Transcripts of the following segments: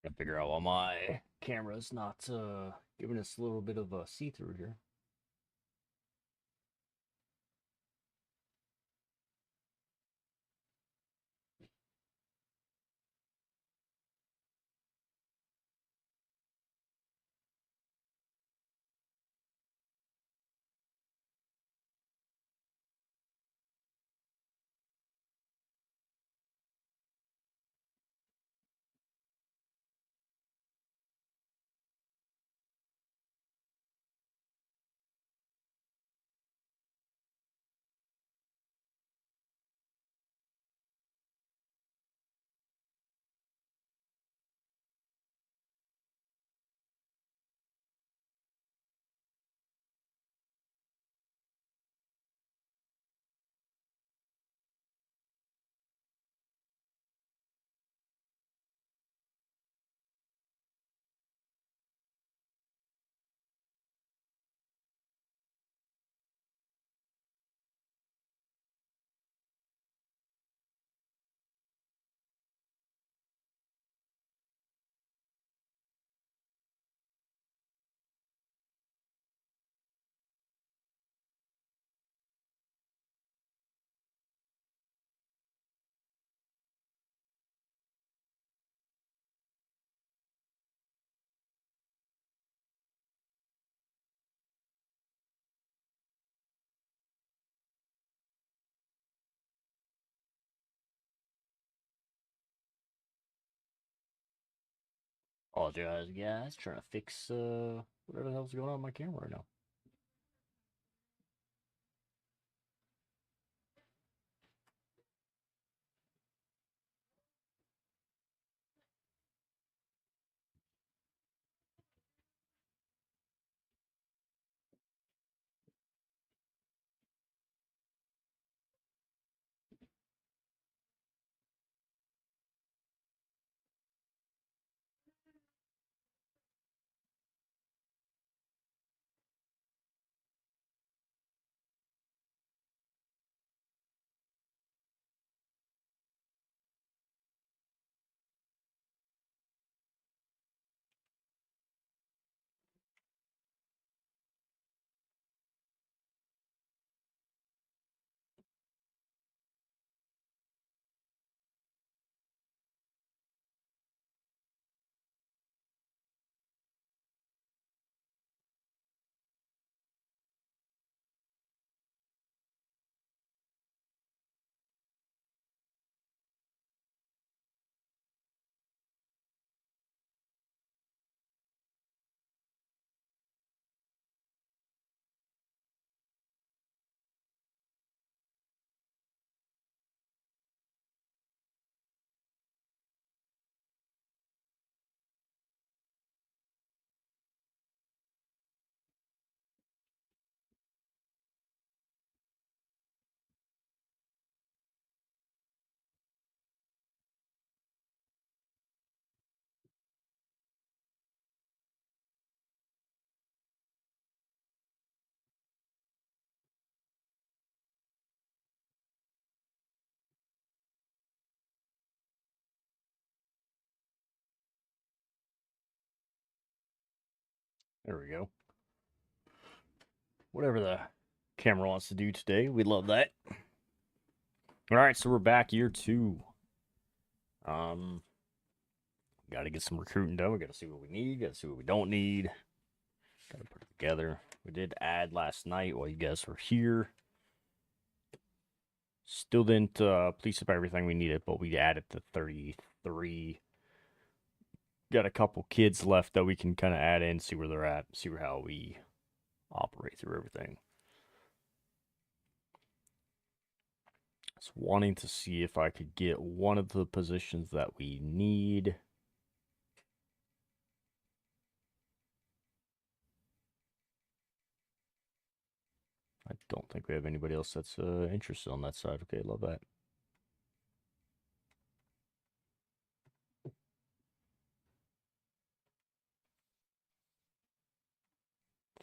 Gotta figure out why my camera's not giving us a little bit of a see-through here. Apologize, guys. Trying to fix whatever the hell's going on with my camera right now. There we go. Whatever the camera wants to do today, we love that. All right, so we're back year 2. Got to get some recruiting done. We got to see what we need. Got to see what we don't need. Got to put it together. We did add last night while you guys were here. Still didn't police up everything we needed, but we added the 33. Got a couple kids left that we can kind of add in, see where they're at, see how we operate through everything. Just wanting to see if I could get one of the positions that we need. I don't think we have anybody else that's interested on that side. Okay, love that.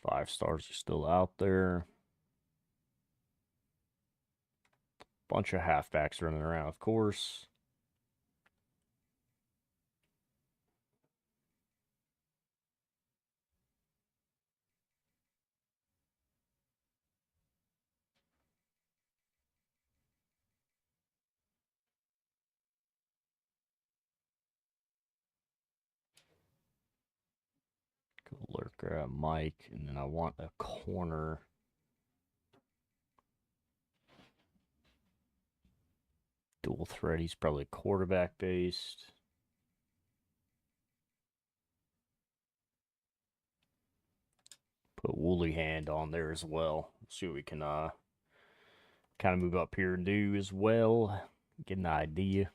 Five stars are still out there. Bunch of halfbacks running around, of course. Grab Mike, and then I want a corner. Dual threat. He's probably quarterback based. Put Woolly Hand on there as well. See what we can kind of move up here and do as well. Get an idea.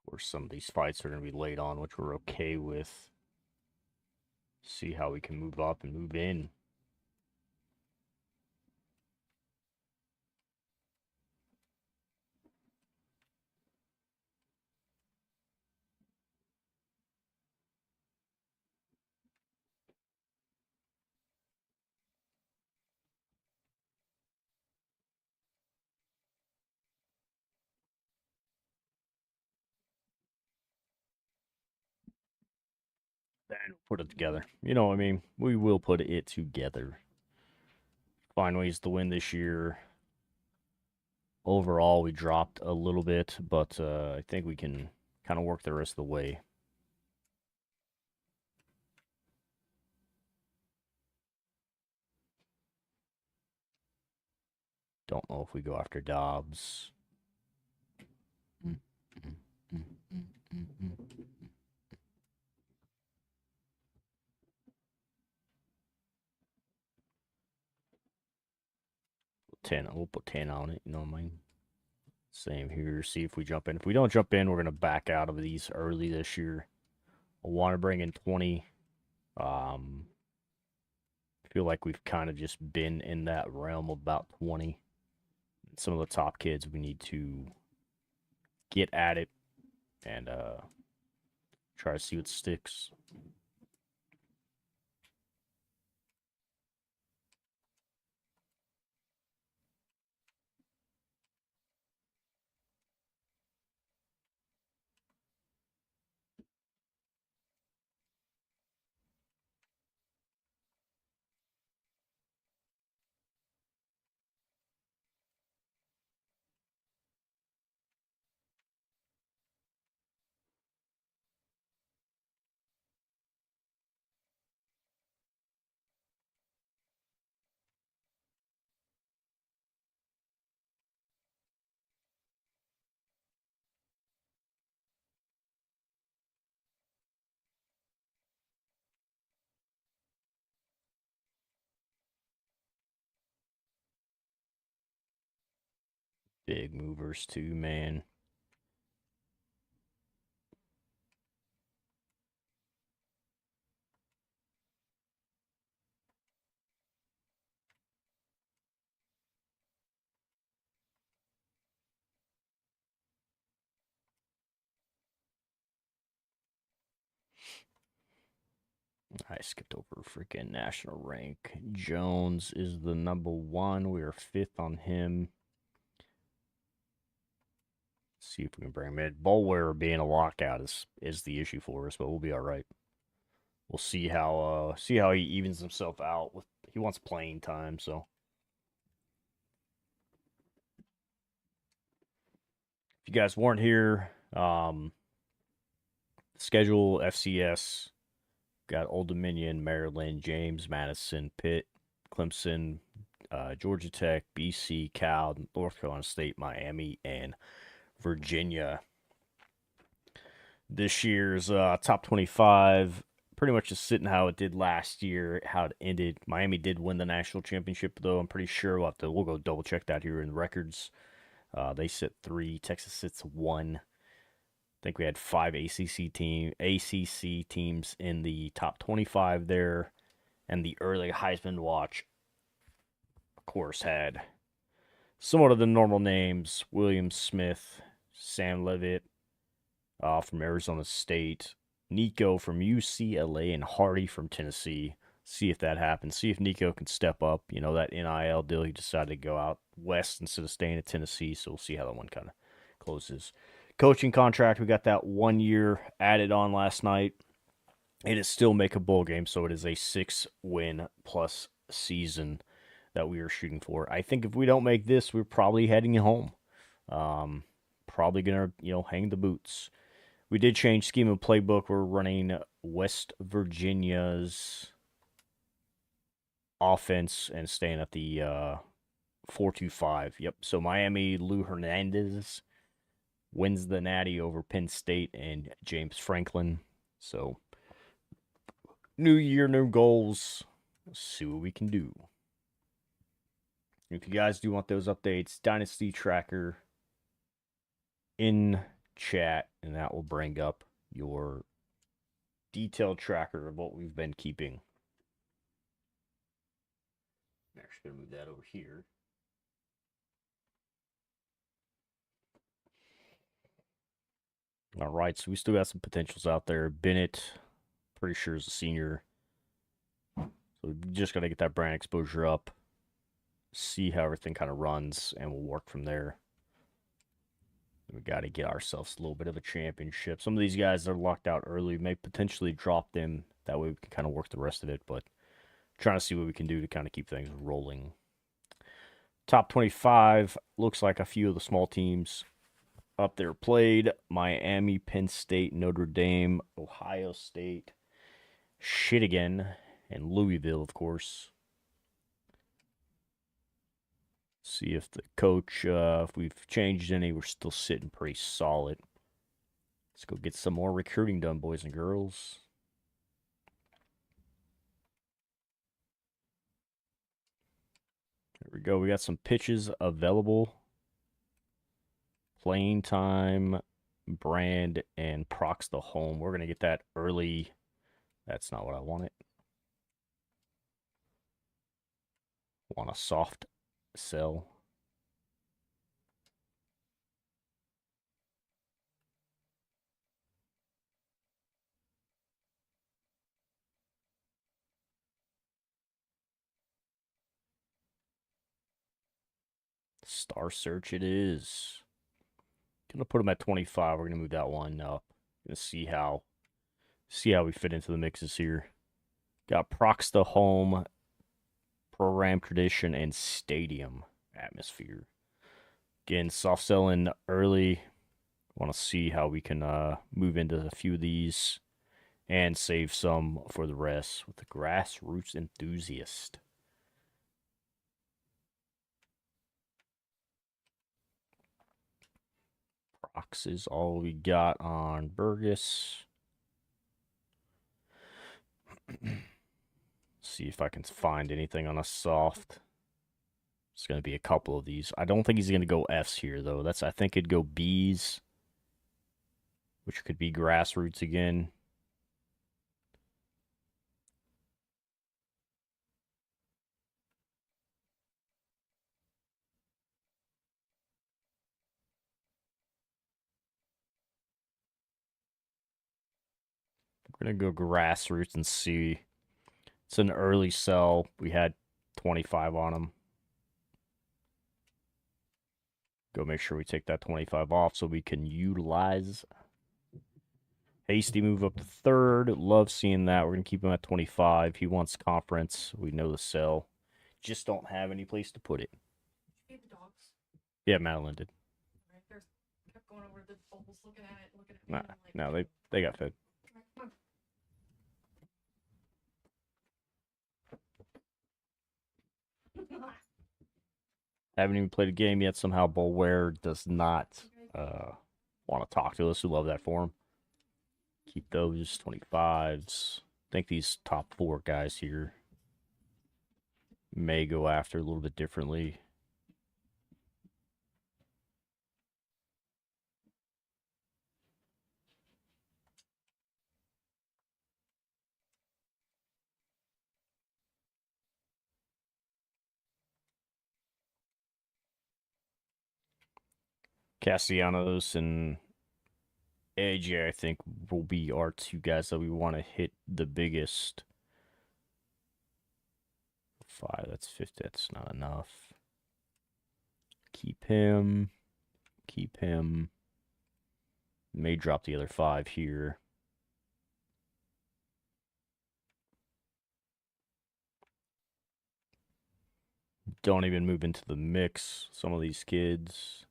Of course, some of these fights are going to be late on, which we're okay with. See how we can move up and move in. Then put it together. You know what I mean? We will put it together. Find ways to win this year. Overall, we dropped a little bit, but I think we can kind of work the rest of the way. Don't know if we go after Dobbs. 10. We'll put 10 on it. You know what I mean? Same here. See if we jump in. If we don't jump in, we're going to back out of these early this year. I want to bring in 20. I feel like we've kind of just been in that realm of about 20. Some of the top kids, we need to get at it and try to see what sticks. Big movers too, man. I skipped over freaking national rank. Jones is the number 1. We are 5th on him. See if we can bring him in. Bullwearer being a lockout is the issue for us, but we'll be all right. We'll see how he evens himself out with. He wants playing time, so if you guys weren't here, schedule FCS got Old Dominion, Maryland, James Madison, Pitt, Clemson, Georgia Tech, BC, Cal, North Carolina State, Miami, and Virginia. This year's top 25 pretty much just sitting how it did last year, how it ended. Miami did win the national championship, though. I'm pretty sure we'll go double check that here in the records. They sit 3. Texas sits 1. I think we had 5 ACC teams in the top 25 there, and the early Heisman watch, of course, had somewhat of the normal names: William Smith, Sam Levitt from Arizona State, Nico from UCLA, and Hardy from Tennessee. See if that happens. See if Nico can step up. You know, that NIL deal, he decided to go out west instead of staying at Tennessee. So we'll see how that one kind of closes. Coaching contract, we got that 1 year added on last night. It is still make a bowl game, so it is a 6-win plus season that we are shooting for. I think if we don't make this, we're probably heading home. Probably gonna, hang the boots. We did change scheme of playbook. We're running West Virginia's offense and staying at the 4-2-5. Yep. So Miami, Lou Hernandez wins the Natty over Penn State and James Franklin. So new year, new goals. Let's see what we can do. If you guys do want those updates, Dynasty Tracker in chat, and that will bring up your detailed tracker of what we've been keeping. I'm actually going to move that over here. All right, so we still got some potentials out there. Bennett, pretty sure is a senior. So we just got to get that brand exposure up, see how everything kind of runs, and we'll work from there. We got to get ourselves a little bit of a championship. Some of these guys are locked out early. We may potentially drop them. That way we can kind of work the rest of it, but trying to see what we can do to kind of keep things rolling. Top 25 looks like a few of the small teams up there played. Miami, Penn State, Notre Dame, Ohio State, Shittigan, and Louisville, of course. See if the coach, if we've changed any, we're still sitting pretty solid. Let's go get some more recruiting done, boys and girls. There we go. We got some pitches available. Playing time, brand, and procs the home. We're going to get that early. That's not what I wanted. Want a soft sell. Star Search it is. Gonna put them at 25. We're gonna move that one up. Gonna see how we fit into the mixes here. Got procs the home, program tradition, and stadium atmosphere. Again, soft selling early. Want to see how we can move into a few of these and save some for the rest with the grassroots enthusiast. Procs is all we got on Burgess. See if I can find anything on a soft. It's going to be a couple of these. I don't think he's going to go Fs here, though. I think it'd go Bs, which could be grassroots again. We're going to go grassroots and see. It's an early sell. We had 25 on him. Go make sure we take that 25 off so we can utilize. Hasty move up to third. Love seeing that. We're going to keep him at 25. He wants conference. We know the sell. Just don't have any place to put it. Feed the dogs. Yeah, Madeline did. Right, kept going over the bowls, looking at it, looking at me. No, they got fed. Come on. Haven't even played a game yet. Somehow Bulware does not want to talk to us. We love that for him. Keep those 25s. I think these top 4 guys here may go after a little bit differently. Castellanos and AJ, I think, will be our 2 guys that we want to hit the biggest. 5, that's 50, that's not enough. Keep him. Keep him. May drop the other 5 here. Don't even move into the mix, some of these kids.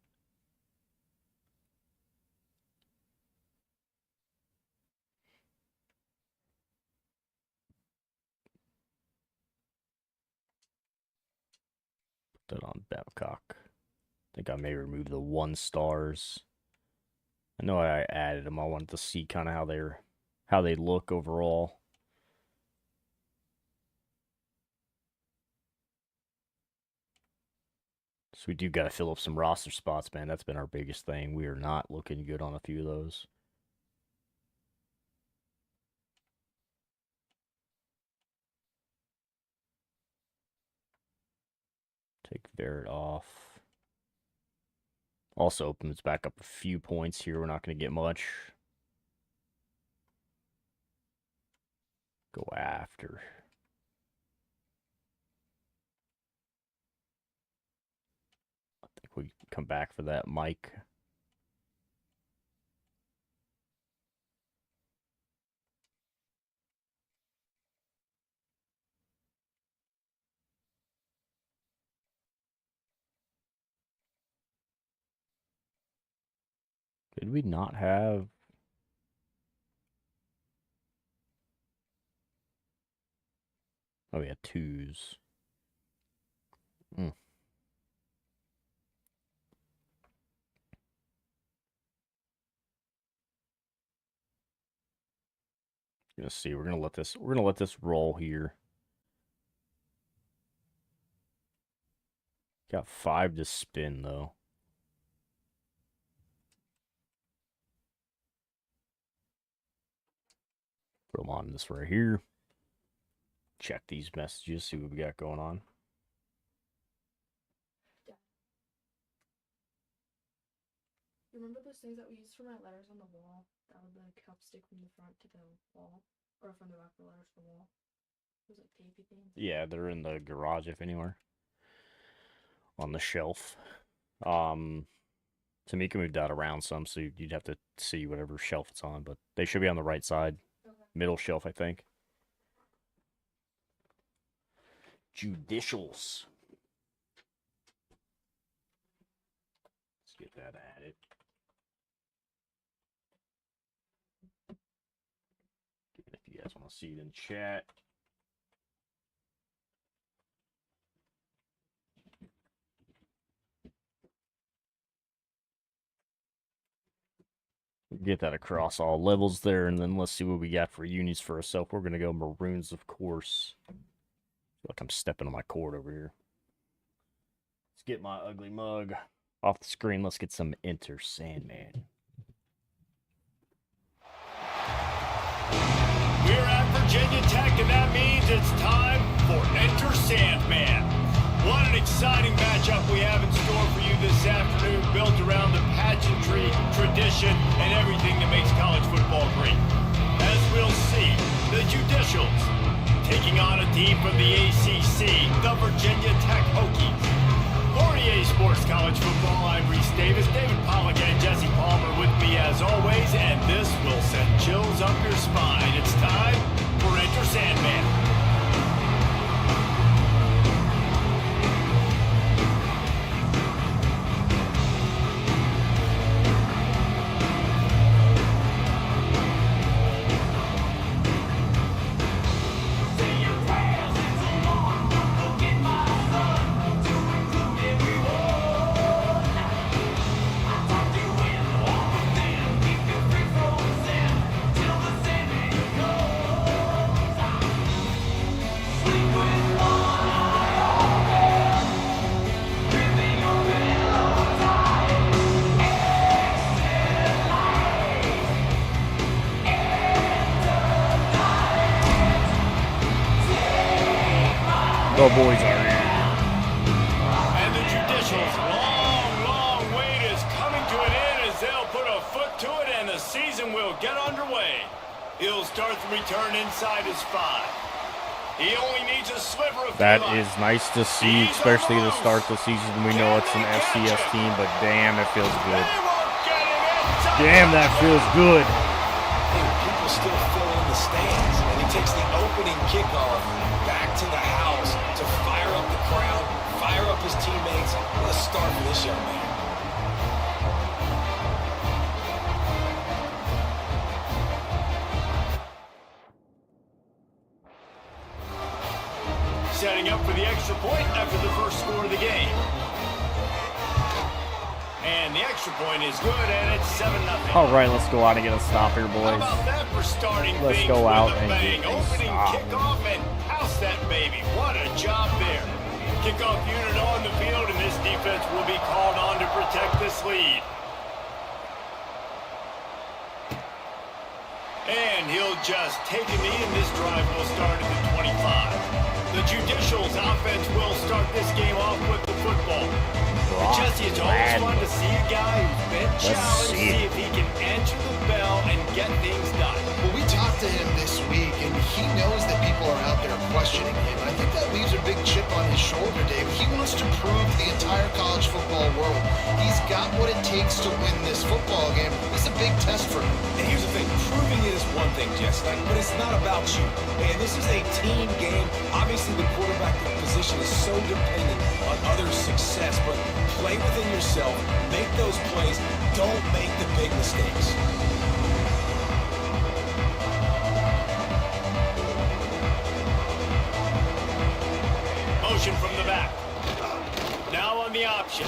Put that on Babcock. I think I may remove the 1 stars. I know I added them. I wanted to see kind of how they look overall. So we do got to fill up some roster spots, man. That's been our biggest thing. We are not looking good on a few of those. Take Barrett off. Also opens back up a few points here. We're not going to get much. Go after. I think we come back for that, Mike. Did we not have... Oh, we had 2s. Let's see. We're gonna let this roll here. Got 5 to spin though. Put them on this right here. Check these messages, see what we got going on. Remember those things that we used for my letters on the wall? That would like help stick from the front to the wall, or from the back of the letters to the wall. Those like tapey things. Yeah, they're in the garage if anywhere. On the shelf. Tamika moved that around some, so you'd have to see whatever shelf it's on, but they should be on the right side. Okay. Middle shelf, I think. Judicials. Let's get that added. If you guys want to see it in chat. Get that across all levels there, and then let's see what we got for unis for ourselves. We're going to go Maroons, of course. I feel like I'm stepping on my cord over here. Let's get my ugly mug off the screen. Let's get some Enter Sandman. We're at Virginia Tech, and that means it's time for Enter Sandman. What an exciting matchup we have in store for you this afternoon, built around the pageantry, tradition, and everything that makes college football great. As we'll see, the Judicials taking on a team from the ACC, the Virginia Tech Hokies. For EA Sports College Football, I'm Reese Davis, David Pollock, and Jesse Palmer with me as always, and this will send chills up your spine. It's time for Enter Sandman. The boys are here. And the Judicials' long wait is coming to an end as they'll put a foot to it and the season will get underway. He'll start the return inside his 5. He only needs a sliver of That daylight. is nice to see, especially to start the season. We know it's an FCS team, but damn, it feels good. They won't get him in time. Damn, that feels good. People still fill in the stands, and he takes the opening kickoff back to the house to fire up the crowd, fire up his teammates. What a start for this young man. Setting up for the extra point after the first score of the game. And the extra point is good, and it's 7-0. All right, let's go out and get a stop here, How boys. about that for starting Let's things go with out a and bang? get a Opening stop. kickoff and house that baby. What a job there. Kickoff unit on the field, and this defense will be called on to protect this lead. And he'll just take a knee, and this drive will start at the 25. The Judicial's offense will start this game off with the football. Jesse, it's always fun to see a guy who's been challenged, see if he can answer the bell and get things done. Well, we talked to him this week, and he knows that people are out there questioning him. I think that leaves a big chip on his shoulder, Dave. He wants to prove to the entire college football world he's got what it takes to win this football game. This is a big test for him. And here's the thing, proving it is one thing, Jess, but it's not about you. Man, this is a team game. Obviously, the quarterback position is so dependent on others' success, but play within yourself, make those plays, don't make the big mistakes. Motion from the back. Now on the option.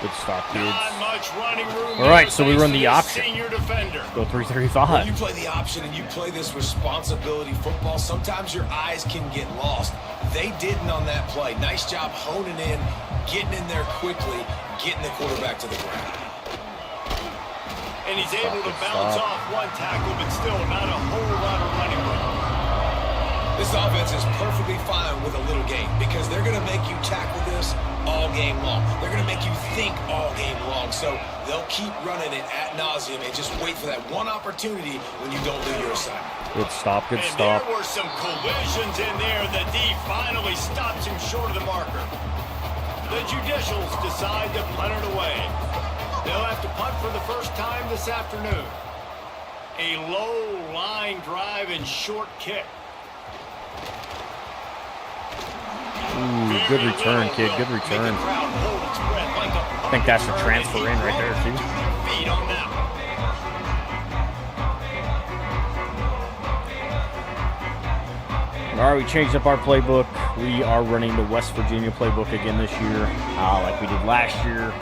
Good stop, kids. Not much running room. All right, there so we thanks run to the this option. Senior defender. Go When 335. you play the option and you play this responsibility football, sometimes your eyes can get lost. They didn't on that play. Nice job honing in, getting in there quickly, getting the quarterback to the ground. And he's able to bounce stop. off one tackle, but still not a whole lot of running room. This offense is perfectly fine with a little game because they're going to make you tackle this all game long. They're going to make you think all game long. So they'll keep running it ad nauseum and just wait for that one opportunity when you don't do your assignment. Good stop, good And stop. there were some collisions in there. The D finally stops him short of the marker. The Judicials decide to punt it away. They'll have to punt for the first time this afternoon. A low line drive and short kick. Ooh, good return, kid. Good return. I think that's a transfer in right there, too. Feet on that one. All right, we changed up our playbook. We are running the West Virginia playbook again this year, like we did last year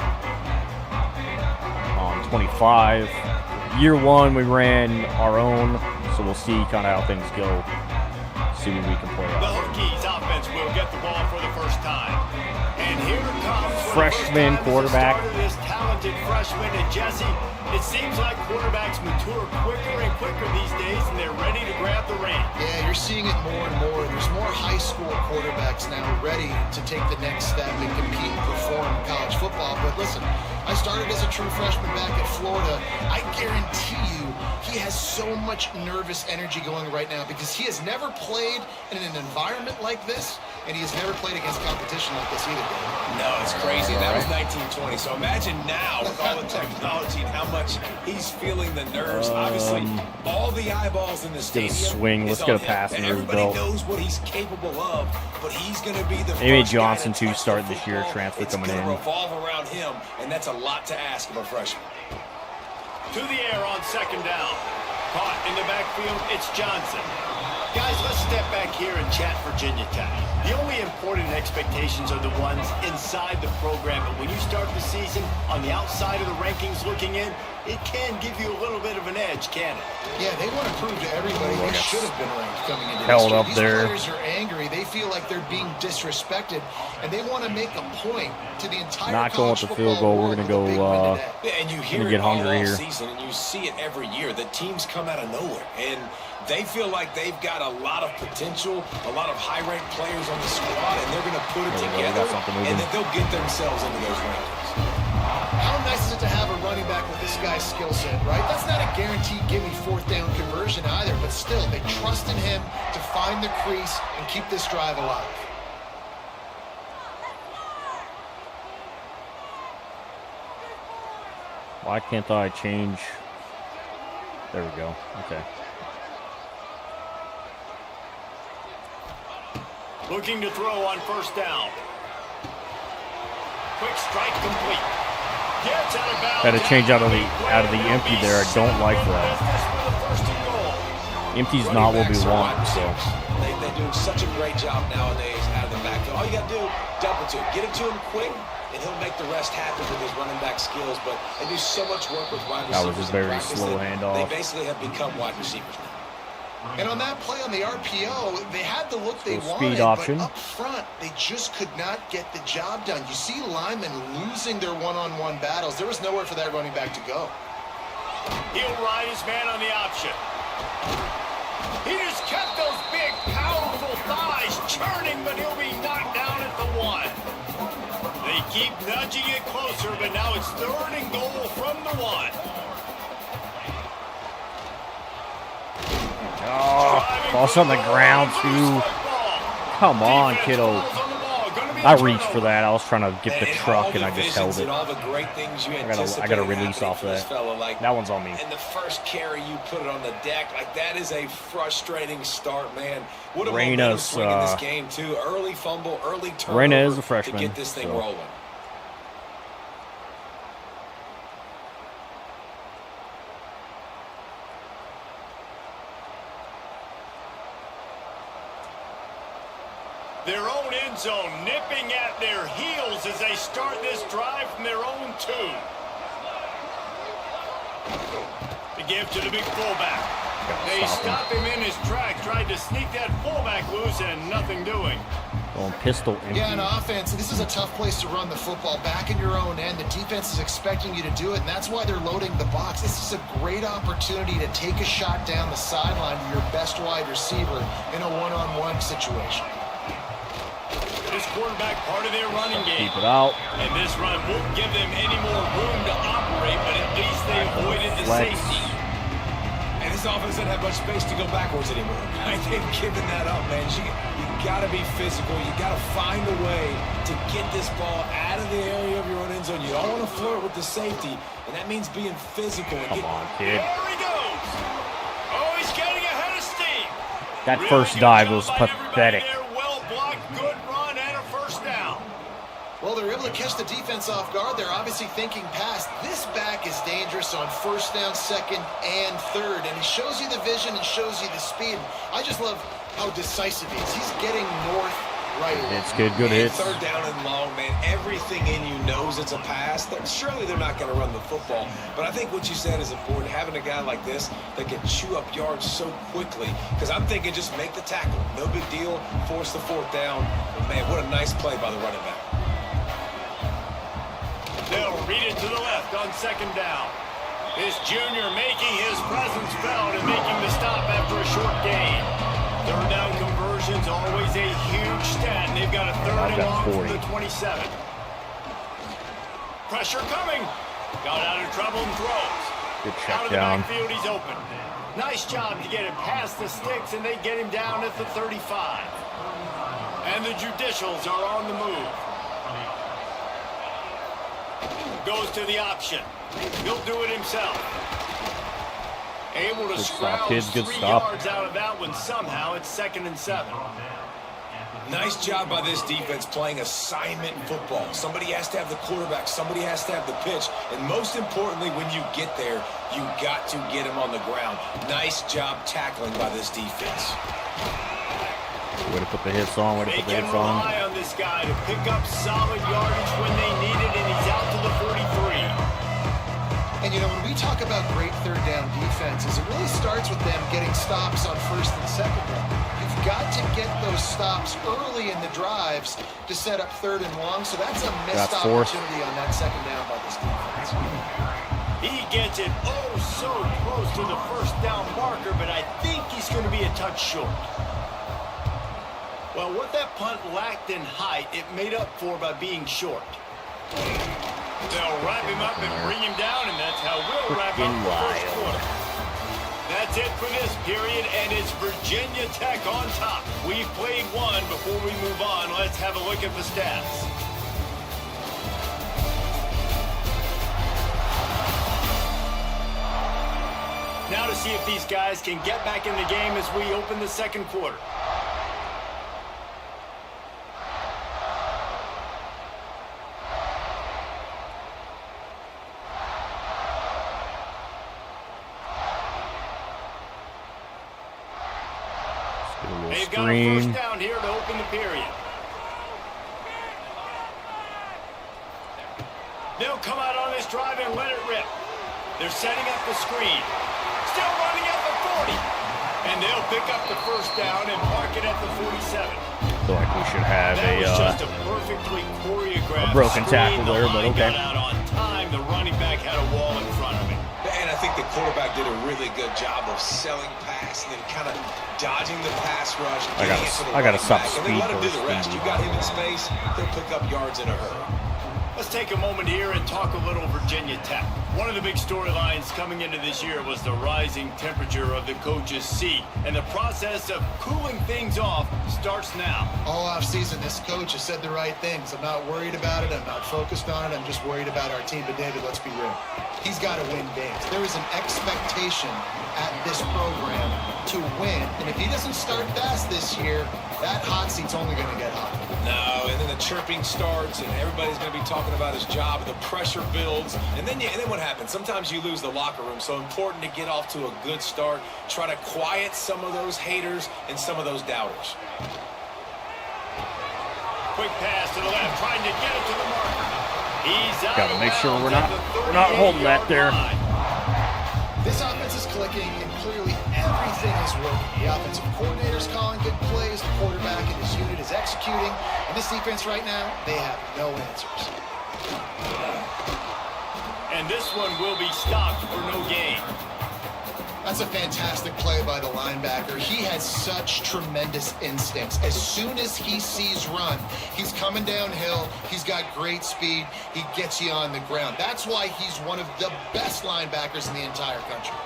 on 25. Year one, we ran our own, so we'll see kind of how things go. See what we can play The out. Hokies offense will get the ball for the first time. And here it comes. for the Freshman first time quarterback. as the start of this talented freshman. And Jesse, it seems like quarterbacks mature quicker and quicker these days, and they're ready to grab the reins. Yeah, you're seeing it more and more. There's more high school quarterbacks now ready to take the next step and compete and perform in college football. But listen, I started as a true freshman back at Florida. I guarantee you he has so much nervous energy going right now because he has never played in an environment like this, and he has never played against competition like this either, Dave. No, it's crazy. That was 1920. So imagine now with all the technology and how much he's feeling the nerves. Obviously, all the eyeballs in the Get a stadium. swing. is Let's get a on him. pass And under his everybody belt. knows what he's capable of, but he's going to be the Amy first guy Johnson, to too, touch the starting this year, football. transfer It's coming gonna in. revolve around him, and that's a lot to ask of a freshman. To the air on second down. Caught in the backfield, it's Johnson. Guys, let's step back here and chat Virginia Tech. The only important expectations are the ones inside the program, but when you start the season on the outside of the rankings looking in, it can give you a little bit of an edge, can it? Yeah, they want to prove to everybody they should have been ranked coming into Held this year. up These there. players are angry. They feel like they're being disrespected, and they want to make a point to the entire Not going with college the field football goal. We're world gonna with a go, big win today. Yeah, and you hear Gonna it get all hungry off here. season, and you see it every year. The teams come out of nowhere, and They feel like they've got a lot of potential, a lot of high-ranked players on the squad, and they're going to put it together, and then they'll get themselves into those rankings. How nice is it to have a running back with this guy's skill set, right? That's not a guaranteed give-me fourth down conversion either, but still, they trust in him to find the crease and keep this drive alive. Why can't I change? There we go. Okay. Looking to throw on first down. Quick strike complete. Gets out of bounds. Got to change out of the empty there. I don't like that. Empty's not what we want. So they do such a great job nowadays out of the backfield. All you got to do, dump it to him, get it to him quick, and he'll make the rest happen with his running back skills. But they do so much work with wide receivers. That was a very slow handoff. They basically have become wide receivers now. And on that play on the RPO, they had the look they wanted, speed option. but up front, they just could not get the job done. You see linemen losing their one-on-one battles. There was nowhere for that running back to go. He'll ride his man on the option. He just kept those big, powerful thighs churning, but he'll be knocked down at the 1. They keep nudging it closer, but now it's 3rd and goal from the 1. Oh, ball's on the ground too. Come on, kiddo. I reached for that. I was trying to get the truck and I just held it. I gotta release off that. That one's on me. And the first carry, you put it on the deck. Like, that is a frustrating start, man. What a momentum swing in this game too. Early fumble, early turnover. Reyna is a freshman to get this thing rolling. Their own end zone nipping at their heels as they start this drive from their own 2. The give to the big fullback. They stop him in his track, tried to sneak that fullback loose and nothing doing. Going pistol empty. Yeah, in offense, this is a tough place to run the football. Back in your own end, the defense is expecting you to do it, and that's why they're loading the box. This is a great opportunity to take a shot down the sideline to your best wide receiver in a one-on-one situation. This quarterback part of their running game. Keep it out. And this run won't give them any more room to operate, but at least they avoided the safety. And this offense doesn't have much space to go backwards anymore. They've given that up, man. You got to be physical. You got to find a way to get this ball out of the area of your own end zone. You don't want to flirt with the safety, and that means being physical. Come on, kid. There he goes. Oh, he's getting ahead of steam. That first dive was pathetic. Well blocked, good run, and a first down. Well, they're able to catch the defense off guard. They're obviously thinking pass. This back is dangerous on first down, second, and third. And he shows you the vision and shows you the speed. I just love how decisive he is. He's getting north right away. It's good hits. Third down and long, man. Everything in you knows it's a pass. Surely they're not going to run the football. But I think what you said is important. Having a guy like this that can chew up yards so quickly. Because I'm thinking just make the tackle. No big deal. Force the fourth down. But, man, what a nice play by the running back. They'll read it to the left on second down. This junior making his presence felt and making the stop after a short gain. Third down conversions, always a huge stat. They've got a third and long from the 27. Pressure coming. Got out of trouble and throws. Good check out of the down. backfield, he's open. Nice job to get it past the sticks, and they get him down at the 35. And the Judicials are on the move. Goes to the option. He'll do it himself. Able to scrounge 3 yards out of that one somehow. It's 2nd and 7. Nice job by this defense playing assignment football. Somebody has to have the quarterback. Somebody has to have the pitch. And most importantly, when you get there, you got to get him on the ground. Nice job tackling by this defense. Way to put the hits on. Way to put the hits on. They can rely on this guy to pick up solid yardage when they need it, and he's out to the 43. And, you know, when we talk about great third down defenses, it really starts with them getting stops on first and second down. You've got to get those stops early in the drives to set up third and long, so that's a missed opportunity on that second down by this defense. He gets it oh so close to the first down marker, but I think he's going to be a touch short. Well, what that punt lacked in height, it made up for by being short. They'll wrap him up and bring him down, and that's how we'll wrap up the first quarter. That's it for this period, and it's Virginia Tech on top. We've played one. Before we move on, let's have a look at the stats. Now to see if these guys can get back in the game as we open the second quarter. They've got a first down here to open the period. They'll come out on this drive and let it rip. They're setting up the screen. Still running at the 40. And they'll pick up the first down and park it at the 47. I feel like we should have just a perfectly choreographed broken tackle there, but okay. Got out on time. The running back had a wall in front of him. And I think the quarterback did a really good job of selling pass and then kind of dodging the pass rush. I gotta stop speed. speed And then let him do first. the rest. You got him in space, he'll pick up yards in a hurry. Let's take a moment here and talk a little Virginia Tech. One of the big storylines coming into this year was the rising temperature of the coach's seat. And the process of cooling things off starts now. All offseason, this coach has said the right things. I'm not worried about it. I'm not focused on it. I'm just worried about our team. But, David, let's be real. He's got to win games. There is an expectation at this program to win. And if he doesn't start fast this year, that hot seat's only going to get hot. No, and then the chirping starts, and everybody's going to be talking about his job, and the pressure builds, and then what happens? Sometimes you lose the locker room, so important to get off to a good start, try to quiet some of those haters and some of those doubters. Quick pass to the left, trying to get it to the marker. He's out. Gotta make sure we're not holding that there. This offense is clicking, and clearly everything is working. The offensive coordinator's calling good plays, the quarterback in his unit is executing, and this defense right now, they have no answers. And this one will be stopped for no gain. That's a fantastic play by the linebacker. He has such tremendous instincts. As soon as he sees run, he's coming downhill. He's got great speed. He gets you on the ground. That's why he's one of the best linebackers in the entire country.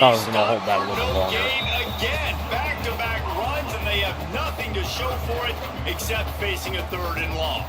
I was going to hold that a little longer. Again, back-to-back runs, and they have nothing to show for it except facing a 3rd and long.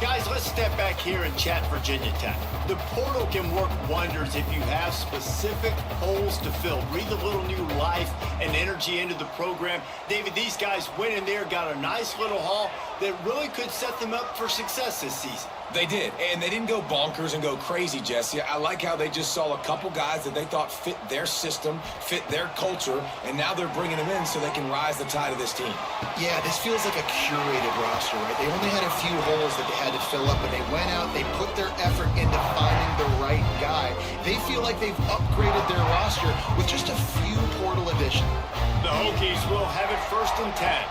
Guys, let's step back here and chat Virginia Tech. The portal can work wonders if you have specific holes to fill. Breathe a little new life and energy into the program. David, these guys went in there, got a nice little haul that really could set them up for success this season. They did, and they didn't go bonkers and go crazy, Jesse. I like how they just saw a couple guys that they thought fit their system, fit their culture, and now they're bringing them in so they can rise the tide of this team. Yeah, this feels like a curated roster, right? They only had a few holes that they had to fill up, but they went out, they put their effort into finding the right guy. They feel like they've upgraded their roster with just a few portal additions. The Hokies will have it 1st and 10.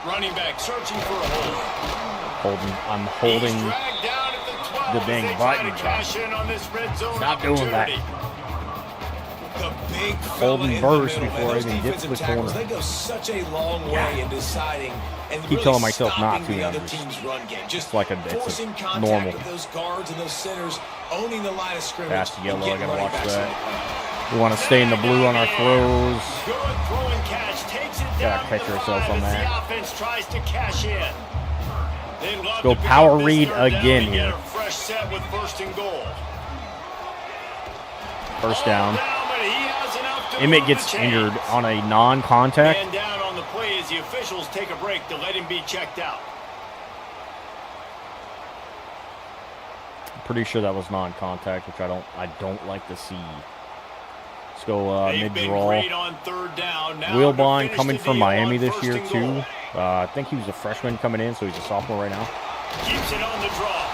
Running back searching for a hole. I'm holding the dang button. Stop doing that. The big Holding burst before I even get to the corner. They go such a long way in deciding and Keep really telling myself not stopping to. the other team's run game. Just like it's forcing contact normal. with those guards and those centers, owning the line of scrimmage. Fast yellow, I and gotta getting watch running backs that. We want to stay in the blue on our throws. Good throw and catch. Takes it Gotta down catch to the ourselves 5 on as that. the offense tries to cash in. Go power read again here. Fresh set with 1st and goal. First down. But he has enough to Emmett move gets the chains. injured on a non-contact. Man down on the play as the officials take a break to let him be checked out. Pretty sure that was non-contact, which I don't like to see. Let's go mid-draw. Wilbon coming from Miami this year too. I think he was a freshman coming in, so he's a sophomore right now. Keeps it on the draw.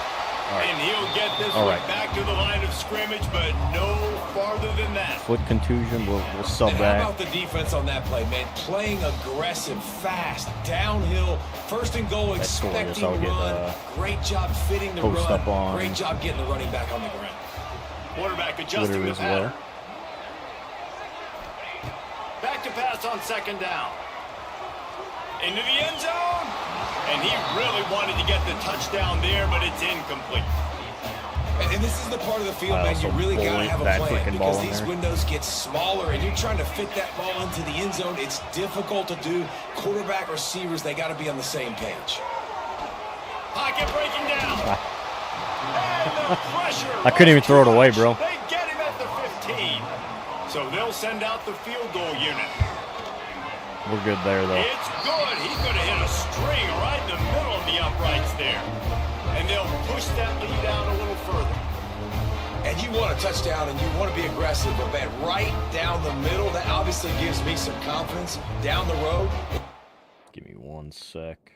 Right. And he'll get this All one right. back to the line of scrimmage, but no farther than that. Foot contusion, we'll sub And that. how about the defense on that play, man? Playing aggressive, fast, downhill, 1st and goal, That's expecting I'll get, run. Great job fitting the post run. up on. Great job getting the running back on the ground. Quarterback adjusting Twitter the as pattern. well. Back to pass on second down. Into the end zone. And he really wanted to get the touchdown there, but it's incomplete. And this is the part of the field, I man, you also really got to bullied have a that plan freaking because ball in these there. windows get smaller and you're trying to fit that ball into the end zone. It's difficult to do. Quarterback, receivers, they got to be on the same page. Pocket breaking down. And the pressure. I couldn't even throw it away, bro. They get him at the 15. So they'll send out the field goal unit. We're good there, though. It's good. He could have hit a string right in the middle of the uprights there. And they'll push that lead out a little further. And you want a touchdown and you want to be aggressive, but man, right down the middle, that obviously gives me some confidence down the road. Give me 1 sec.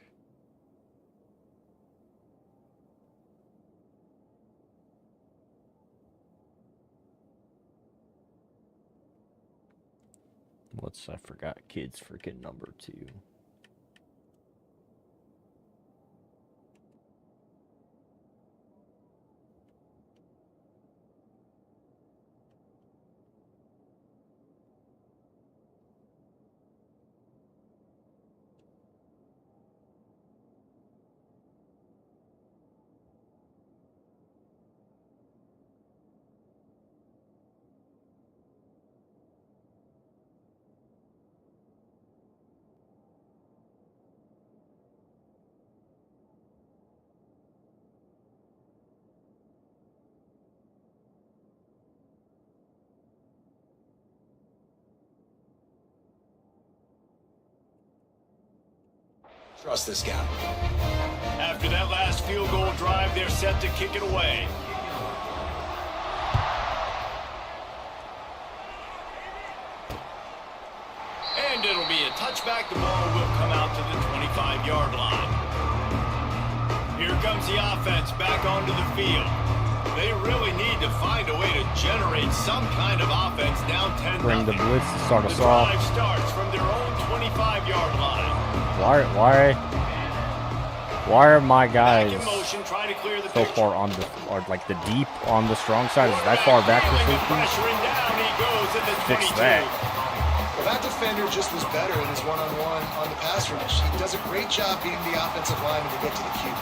I forgot kids freaking number 2. Trust this guy. After that last field goal drive, they're set to kick it away. And it'll be a touchback. The ball will come out to the 25-yard line. Here comes the offense back onto the field. They really need to find a way to generate some kind of offense down 10-0. Bring the blitz to start us The off. drive starts from their own 25-yard line. Why are my guys Back in motion, trying to clear the so picture. far on the, or like the deep on the strong side? Is that far back for Feeling the safety? pressure, and down he goes at the Fix 22. that. Well, that defender just was better in his one-on-one on the pass rush. He does a great job beating the offensive lineman to get to the QB.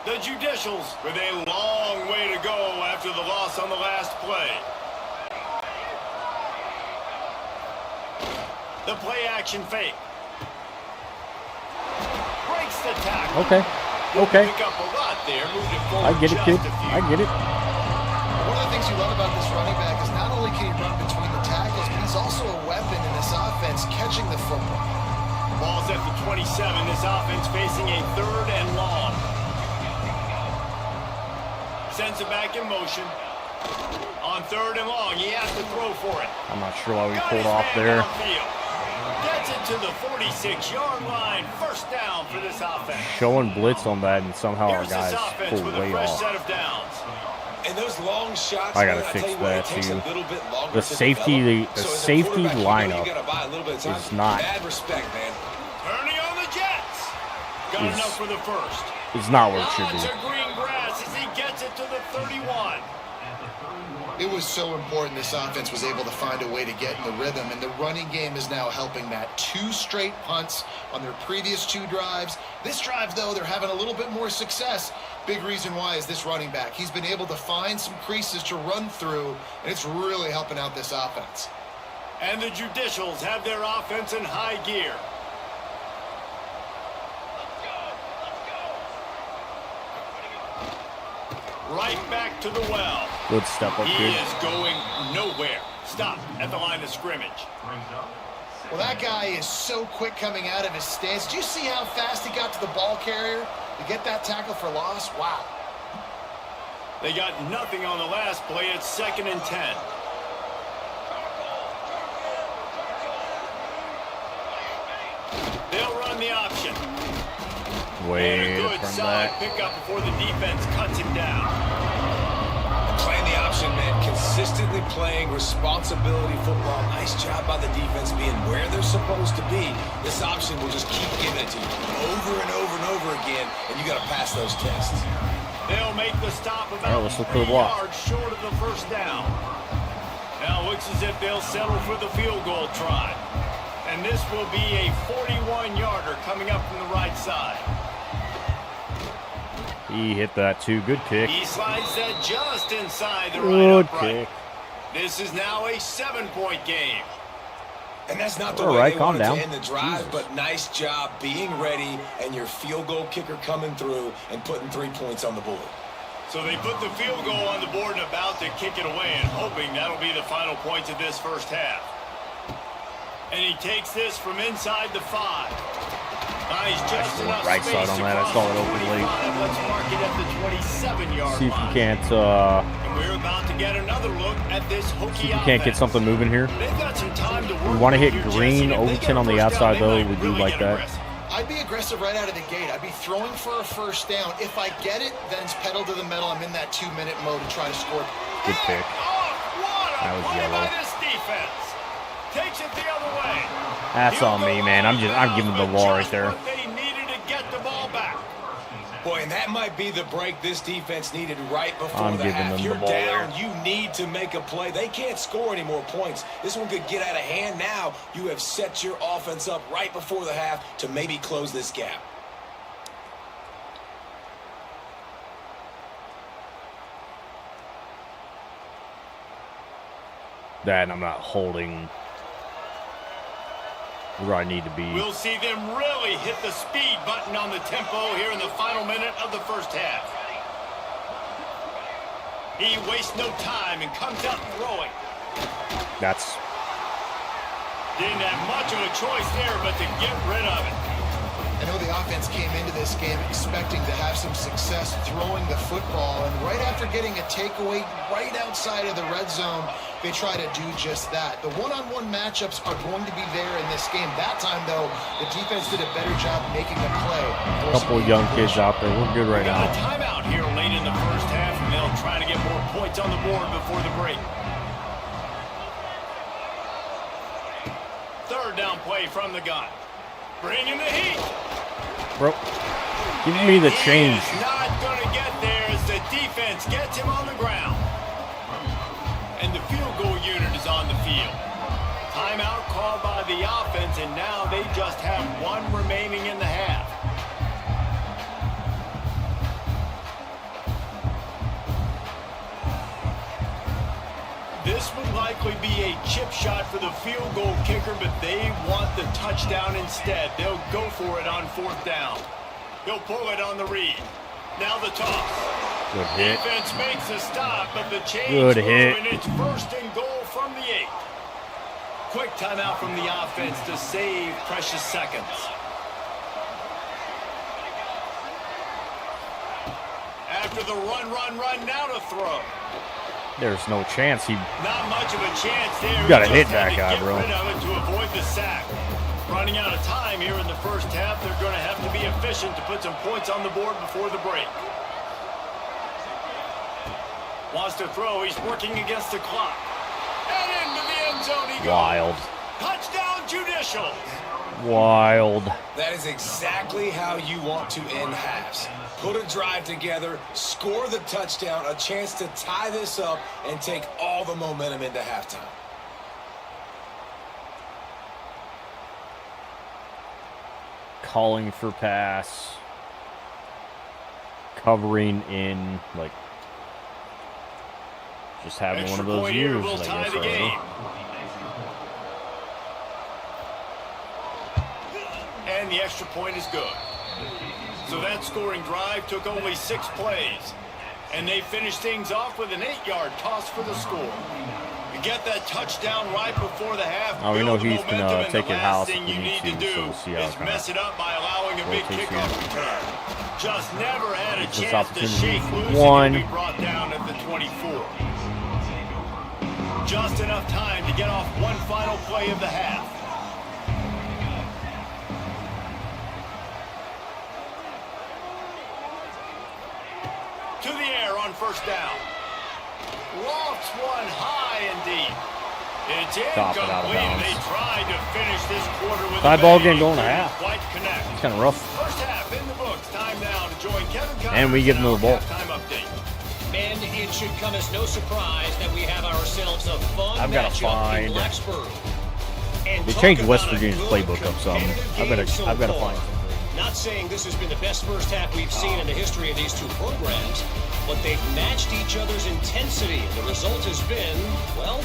The Judicials with a long way to go after the loss on the last play. The play action fake. Breaks the tackle. Okay. Okay. Pick up a lot there. Moved it forward I get it, just kid. a few. I get it. One of the things you love about this running back is not only can he run between the tackles, but he's also a weapon in this offense catching the football. Ball's at the 27. This offense facing a 3rd and long. Sends it back in motion. On 3rd and long, he has to throw for it. I'm not sure why we Got pulled his off man there. downfield. Gets it to the 46-yard line. First down for this offense. Showing blitz on that, and somehow our Here's this guys offense pull with a way fresh off. set of downs. And those long shots, I gotta man, fix tell you what, that, it takes too. a little bit longer The to safety- develop. the So as a safety quarterback, you know lineup you gotta buy a little bit of time. is not- Bad respect, man. Turning on the Jets. Got Is- enough for the first. It's not where it should Lots be. of green grass as he gets it to the 31. It was so important this offense was able to find a way to get in the rhythm, and the running game is now helping that. 2 straight punts on their previous 2 drives. This drive, though, they're having a little bit more success. Big reason why is this running back. He's been able to find some creases to run through, and it's really helping out this offense. And the Judicials have their offense in high gear. Right back to the well. Good step up, He kid. is going nowhere. Stop at the line of scrimmage. Well, that guy is so quick coming out of his stance. Do you see how fast he got to the ball carrier to get that tackle for loss? Wow. They got nothing on the last play. It's 2nd and 10. They'll run the option. Way And a to good turn solid back. pickup before the defense cuts him down. Playing the option, man, consistently playing responsibility football. Nice job by the defense being where they're supposed to be. This option will just keep giving it to you over and over and over again, and you got to pass those tests. They'll make the stop about let's look for 3 the block. yards short of the first down. Now it looks as if they'll settle for the field goal try. And this will be a 41-yarder coming up from the right side. He hit that too. Good kick. He slides that just inside the right Good upright. kick. This is now a 7-point game. And that's not the All way right, they calm wanted down. to end the drive, Jesus. but nice job being ready and your field goal kicker coming through and putting 3 points on the board. So they put the field goal on the board and about to kick it away and hoping that'll be the final points of this first half. And he takes this from inside the 5. Nice, just enough right space side on that. I across saw the it open late. 25. Let's mark it at the 27-yard See if line. you can't. And we're about to get another look at this Hokie See if you can't get offense. something moving here. They've got some time to work We want to with hit here, green. Jesse. If they get Overton on a the first outside down, though. they We might do really like get that. aggressive. I'd be aggressive right out of the gate. I'd be throwing for a first down. If I get it, then it's pedal to the metal. I'm in that 2-minute mode to try to score. Good pick. That was play yellow. by this defense. Takes it the other way. That's on me, man. I'm giving the ball right there. What they needed to get the ball back. Boy, and that might be the break this defense needed right before I'm the giving half. them the You're ball down. there. You need to make a play. They can't score any more points. This one could get out of hand now. You have set your offense up right before the half to maybe close this gap. That I'm not holding where I need to be. We'll see them really hit the speed button on the tempo here in the final minute of the first half. He wastes no time and comes out throwing. That's Didn't have much of a choice there but to get rid of it. I know the offense came into this game expecting to have some success throwing the football, and right after getting a takeaway right outside of the red zone, they try to do just that. The one-on-one matchups are going to be there in this game. That time, though, the defense did a better job making a play. a couple of young kids out there. We're good right Got a now. timeout here late in the first half, and they'll try to get more points on the board before the break. Third down play from the gun. Bringing the heat. Bro, give me the change. He is not going to get there as the defense gets him on the ground. And the field goal unit is on the field. Timeout called by the offense, and now they just have one remaining in the half. This would likely be a chip shot for the field goal kicker, but they want the touchdown instead. They'll go for it on fourth down. He'll pull it on the read. Now the toss. Good hit. Defense makes a stop, but the change Good move, hit. and it's first and goal from the 8. Quick timeout from the offense to save precious seconds. After the run, now to throw. There's no chance he. Not much of a chance there. You gotta Just hit had that to guy, get bro. rid of it to avoid the sack. Running out of time here in the first half. They're going to have to be efficient to put some points on the board before the break. Wants to throw. He's working against the clock. And into the end zone he goes. Wild. Touchdown Judicial. Wild. That is exactly how you want to end halves. Put a drive together, score the touchdown, a chance to tie this up, and take all the momentum into halftime. Calling for pass. Covering in, like, just having Extra one of those point here years, will I tie guess. the already. game. And the extra point is good. So that scoring drive took only 6 plays. And they finished things off with an 8-yard toss for the score. You get that touchdown right before the half. Oh, we know build the he's gonna momentum, and take the it last house thing if we you need need to to, so do we'll see how is it kinda mess it up by allowing a big rotates kickoff here. return. Just never had a It's this chance to opportunity shake for loose one. and he'll be brought down at the 24. Just enough time to get off one final play of the half. To the air on first down. lofts one high and deep. It's Stop it out of incomplete. bounds. They tried to finish this quarter with Tie a ball bang. game going to Couldn't half. quite connect. It's kind of rough. First half in the books. Time now to join Kevin And we give them the ball. Halftime update. And it should come as no surprise that we have ourselves a fun I've gotta matchup find- in Blacksburg. And They talk changed about West a Virginia's good playbook up some. competitive I've got game so to far. find something. Not saying this has been the best first half we've seen in the history of these two programs, but they've matched each other's intensity. The result has been, well,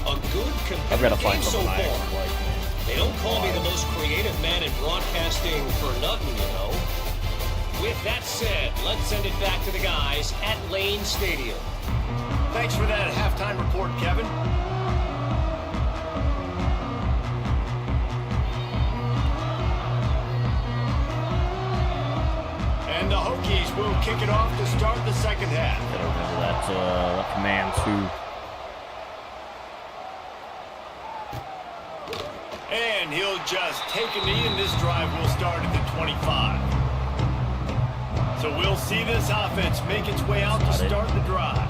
a good I've got to competitive find game so something I far. actually like. They don't call me the most creative man in broadcasting for nothing, you know. With that said, let's send it back to the guys at Lane Stadium. Thanks for that halftime report, Kevin. And the Hokies will kick it off to start the second half. Gotta remember that command too. And he'll just take a knee, and this drive will start at the 25. So we'll see this offense make its way out to start the drive.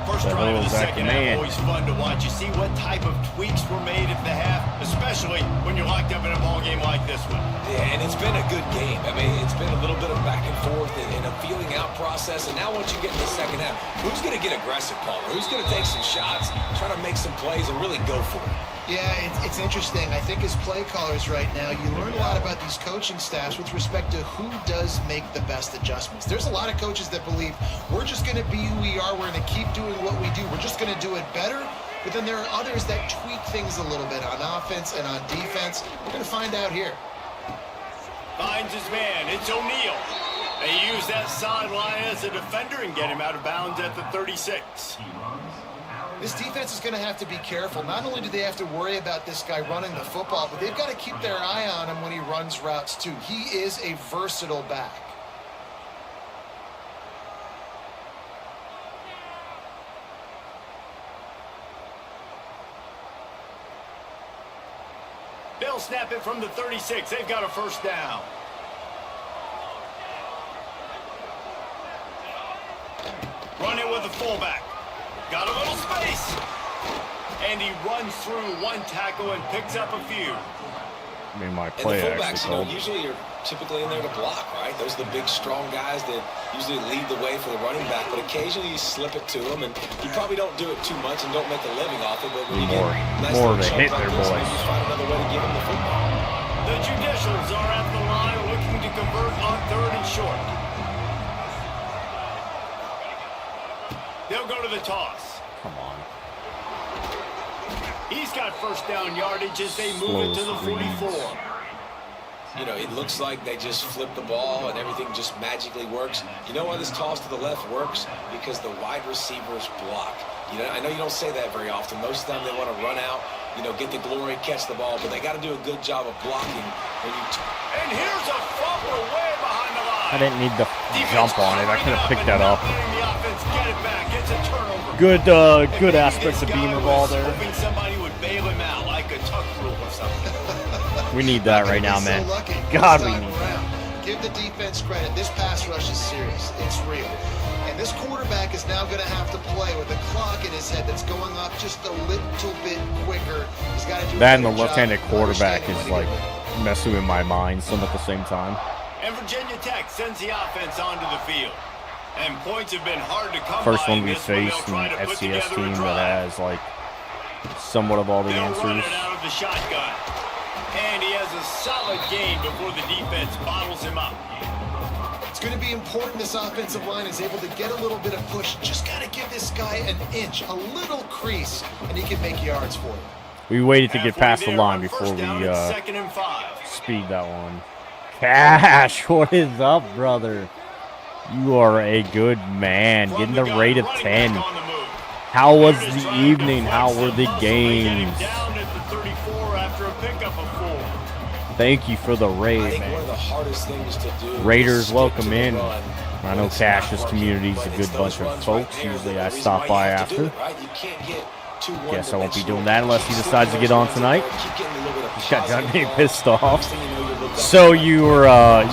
First The drive of the hell's that second half, command? always fun to watch. You see what type of tweaks were made at the half, especially when you're locked up in a ball game like this one. Yeah, and it's been a good game. I mean, it's been a little bit of back and forth and a feeling out process. And now once you get in the second half, who's going to get aggressive, Paul? Who's going to take some shots, try to make some plays, and really go for it? Yeah, it's interesting. I think as play callers right now, you learn a lot about these coaching staffs with respect to who does make the best adjustments. There's a lot of coaches that believe we're just going to be who we are. We're going to keep doing what we do. We're just going to do it better. But then there are others that tweak things a little bit on offense and on defense. We're going to find out here. Finds his man. It's O'Neal. They use that sideline as a defender and get him out of bounds at the 36. This defense is going to have to be careful. Not only do they have to worry about this guy running the football, but they've got to keep their eye on him when he runs routes too. He is a versatile back. They'll snap it from the 36. They've got a first down. Run it with the fullback. Got a little space. And he runs through one tackle and picks up a few. I mean, my And the play fullbacks, actually called. usually you're typically in there to block, right? Those are the big, strong guys that usually lead the way for the running back. But occasionally you slip it to them, and you probably don't do it too much and don't make a living off it. But when you get nice more little of a chunk hit like there, this, boys. maybe you find another way to give them the football. The Judicials are at the line looking to convert on 3rd and short. They'll go to the toss. Come on. He's got first down yardage as they move it to the 44. You know, it looks like they just flip the ball and everything just magically works. You know why this toss to the left works? Because the wide receivers block. You know, I know you don't say that very often. Most of the time they want to run out, you know, get the glory, catch the ball, but they got to do a good job of blocking when you. And here's a fumble way behind the line. I didn't need to jump on it. I could have picked that up. The offense get it back. It's a turnover. Good aspects of beamer ball there. Hoping somebody would bail him out like a tuck rule or something. We need that right now, So man. lucky God, this we time need around. Give the defense credit. This pass rush is serious. It's real. And this quarterback is now going to have to play with a clock in his head that's going up just a little bit quicker. He's got to do a That and the better job left-handed quarterback understanding is when like to get it. messing with my mind some at the same time. And Virginia Tech sends the offense onto the field. And points have been hard to come First by one in we this one. faced, They'll an try to put FCS together a team drive. that has like somewhat of all the They'll run answers. it out of the shotgun. And he has a solid gain before the defense bottles him up. It's going to be important this offensive line is able to get a little bit of push. Just got to give this guy an inch, a little crease, and he can make yards for you. We waited to get Halfway past the there line on before first we down, it's 2nd and 5. speed that one. Cash, what is up, brother? You are a good man. Getting the rate of 10. How was the evening? How were the games? Down at the 34 after a pickup of 4. Thank you for the I raid, think one man. of the hardest things to do. Raiders is stick welcome to the in. run I know when it's not Cash's working, community's a but good it's those bunch of runs folks. right there Usually that I are the reason stop why by you have to do after. it, right? You can't get too Guess I won't be one-dimensional. doing that unless he Keep decides to slipping get on those tonight. runs in there, keep getting a little bit of Just got done positive being ball. pissed off. Next thing you know, you're looked up So and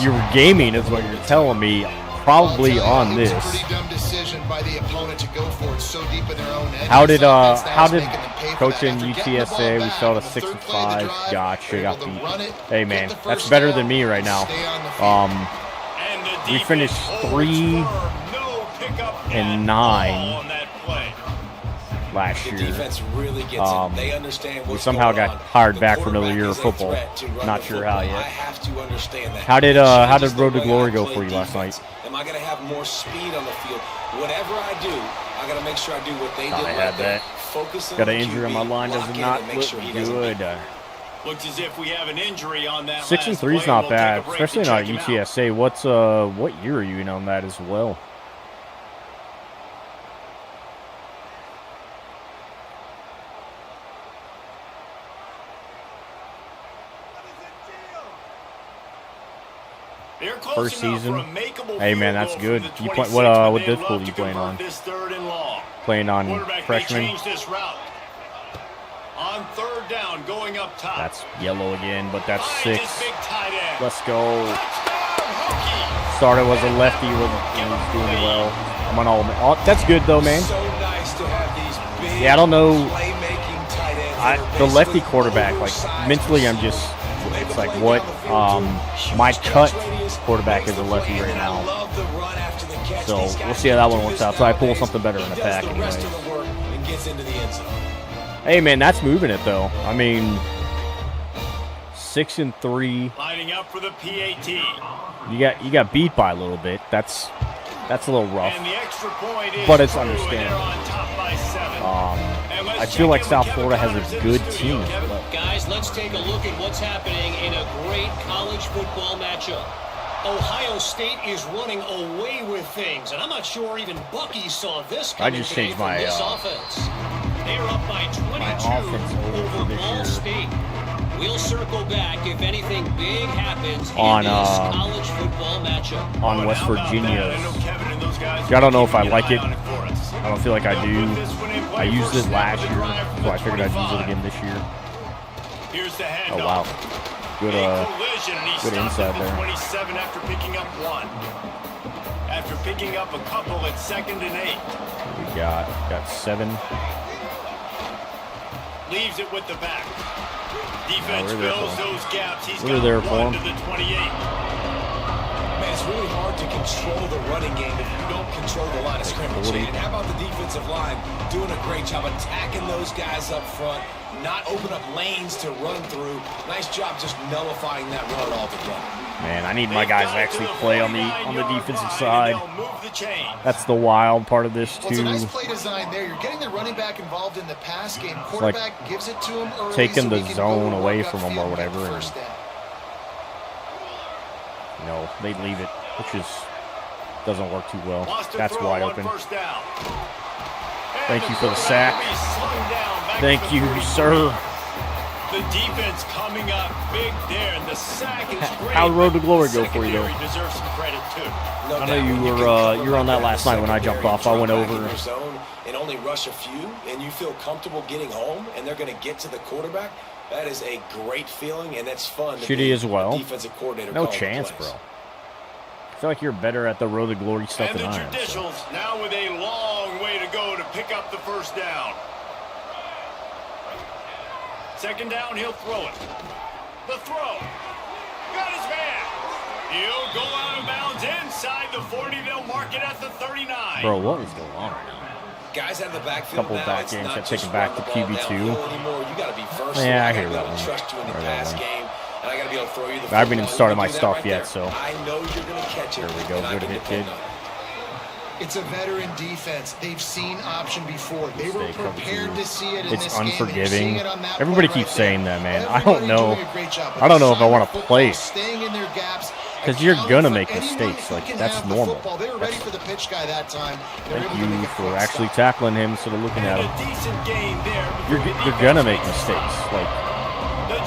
you were gaming, is what you're telling me, probably I'll tell you, on it was this. a pretty dumb decision by by the opponent to go for it so deep in their own end. How did Offense now is coaching making them pay for that. After getting the ball UTSA? We back fell on to the third 6 play of the 5. drive, Gotcha, they're got able to beat. run it, Hey get man, the first that's better down, than me right now. stay on the field. And the We defense finished holds 3 firm. No pickup and at 9 all on that play. last The year. defense really gets it. They understand We what's somehow going got on. hired The back for another quarterback year of is a football. threat to run Not the sure how football. yet. I have to understand that. How did It how changes did Road to the way Glory I go play for you last night? defense. Am I going to have more speed on the field? Whatever I do, I got to make sure I do what they did I right had there. that. Focus on Got the an injury on my QB, line. lock Does in not and make look sure he doesn't good. Looks as if we have an injury on that 6 and last 3 is play. not We'll take bad, a break especially to not check him out. UTSA. What year are you in on that as well? They're close First enough season. for a makeable Hey, field man, that's goal good. from the You play 26, what but what they'd difficulty love you to playing convert on? this 3rd and long. Playing on Quarterback may freshman. change this route. On 3rd down, going up top. That's yellow again, but that's Finds 6. his big tight end. Let's go. Touchdown, Hokie. Started was a lefty, was doing well. I'm on all. Oh, that's good though, man. So nice to have these big Yeah, I don't know. playmaking tight ends that are The lefty basically quarterback, like oversized mentally, I'm receivers. just. Make It's the like play what down the field, too. Huge my catch cut radius, quarterback makes is a the lefty play, right and I now. love the run after the catch. So These we'll guys see how that do one works this out. So I pull nowadays. something better in He the does pack the rest of anyways. the work and gets into the end zone. Hey man, that's moving it though. I mean, 6 and 3. Lining up for the PAT. You got beat by a little bit. That's a little rough. And the extra point is But it's through, and understandable. they're on top by 7. And let's I check feel like in with South Kevin Florida has Connors a in good the studio. team. Kevin? Guys, let's take a look at what's happening in a great college football matchup. Ohio State is running away with things, and I'm not sure even Bucky saw this coming just today changed from my, this offense. They're up by 22 offense over over this Ball year. State. We'll circle back if anything big happens On, in this college football matchup. On Oh, West and how about Virginia. that? I know Kevin and those guys Yeah, I don't know are if I keeping like an it. eye on for us. I don't feel like I They'll do. put this one in play I used first it snap last of the year, drive from so the I figured I'd use 25. it again this year. Here's the Oh handoff. wow, good A collision, and he good stopped inside at the there. 27 after picking up 1. After picking up a couple at 2nd and 8. We got 7. Leaves it with the back. Defense we're there fills for him. those gaps. He's We're got there for 1 him. to the 28. Man, it's really hard to control the running game if you don't control the line of scrimmage. 40. And how about the defensive line doing a great job attacking those guys up front, not open up lanes to run through. Nice job just nullifying that run altogether. Man, I need my They've guys got to it actually the play on the 49-yard defensive line, side. and they'll move the chain. That's the wild part of this Well, it's a too. nice play design there. You're getting the running back involved in the pass game. like Quarterback gives it to him early, taking so the he can zone go away work from him upfield or and get whatever, the and- first down. You know, they leave it, which doesn't work too well. Wants to That's throw wide on open. 1st down. Thank And you the for the quarterback sack. will be slung down back Thank to the you, 34. sir. The defense coming up big there, and the sack is great. How'd Road to Glory The go for you, though? secondary deserves some credit too. No I know doubt you when were, can cover you were on like that in last the night when I jumped secondary, off. I went drop back over. in your zone and only rush a few, and you feel comfortable getting home, and they're going to get to the quarterback. That is a great feeling, and that's fun. to Shitty be as well. a defensive coordinator. No calling the chance, plays. bro. I feel like you're better at the Road to Glory stuff And the than I am. So. Judicials now with a long way to go to pick up the 1st down. 2nd down, he'll throw it. The throw. Got his man. He'll go out of bounds inside the 40. They'll mark it at the 39. Bro, what is going on right now? Guys out of the backfield Couple now, back it's games not have just taken back run to the ball QB2. downhill anymore. You got to be versatile. Yeah, I gotta hear be that able to one. trust you in the Heard that pass one. game, and I got to be able to throw you the I haven't even football. started You my do that stuff right yet, there. so. I know you're going to catch it. There we go. and I Good can hit, depend kid. on it. It's a veteran defense. They've seen option before. They were Stay cover prepared two. to see it in It's this game. and you're unforgiving. seeing it on that Everybody play keeps right saying there. that, man. I Everybody don't know. doing a great job. But I don't know if I side want of to football, play it. Staying in their gaps. 'Cause you're accounting gonna for make anyone mistakes. who Like, can that's have the normal. football. They were ready for the pitch guy that time. They were able Thank to make you a for quick actually stop. tackling him instead of looking at And him. a decent gain there. You're gonna make mistakes. Like,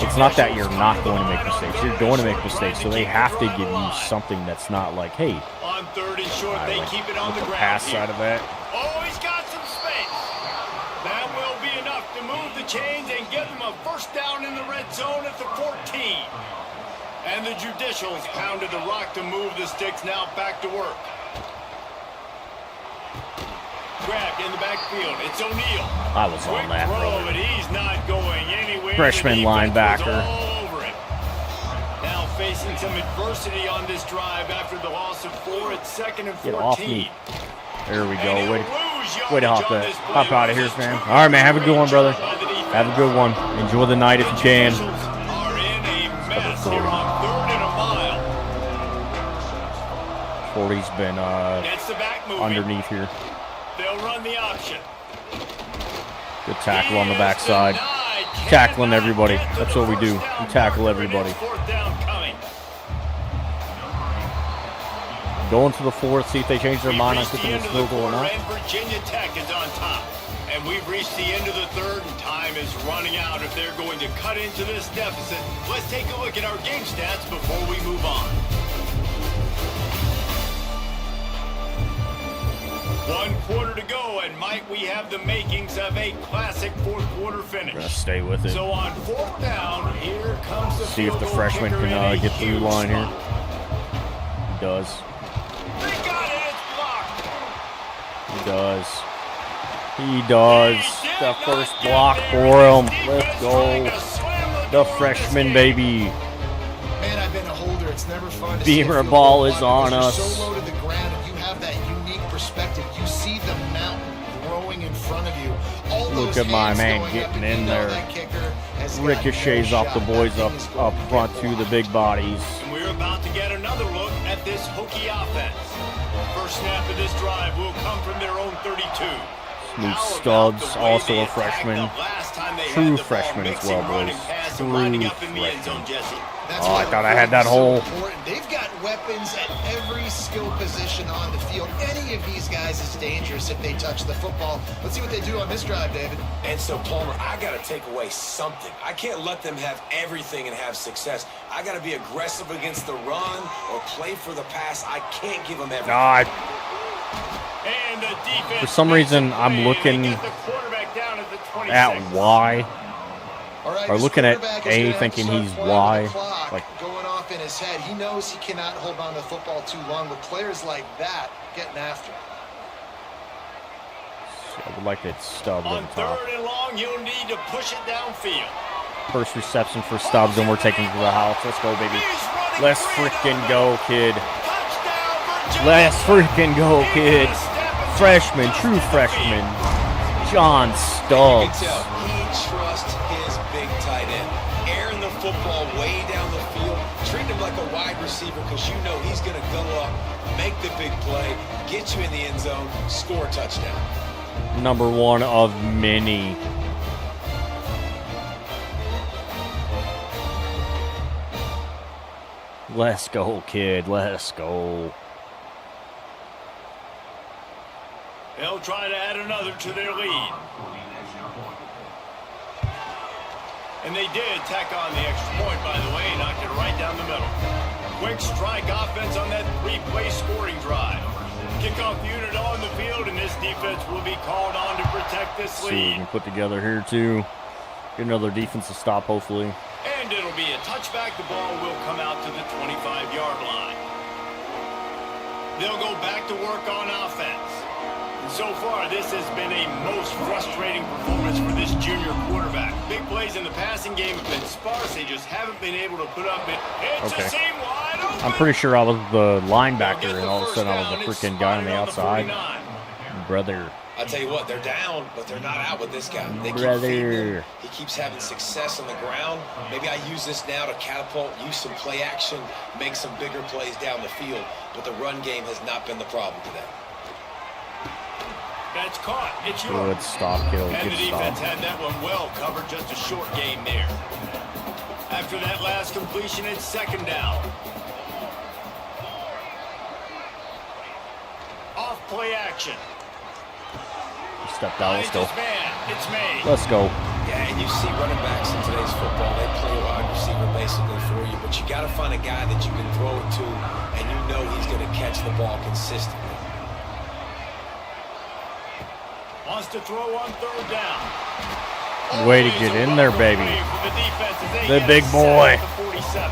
it's not that you're not going to make mistakes. You're going to make mistakes. So they have to give you something that's not like, hey, On 3rd and short, I they like keep it on with the the ground pass here. side of that. Oh, he's got some space. That will be enough to move the chains and give them a 1st down in the red zone at the 14. And the Judicials pounded the rock to move the sticks. Now back to work. grabbed in the backfield. It's O'Neal. I was on that, throw, brother. but he's not going anywhere. Freshman The defense was linebacker. all over him. Now facing some adversity on this drive after the loss of 4 at 2nd and 14. Get off me. There we go. And Way he'll to lose hop yardage on that. this play. Hop out of here, fam. All right, man. Have a good one, brother. Have a good one. Enjoy the night if you can. Officials are in a mess here on 3rd and a mile. 40's been Gets the back moving. underneath here. They'll run the option. Good tackle on the backside. Tackling everybody. That's what we do. We tackle everybody. 4th down coming. Going to the 4th, see if they change their We've mind on reached the kicking end this of the field goal or quarter, not. and Virginia Tech is on top. And we've reached the end of the 3rd, and time is running out if they're going to cut into this deficit. Let's take a look at our game stats before we move on. 1 quarter to go, and might we have the makings of a classic 4th quarter finish. Gonna stay with it. So on 4th down, here comes the See if the field goal freshman kicker in can a get through the huge line here. spot. He does. They got it, it's blocked. He does. He does. The first block for him. Let's go. The freshman, baby. Man, I've been a holder. It's never fun to Beamer see a field ball goal is block on because us. you're so low to the ground, and you have that unique perspective. You see the mountain growing in front of you. All Look those at my hands man going getting up, and in you know there. that kicker has got Ricochets no off the shot. boys That up thing is going up front get to the lost. big bodies. And we're about to get another look at this Hokie offense. First snap of this drive will come from their own 32. Luke How about Stubbs, the way also they a attacked freshman. up last time they True had the ball, freshman as mixing well, run boys. and pass and True lining up in the end freshman. zone, Jesse. That's Oh, why I thought I had that recruiting is hole. so important. They've got weapons at every skill position on the field. Any of these guys is dangerous if they touch the football. Let's see what they do on this drive, David. And so, Palmer, I got to take away something. I can't let them have everything and have success. I got to be aggressive against the run or play for the pass. I can't give them everything. God, And the defense for some makes reason, a I'm play. looking They get the quarterback down at the 26. at Y. All right, Or this looking at quarterback is A, gonna have to thinking start he's playing Y, with the clock like- going off in his head. He knows he cannot hold on to the football too long. With players like that getting after him. I would like that Stubbs On on top. 3rd and long, you'll need to push it downfield. First reception for Stubbs, and we're taking to the house. Let's go, baby. He's running Let's free. freaking go, kid. Touchdown, Virginia. Let's freaking go, kid. He is stepping Freshman, to the true front of the freshman, field. John You can Stubbs. tell he trusts his big tight end. Airing the football way down the field. Treat him like a wide receiver because you know he's going to go up, make the big play, get you in the end zone, score a touchdown. Number one of many. Let's go, kid. Let's go. They'll try to add another to their lead. And they did tack on the extra point, by the way, knocked it right down the middle. Quick strike offense on that 3-play scoring drive. Kickoff unit on the field, and this defense will be called on to protect this See what we lead. can put together here, too. Get another defensive stop, hopefully. And it'll be a touchback. The ball will come out to the 25-yard line. They'll go back to work on offense. And so far, this has been a most frustrating performance for this junior quarterback. Big plays in the passing game have been sparse. They just haven't been able to put up it. It's Okay. a seam wide open. I'm pretty sure I was the They'll linebacker, get and the all of a first sudden I was down. the It's freaking guy on the spotted outside. 49. Brother. I'll tell you what, they're down, but they're not out with this guy. They keep Brother. feeding him. He keeps having success on the ground. Maybe I use this now to catapult, use some play action, make some bigger plays down the field. But the run game has not been the problem today. That's caught. It's yours. Good stop, kill. And Good the defense stop. had that one well covered. Just a short game there. After that last completion, it's 2nd down. Off play action. Step down. Let's go. Finds his man. It's made. Let's go. Yeah, and you see running backs in today's football, they play a wide receiver basically for you, but you got to find a guy that you can throw it to, and you know he's going to catch the ball consistently. Wants to throw on 3rd down. Way to Always get a in there, welcome baby. play for the defense as they The get big set boy. at the 47.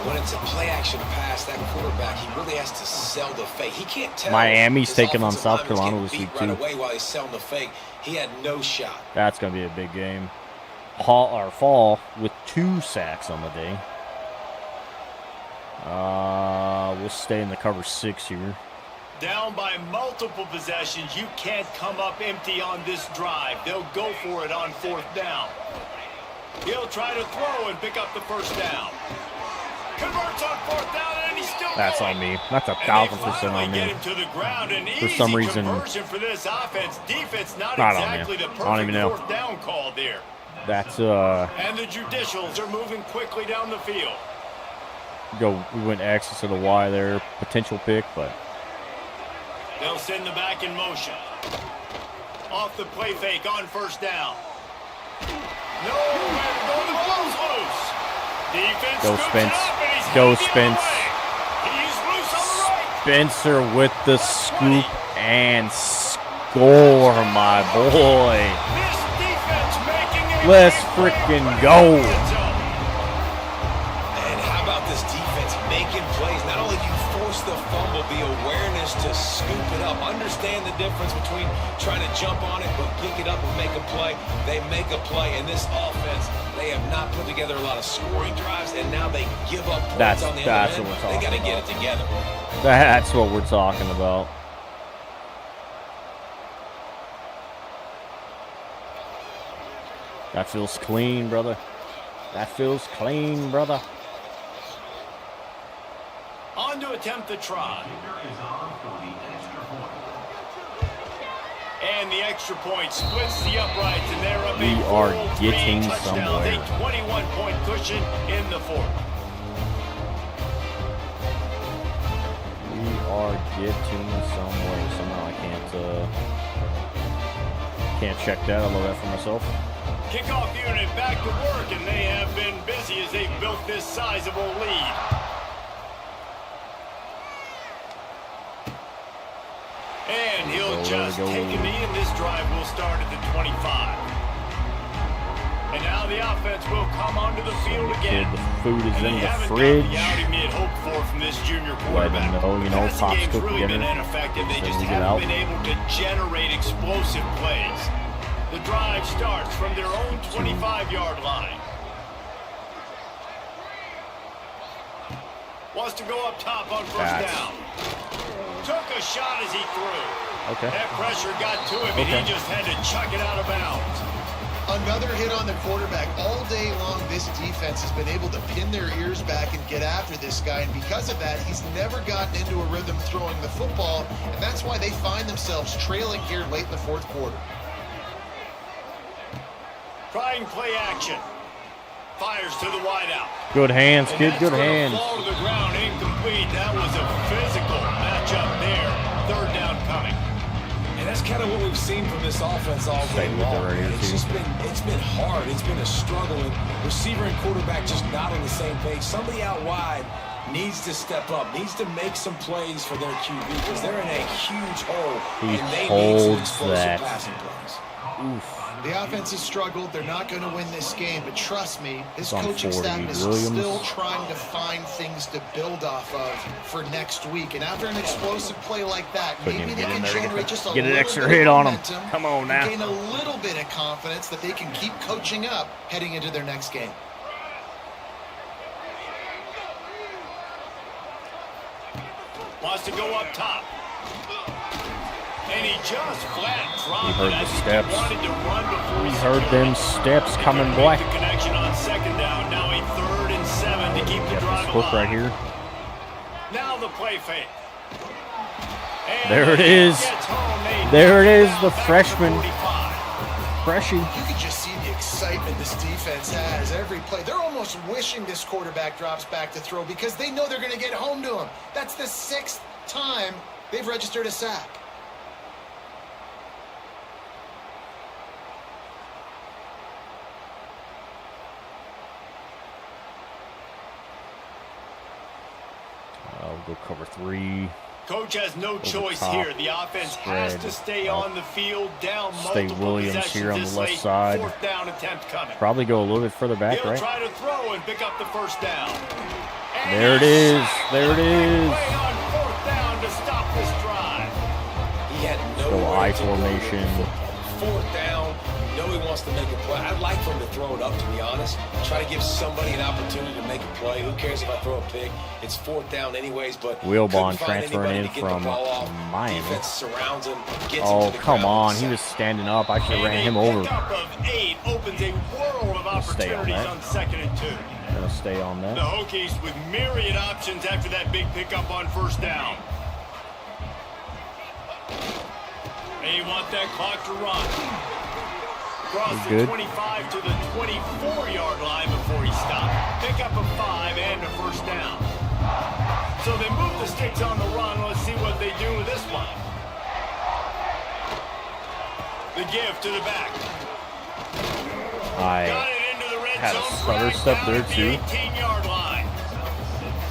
when it's a play-action pass, that quarterback, he really has to sell the fake. He can't tell. Miami's his taking on offensive South lineman's Carolina getting this week, beat right too. away while he's selling the fake. He had no shot. That's going to be a big game. Fall with 2 sacks on the day. We'll stay in the cover 6 here. Down by multiple possessions, you can't come up empty on this drive. They'll go for it on 4th down. He'll try to throw and pick up the first down. Converts on 4th down, and he's still That's going. on me. That's 1,000% on Get me. him to the ground. An For some easy reason, conversion for this offense. Defense not not on exactly me. the I don't even perfect know. 4th down call there. That's And the judicials are moving quickly down the field. we went X instead of Y there. Potential pick, but They'll send the back in motion. Off the play fake on 1st down. No, and the ball's loose. Defense Go scoops Spence. it up, and he's Go headed the other Spence. way. He's loose on the right. Spencer with the scoop and score, my boy. This defense making a Let's great play frickin' on the go. red zone. And how about this defense making plays? Not only do you force the fumble, the awareness to scoop it up. Understand the difference between trying to jump on it but pick it up and make a play. They make a play, and this offense, they have not put together a lot of scoring drives, and now they give up points That's on the what other we're end. talking They got to get about. it together. That's what we're talking about. That feels clean, brother. That feels clean, brother. On to attempt the try. And the extra point splits the uprights, and they're up We a are full getting 3 touchdowns, somewhere. a 21-point cushion in the 4th. We are getting somewhere. Somehow I can't check that. I love that for myself. Kickoff unit back to work, and they have been busy as they've built this sizable lead. And he'll just take a knee, and this drive will start at the 25. And now the offense will come onto the field again. The food is And in they the haven't got fridge. the outing he had hoped for from this junior Let quarterback. him know, The pops passing game's cook really been together. ineffective. They Then just we get haven't out. been able to generate explosive plays. The drive starts from their own 25-yard line. Wants to go up top on 1st down. Took a shot as he threw. Okay. That pressure got to him, and he just had to chuck it out of bounds. Another hit on the quarterback. All day long, this defense has been able to pin their ears back and get after this guy. And because of that, he's never gotten into a rhythm throwing the football. And that's why they find themselves trailing here late in the 4th quarter. Trying play action. Fires to the wideout. Good hands, And kid. that's Good gonna hands. fall to the ground, incomplete. That was a physical matchup there. 3rd down coming. And that's kind of what we've seen from this offense all day Stay with it long. right here, It's too. just been hard. It's been a struggle. And receiver and quarterback just not on the same page. Somebody out wide needs to step up, needs to make some plays for their QB because they're in a huge hole. He and they need some holds explosive that. passing plays. Oof. The offense has struggled. They're not going to win this game. But trust me, this It's on coaching 40. staff is Williams. still trying to find things to build off of for next week. And after an explosive play like that, Couldn't maybe even they get in can there to generate just a get an little extra bit hit of on 'em. momentum Come on and now. gain a little bit of confidence that they can keep coaching up heading into their next game. Wants to go up top. And he just flat dropped He heard it. I the think steps. He wanted to run before He he heard secured them it. steps He coming, can boy. make the connection on 2nd down. Now a 3rd and 7 to keep the Got drive this hook alive. right here. Now the play fake. And There it he is. gets home. They There it knock is, down the back to freshman. 45. Freshie. You can just see the excitement this defense has every play. They're almost wishing this quarterback drops back to throw because they know they're going to get home to him. That's the 6th time they've registered a sack. I'll go cover 3. Coach has no choice top, here. The offense has spread, to stay on the field, down Stay multiple Williams possessions here on the this left late. side. 4th down attempt coming. Probably go a little bit further back, He'll right? try to throw and pick up the 1st down. And There it he's is. sacked. There it is. Play on 4th down to stop this drive. He had Go nowhere I to go with the formation. football. 4th down. You know he wants to make a play. I'd like for him to throw it up, to be honest. Try to give somebody an opportunity to make a play. Who cares if I throw a pick? It's 4th down anyways, but Wilbon couldn't find transferring anybody in to get the from ball off. Miami. Defense surrounds him, gets him Oh, to the come ground on. with He the was sack. standing up. I should have ran him And a over. pickup of 8 opens a world of Stay on opportunities that. on 2nd and 2. Gonna stay on The that. Hokies with myriad options after that big pickup on 1st down. They want that clock to run. Across the Good. 25 to the 24-yard line before he stopped. Pickup of 5 and a 1st down. So they move the sticks on the run. Let's see what they do with this one. The give to the back. Got I it into the red had a zone. stutter Dragged step down there, at the too. 18-yard line.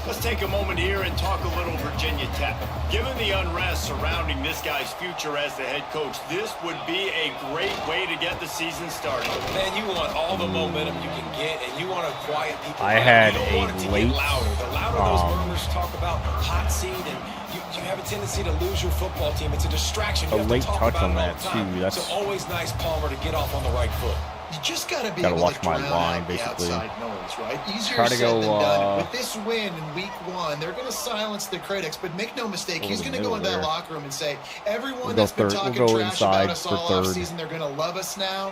Let's take a moment here and talk a little Virginia Tech. Given the unrest surrounding this guy's future as the head coach, this would be a great way to get the season started. Man, you want all the momentum you can get, and you want to quiet people. I down. had You don't want it to a late, get louder. The louder those murmurs talk about hot seat, and you have a tendency to lose your football team. It's a distraction. You A have late to talk touch about on it all that, the time. too. That's- So always nice, Palmer, to get off on the right foot. You just got to be Gotta able watch to my drown line, out the basically. outside noise, right? Easier Try to said go, than done. With this win in week 1, they're going to silence the critics, but make no mistake, Over he's the going to go in middle that there. locker room and say, everyone We'll go that's been third- talking we'll go trash about inside us for all third. offseason, they're going to love us now.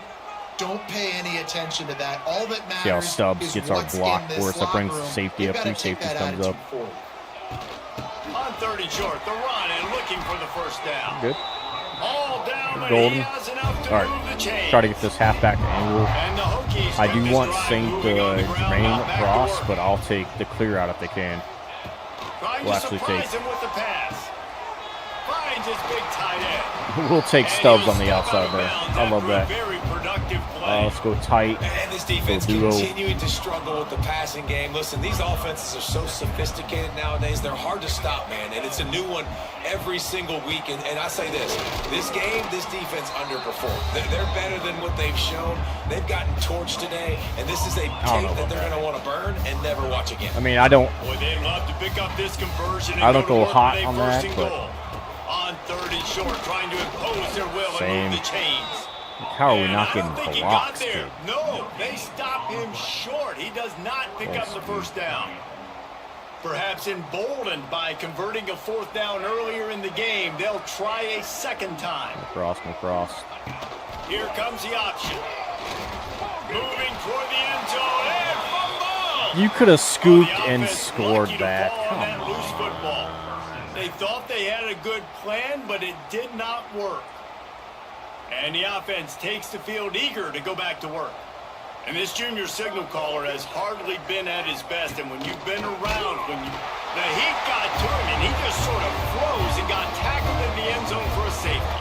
Don't pay any attention to that. All that matters See how Stubbs is gets our what's block in this for us. That brings locker room. safety They've up. gotta 2 take safeties that comes up. attitude forward. On 30 short, the run and looking for the 1st down. Good. All down, but Golden. he has enough to All move the right. chains. Try to get this halfback angle. And the Hokies I with do this want drive Saint moving on the ground, Jermaine not back to across, work. but I'll take the clear out if they can. Trying We'll to actually surprise take- him with the pass. Finds his big tight end. We'll take And Stubbs he'll on the step out outside of there. bounds I love after a that. Very productive play. Let's go tight. And this defense duo. continuing to struggle with the passing game. Listen, these offenses are so sophisticated nowadays. They're hard to stop, man. And it's a new one every single week. And I say this game, this defense underperformed. They're better than what they've shown. They've gotten torched today. And this is a don't know tape that about they're that. going to want to burn and never watch again. I mean, I don't. Boy, they'd love to pick up this conversion and I don't to go work hot with a on first that, and but- goal. On 30 short, trying to impose their will Same. and move the chains. How are we And not I getting don't think he got blocks, there. kid? No, they stop him short. He does not pick up the 1st down. Perhaps emboldened by converting a 4th down earlier in the game, they'll try a 2nd time. No cross, no cross. Here comes the option. Moving toward the end zone and fumble! You could have scooped The and offense scored lucky to that. fall on that Come loose on. football. They thought they had a good plan, but it did not work. And the offense takes the field eager to go back to work. And this junior signal caller has hardly been at his best. And when you've been around, the heat got to him, and he just sort of froze and got tackled in the end zone for a safety.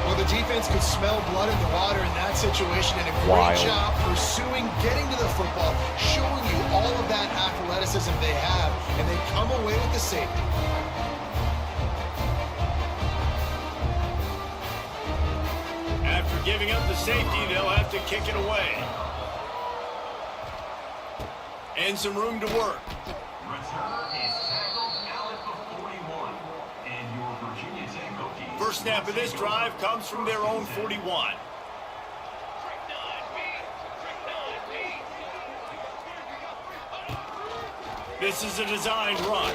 Well, the defense could smell blood in the water in that situation, and a great Wild. job pursuing, getting to the football, showing you all of that athleticism they have, and they come away with the safety. After giving up the safety, they'll have to kick it away. And some room to work. First snap of this drive comes from their own 41. This is a designed run.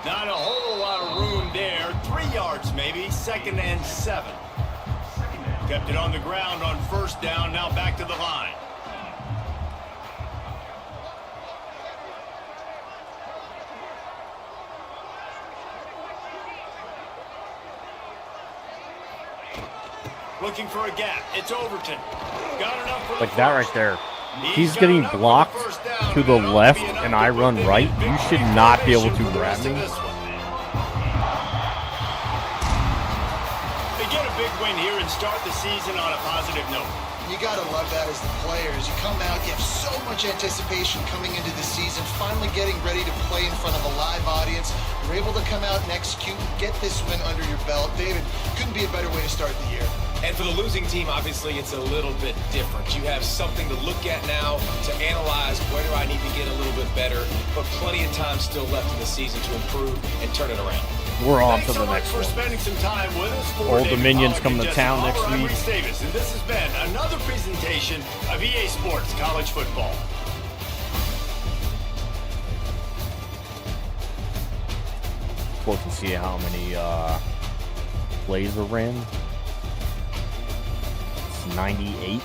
Not a whole lot of room there. 3 yards maybe, 2nd and 7. Kept it on the ground on 1st down, now back to the line. Looking for a gap. It's Overton. Got enough for the Like that first. right there. He's got getting enough for the blocked first down, to the and that'll left, be enough and to I put run them in right. big You should game not be able formation to for the grab rest of me. this one. They get a big win here and start the season on a positive note. you gotta love that as the players. You come out, you have so much anticipation coming into the season, finally getting ready to play in front of a live audience. You're able to come out and execute and get this win under your belt. David, couldn't be a better way to start the year. And for the losing team, obviously, it's a little bit different. You have something to look at now to analyze where do I need to get a little bit better, but plenty of time still left in the season to improve and turn it around. We're on Thanks to the so much next for one. spending some time with us. For Old David Dominion's Pollack coming and to Justin town Hall, next I'm week. Reese Davis, and this has been another presentation of EA Sports College Football. Look and see how many plays are ran. It's 98.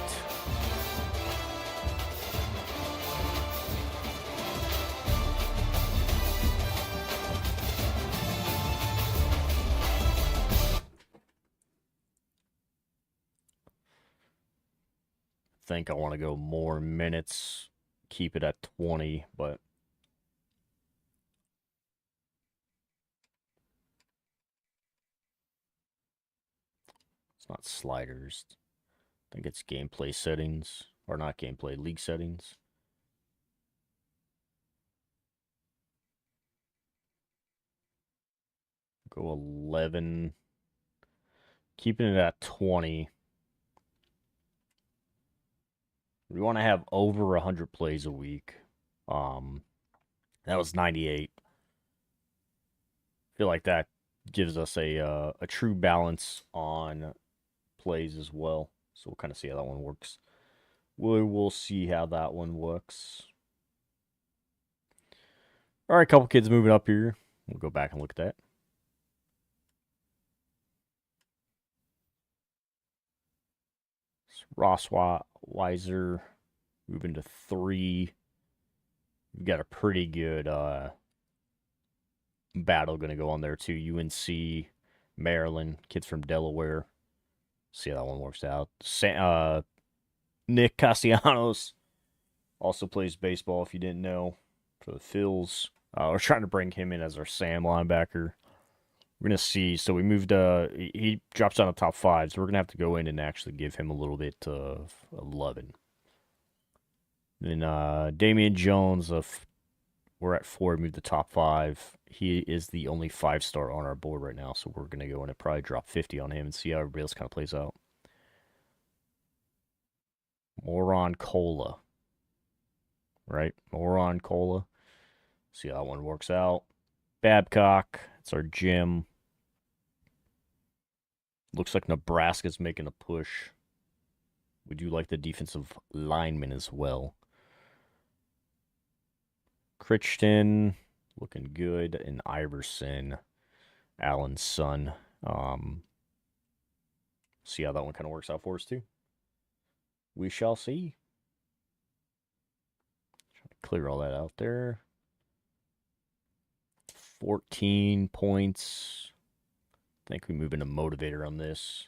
I think I want to go more minutes, keep it at 20, but it's not sliders. I think it's gameplay settings, or not gameplay, league settings. Go 11. Keeping it at 20. We want to have over 100 plays a week. That was 98. I feel like that gives us a true balance on plays as well. So we'll kind of see how that one works. We'll see how that one works. All right, couple kids moving up here. We'll go back and look at that. Ross Weiser moving to 3. We've got a pretty good battle going to go on there too. UNC, Maryland, kids from Delaware. See how that one works out. Nick Castellanos also plays baseball, if you didn't know, for the Phils. We're trying to bring him in as our Sam linebacker. We're going to see. So we moved, he drops down to top 5, so we're going to have to go in and actually give him a little bit of 11. Then Damian Jones, we're at 4, moved to top 5. He is the only 5-star on our board right now, so we're going to go in and probably drop 50 on him and see how everybody else kind of plays out. Moron Cola. Right? Moron Cola. See how that one works out. Babcock. It's our gym. Looks like Nebraska's making a push. We do like the defensive linemen as well. Crichton, looking good. And Iverson, Allen's son. See how that one kind of works out for us too. We shall see. Trying to clear all that out there. 14 points. I think we move into motivator on this.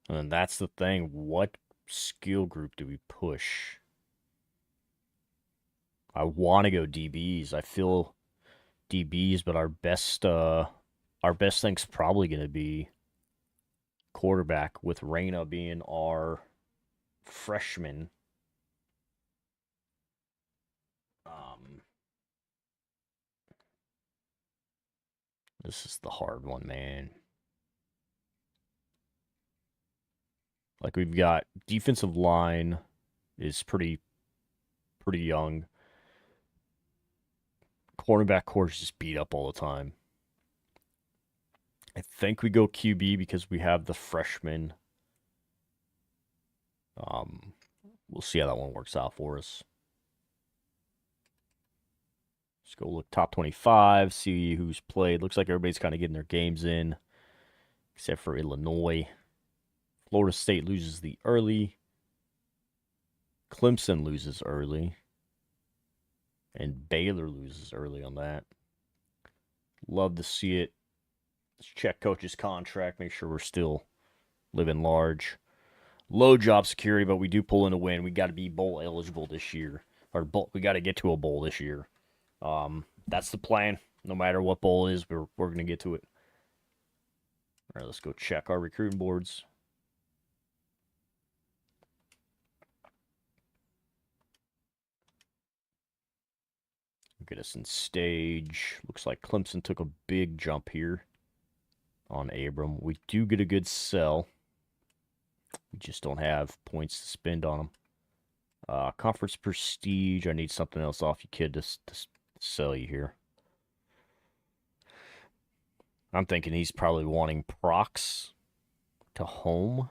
And that's the thing. What skill group do we push? I want to go DBs. I feel DBs, but our best thing's probably going to be quarterback, with Reyna being our freshman. This is the hard one, man. Like, we've got defensive line is pretty young. Cornerback core is just beat up all the time. I think we go QB because we have the freshman. We'll see how that one works out for us. Let's go look top 25, see who's played. Looks like everybody's kind of getting their games in, except for Illinois. Florida State loses the early. Clemson loses early. And Baylor loses early on that. Love to see it. Let's check coach's contract, make sure we're still living large. Low job security, but we do pull in a win. We got to be bowl eligible this year. We got to get to a bowl this year. That's the plan. No matter what bowl is, we're going to get to it. All right, let's go check our recruiting boards. Get us in stage. Looks like Clemson took a big jump here on Abram. We do get a good sell. We just don't have points to spend on them. Conference prestige. I need something else off you, kid, to sell you here. I'm thinking he's probably wanting procs to home.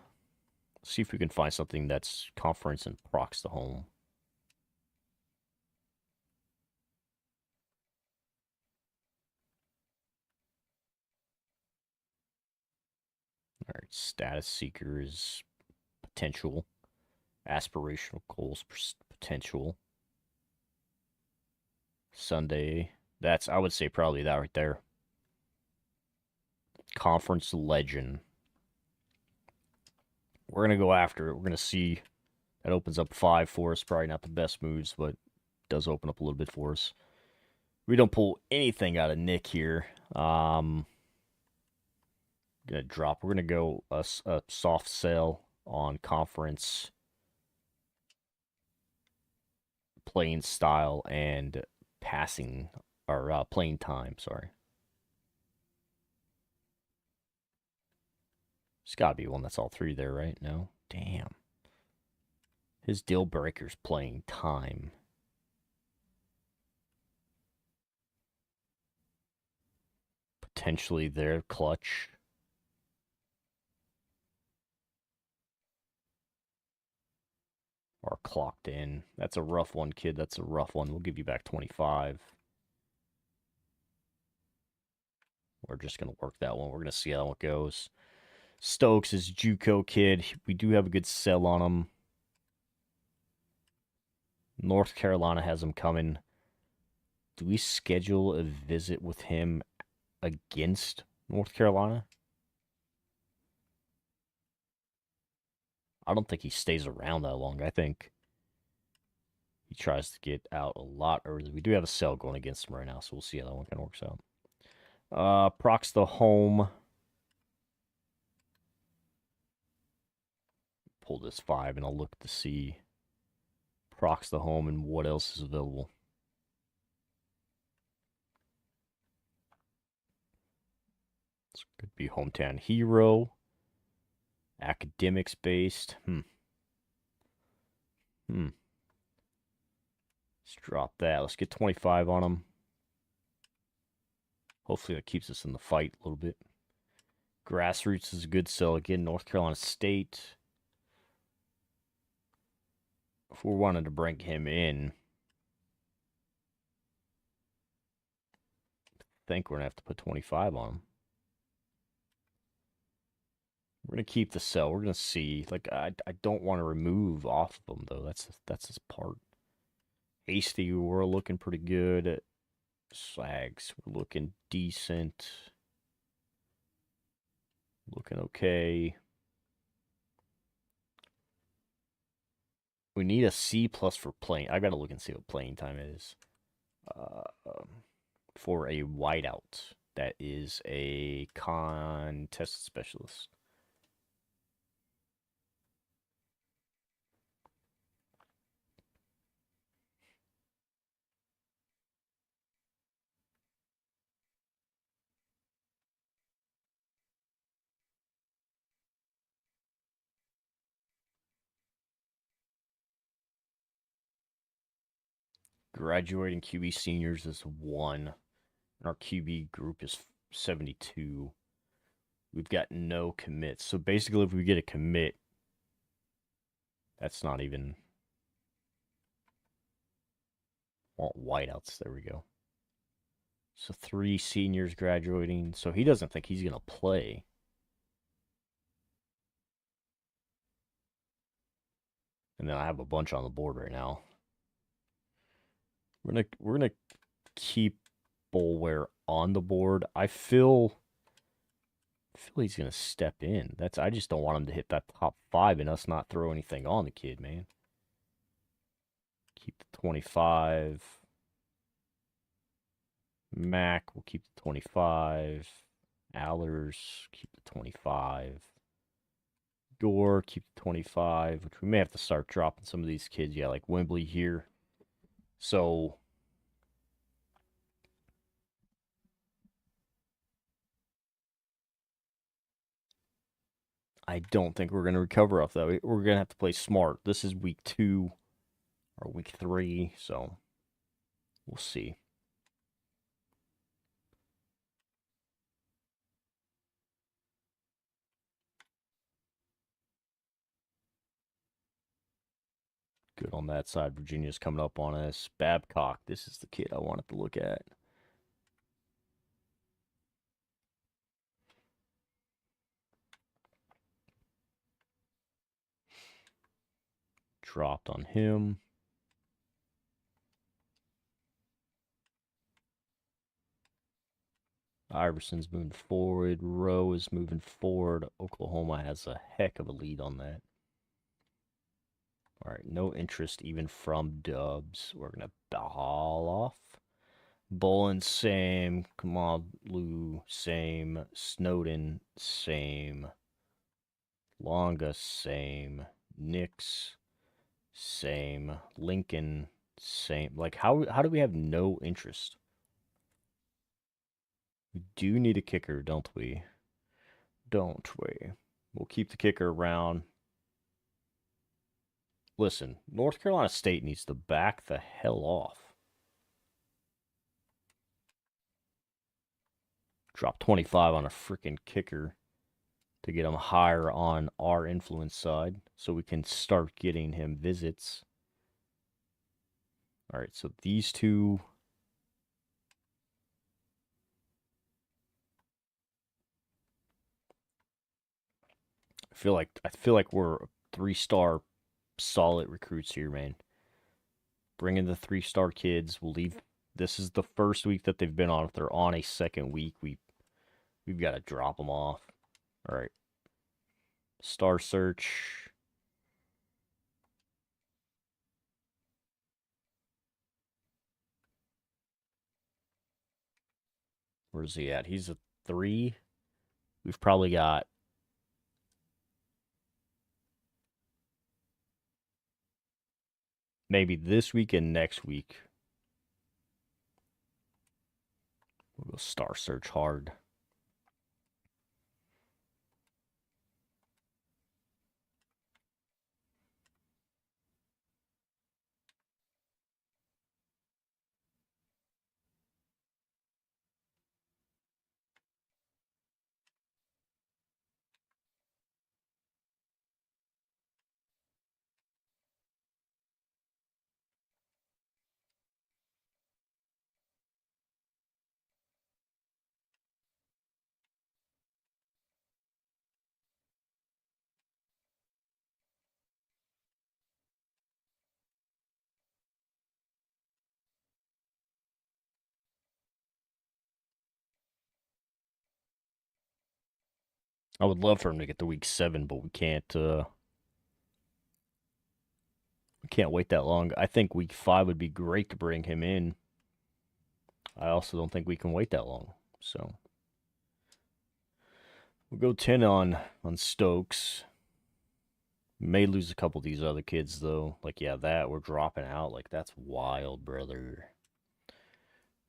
See if we can find something that's conference and procs to home. All right, status seeker is potential. Aspirational goals potential. Sunday. That's, I would say, probably that right there. Conference legend. We're going to go after it. We're going to see. That opens up 5 for us. Probably not the best moves, but does open up a little bit for us. We don't pull anything out of Nick here. Gonna drop. We're gonna go a soft sell on conference playing style and passing or playing time. Sorry, it's got to be one that's all 3 there, right? No, damn. His deal breaker's playing time. Potentially their clutch. Or clocked in. That's a rough one, kid. That's a rough one. We'll give you back 25. We're just going to work that one. We're going to see how it goes. Stokes is JUCO kid. We do have a good sell on him. North Carolina has him coming. Do we schedule a visit with him against North Carolina? I don't think he stays around that long. I think he tries to get out a lot early. We do have a sell going against him right now, so we'll see how that one kind of works out. Procs the home. Pull this 5, and I'll look to see procs the home and what else is available. This could be hometown hero. Academics based. Let's drop that. Let's get 25 on him. Hopefully that keeps us in the fight a little bit. Grassroots is a good sell. Again, North Carolina State. If we're wanting to bring him in, I think we're going to have to put 25 on him. We're going to keep the sell. We're going to see. Like, I don't want to remove off of him, though. That's his part. Hasty, we're looking pretty good. Sags, we're looking decent. Looking okay. We need a C+ for playing. I got to look and see what playing time is. For a wideout. That is a contested specialist. Graduating QB seniors is 1. And our QB group is 72. We've got no commits. So basically, if we get a commit, that's not even... Want whiteouts. There we go. So 3 seniors graduating. So he doesn't think he's going to play. And then I have a bunch on the board right now. We're gonna keep Boulware on the board. I feel he's gonna step in. I just don't want him to hit that top 5 and us not throw anything on the kid, man. Keep the 25. Mac, we'll keep the 25. Allers, keep the 25. Gore, keep the 25, which we may have to start dropping some of these kids. Yeah, like Wembley here. So I don't think we're going to recover off that. We're going to have to play smart. This is week 2 or week 3, so we'll see. Good on that side. Virginia's coming up on us. Babcock, this is the kid I wanted to look at. Dropped on him. Iverson's moving forward. Rowe is moving forward. Oklahoma has a heck of a lead on that. All right, no interest even from Dubs. We're going to ball off. Bolin, same. Kamalu, same. Snowden, same. Longa, same. Nix, same. Lincoln, same. Like, how do we have no interest? We do need a kicker, don't we? Don't we? We'll keep the kicker around. Listen, North Carolina State needs to back the hell off. Drop 25 on a freaking kicker to get him higher on our influence side so we can start getting him visits. All right, so these two. I feel like we're 3-star solid recruits here, man. Bring in the 3-star kids. We'll leave. This is the first week that they've been on. If they're on a second week, we've got to drop them off. All right. Star search. Where's he at? He's a 3. We've probably got maybe this week and next week. We'll go star search hard. I would love for him to get to week 7, but we can't wait that long. I think week 5 would be great to bring him in. I also don't think we can wait that long. So we'll go 10 on Stokes. May lose a couple of these other kids though. Like, yeah, that we're dropping out. Like, that's wild, brother.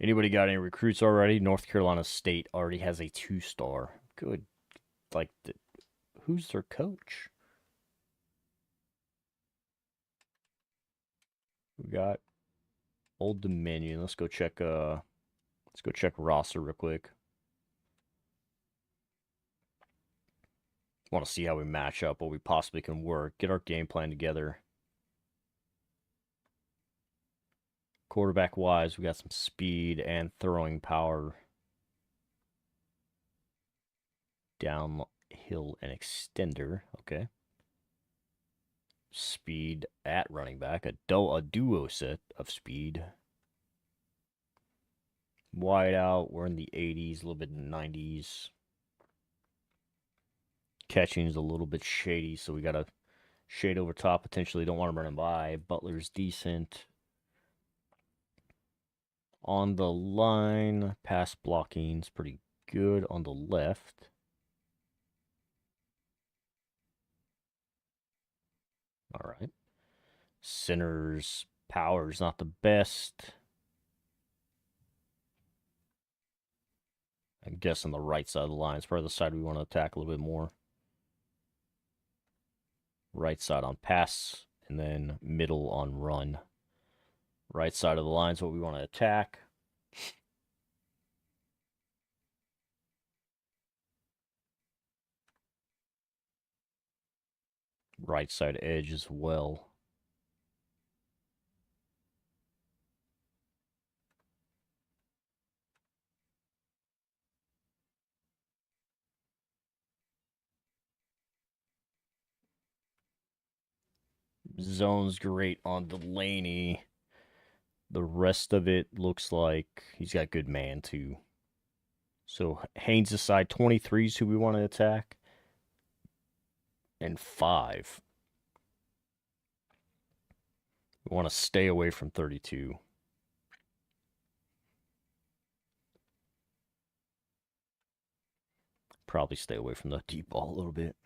Anybody got any recruits already? North Carolina State already has a 2-star. Good. Like, who's their coach? We got Old Dominion. Let's go check roster real quick. Want to see how we match up, what we possibly can work, get our game plan together. Quarterback wise, we got some speed and throwing power. Downhill and extender. Okay. Speed at running back. A duo set of speed. Wide out. We're in the 80s, a little bit in the 90s. Catching is a little bit shady, so we got to shade over top. Potentially don't want to run him by. Butler's decent. On the line, pass blocking is pretty good on the left. All right. Center's power's not the best. I'm guessing the right side of the line is probably the side we want to attack a little bit more. Right side on pass, and then middle on run. Right side of the line is what we want to attack. Right side edge as well. Zone's great on Delaney. The rest of it looks like he's got good man too. So Haynes aside, 23 is who we want to attack. And 5. We want to stay away from 32. Probably stay away from the deep ball a little bit.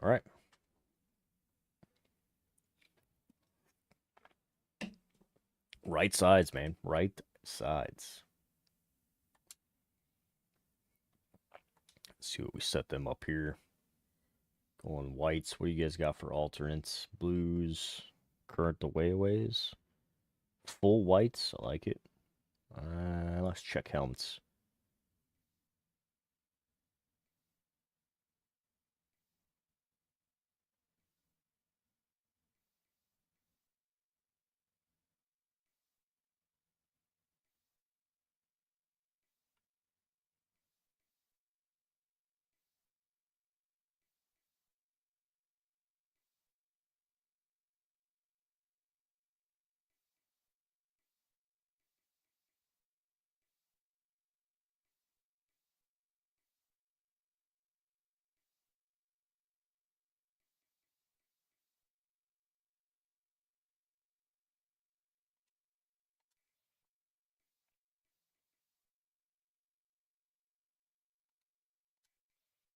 All right. Right sides, man. Right sides. Let's see what we set them up here. Going whites. What do you guys got for alternates? Blues. Current aways. Full whites. I like it. Let's check helmets.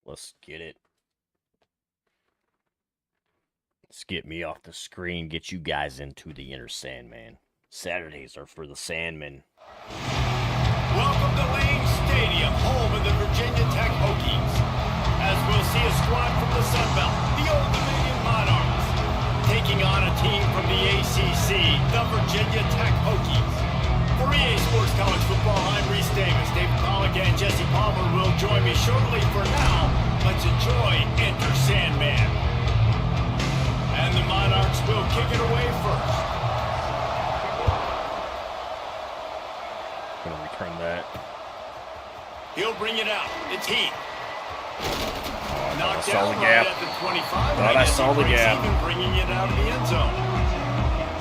Let's get it. Let's get me off the screen. Get you guys into the Inner Sandman. Saturdays are for the Sandmen. Welcome to Lane Stadium, home of the Virginia Tech Hokies. As we'll see a squad from the Sun Belt, the Old Dominion Monarchs, taking on a team from the ACC, the Virginia Tech Hokies. For EA Sports College Football, I'm Reese Davis. David Pollock and Jesse Palmer will join me shortly. For now, let's enjoy Enter Sandman. And the Monarchs will kick it away first. Gonna return that. He'll bring it out. It's Heat. Oh, Knocked I saw down the gap. right at the 25. Thought I saw the gap. Even bringing it out of the end zone.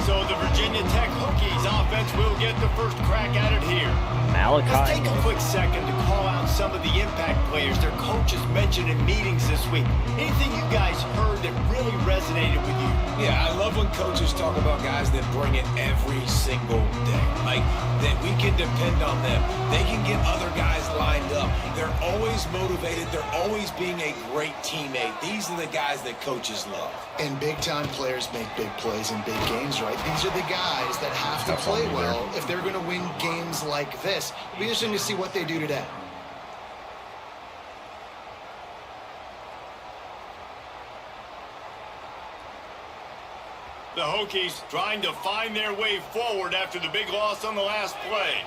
So the Virginia Tech Hokies offense will get the first crack at it here. Let's take a quick second to call out some of the impact players their coaches mentioned in meetings this week. Anything you guys heard that really resonated with you? Yeah, I love when coaches talk about guys that bring it every single day. Like, that we can depend on them. They can get other guys lined up. They're always motivated. They're always being a great teammate. These are the guys that coaches love. And big-time players make big plays in big games, right? These are the guys that have to play well if they're going to win games like this. It'll be interesting to see what they do today. The Hokies trying to find their way forward after the big loss on the last play.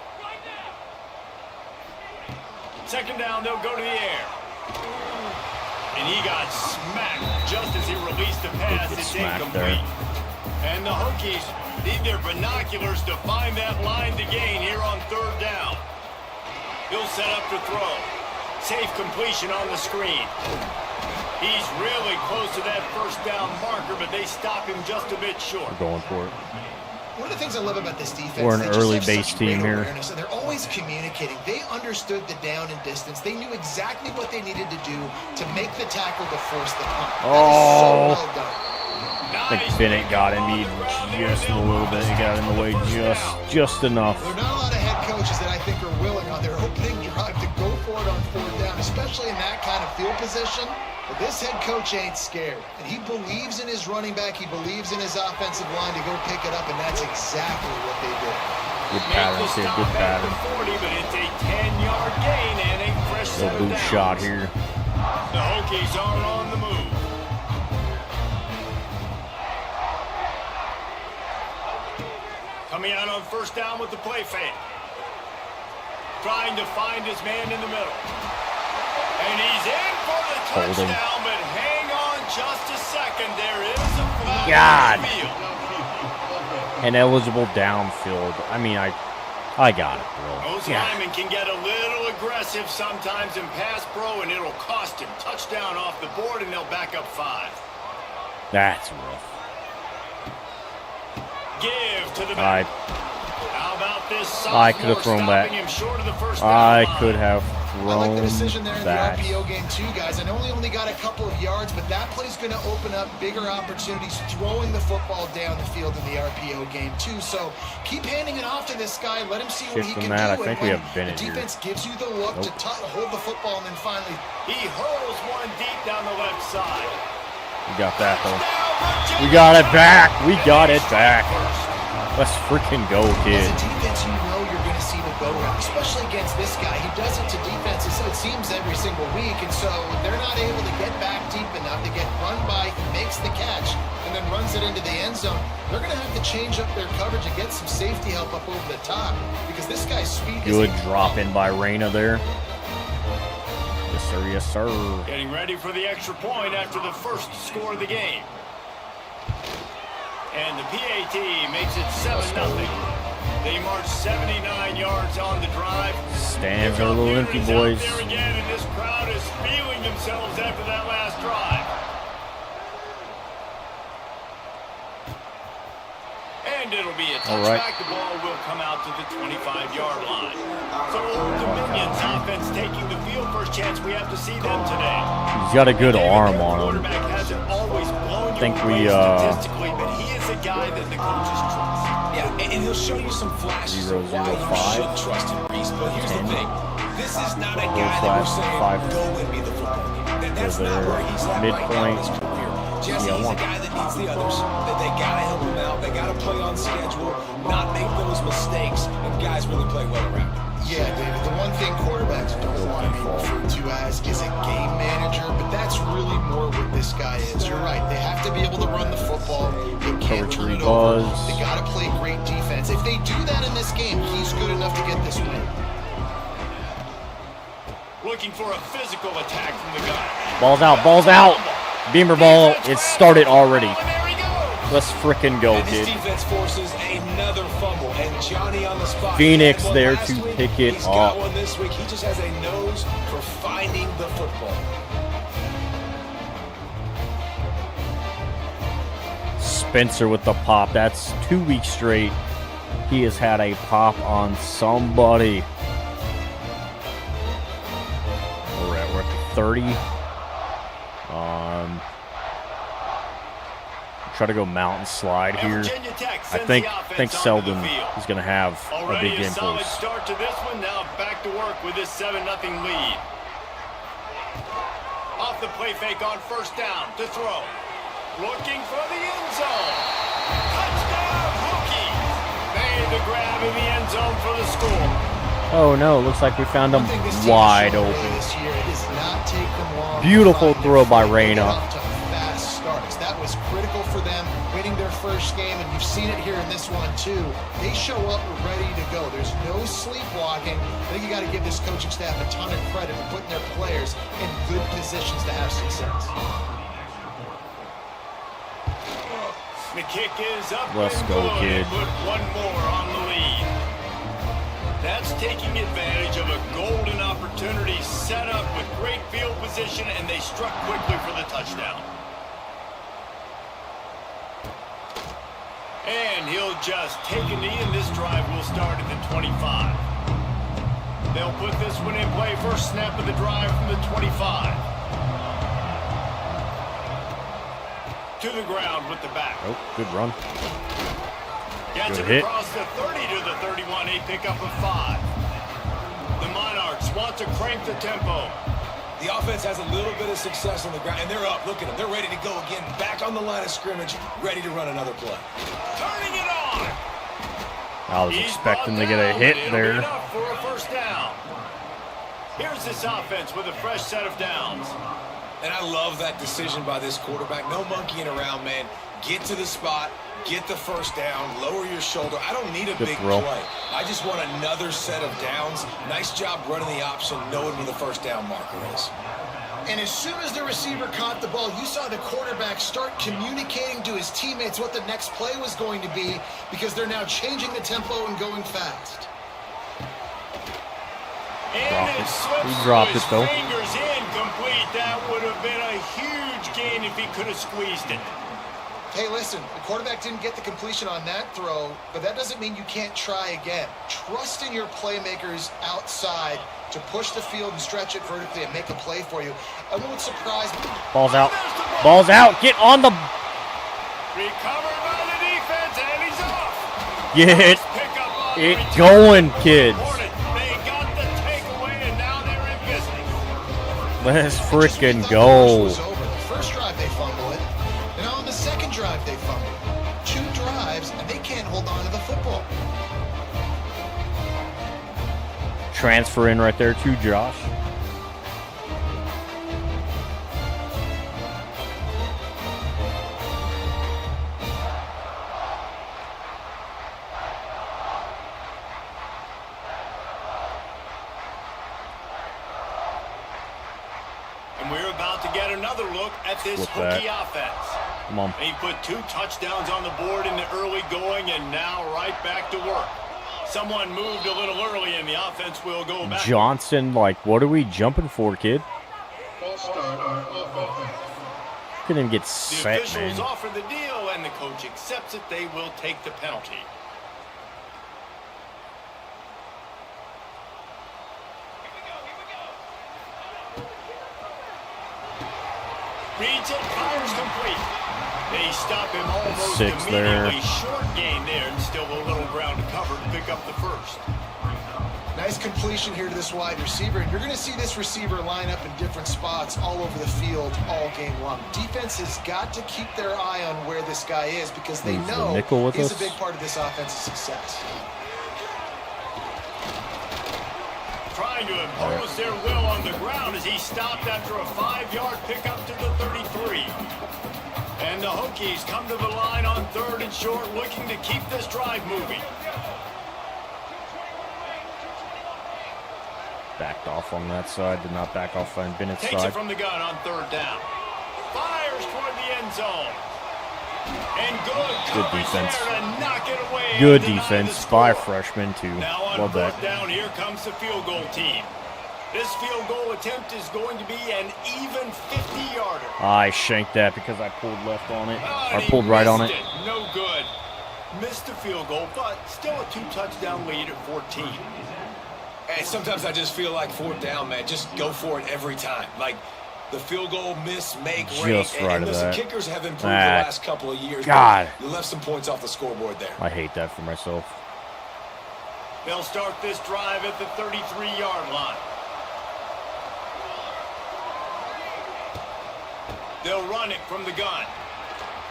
Second down, they'll go to the air. And he got smacked just as he released the pass. It's incomplete. And the Hokies need their binoculars to find that line to gain here on third down. He'll set up to throw. Safe completion on the screen. He's really close to that first down marker, but they stop him just a bit short. We're going for it. One of the things I love about this defense, we're an they just early have base such team great here. awareness, and they're always communicating. They understood the down and distance. They knew exactly what they needed to do to make the tackle to force the punt. That is so well done. I think Bennett got him even just a little bit. He got in the way just enough. There are not a lot of head coaches that I think are willing on their opening drive especially in that kind of field position. But this head coach ain't scared. And he believes in his running back. He believes in his offensive line to go pick it up, and that's exactly what they did. Good pattern, kid. Good pattern. 40, but it's a 10-yard gain and a fresh set Little of boot downs. shot here. The Hokies are on the move. Coming out on first down with the play fake. Trying to find his man in the middle. And he's in for the Holding. touchdown, but hang on just a second. There is a flag God. on the field. Ineligible downfield. I mean, I got it, bro. Those linemen can get a little aggressive sometimes in pass pro, and it'll cost him. Touchdown off the board, and they'll back up 5. That's rough. Give to the back. How about this sophomore I could have thrown that. stopping him short of the first down I line? could have I like the thrown decision there in that. the RPO game too, guys. I know he only got a couple of yards, but that play's going to open up bigger opportunities throwing the football down the field in the RPO game too. So keep handing it off to this guy. Let him see what he Shifting can that, do. I think And we when have Bennett the here. defense gives you the look Nope. to hold the football, and then finally He hurls one deep down the left side. We got that, though. We got it back. We got it back. Let's freaking go, kid. as a defense, you know you're going to see the go route, especially against this guy. He does it to defenses, it seems, every single week, and so they're not able to get back deep enough to get run by. He makes the catch and then runs it into the end zone. They're going to have to change up their coverage and get some safety help up over the top because this guy's speed is Good drop in by Reyna there. Yes, sir. Yes, sir. Getting ready for the extra point after the first score of the game. And the PAT makes it 7-0. They march 79 yards on the drive. Stands are a little empty, boys. There again, and this crowd is feeling themselves after that last drive. And it'll be a touchback. The ball will come out to the 25-yard line. So Old Dominion's offense taking the field. First chance we have to see them today. He's got a good arm on him. Quarterback hasn't always blown I think you we, away statistically, but he is a guy that the coaches trust. Yeah, and he'll show you some flashes of why you 0-0-5. should trust him, Reese. But here's the thing. This is not a guy that we're saying, go and be the football game. And that's not where he's at right now in his career. Jesse, he's a guy that needs the others. That they got to help him out. They got to play on schedule, not make those mistakes, and guys really play well around him. Yeah, David, the one thing quarterbacks don't want to be referred to as is a game manager, but that's really more what this guy is. You're right. They have to be able to run the football. They can't turn it over. They got to play great defense. If they do that in this game, he's good enough to get this win. Looking for a physical attack from the gun. Ball's out. Ball's out. Beamer ball. It started already. Let's frickin' go, And this kid. defense forces another fumble, and Johnny on the spot. Phoenix He had one there last to week. pick it He's got up. one this week. He just has a nose for finding the football. Spencer with the pop. That's 2 weeks straight. He has had a pop on somebody. We're at the 30. Try to go mountain slide here. I think Selden is going to have a big game for Solid us. start to this one. Now back to work with this 7-0 lead. Off the play fake on first down to throw. Looking for the end zone. Touchdown, Hokies. Made the grab in the end zone for the score. Oh no, looks like we found him One thing this team wide has shown open. this year, it does not take them long to Beautiful find throw their by footing. Reyna. They're off to fast starts. That was critical for them winning their first game, and you've seen it here in this one too. They show up ready to go. There's no sleepwalking. I think you got to give this coaching staff a ton of credit for putting their players in good positions to have success. The kick is up. Let's and go, good. kid. Put one more on the lead. That's taking advantage of a golden opportunity set up with great field position, and they struck quickly for the touchdown. And he'll just take a knee, and this drive will start at the 25. They'll put this one in play. First snap of the drive from the 25. To the ground with the back. Oh, good run. Gets Good it hit. across the 30 to the 31, a pickup of 5. The Monarchs want to crank the tempo. The offense has a little bit of success on the ground, and they're up. Look at them. They're ready to go again. Back on the line of scrimmage, ready to run another play. Turning it on. I was expecting to get a hit there. Enough for a first down. Here's this offense with a fresh set of downs. And I love that decision by this quarterback. No monkeying around, man. Get to the spot, get the first down, lower your shoulder. I don't need a big play. I just want another set of downs. Nice job running the option, knowing where the first down marker is. And as soon as the receiver caught the ball, you saw the quarterback start communicating to his teammates what the next play was going to be, because they're now changing the tempo and going fast. He dropped it though. Fingers incomplete. That would have been a huge gain if he could have squeezed it. Hey, listen, the quarterback didn't get the completion on that throw, but that doesn't mean you can't try again. Trust in your playmakers outside to push the field and stretch it vertically and make a play for you. I won't surprise me. Ball's out. Ball's out. Get on the... Recovered by the defense, and he's off. Get it going, kids. Let's freaking go. First drive they fumble it, and on the second drive they fumble it. 2 drives, and they can't hold on to the football. Transfer in right there to Josh. And we're about to get another look at this rookie offense. Come on. He put 2 touchdowns on the board in the early going, and now right back to work. Someone moved a little early, and the offense will go back. Johnson, like, what are we jumping for, kid? Couldn't even get set, the officials man. offer the deal, and the coach accepts it. They will take the penalty. Reads it, fires complete. They stop him almost 6 immediately. there. Short gain there, and still a little ground to cover to pick up the first. Nice completion here to this wide receiver, and you're going to see this receiver line up in different spots all over the field all game long. Defense has got to keep their eye on where this guy is, because they know he's a big part of this offense's success. Trying to impose their will on the ground as he stopped after a 5-yard pickup to the 33. And the Hokies come to the line on 3rd and short, looking to keep this drive moving. Backed off on that side. Did not back off on Bennett's Takes side. it from the gun on 3rd down. Fires toward the end zone. And good defense. there to knock it away. Good and deny defense the by score. freshman too. Now on Love that. 4th down, here comes the field goal team. This field goal attempt is going to be an even 50-yarder. I shanked that because I pulled left on it. Oh, Or pulled right on it. No good. Missed the field goal, but still a 2-touchdown lead at 14. And sometimes I just feel like 4th down, man. Just go for it every time. Like the field goal, miss, make, rate. Right And of listen, that. kickers have improved the last couple of years. God. You left some points off the scoreboard there. I hate that for myself. They'll start this drive at the 33-yard line. They'll run it from the gun.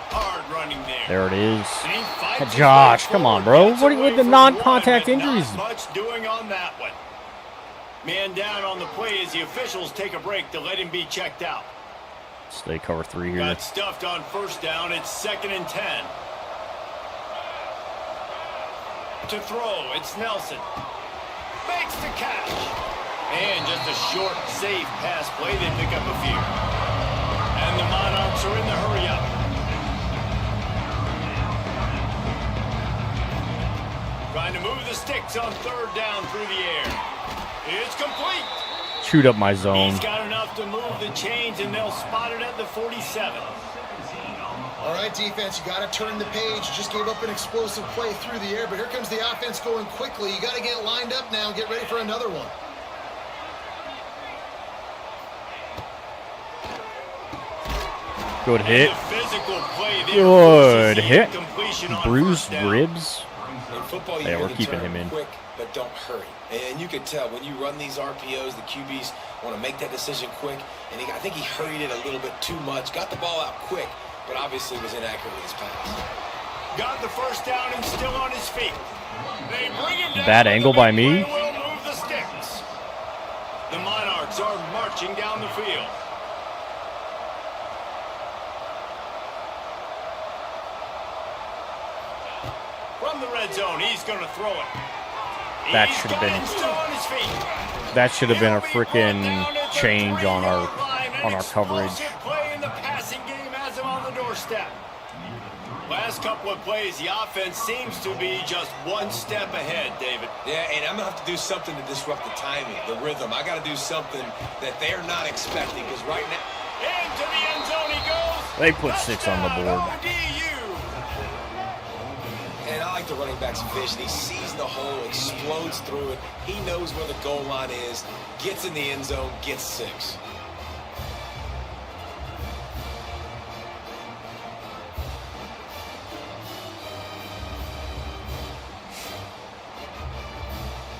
Hard running there. There it is. And he fights his Josh, way come on, forward, bro. gets What are you away with the from non-contact one, but injuries? Not much doing on that one. Man down on the play as the officials take a break to let him be checked out. Stay cover 3 here. Got stuffed on 1st down. It's 2nd and 10. To throw, it's Nelson. Makes the catch. And just a short, safe pass play. They pick up a few. And the Monarchs are in the hurry-up. Trying to move the sticks on 3rd down through the air. It's complete. Chewed up my zone. He's got enough to move the chains, and they'll spot it at the 47. All right, defense, you got to turn the page. You just gave up an explosive play through the air, but here comes the offense going quickly. You got to get lined up now. Get ready for another one. Good hit. Physical play there. Good hit. Completion on Bruised 1st down. ribs. In football, you Yeah, hear we're the keeping term him in. quick, but don't hurry. And you can tell when you run these RPOs, the QBs want to make that decision quick. And I think he hurried it a little bit too much. Got the ball out quick, but obviously was inaccurate with his pass. Got the first down and still on his feet. They bring him down. Bad angle by me. Will move the sticks. The Monarchs are marching down the field. From the red zone, he's going to throw it. That He's should have got been- him still on his feet. That should have been a He'll be brought freaking down at the change on 3-yard line. An our coverage. explosive play in the passing game has him on the doorstep. Last couple of plays, the offense seems to be just one step ahead, David. Yeah, and I'm going to have to do something to disrupt the timing, the rhythm. I got to do something that they're not expecting because right now... Into the end zone he goes. They put 6 on the Touchdown, board. ODU. And I like the running back's vision. He sees the hole, explodes through it. He knows where the goal line is, gets in the end zone, gets 6.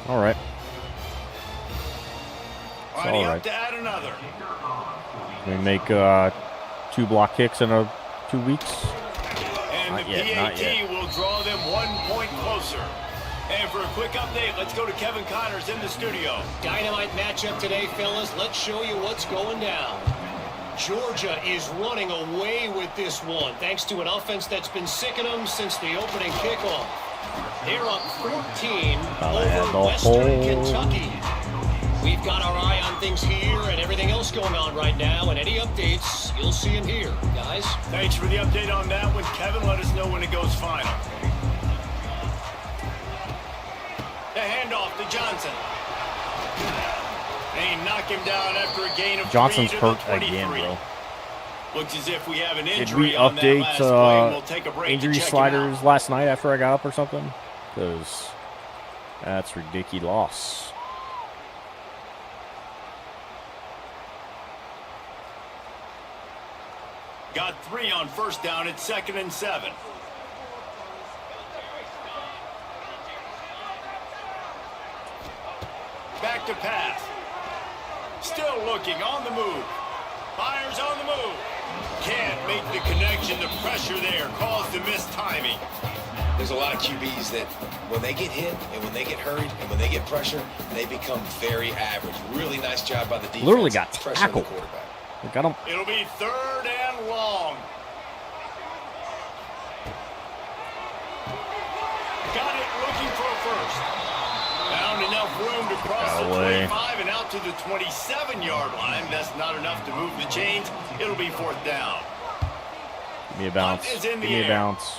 All right. Lining all up right. to add another. We make 2 block kicks in 2 weeks. And Not the yet, not PAT yet. will draw them 1 point closer. And for a quick update, let's go to Kevin Connors in the studio. Dynamite matchup today, fellas. Let's show you what's going down. Georgia is running away with this one, thanks to an offense that's been sicking them since the opening kickoff. They're up 14 had over the Western whole- Kentucky. We've got our eye on things here and everything else going on right now, and any updates, you'll see them here, guys. Thanks for the update on that one, Kevin. Let us know when it goes final. The handoff to Johnson. They knock him down after a gain of 3 Johnson's to the hurt 23. again, bro. Looks as if we have an Did injury we on that update last play, and we'll take a break to injury check him sliders out. last night after I got up or something? Because that's ridiculous. Got 3 on first down at 2nd and 7. Back to pass. Still looking on the move. Fires on the move. Can't make the connection. The pressure there caused the missed timing. There's a lot of QBs that when they get hit and when they get hurried and when they get pressure, they become very average. Really nice job by the defense. Literally got pressuring the tackled. quarterback. We got him. It'll be 3rd and long. Got it looking for a first. Found enough room to cross the Golly. 25 and out to the 27-yard line. That's not enough to move the chains. It'll be 4th down. Give me a bounce. Punt is in the Give me a air. bounce.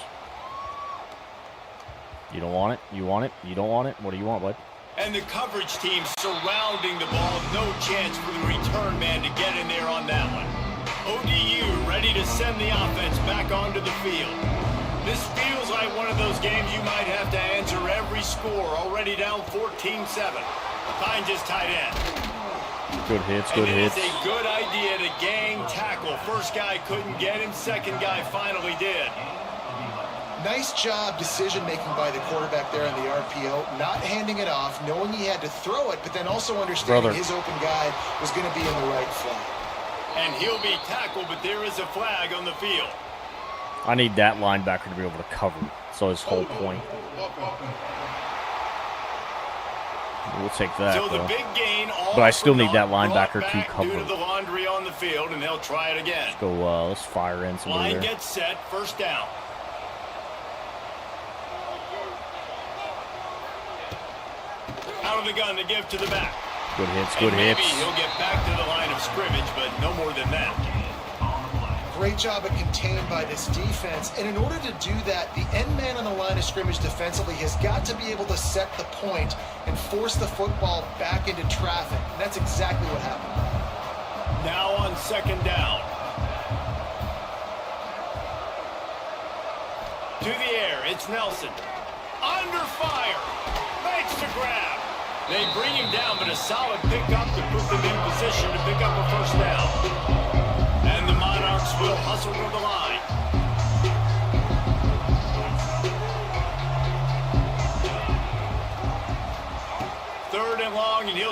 You don't want it? You want it? You don't want it? What do you want, bud? And the coverage team surrounding the ball. No chance for the return man to get in there on that one. ODU ready to send the offense back onto the field. This feels like one of those games you might have to answer every score. Already down 14-7. Find his tight end. Good hits, good And hits. it is a good idea to gang tackle. First guy couldn't get him. Second guy finally did. Nice job decision-making by the quarterback there on the RPO, not handing it off, knowing he had to throw it, but then also understanding Brother. his open guy was going to be in the right flat. And he'll be tackled, but there is a flag on the field. I need that linebacker to be able to cover. So his whole point. We'll take that, So the though. big gain, all But I still need for that naught, linebacker brought to back cover. Due to the laundry on the field, and they'll try it again. Go, let's fire in somebody Line there. gets set, first down. Out of the gun to give to the back. Good hits, And good maybe hits. he'll get back to the line of scrimmage, but no more than that. Great job of contained by this defense. And in order to do that, the end man on the line of scrimmage defensively has got to be able to set the point and force the football back into traffic. And that's exactly what happened. Now on second down. To the air, it's Nelson. Under fire. Makes the grab. They bring him down, but a solid pickup to put them in position to pick up a first down. And the Monarchs will hustle to the line.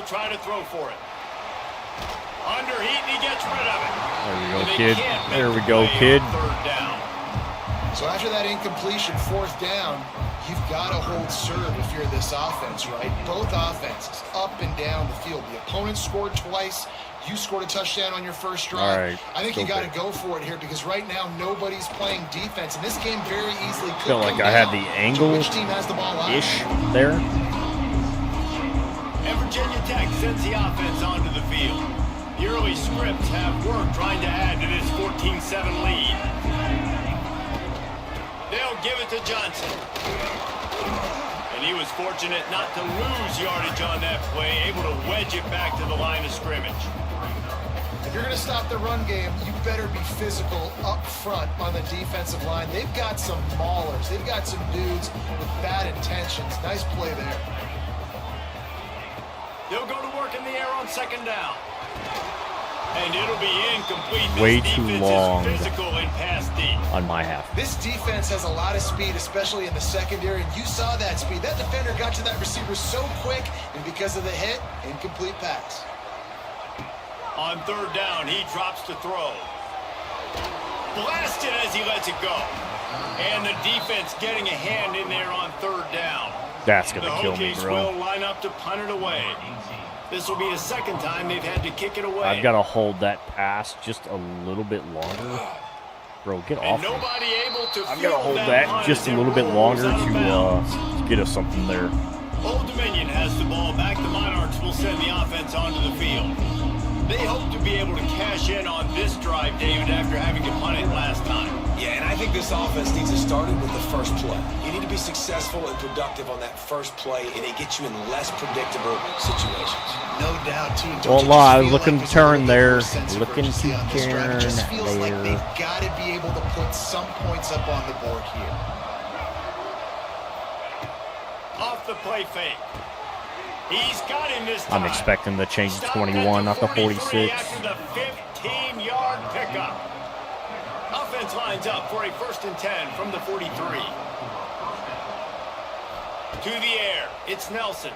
He'll try to throw for it. Under heat, and he gets rid of it. There we go, And they kid. can't make There we the go, play kid. on third down. So after that incompletion, 4th down, you've got to hold serve if you're this offense, right? Both offenses, up and down the field. The opponent scored twice. You scored a touchdown on your first drive. All right, I think you go got to big. go for it here because right now nobody's playing defense, and this game very easily could Felt like come I had down the to angle which team has the ball out. ish there. And Virginia Tech sends the offense onto the field. The early scripts have worked trying to add to this 14-7 lead. They'll give it to Johnson. And he was fortunate not to lose yardage on that play, able to wedge it back to the line of scrimmage. If you're going to stop the run game, you better be physical up front on the defensive line. They've got some maulers. They've got some dudes with bad intentions. Nice play there. They'll go to work in the air on 2nd down. And it'll be incomplete. This Way too defense long. is physical in pass D. On my half. This defense has a lot of speed, especially in the secondary, and you saw that speed. That defender got to that receiver so quick, and because of the hit, incomplete pass. On 3rd down, he drops to throw. Blasted as he lets it go. And the defense getting a hand in there on 3rd down. That's The gonna kill me, Hokies bro. will line up to punt it away. This will be the 2nd time they've had to kick it away. I've got to hold that pass just a little bit longer. Bro, get And off me. nobody able to I've got to field hold that that punt just as a it little bit rolls longer out of bounds. to get us something there. Old Dominion has the ball back. The Monarchs will send the offense onto the field. They hope to be able to cash in on this drive, David, after having to punt it last time. Yeah, and I think this offense needs to start it with the first play. You need to be successful and productive on that first play, and it gets you in less predictable situations. No doubt, too. Don't Won't you just lie, feel looking like to there's a turn little bit there, more sense of looking urgency to on this drive? It just turn feels like there. they've got to be able to put some points up on the board here. Off the play fake. He's got him this time. I'm expecting the change to Stopped 21, not at the 43 46. After the 15-yard pickup. Offense lines up for a 1st and 10 from the 43. To the air, it's Nelson.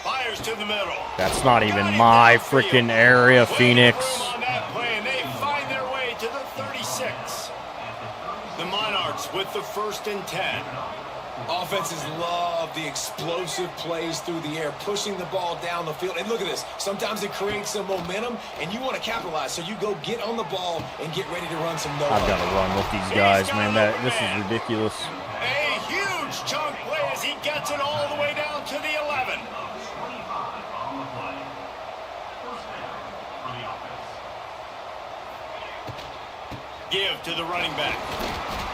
Fires to the middle. That's not Got even him my downfield. freaking area, Waiting Phoenix. for him on that play, and they find their way to the 36. The Monarchs with the 1st and 10. Offenses love the explosive plays through the air, pushing the ball down the field. And look at this. Sometimes it creates some momentum, and you want to capitalize. So you go get on the ball and get ready to run some no-huddle. I've got to run with these guys, man. This is ridiculous. A huge chunk play as he gets it all the way down to the 11. Give to the running back.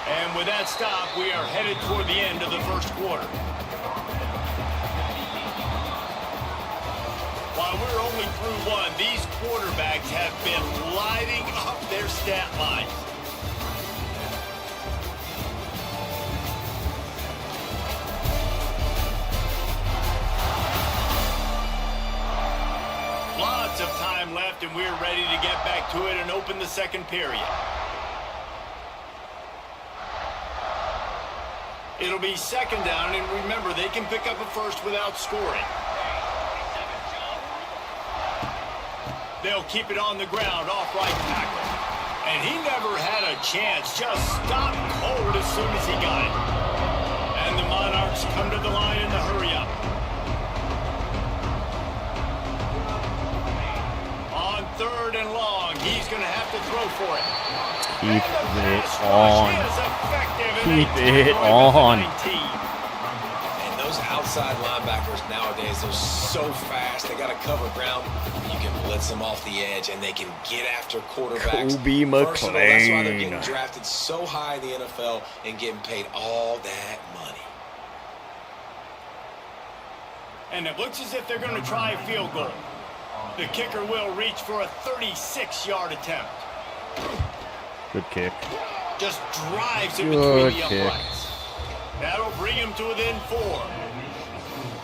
And with that stop, we are headed toward the end of the 1st quarter. While we're only through one, these quarterbacks have been lighting up their stat lines. Lots of time left, and we're ready to get back to it and open the 2nd period. It'll be 2nd down, and remember, they can pick up a first without scoring. They'll keep it on the ground, off right tackle. And he never had a chance, just stopped cold as soon as he got it. And the Monarchs come to the line in the hurry-up. On 3rd and long, he's going to have to throw for it. Keep it on. Keep it on. And those outside linebackers nowadays, they're so fast. They got to cover ground. You can blitz them off the edge, and they can get after quarterbacks. Kobe Versatile. That's why they're getting McLean. drafted so high in the NFL and getting paid all that money. And it looks as if they're going to try a field goal. The kicker will reach for a 36-yard attempt. Good kick. Just drives it Good between the kick. uprights. That'll bring him to within 4.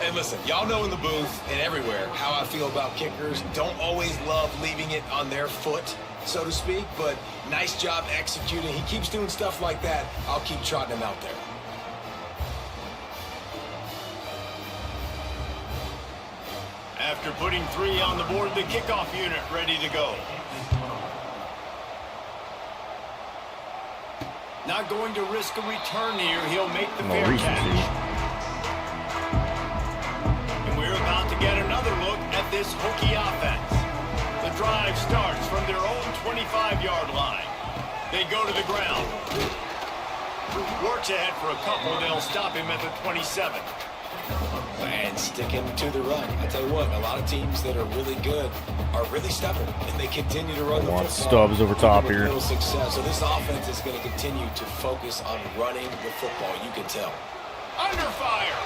And listen, y'all know in the booth and everywhere how I feel about kickers. Don't always love leaving it on their foot, so to speak, but nice job executing. He keeps doing stuff like that. I'll keep trotting him out there. After putting 3 on the board, the kickoff unit ready to go. Not going to risk a return here. He'll make the fair catch. And we're about to get another look at this Hokie offense. The drive starts from their own 25-yard line. They go to the ground. Works ahead for a couple. They'll stop him at the 27. And stick him to the run. I tell you what, a lot of teams that are really good are really stubborn, and they continue to run the football. Stubbs over top here. Real success. So this offense is going to continue to focus on running the football. You can tell. Under fire.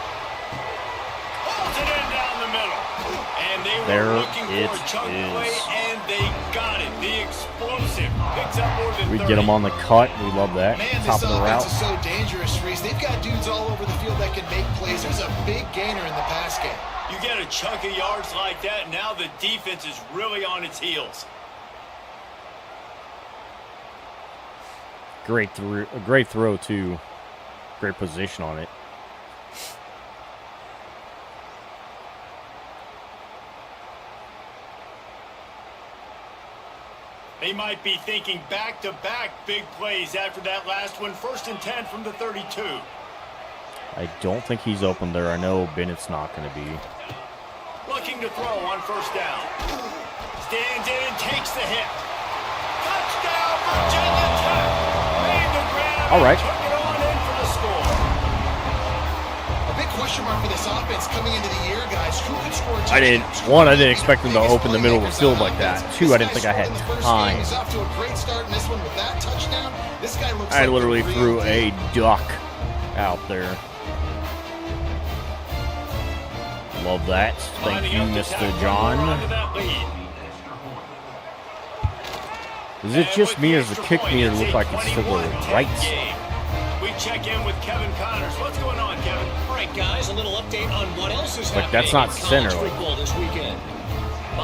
Holds it in down the middle. And they were looking for a chunk play, and they got it. The explosive picks up more than 30. We get them on the cut. We love that. Man, Top this of the route. offense is so dangerous, Reese. They've got dudes all over the field that can make plays. There's a big gainer in the pass game. You get a chunk of yards like that, now the defense is really on its heels. Great throw too. Great position on it. They might be thinking back-to-back big plays after that last one. 1st and 10 from the 32. I don't think he's open there. I know Bennett's not going to be. Looking to throw on 1st down. Stands in and takes the hit. Touchdown, Virginia Tech. Made the grab. All right. Took it on in for the score. A big question mark for this offense coming into the year, guys. Who could score touchdowns? I didn't expect them to open the middle of the field like that. 2, I didn't think I had time. He's off to a great start in this one with that touchdown. This guy looks I like literally the real threw deal. a duck out there. Love that. Thank you, Mr. John. Is it just me or does the kick meter look like it's to the right? We check in with Kevin Connors. What's going on, Kevin? All right, guys, a little update on what else is Like, happening that's not in center, college like, football this weekend.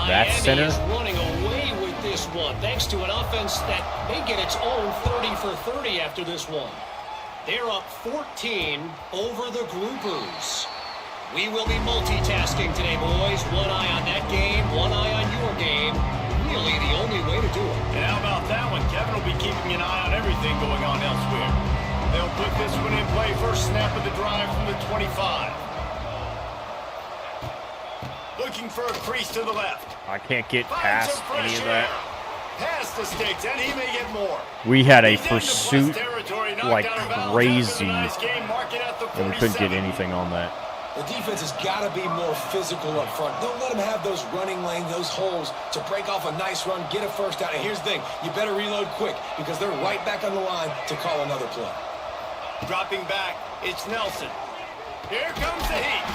that's center? Miami is running away with this one, thanks to an offense that may get its own 30 for 30 after this one. They're up 14 over the Groupers. We will be multitasking today, boys. One eye on that game, one eye on your game. Really the only way to do it. And how about that one? Kevin will be keeping an eye on everything going on elsewhere. They'll put this one in play. First snap of the drive from the 25. Looking for a crease to the left. I can't get Finds past some fresh any of air. that. Past the sticks, and he may get more. We had a He's into pursuit plus territory, knocked like out of bounds crazy, after the nice game, mark it at the and we couldn't get 47. anything on that. The defense has got to be more physical up front. Don't let them have those running lanes, those holes to break off a nice run, get a 1st down. And here's the thing, you better reload quick because they're right back on the line to call another play. Dropping back, it's Nelson. Here comes the heat.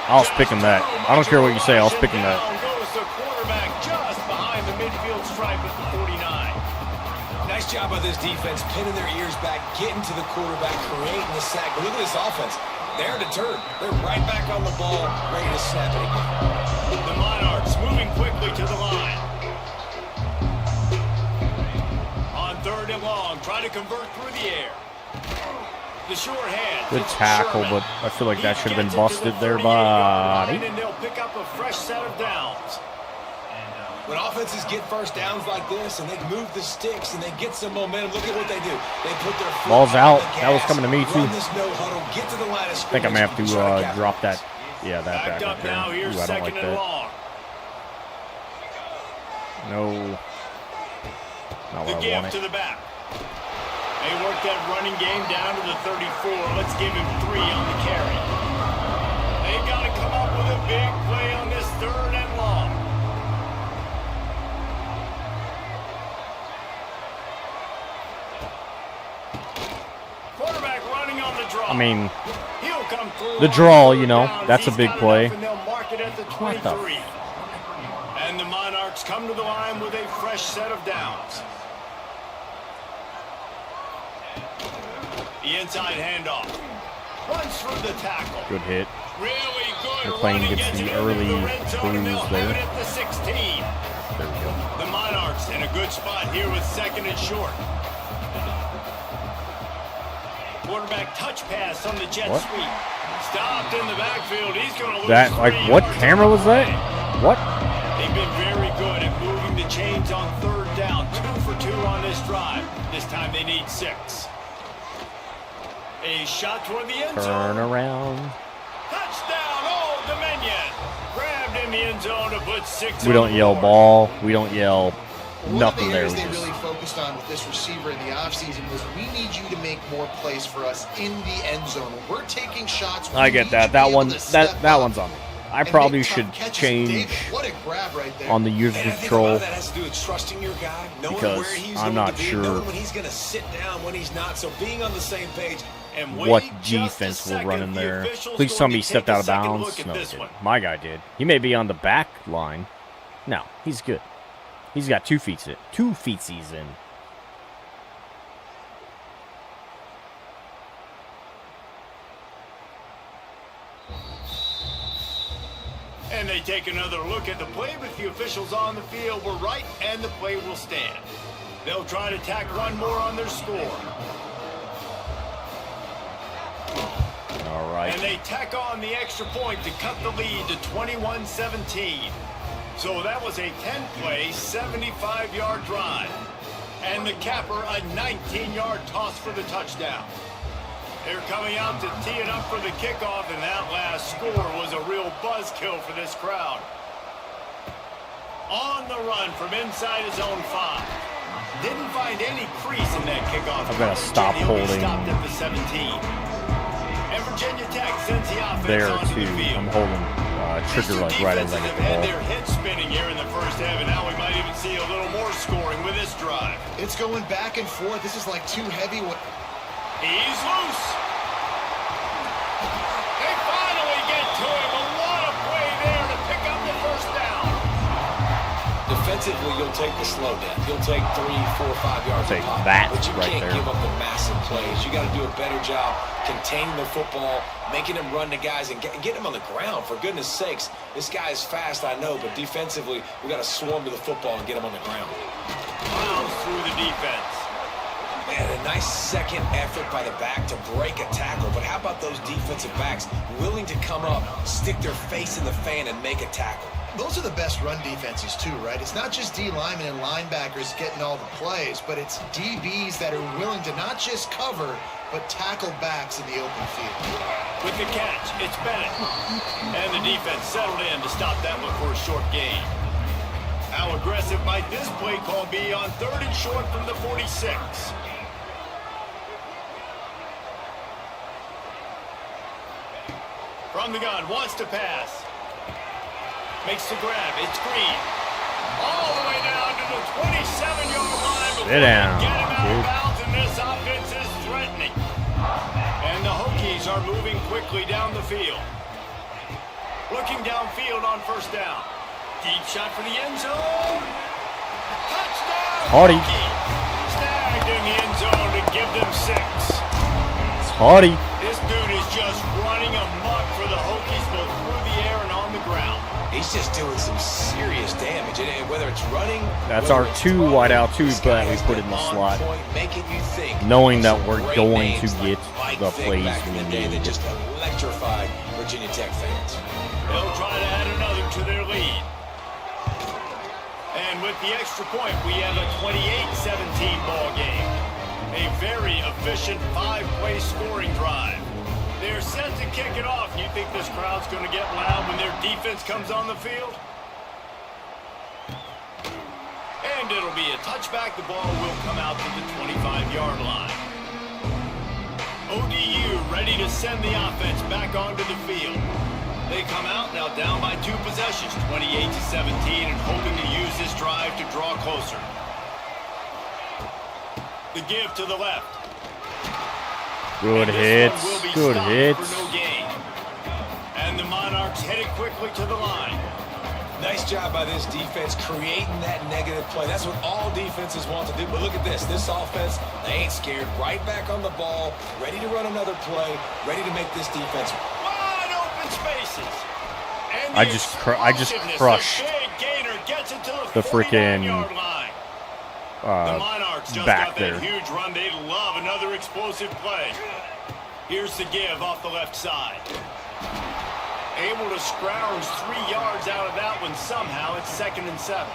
I was picking that. I don't care what you say, I was picking that. Down goes the quarterback just behind the midfield stripe at the 49. Nice job by this defense, pinning their ears back, getting to the quarterback, creating the sack. But look at this offense. They're deterred. They're right back on the ball, ready to snap it again. The Monarchs moving quickly to the line. On 3rd and long, try to convert through the air. The short hand. Good It's tackle, Sherman. but I feel like that He should have been gets it to the busted there, 38-yard line, buddy. and they'll pick up a fresh set of downs. When offenses get 1st downs like this and they move the sticks and they get some momentum, look at what they do. They put their foot Ball's on out. the That was gas, coming to me, too. run this no huddle, get to the line of I think I'm going to have scrimmage, to try capitalize. drop that. Yeah, that Backed back up up there. now, here's Ooh, I don't second like and that. long. No. Not The what I give wanted. to the back. They work that running game down to the 34. Let's give him 3 on the carry. They got to come up with a big play on this 3rd and long. Quarterback running on the draw. I mean, He'll come through the on draw, 3rd you know, downs. that's a He's big got play. enough, and they'll mark it at the What 23. the And the Monarchs come to the line with a fresh set of downs. The inside handoff. Runs through the tackle. Good hit. Really good McLean running, gets the it into early the red zone, and they'll bruise have there. it at the 16. There we go. The Monarchs in a good spot here with 2nd and short. Quarterback touch pass on the jet What? sweep. Stopped in the backfield. He's going to lose That, like, 3 what yards camera on was the that? play. What? They've been very good at moving the chains on 3rd down. 2 for 2 on this drive. This time they need 6. A shot toward the end zone. Turn around. Touchdown, Old Dominion. Grabbed in the end zone to put 6 We on don't the yell board. ball. We don't yell One nothing of the there. areas We they just, really focused on with this receiver in the offseason was we need you to make more plays for us in the end zone. We're taking shots. I We get need that. you to That be able one. to step That up one's on me. I and probably make tough should catches. change David, what a grab right there. on the user And I think a lot control. of that has to do with trusting your guy, knowing Because where he's I'm going not to be, sure knowing when he's going to sit down, when he's not. So being on the same page. And What wait just a defense will second, run in the there? official's Please going tell to me he take stepped a out of second bounds. look at No, he this didn't. one. My guy did. He may be on the back line. No, he's good. He's got 2 feet. 2 feetsies in. And they take another look at the play, but the officials on the field were right, and the play will stand. They'll try to tack one more on their score. All right. And they tack on the extra point to cut the lead to 21-17. So that was a 10-play, 75-yard drive. And the capper, a 19-yard toss for the touchdown. They're coming out to tee it up for the kickoff, and that last score was a real buzzkill for this crowd. On the run from inside his own 5. Didn't find any crease in that kickoff. I've got to stop He'll be holding stopped at the 17. And Virginia Tech sends the offense There onto too. the field. I'm holding trigger like right as I get the Had ball. their heads spinning here in the first half, and now we might even see a little more scoring with this drive. It's going back and forth. This is like too heavy. He's loose. They finally get to him. A lot of play there to pick up the first down. Defensively, you'll take the slow down. You'll take 3, 4, 5 yards Take of pop, that but you right can't there. give up the massive plays. You got to do a better job containing the football, making him run to guys, and getting him on the ground. For goodness sakes, this guy is fast, I know, but defensively, we got to swarm to the football and get him on the ground. Plows through the defense. Man, a nice second effort by the back to break a tackle. But how about those defensive backs willing to come up, stick their face in the fan, and make a tackle? Those are the best run defenses too, right? It's not just D linemen and linebackers getting all the plays, but it's DBs that are willing to not just cover, but tackle backs in the open field. With the catch, it's Bennett. And the defense settled in to stop that one for a short gain. How aggressive might this play call be on 3rd and short from the 46? From the gun, wants to pass. Makes the grab, it's Green. All the way down to the 27-yard line before Sit down, they get him out dude. of bounds, and this offense is threatening. And the Hokies are moving quickly down the field. Looking downfield on 1st down. Deep shot for the end zone. Touchdown! Hardy. Hokies. Snagged in the end zone to give them 6. It's Hardy. This dude is just running amok for the Hokies both through the air and on the ground. He's just doing some serious damage, and whether it's running, That's whether our it's 2 throwing, wideout 2 this that guy we has put been in the on slot, point, making you think knowing of that some we're great going to names like get Mike the Vick plays back in we the day need. that just electrified Virginia Tech fans. They'll try to add another to their lead. And with the extra point, we have a 28-17 ball game. A very efficient 5-play scoring drive. They're set to kick it off. You think this crowd's going to get loud when their defense comes on the field? And it'll be a touchback. The ball will come out to the 25-yard line. ODU ready to send the offense back onto the field. They come out now down by 2 possessions, 28-17, and hoping to use this drive to draw closer. The give to the left. Good And this hits. one will be Good stopped hits. for no gain. And the Monarchs headed quickly to the line. Nice job by this defense creating that negative play. That's what all defenses want to do. But look at this. This offense, they ain't scared. Right back on the ball, ready to run another play, ready to make this defense. Wide open spaces. And I the just explosiveness crushed of Big Gainer gets it to the freaking, 49-yard line. The Monarchs Sharks just back got there. that huge run. They love another explosive play. Here's the give off the left side. Able to scrounge 3 yards out of that one somehow. It's 2nd and 7.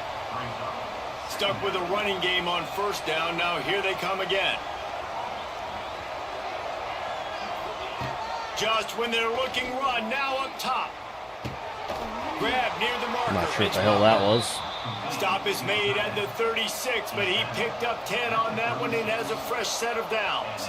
Stuck with a running game on first down. Now here they come again. Just when they're looking run, now up top. Grab near the marker. I'm not sure what It's the hell that was. Stop is made at the 36, but he picked up 10 on that one and has a fresh set of downs.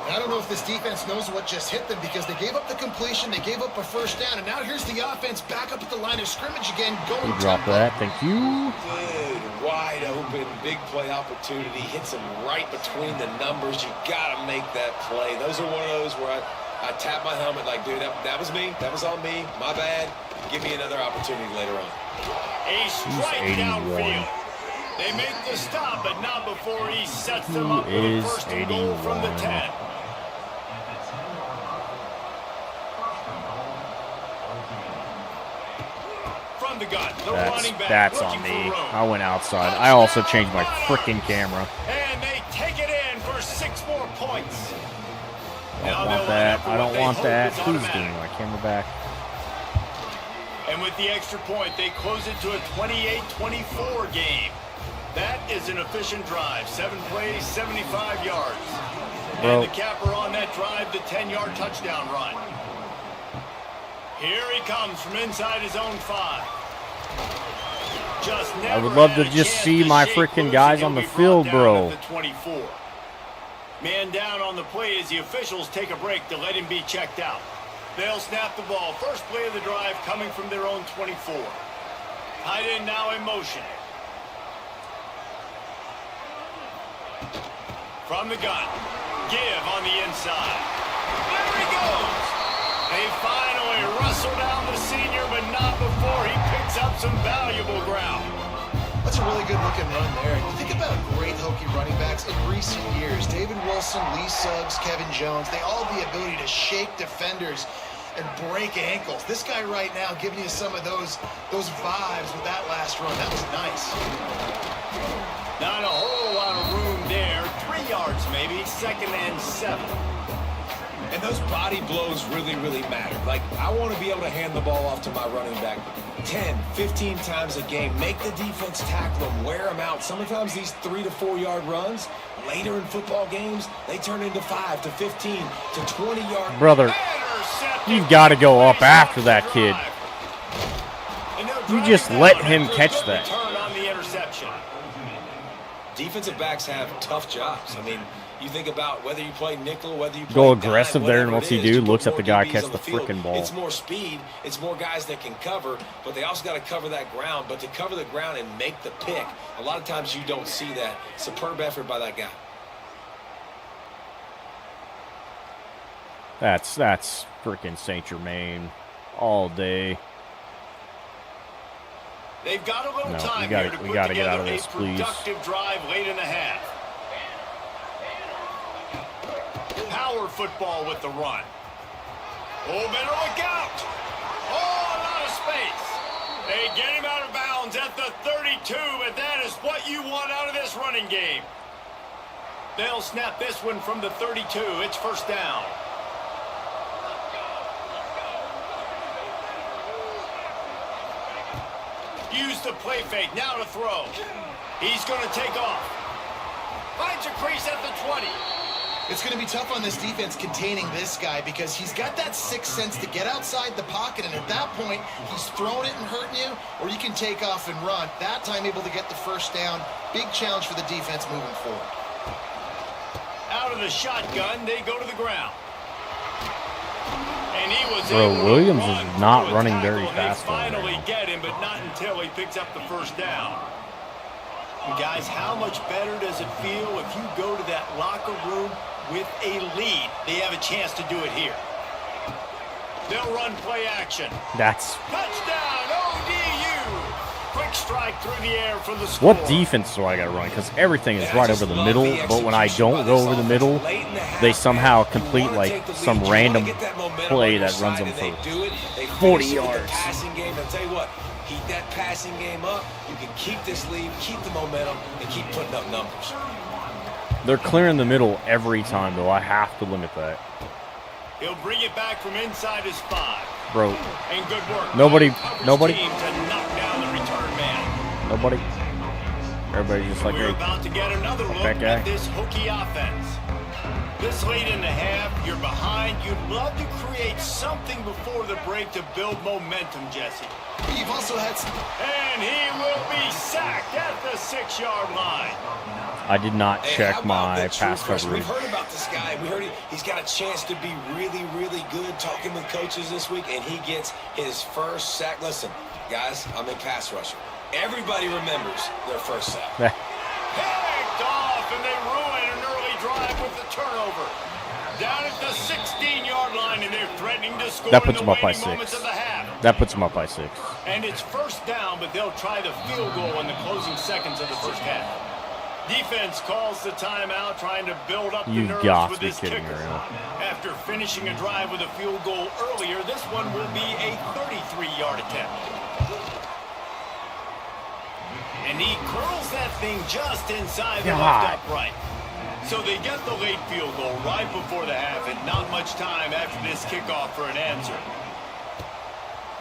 I don't know if this defense knows what just hit them because they gave up the completion, they gave up a first down, and now here's the offense back up at the line of scrimmage again, going Drop tempo. that. Thank you. Good, wide open, big play opportunity. Hits him right between the numbers. You got to make that play. Those are one of those where I tap my helmet like, dude, that was me. That was on me. My bad. Give me another opportunity later on. A strike downfield. They make the stop, but not before he sets them up with a first and goal from the 10. From the gun, the running back That's looking on for me. room. I went outside. I also changed my freaking camera. And they take it in for 6 more points. I don't want that. I don't want that. Please give me my camera back. And with the extra point, they close it to a 28-24 game. That is an efficient drive. 7 plays, 75 yards. Bro. And the capper on that drive, the 10-yard touchdown run. Here he comes from inside his own 5. Just never I would love to had a just chance see to my shake freaking loose guys and on the be brought field, down bro. at the 24. Man down on the play as the officials take a break to let him be checked out. They'll snap the ball. First play of the drive coming from their own 24. Tight end now in motion. From the gun. Give on the inside. There he goes. They finally wrestle down the senior, but not before he picks up some valuable ground. That's a really good looking run there. You think about great Hokie running backs in recent years. David Wilson, Lee Suggs, Kevin Jones, they all have the ability to shake defenders and break ankles. This guy right now giving you some of those vibes with that last run. That was nice. Not a whole lot of room there. 3 yards maybe, 2nd and 7. And those body blows really, really matter. Like, I want to be able to hand the ball off to my running back 10, 15 times a game. Make the defense tackle them, wear them out. Sometimes these 3 to 4 yard runs, later in football games, they turn into 5 to 15 to 20 yard. Brother, you've got to go up after that kid. You just let him catch that. Return on the interception. Defensive backs have tough jobs. I mean, you think about whether you play nickel, whether you play Go dime, aggressive there, and whatever what's it he is, do? you put Looks at more the guy DBs catch on the field. freaking ball. It's more speed. It's more guys that can cover, but they also got to cover that ground. But to cover the ground and make the pick, a lot of times you don't see that. Superb effort by that guy. That's freaking Saint Germain all day. They've got a little No, time we gotta- here to we put gotta get out together of this, a please. productive drive late in the half. Power football with the run. Oh, better look out. Oh, a lot of space. They get him out of bounds at the 32, but that is what you want out of this running game. They'll snap this one from the 32. It's first down. Use the play fake. Now to throw. He's going to take off. Finds a crease at the 20. It's going to be tough on this defense containing this guy because he's got that sixth sense to get outside the pocket, and at that point, he's throwing it and hurting you, or you can take off and run. That time able to get the first down. Big challenge for the defense moving forward. Out of the shotgun, they go to the ground. And he was Bro, able to Williams run is not through a running tackle, very and fast They finally right now. get him, but not until he picks up the first down. And guys, how much better does it feel if you go to that locker room with a lead? They have a chance to do it here. They'll run play action. That's Touchdown, ODU! quick strike through the air for the score. What defense do I got to run? Because everything is right over the middle, but when I don't go over the middle, they somehow complete like some random play that runs them for 40 yards. Passing game. I'll tell you what, keep that passing game up. You can keep this lead, keep the momentum, and keep putting up numbers. They're clearing the middle every time, though. I have to limit that. He'll bring it back from inside his 5. Bro. And good work. Nobody. Team to knock down the return man. Nobody. Everybody's just like, We're hey, about to get another look that guy. at this hooky offense. This late in the half, you're behind. You'd love to create something before the break to build momentum, Jesse. You've also had some... And he will be sacked at the 6-yard line. I did not check my pass We've coverage. heard about this guy. We heard he's got a chance to be really, really good talking with coaches this week, and he gets his first sack. Listen, guys, I'm a pass rusher. Everybody remembers their first sack. Picked off, and they ruin an early drive with the turnover. Down at the 16-yard line, and they're threatening to score That puts in them the up by waning 6. moments of the half. That puts them up by 6. And it's first down, but they'll try the field goal in the closing seconds of the first half. Defense calls the timeout, trying to build up the You've nerves got with to be this kidding me kicker. right now. After finishing a drive with a field goal earlier, this one will be a 33-yard attempt. And he curls that thing just inside the left upright. So they get the late field goal right before the half, and not much time after this kickoff for an answer.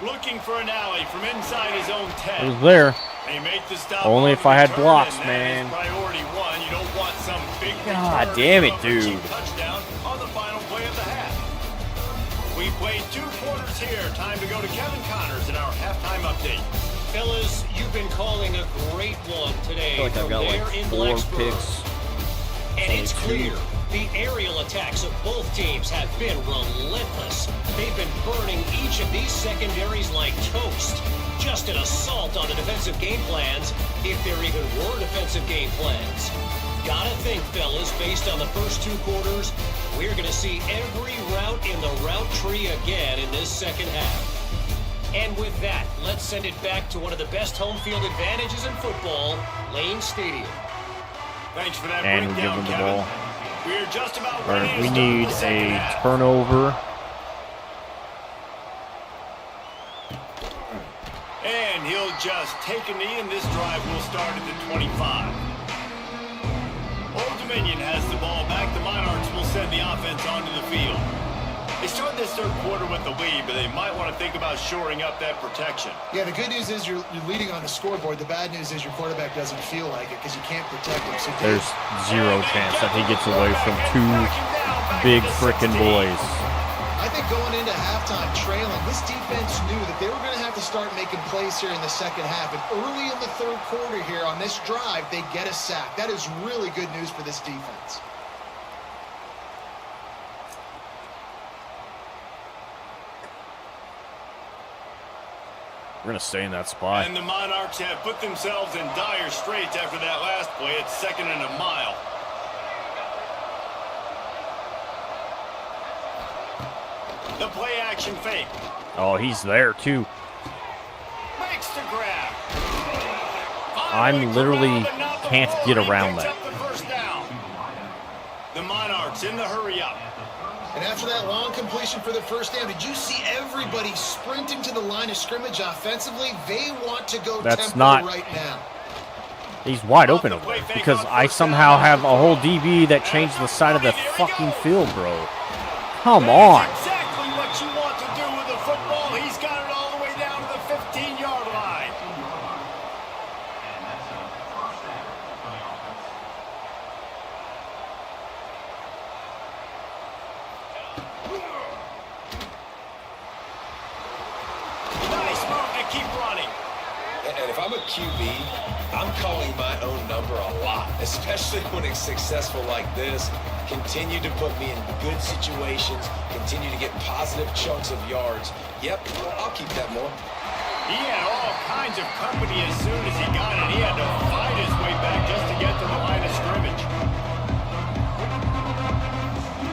Looking for an alley from inside his own 10. It was there. They make the stop Only on if the I had return, blocks, and that is man. priority 1. You don't want some big God return damn it, for a cheap dude. touchdown on the final play of the half. We played 2 quarters here. Time to go to Kevin Connors in our halftime update. Fellas, you've been calling a great one today. I feel like I've got from like there in 4 Blacksburg. picks. And it's Only 2. clear, the aerial attacks of both teams have been relentless. They've been burning each of these secondaries like toast. Just an assault on the defensive game plans, if there even were defensive game plans. Gotta think, fellas, based on the first 2 quarters, we're going to see every route in the route tree again in this second half. And with that, let's send it back to one of the best home field advantages in football, Lane Stadium. Thanks for that And we give breakdown, them the Kevin. ball. We're just about Or ready to we start need the second a half. turnover. And he'll just take a knee, and this drive will start at the 25. Old Dominion has the ball back. The Monarchs will send the offense onto the field. They start this third quarter with the lead, but they might want to think about shoring up that protection. Yeah, the good news is you're leading on the scoreboard. The bad news is your quarterback doesn't feel like it because you can't protect him. So There's 0 chance that he gets away from 2 big frickin' boys. I think going into halftime trailing, this defense knew that they were going to have to start making plays here in the second half. And early in the third quarter here on this drive, they get a sack. That is really good news for this defense. We're going to stay in that spot. And the Monarchs have put themselves in dire straits after that last play. It's 2nd and a mile. The play action fake. Oh, he's there too. Makes the grab. I'm literally can't get around that. The Monarchs in the hurry up. And after that long completion for the first down, did you see everybody sprinting to the line of scrimmage offensively? They want to go That's tempo not- right now. He's wide open over there because I somehow have a whole DB that changed the side of the fucking field, bro. Come on. That's exactly what you want to do with the football. He's got it all the way down to the 15-yard line. Nice move to keep running. And if I'm a QB, I'm calling my own number a lot, especially when it's successful like this. Continue to put me in good situations, continue to get positive chunks of yards. Yep, I'll keep that more. He had all kinds of company as soon as he got it. He had to fight his way back just to get to the line of scrimmage.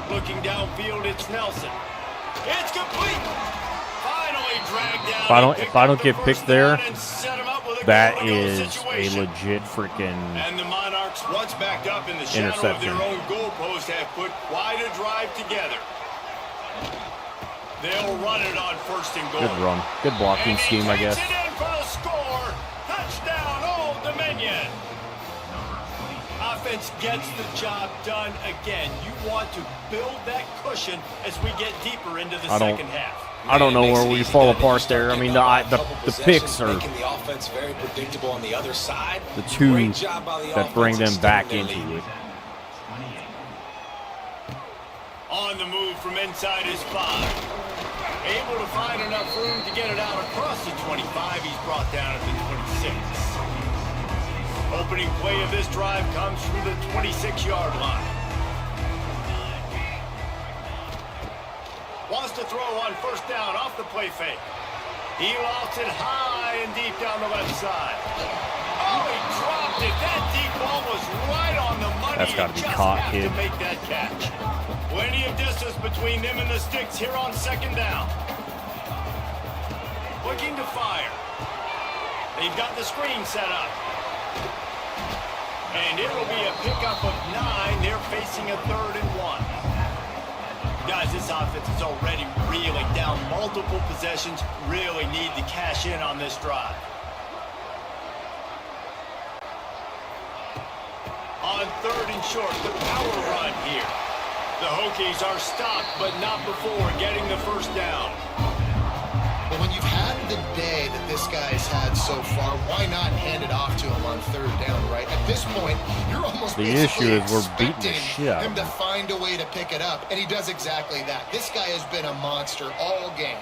Looking downfield, it's Nelson. It's complete. Finally dragged down. If I don't get picked there, and set him up with a That going to go is a situation. legit freaking And the Monarchs, once backed up in the shadow of interception. their own goalpost, have put quite a drive together. They'll run it on 1st and goal. Good run. Good blocking And he scheme, I takes guess. it in for the score. Touchdown, Old Dominion. Offense gets the job done again. You want to build that cushion as we get deeper into the second half. I don't know where we fall apart there. I mean, the picks are making the offense very predictable on the other side. the two Great job by the that bring them offense back extending their into lead. it. On the move from inside his 5. Able to find enough room to get it out across the 25. He's brought down at the 26. Opening play of this drive comes from the 26-yard line. Wants to throw on 1st down off the play fake. He lofts it high and deep down the left side. Oh, he dropped it. That deep ball was right on the money. That's gotta be You just caught, have kid. to make that catch. Plenty of distance between them and the sticks here on 2nd down. Looking to fire. They've got the screen set up. And it'll be a pickup of 9. They're facing a 3rd and 1. Guys, this offense is already reeling down multiple possessions. Really need to cash in on this drive. On 3rd and short, the power run here. The Hokies are stopped, but not before getting the 1st down. But when you've had the day that this guy's had so far, why not hand it off to him on 3rd down, right? At this point, you're almost The basically issue is we're beating the expecting shit out of him to him. find a way to pick it up, and he does exactly that. This guy has been a monster all game.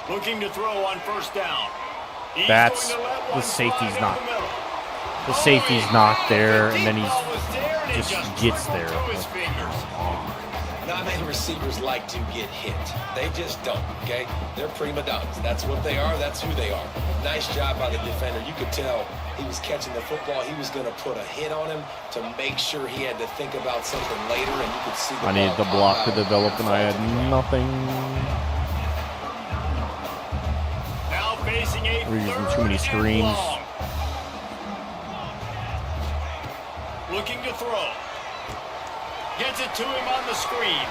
Looking to throw on 1st down. He's That's- going to let the one safety's fly not- down the middle. The safety's not there, and then The he's deep ball was there, and it just gets trickled there. through his fingers. Not many receivers like to get hit. They just don't, okay? They're prima donnas. That's what they are. That's who they are. Nice job by the defender. You could tell he was catching the football. He was going to put a hit on him to make sure he had to think about something later, and you could see the I needed the ball block pop to out develop, and I had nothing. Now facing a We're using 3rd too many and screens. long. Looking to throw. Gets it to him on the screen.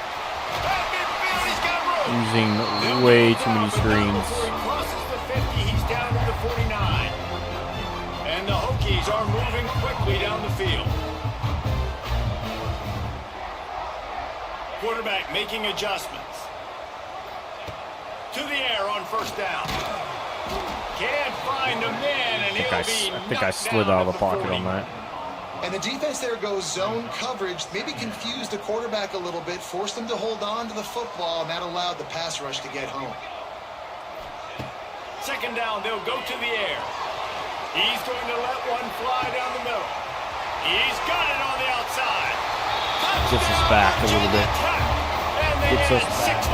Back midfield, he's got room. Using They'll way get too many down, but not screens. before he crosses the 50, he's down to the 49. And the Hokies are moving quickly down the field. Quarterback making adjustments. To the air on 1st down. Can't find a man, and he'll be I think I knocked slid down out of at the pocket 40. on that. And the defense there goes zone coverage, maybe confused the quarterback a little bit, forced him to hold on to the football, and that allowed the pass rush to get home. 2nd down, they'll go to the air. He's going to let one fly down the middle. He's got it on the outside. Gets us back a little bit. Gets us back.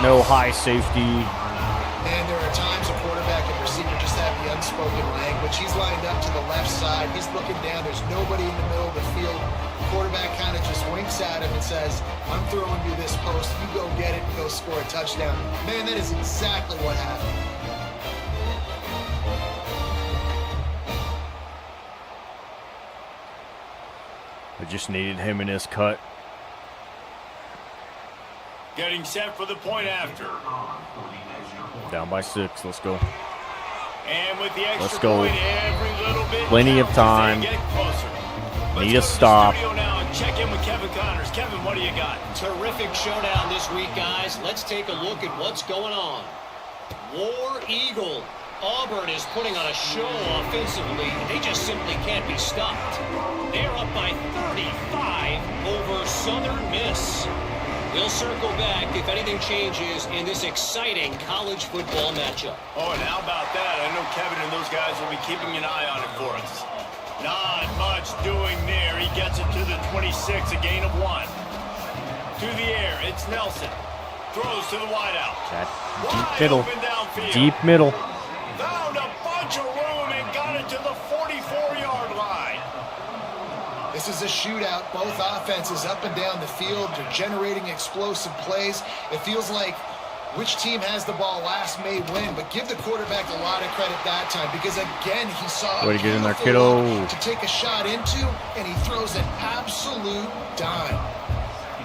No high safety. And there are times a quarterback and receiver just have the unspoken language. He's lined up to the left side. He's looking down. There's nobody in the middle of the field. The quarterback kind of just winks at him and says, I'm throwing you this post. You go get it and go score a touchdown. Man, that is exactly what happened. I just needed him in his cut. Getting set for the point after. Down by 6. Let's go. And with the extra Let's go. point, every little bit Plenty of counts as time. they get closer. Let's Need go a to the stop. studio now and check in with Kevin Connors. Kevin, what do you got? Terrific showdown this week, guys. Let's take a look at what's going on. War Eagle. Auburn is putting on a show offensively. They just simply can't be stopped. They're up by 35 over Southern Miss. We'll circle back if anything changes in this exciting college football matchup. Oh, and how about that? I know Kevin and those guys will be keeping an eye on it for us. Not much doing there. He gets it to the 26, a gain of 1. To the air, it's Nelson. Throws to the wideout. That Wide deep middle. open downfield. Deep middle. Found a bunch of room and got it to the 44-yard line. This is a shootout. Both offenses up and down the field. They're generating explosive plays. It feels like which team has the ball last may win, but give the quarterback a lot of credit that time because, again, he saw Way to get in there, beautiful kiddo. look to take a shot into, and he throws an absolute dime.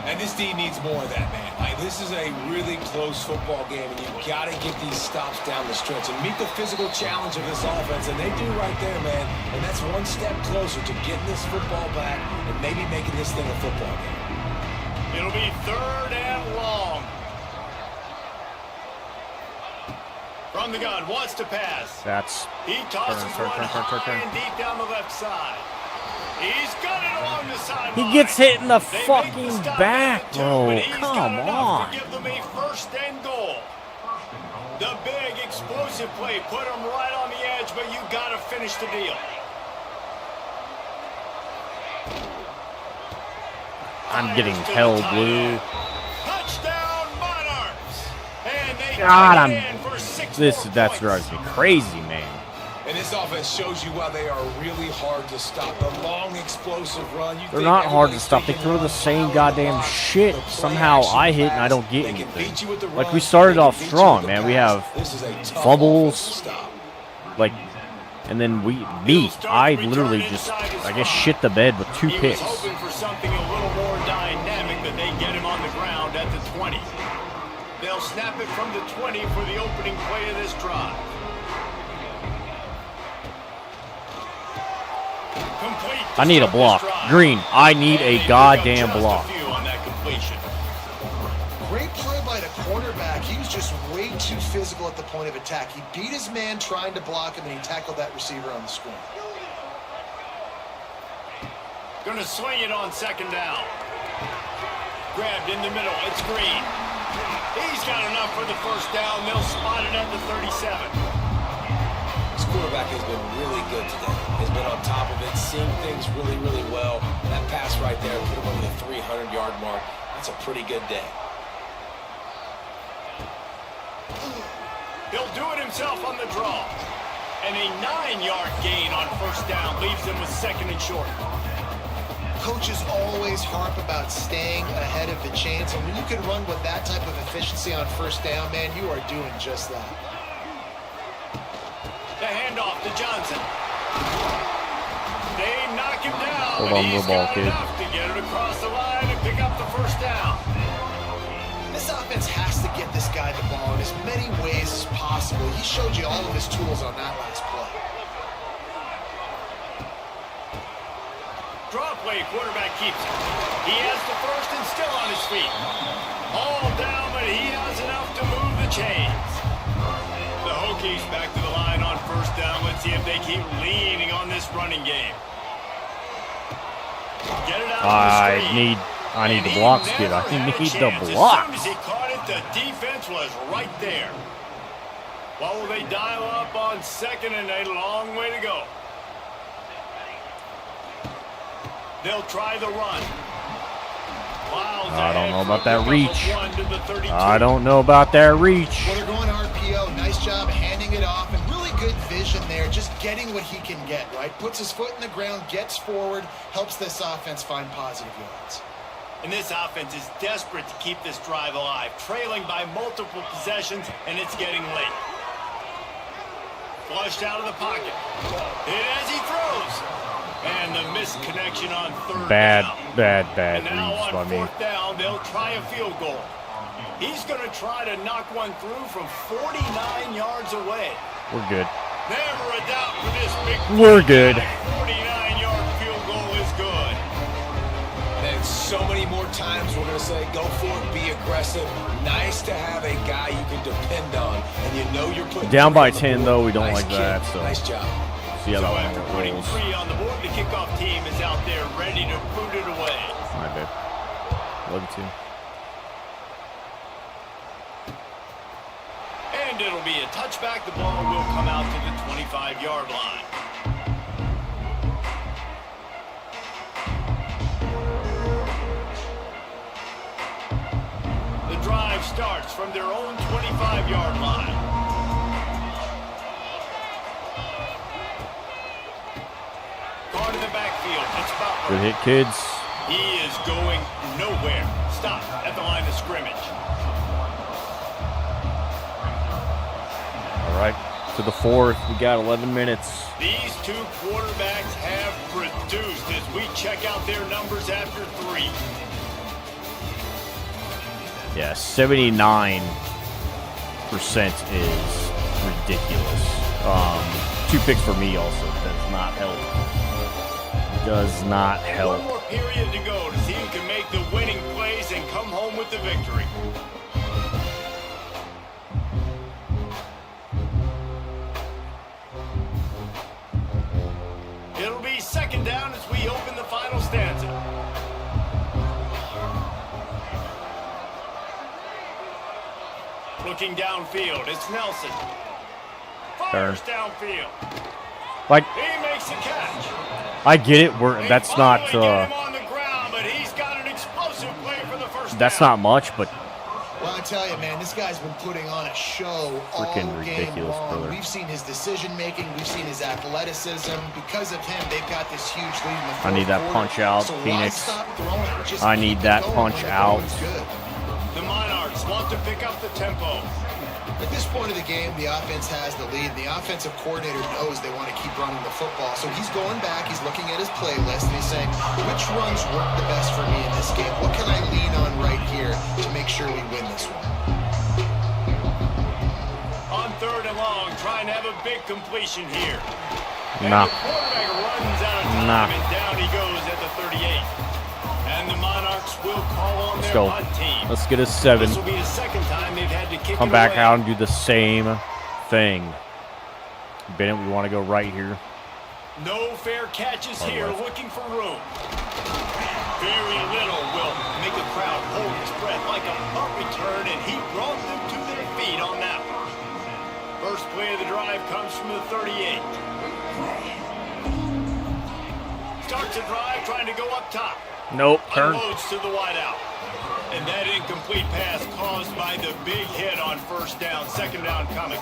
And this team needs more of that, man. Like, this is a really close football game, and you've got to get these stops down the stretch and meet the physical challenge of this offense, and they do right there, man. And that's one step closer to getting this football back and maybe making this thing a football game. It'll be 3rd and long. From the gun, wants to pass. That's He tosses turn, one high and deep down the left side. He's got it along the sideline. he gets hit in the They make fucking the stop back, at 2, bro. but he's got Come enough on. to give them a 1st and goal. The big explosive play put him right on the edge, but you got to finish the deal. I'm getting Fires to the held, tight Blue. end. Touchdown Monarchs. And they God, get it in for 6 This more that points. drives me crazy, man. And this offense shows you why they are really hard to stop. The long, explosive run. They're not hard to stop. They throw the same goddamn shit. Somehow I hit and I don't get anything. Like, we started off strong, man. We have fumbles, like, and then I literally just, I guess, shit the bed with 2 He was picks. hoping for something a little more dynamic, but they get him on the ground at the 20. They'll snap it from the 20 for the opening play of this drive. Complete to I need a start block. this drive. Green, I need And a they pick up goddamn just a block. few on that completion. Great play by the cornerback. He was just way too physical at the point of attack. He beat his man trying to block him, and he tackled that receiver on the screen. Gonna swing it on 2nd down. Grabbed in the middle. It's Green. He's got enough for the 1st down. They'll spot it at the 37. This quarterback has been really good today. Has been on top of it, seeing things really, really well. That pass right there put him over the 300-yard mark. That's a pretty good day. He'll do it himself on the draw. And a 9-yard gain on 1st down leaves them with 2nd and short. Coaches always harp about staying ahead of the chains, and when you can run with that type of efficiency on 1st down, man, you are doing just that. The handoff to Johnson. They knock him down, Hold but on to he's the ball, got kid. enough to get it across the line and pick up the 1st down. This offense has to get this guy the ball in as many ways as possible. He showed you all of his tools on that last play. Draw play, quarterback keeps it. He has the 1st and still on his feet. All down, but he has enough to move the chains. The Hokies back to the line on 1st down. Let's see if they keep leaning on this running game. Get it out I on the screen. need the And he blocks, kid. never I had a need the chance. blocks. As soon as he caught it, the defense was right there. What will they dial up on 2nd and a long way to go? They'll try the run. I don't know about that reach. I don't know about that reach. Well, they're going RPO. Nice job handing it off, and really good vision there, just getting what he can get, right? Puts his foot in the ground, gets forward, helps this offense find positive yards. And this offense is desperate to keep this drive alive, trailing by multiple possessions, and it's getting late. Flushed out of the pocket. Hit as he throws. And the missed connection on 3rd down. Bad And now reads by on me. 4th down, they'll try a field goal. He's going to try to knock one through from 49 yards away. We're good. Never a doubt for this big. We're good. 49-yard field goal is good. And so many more times we're going to say, go for it, be aggressive. Nice to have a guy you can depend on, and you know you're putting Down by on the 10, board. though, we don't Nice like kid. that, so- Nice job. See how So that after one putting rolls. 3 on the board, the kickoff team is out there ready to boot it away. My bad. Love you too. And it'll be a touchback. The ball will come out to the 25-yard line. The drive starts from their own 25-yard line. Caught in the backfield. It's Butler. Good hit, kids. He is going nowhere. Stop at the line of scrimmage. All right, to the fourth. We got 11 minutes. These two quarterbacks have produced as we check out their numbers after 3. Yeah, 79% is ridiculous. 2 picks for me also does not help. Does not help. One more period to go to see who can make the winning plays and come home with the victory. It'll be second down as we open the final stanza. Looking downfield, it's Nelson. Fires downfield. Like, He makes a catch. I get it. They That's finally not. get him on the ground, but he's got an explosive play for the first That's down. not much, but Well, I tell you, man, this guy's been putting on a show all Freaking game ridiculous, long. brother. We've seen his decision-making. We've seen his athleticism. Because of him, they've got this huge lead in the fourth I need that quarter. punch out, So why Phoenix. stop throwing? Just I keep need it that going punch when the out. going's good. The Monarchs want to pick up the tempo. At this point of the game, the offense has the lead. The offensive coordinator knows they want to keep running the football. So he's going back, he's looking at his playlist, and he's saying, which runs work the best for me in this game? What can I lean on right here to make sure we win this one? On 3rd and long, trying to have a big completion here. And Nah. the quarterback runs out of time, Nah. and down he goes at the 38. And the Monarchs will call on let's their go. punt team. Let's get a 7. This will be the second time they've had to kick Come it back away. out and do the same thing. Bennett, we want to go right here. No fair catches All here, right. looking for room. Very little will make a crowd hold its breath like a punt return, and he brought them to their feet on that one. First play of the drive comes from the 38. Starts the drive trying to go up top. Nope, turn. Unloads to the wideout. And that incomplete pass caused by the big hit on first down. Second down coming.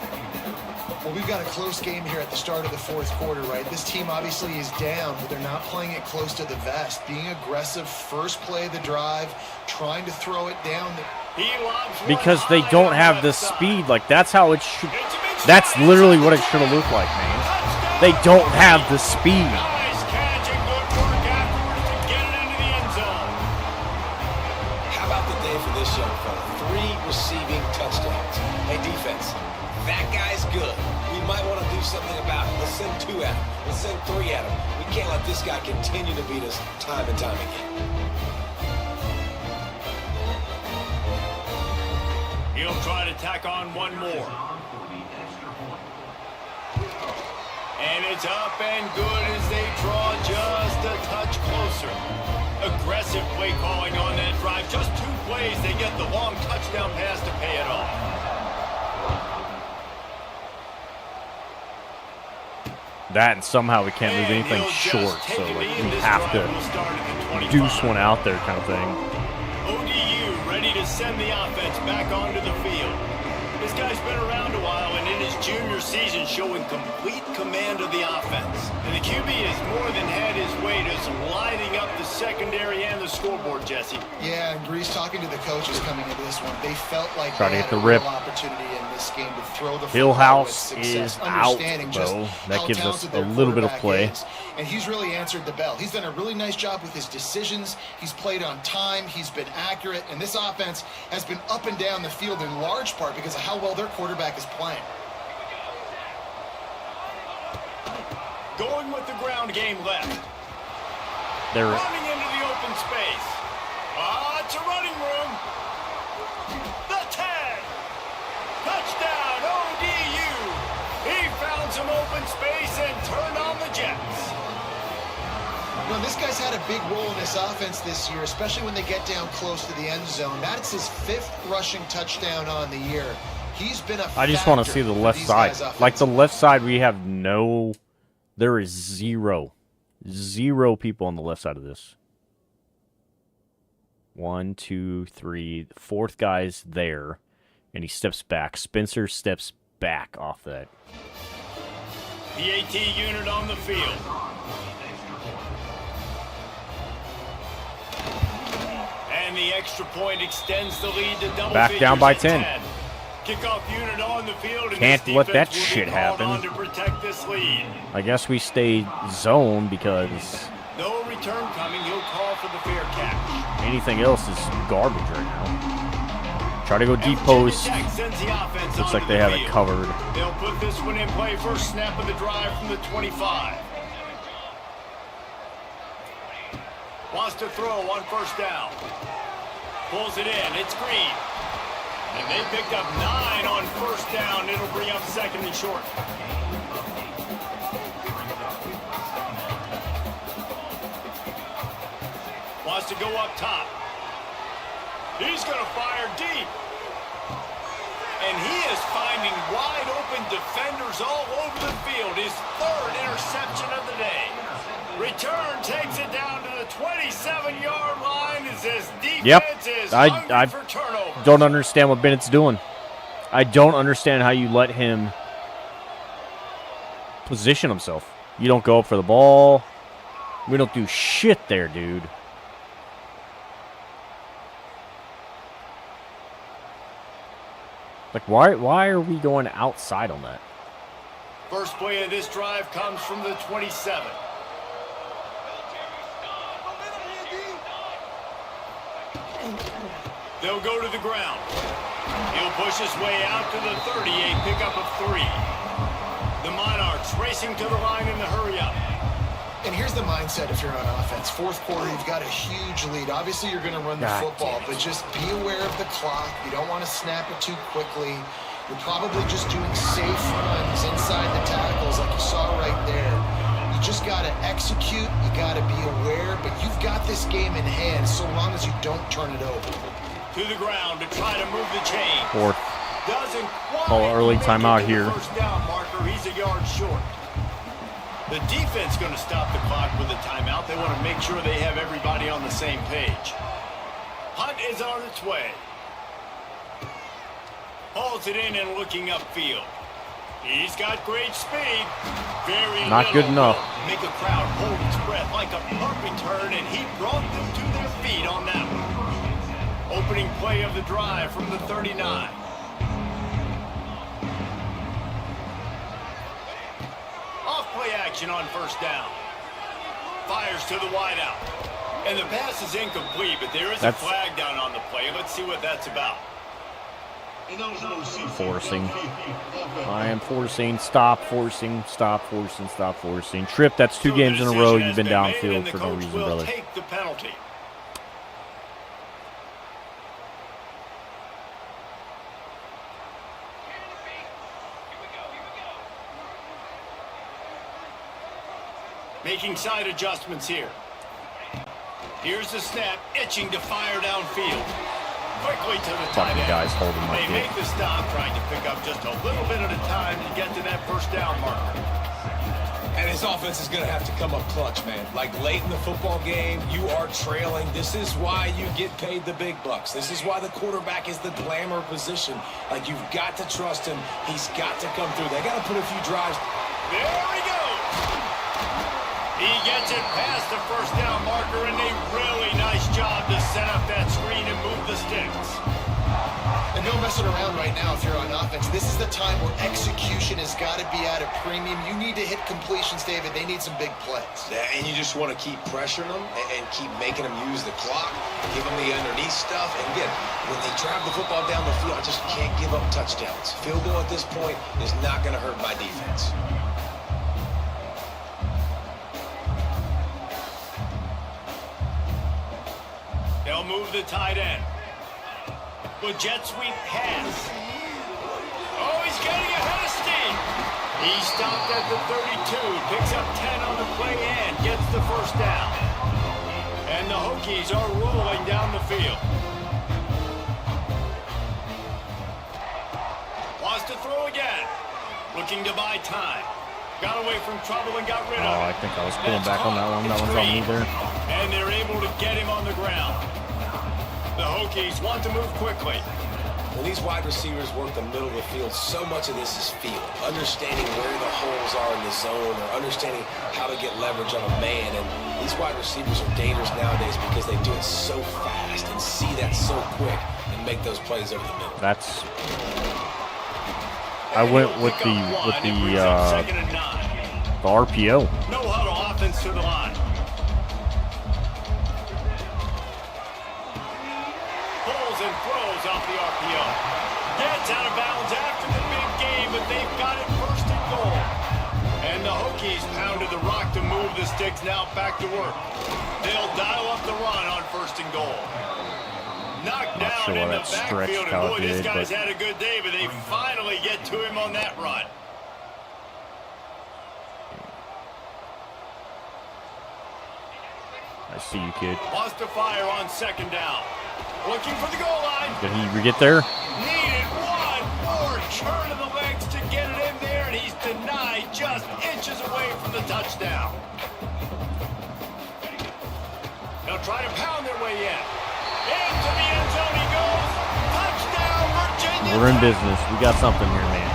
Well, we've got a close game here at the start of the fourth quarter, right? This team obviously is down, but they're not playing it close to the vest. Being aggressive, first play of the drive, trying to throw it down. He lobs one Because they high don't on the have the left side. speed. Like, that's how it should. It's a big That's strike. literally what it should have looked like, man. Touchdown. They don't have the speed. Nice catch and good work afterwards to get it into the end zone. How about the day for this young fella? 3 receiving touchdowns. Hey, defense, that guy's good. We might want to do something about it. Let's send 2 at him. Let's send 3 at him. We can't let this guy continue to beat us time and time again. He'll try to tack on one more. And it's up and good as they draw just a touch closer. Aggressive play calling on that drive. Just 2 plays, they get the long touchdown pass to pay it off. That and somehow we can't leave And anything he'll just short. take So, it like, in. we This have drive will to start at the 25. deuce one out there kind of thing. ODU ready to send the offense back onto the field. This guy's been around a while and in his junior season showing complete command of the offense. And the QB has more than had his way just lighting up the secondary and the scoreboard, Jesse. Yeah, and Grease talking to the coaches coming into this one, they felt like Try they to had get a the rip. real opportunity in this game to throw the Hill football with House success, is out, understanding just though. That how gives us talented a their little bit of quarterback play. is. And he's really answered the bell. He's done a really nice job with his decisions. He's played on time. He's been accurate. And this offense has been up and down the field in large part because of how well their quarterback is playing. Going with the ground game left. They're Running into the open space. It's a running room. The 10. Touchdown, ODU. He found some open space and turned on the Jets. You know, this guy's had a big role in this offense this year, especially when they get down close to the end zone. That's his 5th rushing touchdown on the year. He's been a I just want to factor see the for left these side. guys Like the offensively. left side, we have no. There is zero people on the left side of this. 1, 2, 3. The 4th guy's there, and he steps back. Spencer steps back off that. The AT unit on the field. And the extra point extends the lead to double Back figures down by at 10. Kickoff unit on the field. And Can't this let that defense will be shit called happen. on to protect this lead. I guess we stay zone because No return coming. He'll call for the fair catch. anything else is garbage right now. Try to go deep post. Looks like they have it covered. They'll put this one in play. First snap of the drive from the 25. Wants to throw on first down. Pulls it in. It's Green. And they picked up 9 on first down. It'll bring up second and short. Wants to go up top. He's going to fire deep. And he is finding wide open defenders all over the field. His 3rd interception of the day. Return takes it down to the 27-yard line as his defense is hungry for turnover. Don't understand what Bennett's doing. I don't understand how you let him position himself. You don't go up for the ball. We don't do shit there, dude. Like, why are we going outside on that? First play of this drive comes from the 27. They'll go to the ground. He'll push his way out to the 38, pickup of 3. The Monarchs racing to the line in the hurry-up. And here's the mindset if you're on offense. 4th quarter, you've got a huge lead. Obviously, you're going to run the football, but just be aware of the clock. You don't want to snap it too quickly. You're probably just doing safe runs inside the tackles like you saw right there. You just got to execute. You got to be aware, but you've got this game in hand so long as you don't turn it over. To the ground to try to move the chain. 4th. Doesn't Call early timeout here. First down marker. He's a yard short. The defense going to stop the clock with a timeout. They want to make sure they have everybody on the same page. Hunt is on its way. Hauls it in and looking upfield. He's got great speed. Very not good enough. Make a crowd hold its breath like a punt return, and he brought them to their feet on that one. Opening play of the drive from the 39. Off play action on first down. Fires to the wideout. And the pass is incomplete, but there is a flag down on the play. Let's see what that's about. Forcing. I am forcing. Stop forcing. Stop forcing. Stop forcing. Trip, that's 2 games in a row you've been downfield for no reason, brother. Take the penalty. Making side adjustments here. Here's the snap, itching to fire downfield. Quickly to the tight end. Guys holding my They make the stop, trying to pick up just a little bit at a time to get to that first down marker. And his offense is going to have to come up clutch, man. Like late in the football game, you are trailing. This is why you get paid the big bucks. This is why the quarterback is the glamour position. Like, you've got to trust him. He's got to come through. They got to put a few drives. There he goes. He gets it past the first down marker, and a really nice job to set up that screen and move the sticks. And no messing around right now if you're on offense. This is the time where execution has got to be at a premium. You need to hit completions, David. They need some big plays. Yeah, and you just want to keep pressuring them and keep making them use the clock, give them the underneath stuff. And again, when they drive the football down the field, I just can't give up touchdowns. Field goal at this point is not going to hurt my defense. They'll move the tight end. With jet sweep pass. Oh, he's getting ahead of steam. He stopped at the 32, picks up 10 on the play and gets the first down. And the Hokies are rolling down the field. Wants to throw again. Looking to buy time. Got away from trouble and got rid of it. Oh, I think I was pulling back on that one. That one's on me there. And they're able to get him on the ground. The Hokies want to move quickly. When these wide receivers work the middle of the field, so much of this is feel. Understanding where the holes are in the zone, or understanding how to get leverage on a man. And these wide receivers are dangerous nowadays because they do it so fast and see that so quick and make those plays over the middle. That's I went with the RPO. No huddle offense to the line. Pulls and throws off the RPO. Gets out of bounds after the big game, but they've got it first and goal. And the Hokies pounded the rock to move the sticks, now back to work. They'll dial up the run on first and goal. Knocked down sure in the that stretch backfield, and count boy, this did, guy's but- had a good day, but they finally get to him on that run. I see you, kid. Wants to fire on second down. Looking for the goal line. Did he get there? Needed one more turn of the legs to get it in there, and he's denied just inches away from the touchdown. They'll try to pound their way in. Into the end zone he goes. Touchdown, Virginia. We're in business. We got something here, man.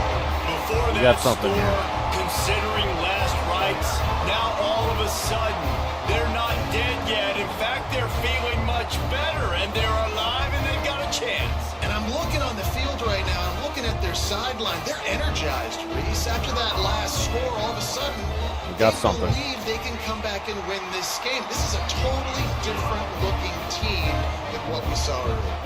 Before We that got something score, here. considering last rights, now all of a sudden, they're not dead yet. In fact, they're feeling much better, and they're alive, and they've got a chance. And I'm looking on the field right now. I'm looking at their sideline. They're energized, Reese. After that last score, all of a sudden, We got they something. believe they can come back and win this game. This is a totally different-looking team than what we saw earlier.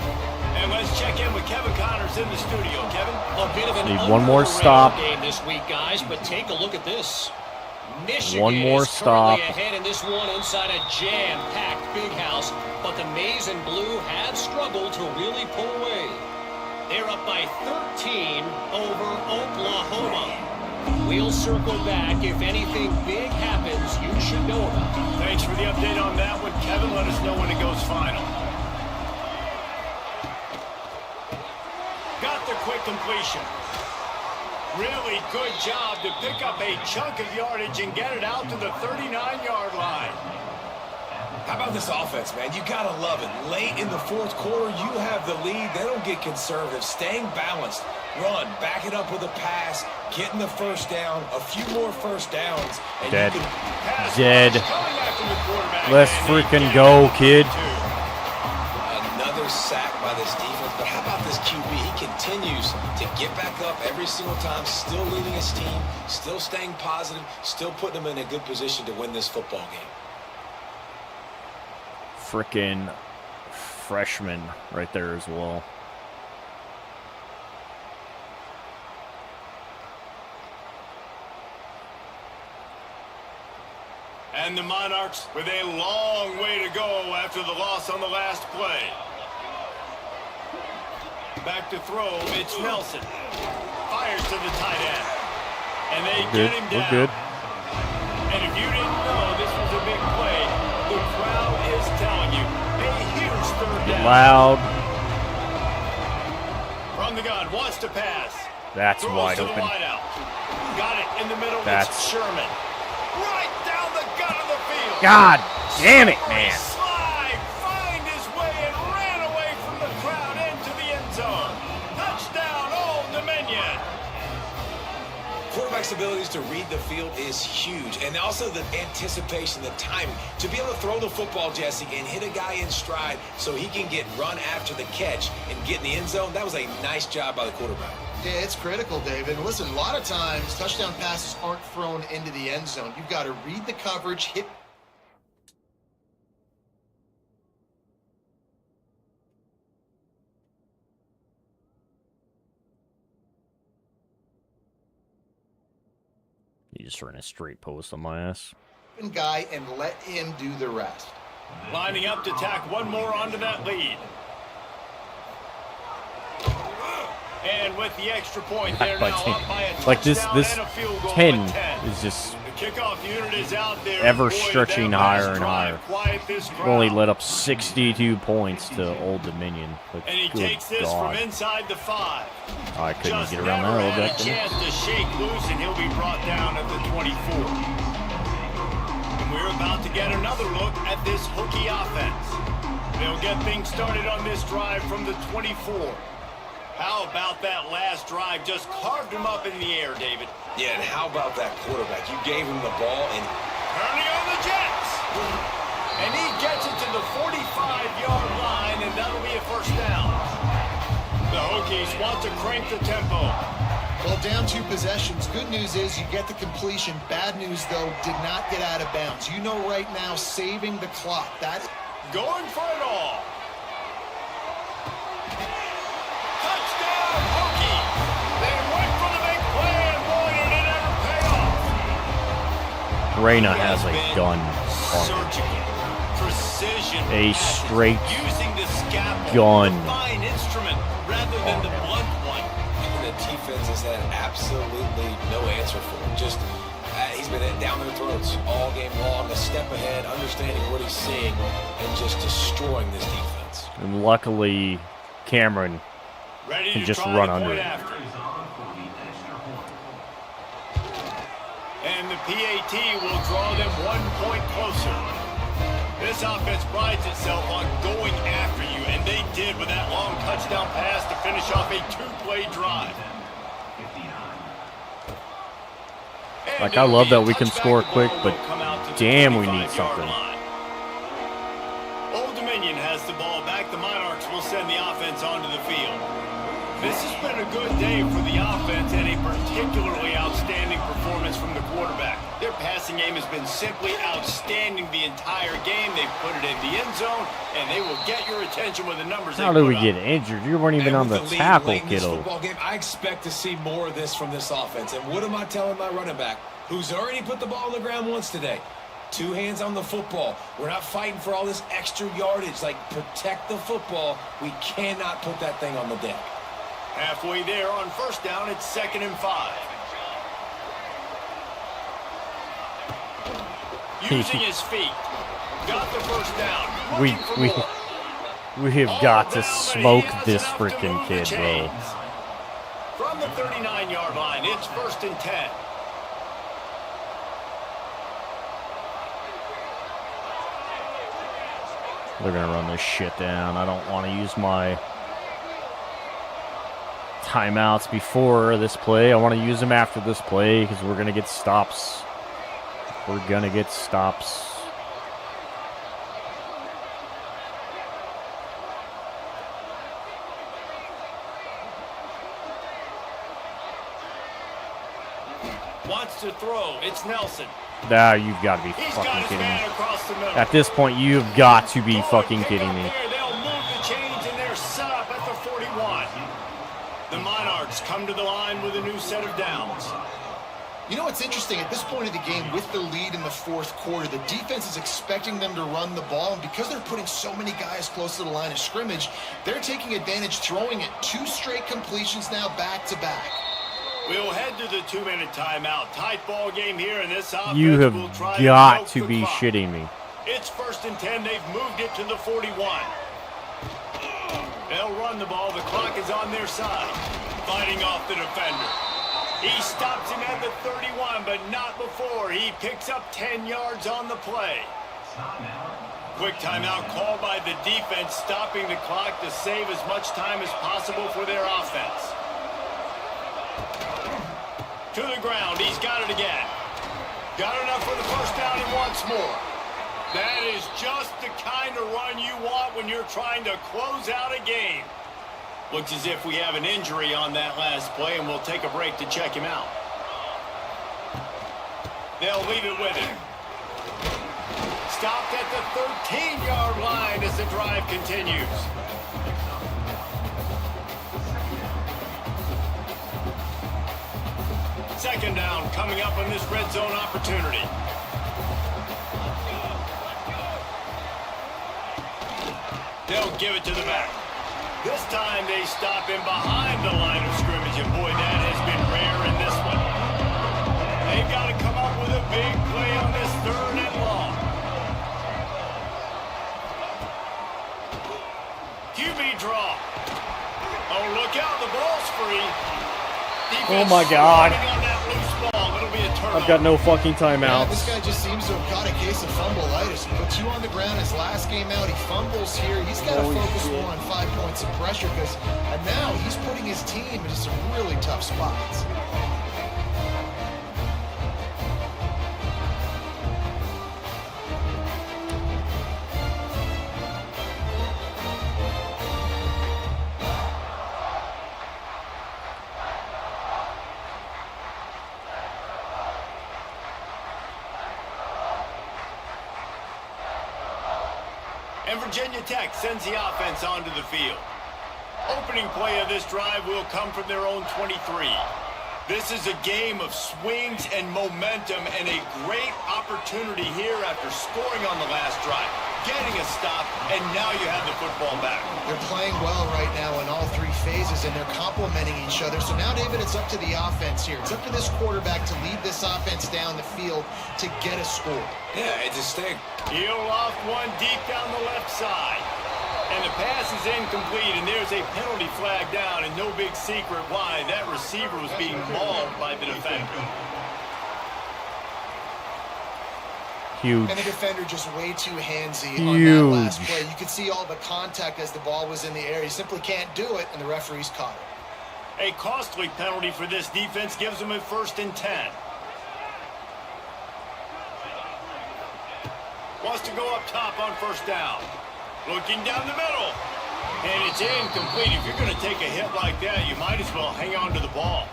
And let's check in with Kevin Connors in the studio. Kevin? A bit of an Need one more underrated stop. game this week, guys, but take a look at this. Michigan One more is currently stop. ahead in this one inside a jam-packed big house, but the Maize and Blue have struggled to really pull away. They're up by 13 over Oklahoma. We'll circle back. If anything big happens, you should know about it. Thanks for the update on that one, Kevin. Let us know when it goes final. Got the quick completion. Really good job to pick up a chunk of yardage and get it out to the 39-yard line. How about this offense, man? You got to love it. Late in the fourth quarter, you have the lead. They don't get conservative. Staying balanced. Run. Back it up with a pass. Getting the first down. A few more first downs. And Dead. You can Pass Dead. rush coming after the quarterback, Let's and they freaking get go, it to kid. 22. Another sack by this defense, but how about this QB? He continues to get back up every single time, still leading his team, still staying positive, still putting them in a good position to win this football game. Frickin' freshman right there as well. And the Monarchs with a long way to go after the loss on the last play. Back to throw, it's Nelson. Fires to the tight end. And they Good. get him We're down. good. And if you didn't know this was a big play, the crowd is telling you. A huge third Get down. loud. From the gun, wants to pass. That's Throws wide to the open. wideout. Got it in the middle. That's- It's Sherman. Right down the gut of the field. God damn it, man. Slide, find his way and ran away from the crowd into the end zone. Touchdown, Old Dominion. Quarterback's abilities to read the field is huge, and also the anticipation, the timing. To be able to throw the football, Jesse, and hit a guy in stride so he can get run after the catch and get in the end zone, that was a nice job by the quarterback. Yeah, it's critical, David. Listen, a lot of times touchdown passes aren't thrown into the end zone. You've got to read the coverage, hit. You just ran a straight post on my ass. Guy and let him do the rest. Lining up to tack one more onto that lead. And with the extra point, they're By now 10. up by a Like this touchdown and a field goal at 10 is just The kickoff unit is out there. ever Boy, stretching that higher last and drive higher. quiet this crowd. only let up 62 points to Old Dominion. But And he good takes this God. from inside the 5. I couldn't Just get around never that had little a bit. chance to shake loose, and he'll be brought down at the 24. And we're about to get another look at this Hokie offense. They'll get things started on this drive from the 24. How about that last drive? Just carved him up in the air, David. Yeah, and how about that quarterback? You gave him the ball, and Turning on the Jets. And he gets it to the 45-yard line, and that'll be a first down. The Hokies want to crank the tempo. Well, down 2 possessions. Good news is you get the completion. Bad news, though, did not get out of bounds. You know right now, saving the clock. That Going for it all. Touchdown, Hokie. They went for the big play, and boy, did it ever pay off. Reyna He has a been gun. Surgical, precision, A straight using the scalpel, gun. the fine instrument, rather than the blunt one. And the defense has had absolutely no answer for him. Just he's been down their throats all game long, a step ahead, understanding what he's seeing, and just destroying this defense. And luckily, Cameron Ready can to just try run the under point it. after. And the PAT will draw them 1 point closer. This offense prides itself on going after you, and they did with that long touchdown pass to finish off a 2-play drive. And Like, I it'll love be a that we can touchback. score The quick, ball but will come out to the damn, we need 25-yard something. line. Old Dominion has the ball back. The Monarchs will send the offense onto the field. This has been a good day for the offense and a particularly outstanding performance from the quarterback. Their passing game has been simply outstanding the entire game. They've put it in the end zone, and they will get your attention with the numbers How they did we put get up. injured? You weren't even And on with the lead tackle, late in this kiddo. football game, I expect to see more of this from this offense. And what am I telling my running back, who's already put the ball on the ground once today? 2 hands on the football. We're not fighting for all this extra yardage. Like, protect the football. We cannot put that thing on the deck. Halfway there on first down, it's 2nd and 5. Using his feet. Got the first down. We Looking for we more. we have All got to down, but he smoke has this enough to freaking move the kid, bro. chains. From the 39-yard line, it's 1st and 10. They're gonna run this shit down. I don't want to use my timeouts before this play. I want to use them after this play because we're gonna get stops. We're gonna get stops. Wants to throw. It's Nelson. Now you've got to be He's fucking got his kidding me. man across the middle. At this point, you've got to be Going fucking pick kidding up me. there. They'll move the chains, and they're set up at the 41. The Monarchs come to the line with a new set of downs. You know what's interesting? At this point of the game, with the lead in the 4th quarter, the defense is expecting them to run the ball, and because they're putting so many guys close to the line of scrimmage, they're taking advantage, throwing it 2 straight completions now back-to-back. We'll head to the 2-minute timeout. Tight ball game here, and this offense You have will try got milk to the be clock. shitting me. It's 1st and 10. They've moved it to the 41. They'll run the ball. The clock is on their side. Fighting off the defender. He stops him at the 31, but not before. He picks up 10 yards on the play. Quick timeout called by the defense, stopping the clock to save as much time as possible for their offense. To the ground. He's got it again. Got enough for the first down and wants more. That is just the kind of run you want when you're trying to close out a game. Looks as if we have an injury on that last play, and we'll take a break to check him out. They'll leave it with him. Stopped at the 13-yard line as the drive continues. Second down coming up on this red zone opportunity. They'll give it to the back. This time they stop him behind the line of scrimmage, and boy, that has been rare in this one. They've got to come up with a big play on this 3rd and long. QB draw. Oh, look out, the ball's free. Oh my God. Defense on that loose ball. It'll be a turnover. I've got no fucking Yeah, this timeouts. guy just seems to have caught a case of fumbleitis. He puts you on the ground his last game out. He fumbles here. He's got to focus more on 5 points of pressure because now he's putting his team into some really tough spots. And Virginia Tech sends the offense onto the field. Opening play of this drive will come from their own 23. This is a game of swings and momentum and a great opportunity here after scoring on the last drive, getting a stop, and now you have the football back. They're playing well right now in all three phases, and they're complementing each other. So now, David, it's up to the offense here. It's up to this quarterback to lead this offense down the field to get a score. Yeah, it's a stick. He'll loft one deep down the left side. And the pass is incomplete, and there's a penalty flag down, and no big secret why. That receiver was being mauled by the defender. Huge. And the defender just way too handsy on that last play. You could see all the contact as the ball was in the air. He simply can't do it, and the referee's caught it. A costly penalty for this defense gives them a 1st and 10. Wants to go up top on 1st down. Looking down the middle. And it's incomplete. If you're going to take a hit like that, you might as well hang on to the ball.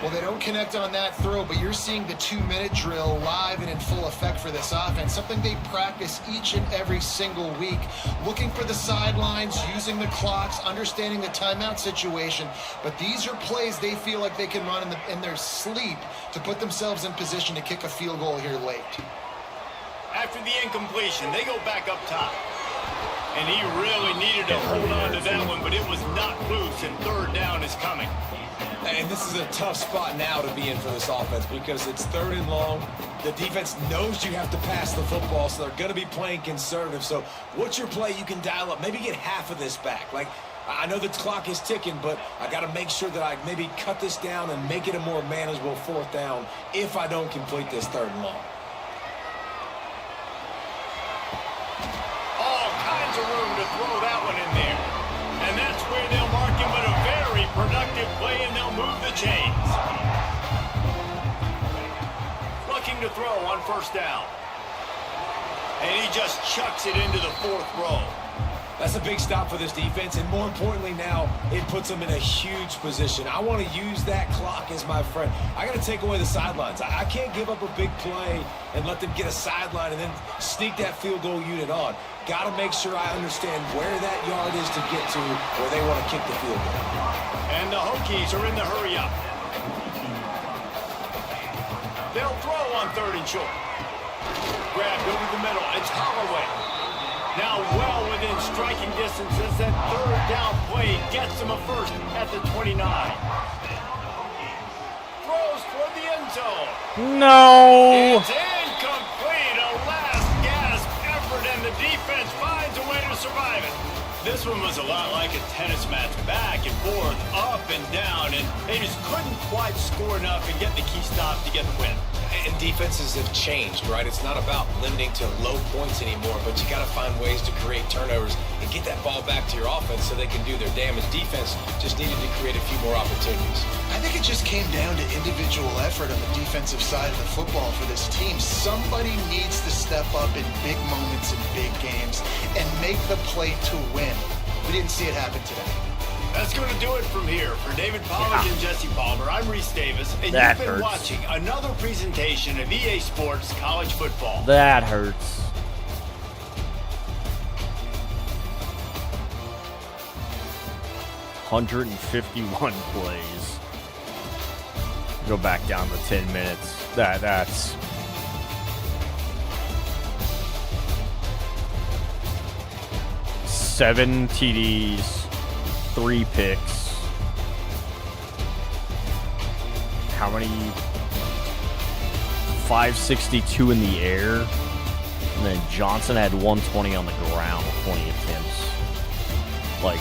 Well, they don't connect on that throw, but you're seeing the 2-minute drill live and in full effect for this offense, something they practice each and every single week, looking for the sidelines, using the clocks, understanding the timeout situation. But these are plays they feel like they can run in their sleep to put themselves in position to kick a field goal here late. After the incompletion, they go back up top. And he really needed to hold on to that one, but it was not loose, and 3rd down is coming. And this is a tough spot now to be in for this offense because it's 3rd and long. The defense knows you have to pass the football, so they're going to be playing conservative. So what's your play you can dial up? Maybe get half of this back. Like, I know the clock is ticking, but I got to make sure that I maybe cut this down and make it a more manageable 4th down if I don't complete this 3rd and long. Room to throw that one in there. And that's where they'll mark him with a very productive play, and they'll move the chains. Looking to throw on 1st down. And he just chucks it into the 4th row. That's a big stop for this defense, and more importantly now, it puts them in a huge position. I want to use that clock as my friend. I got to take away the sidelines. I can't give up a big play and let them get a sideline and then sneak that field goal unit on. Got to make sure I understand where that yard is to get to where they want to kick the field goal. And the Hokies are in the hurry up. They'll throw on 3rd and short. Grabbed over the middle. It's Holloway. Now well within striking distance as that 3rd down play gets him a 1st at the 29. Throws toward the end zone. No! It's incomplete. A last gasp effort, and the defense finds a way to survive it. This one was a lot like a tennis match, back and forth, up and down, and they just couldn't quite score enough and get the key stop to get the win. And defenses have changed, right? It's not about limiting to low points anymore, but you got to find ways to create turnovers and get that ball back to your offense so they can do their damage. Defense just needed to create a few more opportunities. I think it just came down to individual effort on the defensive side of the football for this team. Somebody needs to step up in big moments in big games and make the play to win. We didn't see it happen today. That's going to do it from here. For David Pollard and Jesse Palmer, I'm Reese Davis, and That you've been hurts. watching another presentation of EA Sports College Football. That hurts. $151 plays. Go back down to 10 minutes. That's seven TDs, 3 picks. How many? 562 in the air. And then Johnson had 120 on the ground with 20 attempts. Like,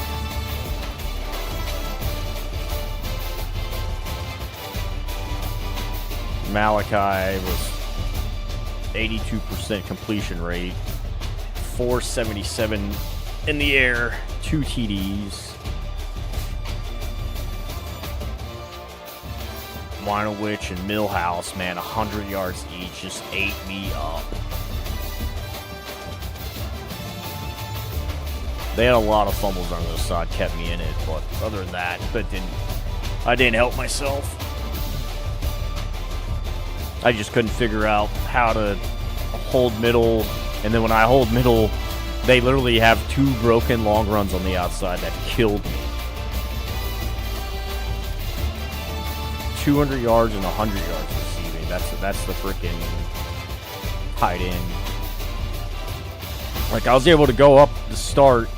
Malachi was 82% completion rate, 477 in the air, 2 TDs. Winovich and Millhouse, man, 100 yards each, just ate me up. They had a lot of fumbles on the side, kept me in it, but other than that, I didn't help myself. I just couldn't figure out how to hold middle, and then when I hold middle, They literally have 2 broken long runs on the outside that killed me. 200 yards and 100 yards receiving. That's the freaking tight end. Like, I was able to go up the start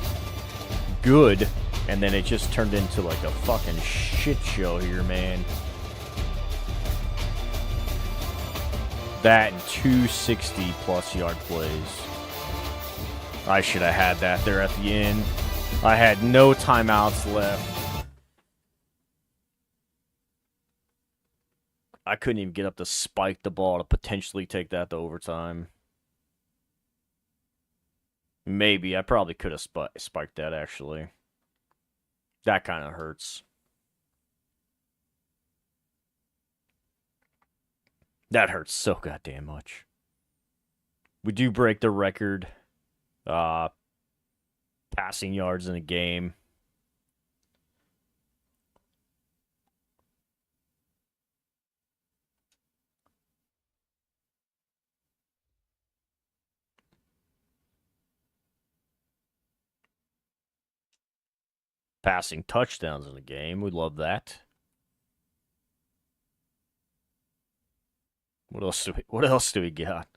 good, and then it just turned into like a fucking shit show here, man. That and 260 plus yard plays. I should have had that there at the end. I had no timeouts left. I couldn't even get up to spike the ball to potentially take that to overtime. Maybe. I probably could have spiked that, actually. That kind of hurts. That hurts so goddamn much. We do break the record. Passing yards in a game. Passing touchdowns in a game. We love that. What else do we got?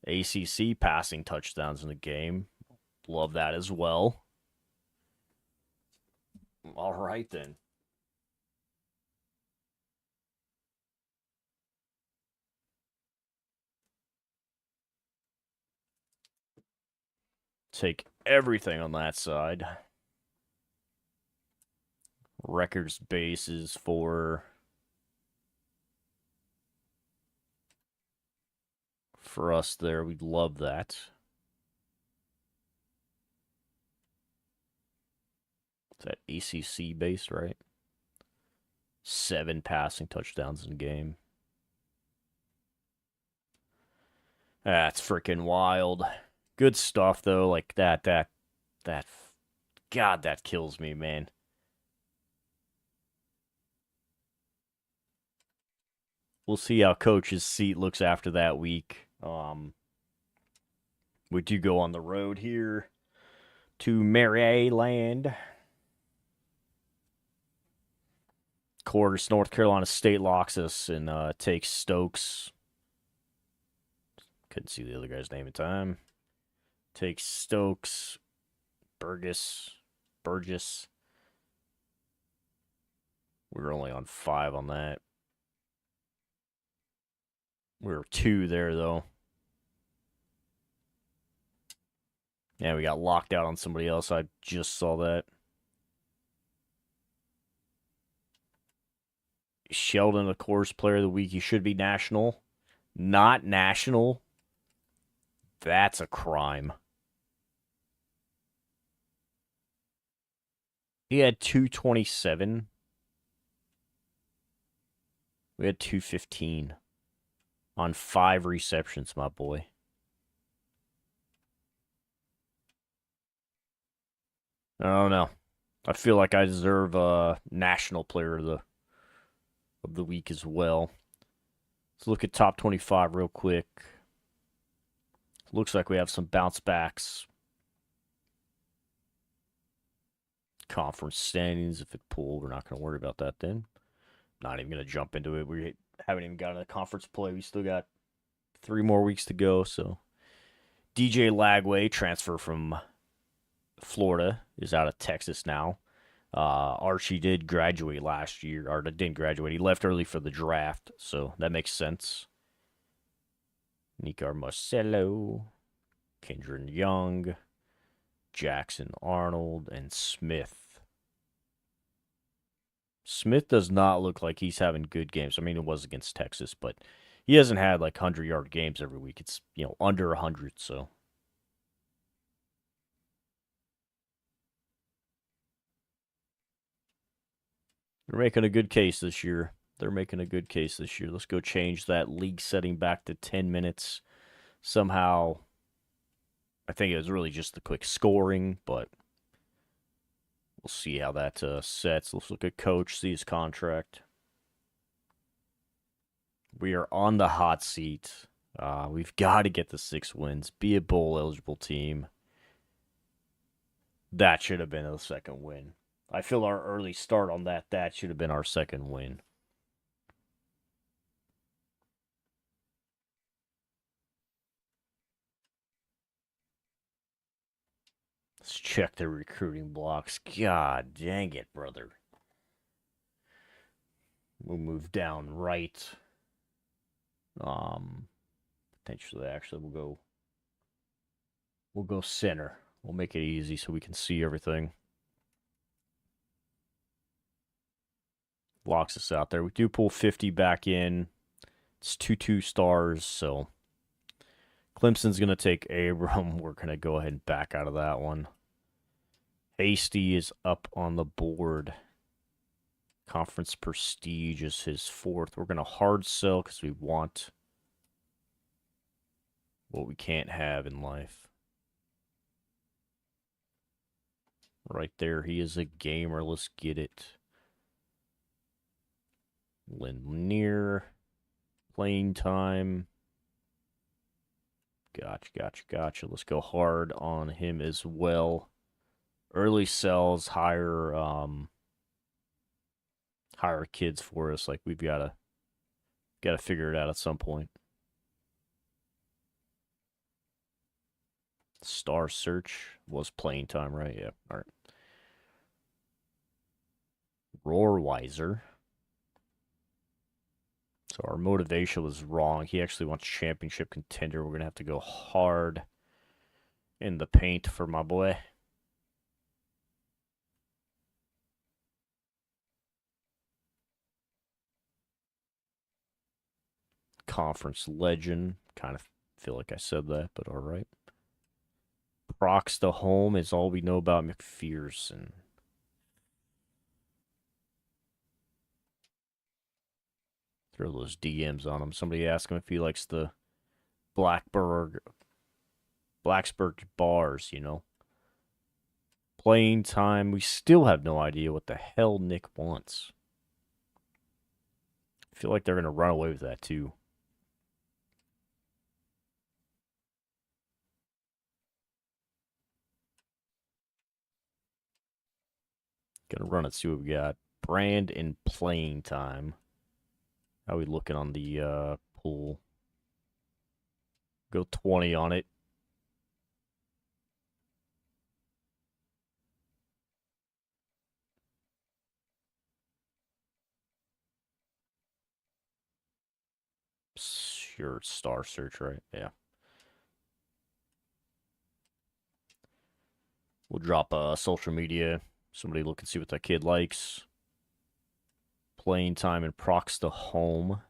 ACC passing touchdowns in the game. Love that as well. All right, then. Take everything on that side. Records bases for us there. We'd love that. Is that ACC based, right? 7 passing touchdowns in a game. That's freaking wild. Good stuff, though. Like, that, God, that kills me, man. We'll see how Coach's seat looks after that week. We do go on the road here to Maryland. Of course, North Carolina State locks us and takes Stokes. Couldn't see the other guy's name in time. Takes Stokes, Burgess. We were only on 5 on that. We were 2 there, though. Yeah, we got locked out on somebody else. I just saw that. Sheldon, of course, player of the week. He should be national. Not national. That's a crime. He had 227. We had 215 on 5 receptions, my boy. I don't know. I feel like I deserve a national player of the week as well. Let's look at top 25 real quick. Looks like we have some bounce backs. Conference standings, if it pulled, we're not going to worry about that then. Not even going to jump into it. We haven't even gotten a conference play. We still got 3 more weeks to go. So DJ Lagway, transfer from Florida, is out of Texas now. Archie did graduate last year, or didn't graduate. He left early for the draft, so that makes sense. Nicar Marcello, Kendron Young, Jackson Arnold, and Smith. Smith does not look like he's having good games. I mean, it was against Texas, but he hasn't had like 100-yard games every week. It's, under 100, so. They're making a good case this year. Let's go change that league setting back to 10 minutes. Somehow, I think it was really just the quick scoring, but we'll see how that sets. Let's look at Coach, see his contract. We are on the hot seat. We've got to get the 6 wins, be a bowl-eligible team. That should have been the second win. I feel our early start on that should have been our second win. Let's check the recruiting blocks. God dang it, brother. We'll move down right. Potentially, actually, we'll go center. We'll make it easy so we can see everything. Locks us out there. We do pull 50 back in. It's 2 stars, so Clemson's going to take Abram. We're going to go ahead and back out of that one. Hasty is up on the board. Conference Prestige is his 4th. We're going to hard sell because we want what we can't have in life. Right there, he is a gamer. Let's get it. Lanier. Playing time. Gotcha. Let's go hard on him as well. Early sells, higher kids for us. Like, we've got to figure it out at some point. Star Search was playing time, right? Yeah. All right. Rohrweiser. So our motivation was wrong. He actually wants championship contender. We're going to have to go hard in the paint for my boy. Conference legend. Kind of feel like I said that, but all right. Prox to home is all we know about McPherson. Throw those DMs on him. Somebody asked him if he likes the Blacksburg bars, you know. Playing time. We still have no idea what the hell Nick wants. I feel like they're going to run away with that, too. Gonna run it, see what we got. Brand and playing time. How we looking on the pool? Go 20 on it. Sure, Star Search, right? Yeah. We'll drop social media. Somebody look and see what that kid likes. Playing time and procs to home.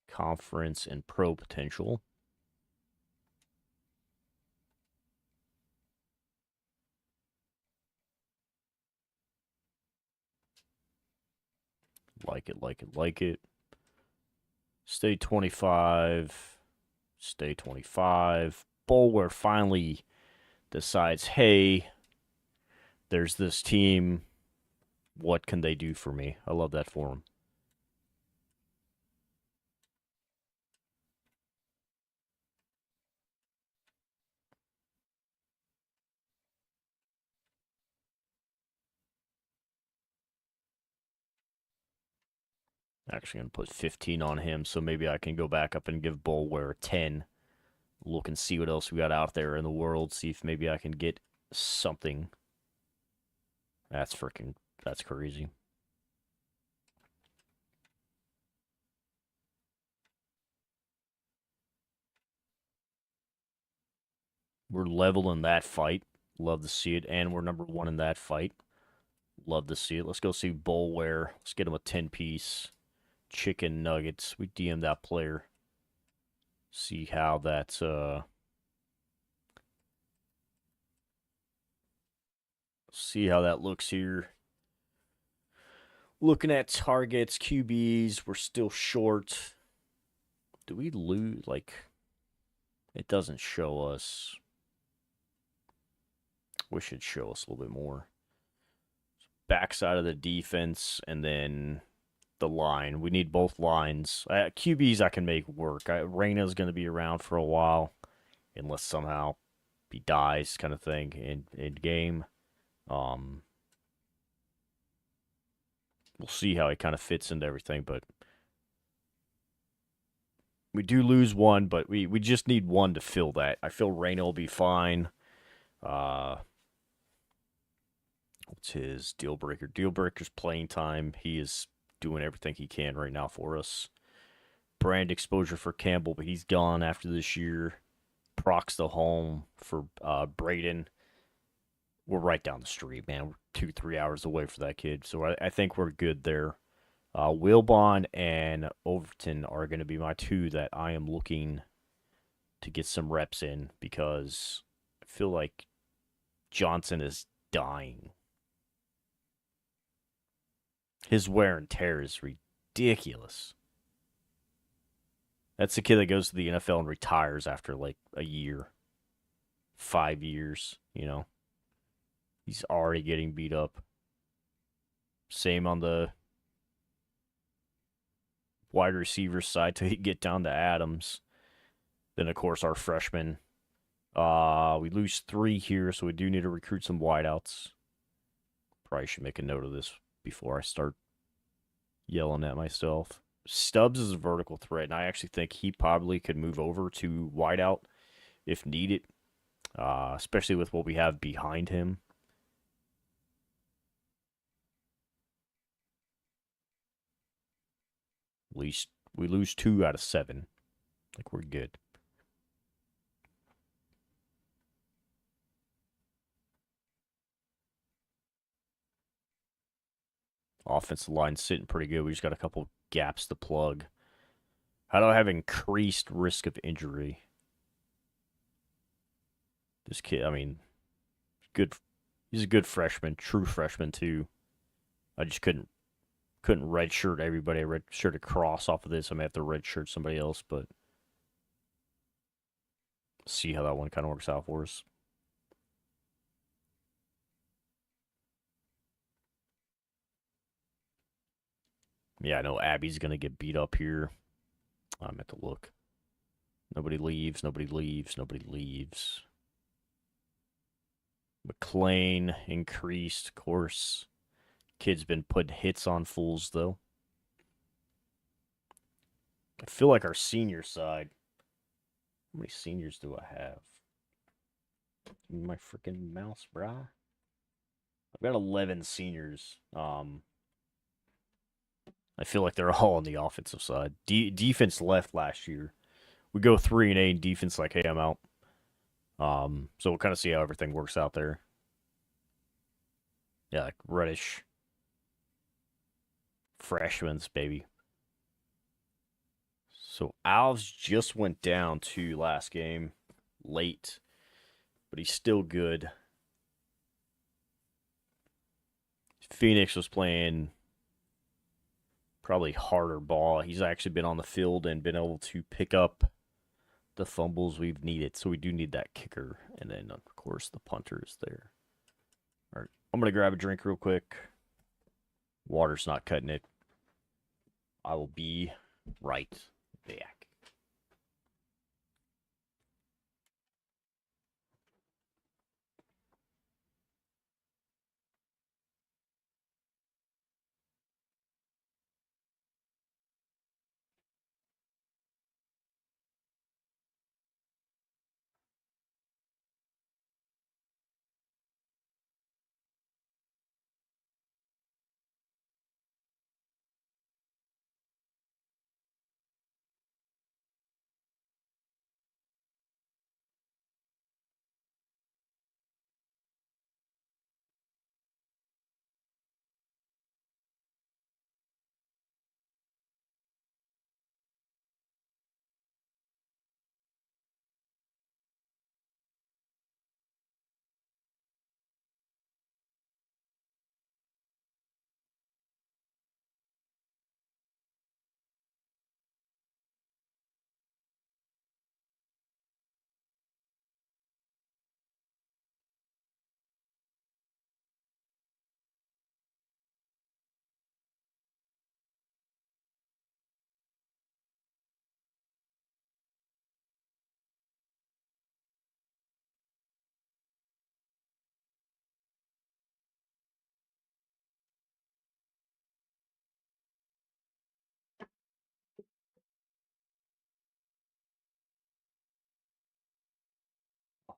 Conference and pro potential. Like it. Stay 25. Stay 25. Bulwer finally decides, hey, there's this team. What can they do for me? I love that for him. Actually going to put 15 on him, so maybe I can go back up and give Bulwer 10. Look and see what else we got out there in the world. See if maybe I can get something. That's crazy. We're level in that fight. Love to see it. And we're number 1 in that fight. Love to see it. Let's go see Bulwer. Let's get him a 10-piece chicken nuggets. We DM that player. See how that's see how that looks here. Looking at targets, QBs, we're still short. Do we lose? Like, it doesn't show us. Wish it'd show us a little bit more. Backside of the defense, and then the line. We need both lines. QBs I can make work. Reyna's going to be around for a while, unless somehow he dies, kind of thing, in game. We'll see how he kind of fits into everything, but we do lose one, but we just need one to fill that. I feel Reyna will be fine. What's his deal breaker? Deal breaker's playing time. He is doing everything he can right now for us. Brand exposure for Campbell, but he's gone after this year. Procs the home for Braden. We're right down the street, man. We're 2-3 hours away for that kid. So I think we're good there. Wilbon and Overton are going to be my two that I am looking to get some reps in because I feel like Johnson is dying. His wear and tear is ridiculous. That's the kid that goes to the NFL and retires after like a year, 5 years, you know. He's already getting beat up. Same on the wide receiver side till you get down to Adams. Then, of course, our freshman. We lose 3 here, so we do need to recruit some wideouts. Probably should make a note of this before I start yelling at myself. Stubbs is a vertical threat, and I actually think he probably could move over to wideout if needed, especially with what we have behind him. At least we lose 2 out of 7. Like, we're good. Offensive line sitting pretty good. We just got a couple gaps to plug. How do I have increased risk of injury? This kid, I mean, good. He's a good freshman, true freshman too. I just couldn't redshirt everybody. I redshirt a cross off of this. I may have to redshirt somebody else, but see how that one kind of works out for us. Yeah, I know Abby's going to get beat up here. I'm at the look. Nobody leaves, nobody leaves, nobody leaves. McLean increased, of course. Kid's been putting hits on fools, though. I feel like our senior side. How many seniors do I have? Give me my freaking mouse, brah. I've got 11 seniors. I feel like they're all on the offensive side. Defense left last year. We go 3-8 in defense, like, hey, I'm out. So we'll kind of see how everything works out there. Yeah, like Reddish. Freshmen's, baby. So Alves just went down to last game. Late. But he's still good. Phoenix was playing probably harder ball. He's actually been on the field and been able to pick up the fumbles we've needed. So we do need that kicker. And then, of course, the punter is there. All right, I'm going to grab a drink real quick. Water's not cutting it. I will be right back.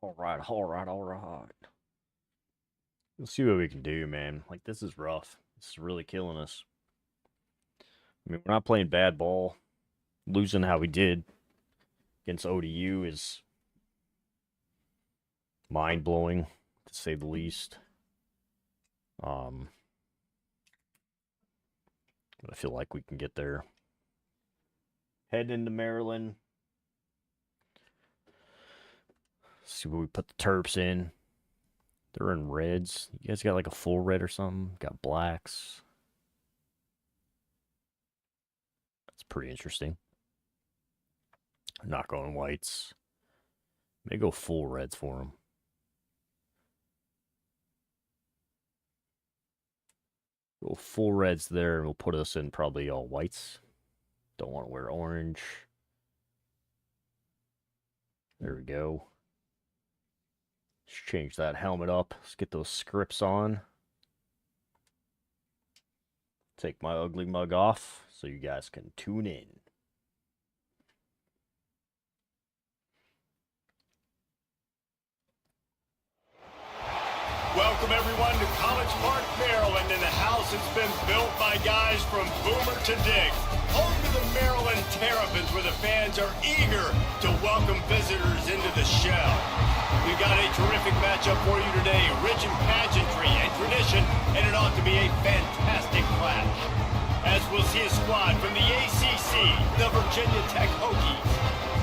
All right. Let's see what we can do, man. Like, this is rough. This is really killing us. I mean, we're not playing bad ball. Losing how we did against ODU is mind-blowing, to say the least. But I feel like we can get there. Heading into Maryland. See where we put the Terps in. They're in reds. You guys got like a full red or something? Got blacks. That's pretty interesting. I'm not going whites. May go full reds for them. Go full reds there, and we'll put us in probably all whites. Don't want to wear orange. There we go. Let's change that helmet up. Let's get those scripts on. Take my ugly mug off so you guys can tune in. Welcome everyone to College Park, Maryland, and the house that's been built by guys from Boomer to Dick. Home to the Maryland Terrapins, where the fans are eager to welcome visitors into the shell. We've got a terrific matchup for you today, rich in pageantry and tradition, and it ought to be a fantastic clash. As we'll see a squad from the ACC, the Virginia Tech Hokies,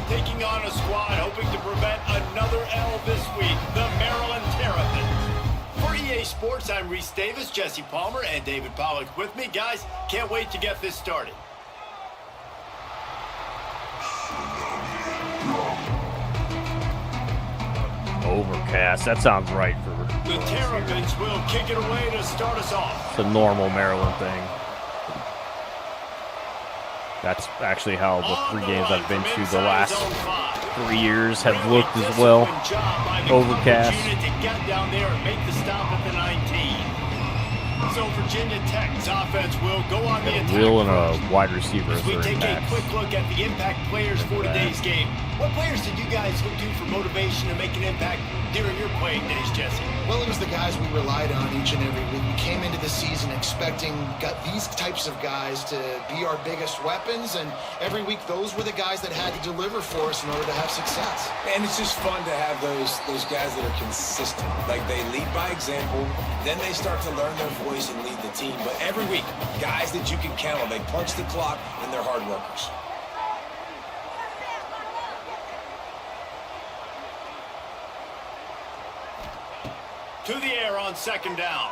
taking on a squad hoping to prevent another L this week, the Maryland Terrapins. For EA Sports, I'm Reese Davis, Jesse Palmer, and David Pollock with me. Guys, can't wait to get this started. Overcast. That sounds right for The Terrapins will kick it away to start us off. the normal Maryland thing. That's actually how the 3 games I've been to the last 3 years have looked as well. Overcast. To get down there and make the stop at the 19. So Virginia Tech's offense will go on the attack. Will and a wide receiver As we are take a impacts. quick look at the impact players for today's game. What players did you guys look to for motivation to make an impact during your playing days, Jesse? Well, it was the guys we relied on each and every week. We came into the season expecting these types of guys to be our biggest weapons, and every week those were the guys that had to deliver for us in order to have success. And it's just fun to have those guys that are consistent. Like, they lead by example, then they start to learn their voice and lead the team. But every week, guys that you can count on, they punch the clock, and they're hard workers. To the air on second down.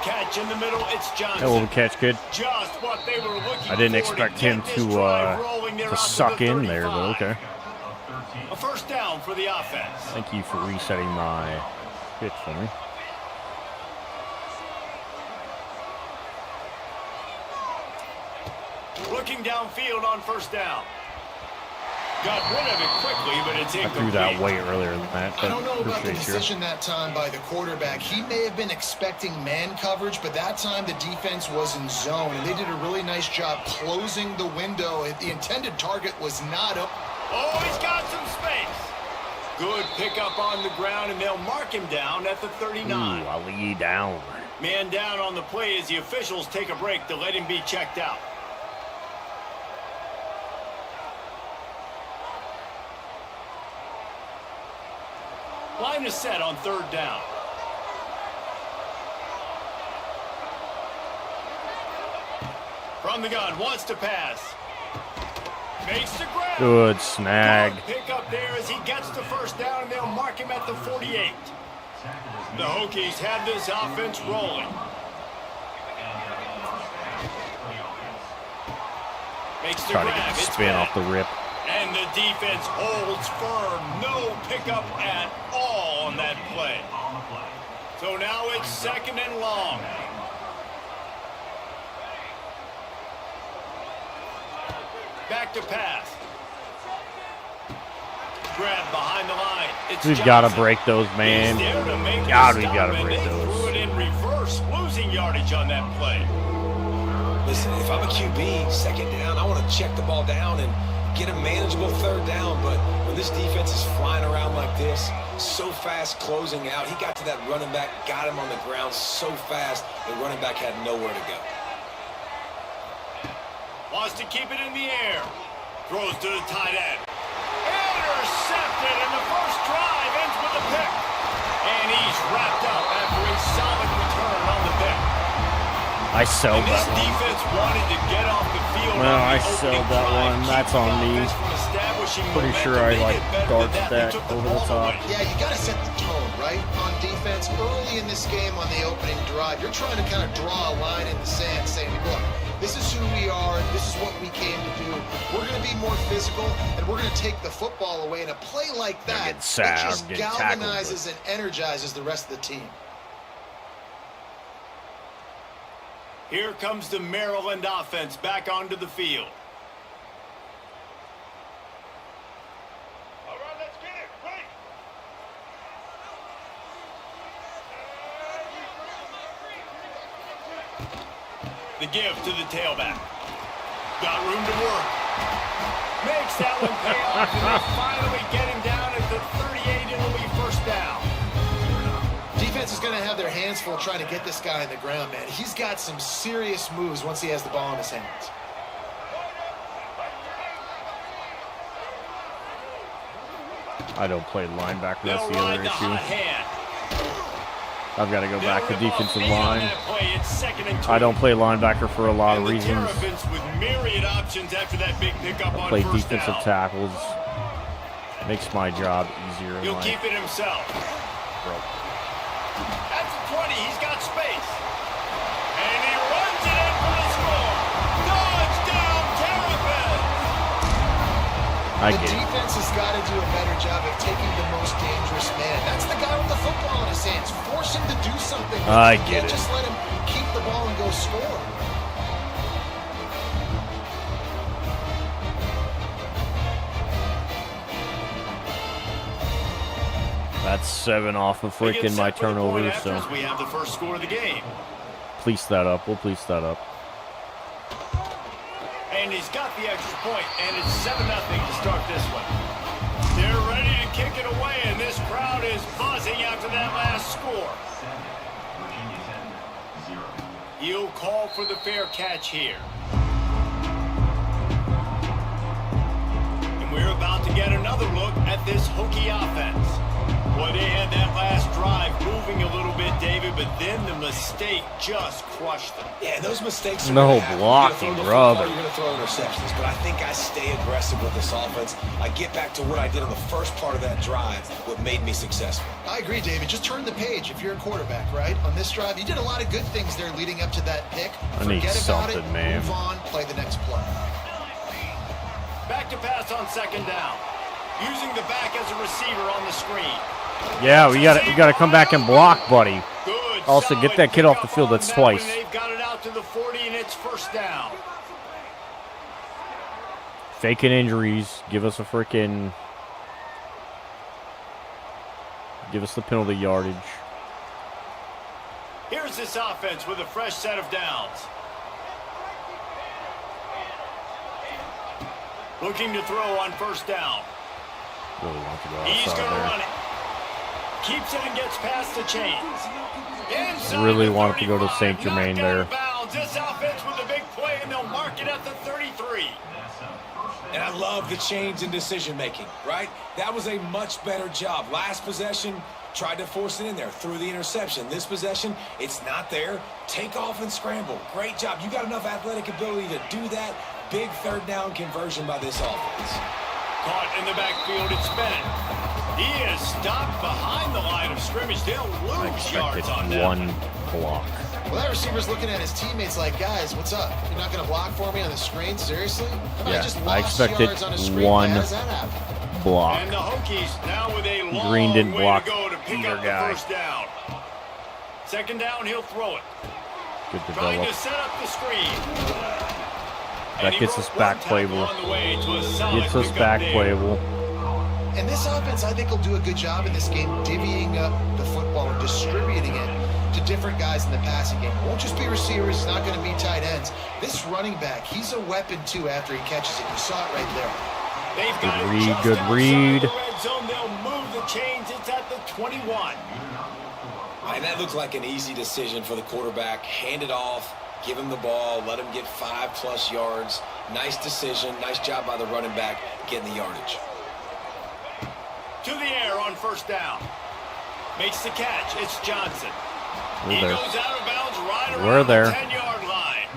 Catch in the middle, it's Johnson. Hell of a catch, kid. Just what they were looking I didn't for expect to him get this to drive rolling there out to suck the in there, but 35. okay. A first down for the offense. Thank you for resetting my pitch for me. Looking downfield on first down. Got rid of it quickly, but it's I incomplete. threw that way earlier than that, I but don't know about the appreciate you. decision that time by the quarterback. He may have been expecting man coverage, but that time the defense was in zone, and they did a really nice job closing the window. The intended target was not up. Oh, he's got some space. Good pickup on the ground, and they'll mark him down at the 39. Ooh, I'll lay down. Man down on the play as the officials take a break to let him be checked out. Line is set on third down. From the gun, wants to pass. Makes the grab. Good snag. Good pick up there as he gets the first down, and they'll mark him at the 48. The Hokies have this offense rolling. Makes the Try to grab. get the It's spin back. off the rip. And the defense holds firm. No pickup at all on that play. So now it's second and long. Back to pass. Grab behind the line. It's We've got to Johnson. break those, man. He's there to make the God, we stop, got to and break they threw those. it in reverse, losing yardage on that play. Listen, if I'm a QB, second down, I want to check the ball down and get a manageable third down, but when this defense is flying around like this, so fast closing out, he got to that running back, got him on the ground so fast, the running back had nowhere to go. Wants to keep it in the air. Throws to the tight end. Intercepted, and the first drive ends with a pick. And he's wrapped up after a solid return on the pick. I sold This that one. defense wanted to get off the field. Well, on the I sold opening that drive, one. keep That's the on me. offense from establishing Pretty momentum. sure I They like did better dark than that. They stack took over the ball top. away. Yeah, you got to set the tone, right? On defense, early in this game on the opening drive, you're trying to kind of draw a line in the sand saying, look, this is who we are. This is what we came to do. We're going to be more physical, and we're going to take the football away. And a play like that, getting sad, it just getting tackled, galvanizes and energizes the rest of the team. Here comes the Maryland offense back onto the field. All right, let's get it. Ready. The give to the tailback. Got room to work. Makes that one pay off, and they finally get him down at the 38. It'll be first down. Defense is going to have their hands full trying to get this guy on the ground, man. He's got some serious moves once he has the ball in his hands. I don't play linebacker. That's They'll the other ride the hot issue. hand. I've got to go back to They'll rip off defensive eight on line. that play. It's second and 2. I don't play linebacker for a lot of And the reasons. Terrapins with myriad options after that big pickup on Play first defensive down. tackles. Makes my job easier. in He'll life. keep it himself. Bro. At the 20, he's got space. And he runs it in for the score. Touchdown, Terrapins! I The get it. defense has got to do a better job of taking the most dangerous man. That's the guy with the football in his hands. Force him to do something. with I it. get Can't it. just let him keep the ball and go score. That's 7 off of They get freaking my set for the point turnover, after so as we have the first score of the game. police that up. We'll police that up. And he's got the extra point, and it's 7-0 to start this one. They're ready to kick it away, and this crowd is buzzing after that last score. He'll call for the fair catch here. And we're about to get another look at this Hokie offense. Well, they had that last drive moving a little bit, David, but then the mistake just crushed them. Yeah, those mistakes are No gonna happen. blocking, You're gonna throw the brother. football, You're going to throw interceptions, but I think I stay aggressive with this offense. I get back to what I did on the first part of that drive, what made me successful. I agree, David. Just turn the page if you're a quarterback, right? On this drive, you did a lot of good things there leading up to that pick. I need Forget about it, something, man. move on, play the next play. Back to pass on second down. Using the back as a receiver on the screen. Yeah, we gotta come back and block, buddy. Good, Also, get solid that kid off the pickup field. on That's that twice. one. They've got it out to the 40, and it's first down. Faking injuries. Give us a freaking. Give us the penalty yardage. Here's this offense with a fresh set of downs. Looking to throw on first down. Really want to go He's outside going to there. run it. Keeps it and gets past the chains. Inside Really the wanted to go to 35, St. Germain knocked out there. of bounds. This offense with a big play, and they'll mark it at the 33. And I love the change in decision-making, right? That was a much better job. Last possession, tried to force it in there, threw the interception. This possession, it's not there. Take off and scramble. Great job. You got enough athletic ability to do that. Big third down conversion by this offense. Caught in the backfield, it's Bennett. He is stopped behind the line of scrimmage. They'll I lose yards expected on that. one block. Well, that receiver's looking at his teammates like, guys, what's up? You're not going to block for me on the screen? Seriously? Yeah, just I lost expected yards on a screen. one How does that happen? block. And the Hokies now with a long Green didn't way block to go to pick either up guy. the first down. Second down, he'll throw it. Good Trying develop. to set up the screen. That And he gets us broke back one tackle playable. on the way to a solid Gets us pickup back there. playable. And this offense, I think, will do a good job in this game divvying up the football and distributing it to different guys in the passing game. It won't just be receivers. It's not going to be tight ends. This running back, he's a weapon, too, after he catches it. You saw it right there. They've got Good it read, just good outside read. the red zone. They'll move the chains. It's at the 21. And that looked like an easy decision for the quarterback. Hand it off, give him the ball, let him get 5+ yards. Nice decision. Nice job by the running back getting the yardage. To the air on first down. Makes the catch. It's Johnson. We're He there. goes out of bounds right We're around there. the 10-yard line.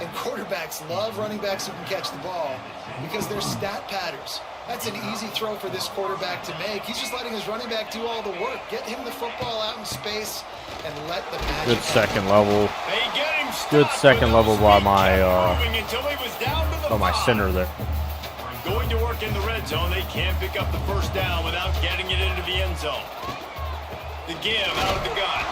And quarterbacks love running backs who can catch the ball because they're stat patterns. That's an easy throw for this quarterback to make. He's just letting his running back do all the work. Get him the football out in space and let the magic Good second level. They get him Good stopped second with level those by feet, my kept moving until he was down to the by my 5. center there. Going to work in the red zone. They can't pick up the first down without getting it into the end zone. The give out of the gun.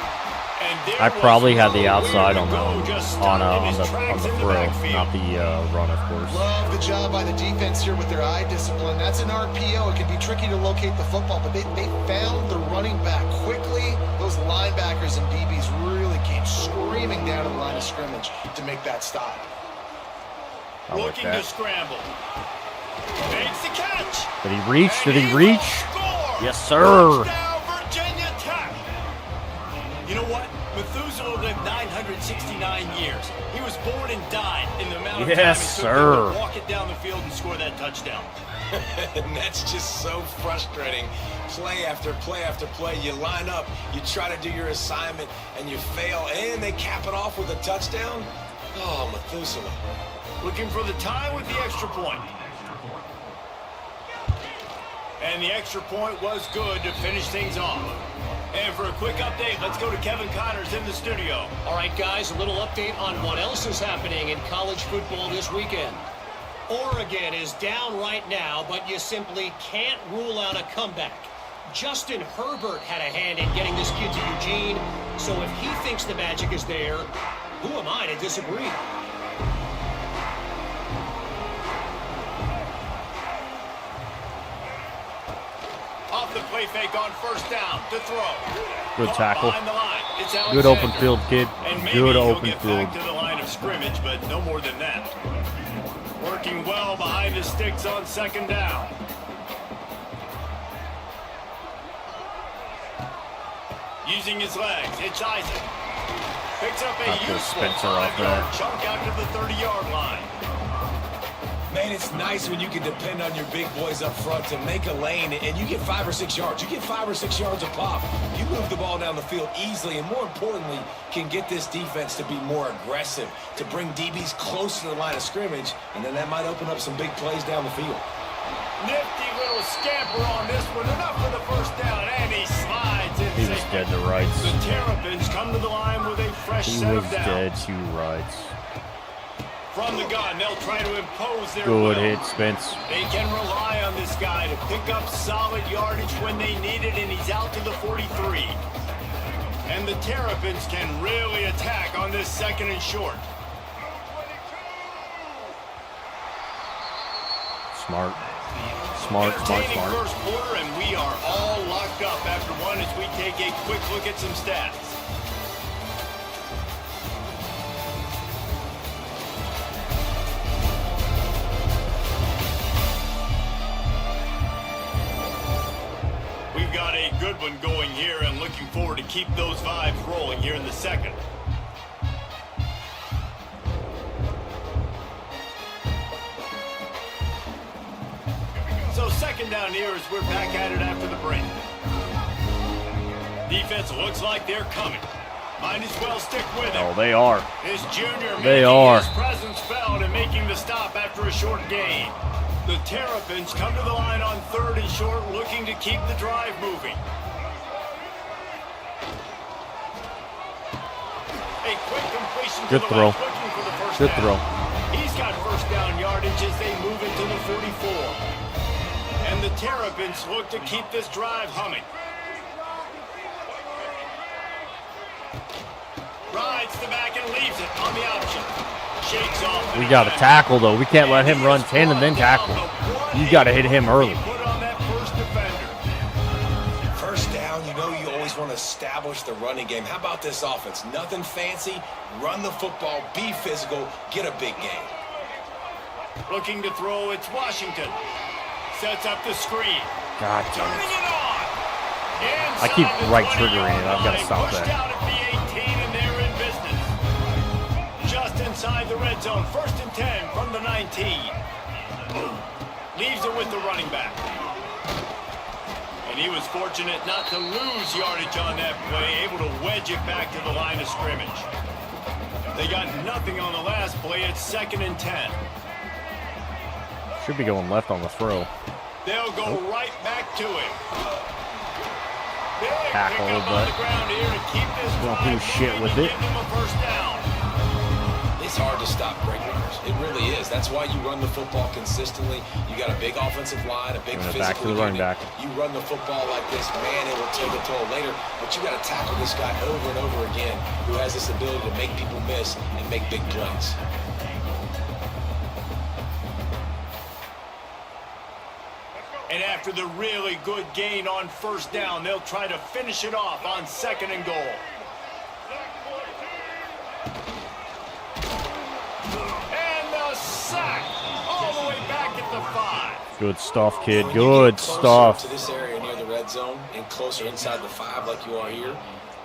And there I probably was had the nowhere outside to on go, the just stopped in his on tracks the in throw, backfield. not the run, of course. Love the job by the defense here with their eye discipline. That's an RPO. It can be tricky to locate the football, but they found the running back quickly. Those linebackers and DBs really came screaming down to the line of scrimmage to make that stop. I like Looking to that. scramble. Makes the catch. Did he reach? And Did he will reach? score. Yes, sir. Touchdown, Virginia Tech. You know what? Methuselah lived 969 years. He was born and died in the amount of time Yes, it took sir. him to walk it down the field and score that touchdown. And that's just so frustrating. Play after play after play. You line up, you try to do your assignment, and you fail, and they cap it off with a touchdown. Oh, Methuselah. Looking for the tie with the extra point. And the extra point was good to finish things off. And for a quick update, let's go to Kevin Connors in the studio. All right, guys, a little update on what else is happening in college football this weekend. Oregon is down right now, but you simply can't rule out a comeback. Justin Herbert had a hand in getting this kid to Eugene, so if he thinks the magic is there, who am I to disagree? Off the play fake on first down to throw. Good Caught tackle. behind the line. It's Good open Alexander. field, kid. And maybe Good he'll open get field. back to the line of scrimmage, but no more than that. Working well behind the sticks on second down. Using his legs, it's Isaac. Picks up a Not pull useful Spencer off 5-yard that. chunk out to the 30-yard line. Man, it's nice when you can depend on your big boys up front to make a lane, and you get 5 or 6 yards. You get 5 or 6 yards a pop. You move the ball down the field easily, and more importantly, can get this defense to be more aggressive, to bring DBs close to the line of scrimmage, and then that might open up some big plays down the field. Nifty little scamper on this one. Enough for the first down, and he slides in. He was dead to rights. The Terrapins come to the line with a fresh He set was of downs. dead to rights. From the gun, they'll try to impose their Good will. hit, Spence. They can rely on this guy to pick up solid yardage when they need it, and he's out to the 43. And the Terrapins can really attack on this second and short. Smart. Smart. Entertaining first quarter, and we are all locked up after one as we take a quick look at some stats. We've got a good one going here and looking forward to keep those vibes rolling here in the second. So second down here as we're back at it after the break. Defense looks like they're coming. Might as well stick with Oh, it. they are. This junior They making are. his presence felt and making the stop after a short gain. The Terrapins come to the line on third and short, looking to keep the drive moving. A quick completion Good to the throw. left, looking for the first Good down. throw. He's got first down yardage as they move into the 44. And the Terrapins look to keep this drive humming. Rides the back and leaves it on the option. Shakes off. We got to tackle, though. We can't let him run 10 and then tackle. You got to hit him early. Put on that first defender. First down, you know you always want to establish the running game. How about this offense? Nothing fancy. Run the football, be physical, get a big gain. Looking to throw, it's Washington. Sets up the screen. God damn Turning it. it on. I keep Inside the right 20-yard triggering it. I've got to line, stop pushed that. out at the 18, and they're in business. Just inside the red zone. 1st and 10 from the 19. Leaves it with the running back. And he was fortunate not to lose yardage on that play, able to wedge it back to the line of scrimmage. They got nothing on the last play. It's 2nd and 10. Should be going left on the throw. They'll go right back to it. Big Tackle, pickup on but the ground here to keep this don't drive do shit moving with and it. give them a 1st down. It's hard to stop great runners. It really is. That's why you run the football consistently. You got a big offensive line, a big Gonna physical back to the running unit. back. You run the football like this, man, it will take a toll later. But you got to tackle this guy over and over again who has this ability to make people miss and make big plays. And after the really good gain on 1st down, they'll try to finish it off on 2nd and goal. And the sack all the way back at the 5. Good stuff, kid. When you Good get closer stuff. to this area near the red zone and closer inside the 5 like you are here,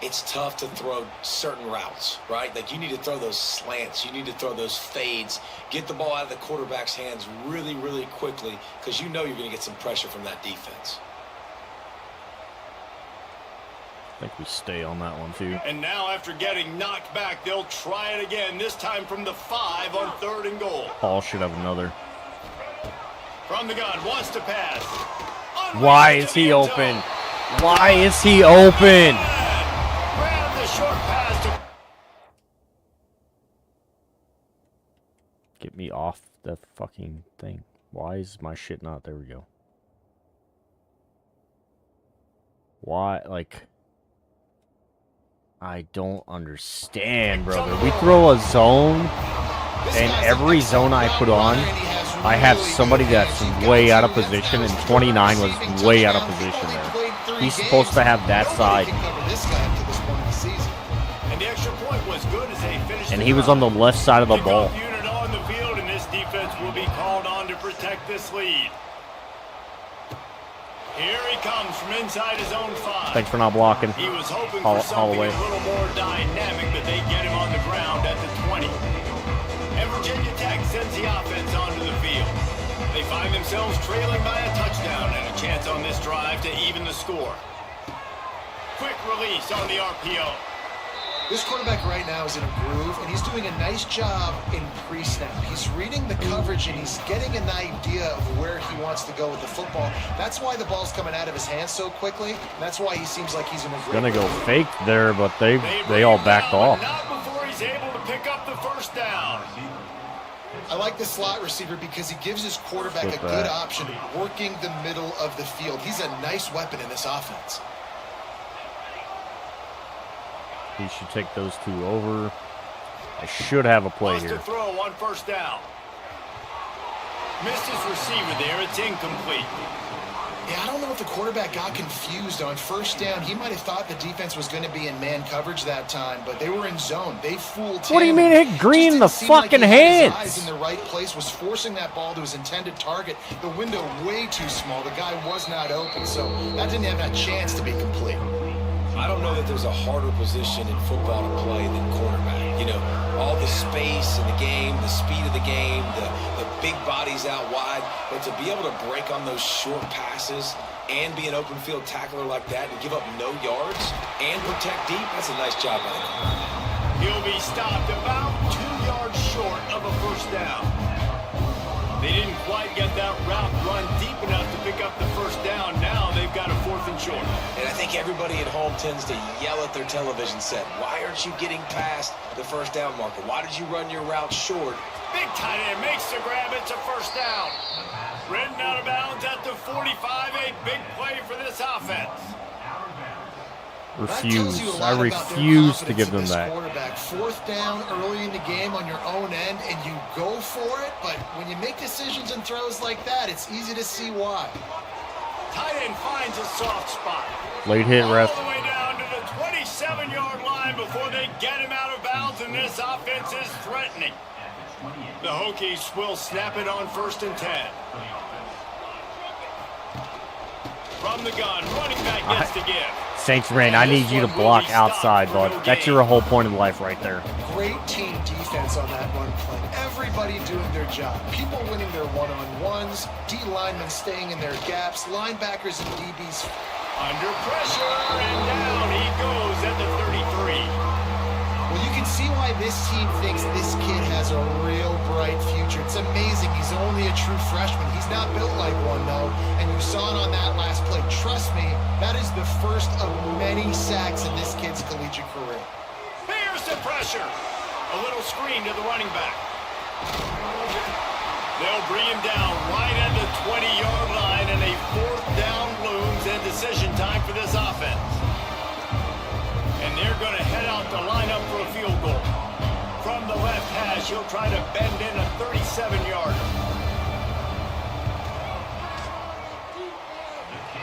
it's tough to throw certain routes, right? Like you need to throw those slants. You need to throw those fades. Get the ball out of the quarterback's hands really, really quickly because you know you're going to get some pressure from that defense. I think we stay on that one, too. And now after getting knocked back, they'll try it again, this time from the 5 on 3rd and goal. Paul should have another. From the gun, wants to pass. Why is he open? Why is he open? Grab the short pass to Get me off the fucking thing. Why is my shit not? There we go. Why? Like, I don't understand, brother. We throw a zone, and every zone I put on, I have somebody that's way out of position, and 29 was way out of position there. He's supposed to have that side. And the extra point was good as they finished. And he was on the left side of the ball. Kickoff unit on the field, and this defense will be called on to protect this lead. Here he comes from inside his own 5. Thanks for not blocking. He was hoping for something Holloway. a little more dynamic, but they get him on the ground at the 20. And Virginia Tech sends the offense onto the field. They find themselves trailing by a touchdown and a chance on this drive to even the score. Quick release on the RPO. This quarterback right now is in a groove, and he's doing a nice job in pre-snap. He's reading the coverage, and he's getting an idea of where he wants to go with the football. That's why the ball's coming out of his hands so quickly. And that's why he seems like he's in a great Gonna go groove. fake there, but they bring all him backed down, off. but not before he's able to pick up the 1st down. I like the slot receiver because he gives his quarterback Flip a good that. option working the middle of the field. He's a nice weapon in this offense. He should take those two over. I should have a play Wants here. to throw on 1st down. Missed his receiver there. It's incomplete. Yeah, I don't know if the quarterback got confused on 1st down. He might have thought the defense was going to be in man coverage that time, but they were in zone. They fooled him. What do you mean it hit Green in the Just didn't seem like fucking he had his hands? eyes in the right place, was forcing that ball to his intended target. The window way too small. The guy was not open, so that didn't have that chance to be complete. I don't know that there's a harder position in football to play than quarterback. You know, all the space in the game, the speed of the game, the big bodies out wide. But to be able to break on those short passes and be an open field tackler like that and give up no yards and protect deep, that's a nice job by the quarterback. He'll be stopped about 2 yards short of a 1st down. They didn't quite get that route run deep enough to pick up the 1st down. Now they've got a 4th and short. And I think everybody at home tends to yell at their television set, why aren't you getting past the 1st down marker? Why did you run your route short? Big tight end makes the grab. It's a 1st down. Ridden out of bounds at the 45. A big play for this offense. Refuse. I refuse to give them that. Quarterback. 4th down early in the game on your own end, and you go for it. But when you make decisions and throws like that, it's easy to see why. Tight end finds a soft spot. Late hit, ref. All the way down to the 27-yard line before they get him out of bounds, and this offense is threatening. The Hokies will snap it on 1st and 10. From the gun, running back gets to give. Saints Rain, I need you to block outside, bud. That's your whole point in life right there. Great team defense on that run play. Everybody doing their job. People winning their one-on-ones, D linemen staying in their gaps, linebackers and DBs. Under pressure, and down he goes at the 33. Well, you can see why this team thinks this kid has a real bright future. It's amazing. He's only a true freshman. He's not built like one, though. And you saw it on that last play. Trust me, that is the first of many sacks in this kid's collegiate career. Here's the pressure. A little screen to the running back. They'll bring him down right at the 20-yard line, and a 4th down looms and decision time for this offense. And they're going to head out to line up for a field goal. From the left hash, he'll try to bend in a 37-yarder.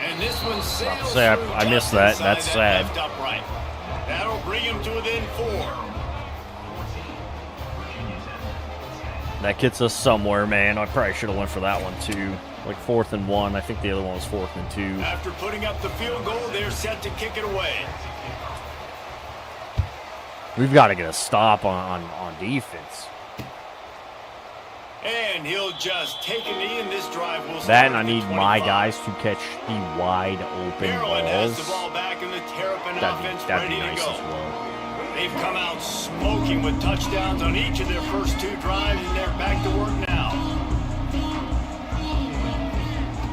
And this one sails through I missed that. That's sad. left upright. That'll bring him to within 4. That gets us somewhere, man. I probably should have went for that one, too. Like 4th and 1. I think the other one was 4th and 2. After putting up the field goal, they're set to kick it away. We've got to get a stop on defense. And he'll just take a knee, and this drive will That, start and I at the need 25. my guys to catch the wide open Maryland has the balls. ball back, and the Terrapin offense That'd ready be nice to go. as well. They've come out smoking with touchdowns on each of their first 2 drives, and they're back to work now.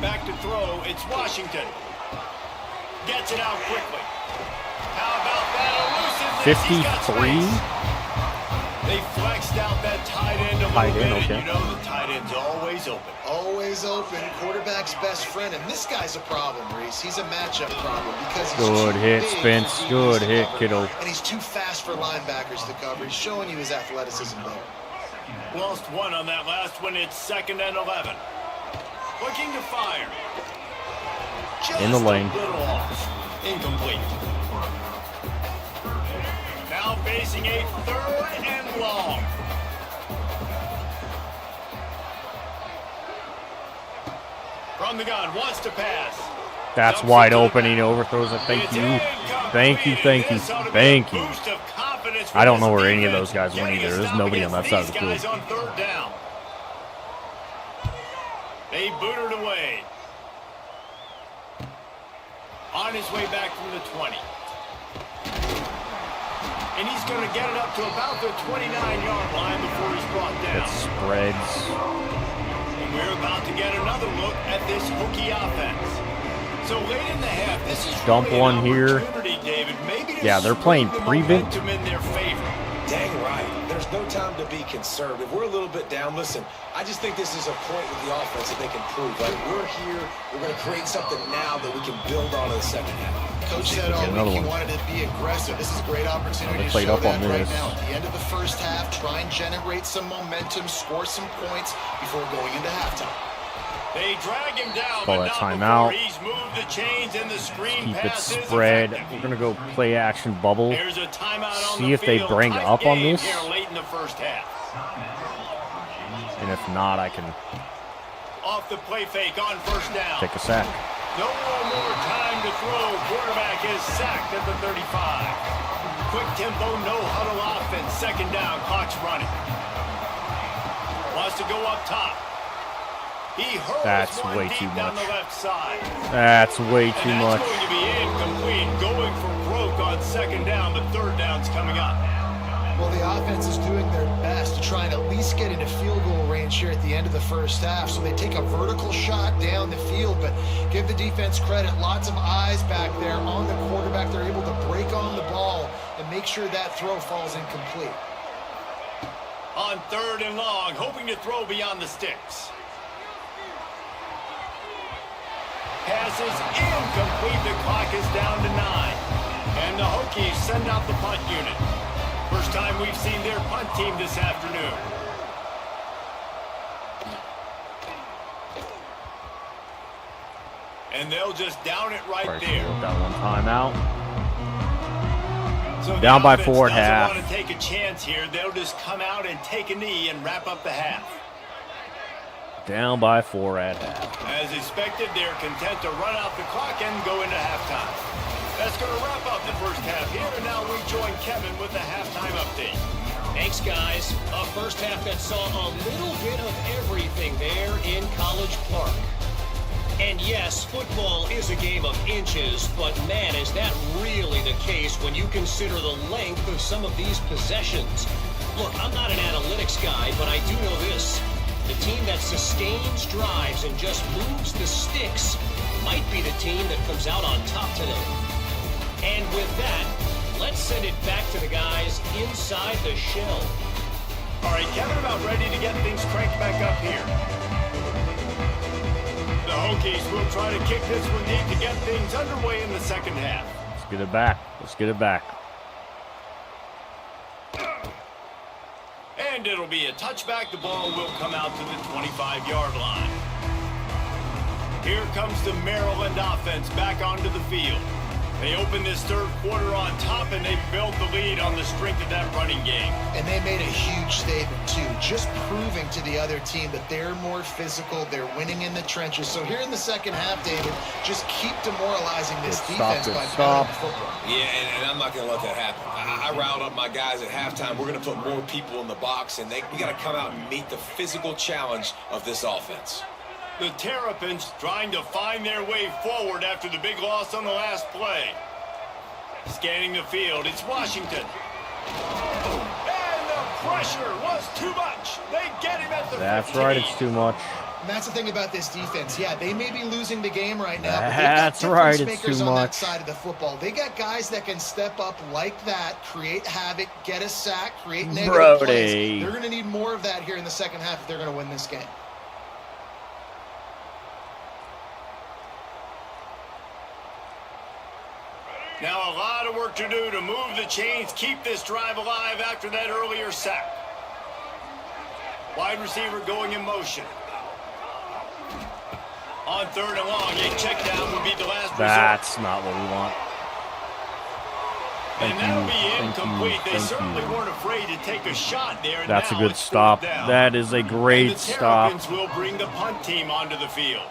Back to throw, it's Washington. Gets it out quickly. How about that? Elusiveness. He's got 53? space. They flexed out that tight end a Tight little end, bit, okay. and you know the tight end's always open. Always open, quarterback's best friend, and this guy's a problem, Reese. He's a matchup problem because he's Good too hit, big Spence. for DBs Good to hit, cover, kiddo. and he's too fast for linebackers to cover. He's showing you his athleticism there. Lost 1 on that last one. It's 2nd and 11. Looking to fire. Just In the lane. A little off. Incomplete. Now facing a 3rd and long. From the gun, wants to pass. That's wide open. He overthrows it. Thank you. Thank you, thank you, thank you. I don't know where any of those guys went either. There's nobody on that side of the field. On 3rd down. They boot it away. On his way back from the 20. And he's going to get it up to about the 29-yard line before he's brought down. It spreads. And we're about to get another look at this Hokie offense. So late in the half, this is Dump really one an here. opportunity, David, maybe to Yeah, they're playing swing the prevent. momentum in their favor. Dang right. There's no time to be conservative. We're a little bit down. Listen, I just think this is a point with the offense that they can prove. Like, we're here. We're going to create something now that we can build on in the second half. Coach said all another week he one. wanted to be aggressive. This is a great opportunity They to played show up on that right this. now. At the end of the first half, try and generate some momentum, score some points before going into halftime. They drag him down, Call but that not timeout. before he's moved the chains and the screen Keep it pass is spread. effective. We're going to go play action bubble. There's a timeout on See the if they field. bring Tight up on game this. here late in the first half. And if not, I can Off the play fake on 1st down. take a sack. No more time to throw. Quarterback is sacked at the 35. Quick tempo, no huddle offense. 2nd down, clock's running. Wants to go up top. He hurls That's one way deep too down much. the left side. That's way too And much. that's going to be incomplete. Going for broke on 2nd down, but 3rd down's coming up. Well, the offense is doing their best to try and at least get into field goal range here at the end of the first half. So they take a vertical shot down the field, but give the defense credit. Lots of eyes back there on the quarterback. They're able to break on the ball and make sure that throw falls incomplete. On 3rd and long, hoping to throw beyond the sticks. Pass is incomplete. The clock is down to 9. And the Hokies send out the punt unit. First time we've seen their punt team this afternoon. And they'll just down it right there. Got one timeout. So Down by the 4 offense at half. doesn't want to take a chance here. They'll just come out and take a knee and wrap up the half. Down by 4 at half. As expected, they're content to run out the clock and go into halftime. That's going to wrap up the first half here, and now we join Kevin with the halftime update. Thanks, guys. A first half that saw a little bit of everything there in College Park. And yes, football is a game of inches, but man, is that really the case when you consider the length of some of these possessions. Look, I'm not an analytics guy, but I do know this. The team that sustains drives and just moves the sticks might be the team that comes out on top today. And with that, let's send it back to the guys inside the shell. All right, Kevin, about ready to get things cranked back up here. The Hokies will try to kick this one deep to get things underway in the second half. Let's get it back. Let's get it back. And it'll be a touchback. The ball will come out to the 25-yard line. Here comes the Maryland offense back onto the field. They opened this third quarter on top, and they built the lead on the strength of that running game. And they made a huge statement, too, just proving to the other team that they're more physical, they're winning in the trenches. So here in the second half, David, just keep demoralizing this defense by playing the football. Yeah, and I'm not going to let that happen. I riled up my guys at halftime. We're going to put more people in the box, and we got to come out and meet the physical challenge of this offense. The Terrapins trying to find their way forward after the big loss on the last play. Scanning the field, it's Washington. And the pressure was too much. They get him at the 15. Right, it's too much. And that's the thing about this defense. Yeah, they may be losing the game right now, but That's they've got right, difference it's too makers on that much. side of the football. They got guys that can step up like that, create havoc, get a sack, create negative plays. They're going to need more of that here in the second half if they're going to win this game. Now a lot of work to do to move the chains, keep this drive alive after that earlier sack. Wide receiver going in motion. On third and long, a check down would be the last resort. That's not what we want. And that'll be incomplete. They certainly weren't afraid to take a shot there. And That's a now good it's stop. fourth down. That is a great And the stop. Terrapins will bring the punt team onto the field.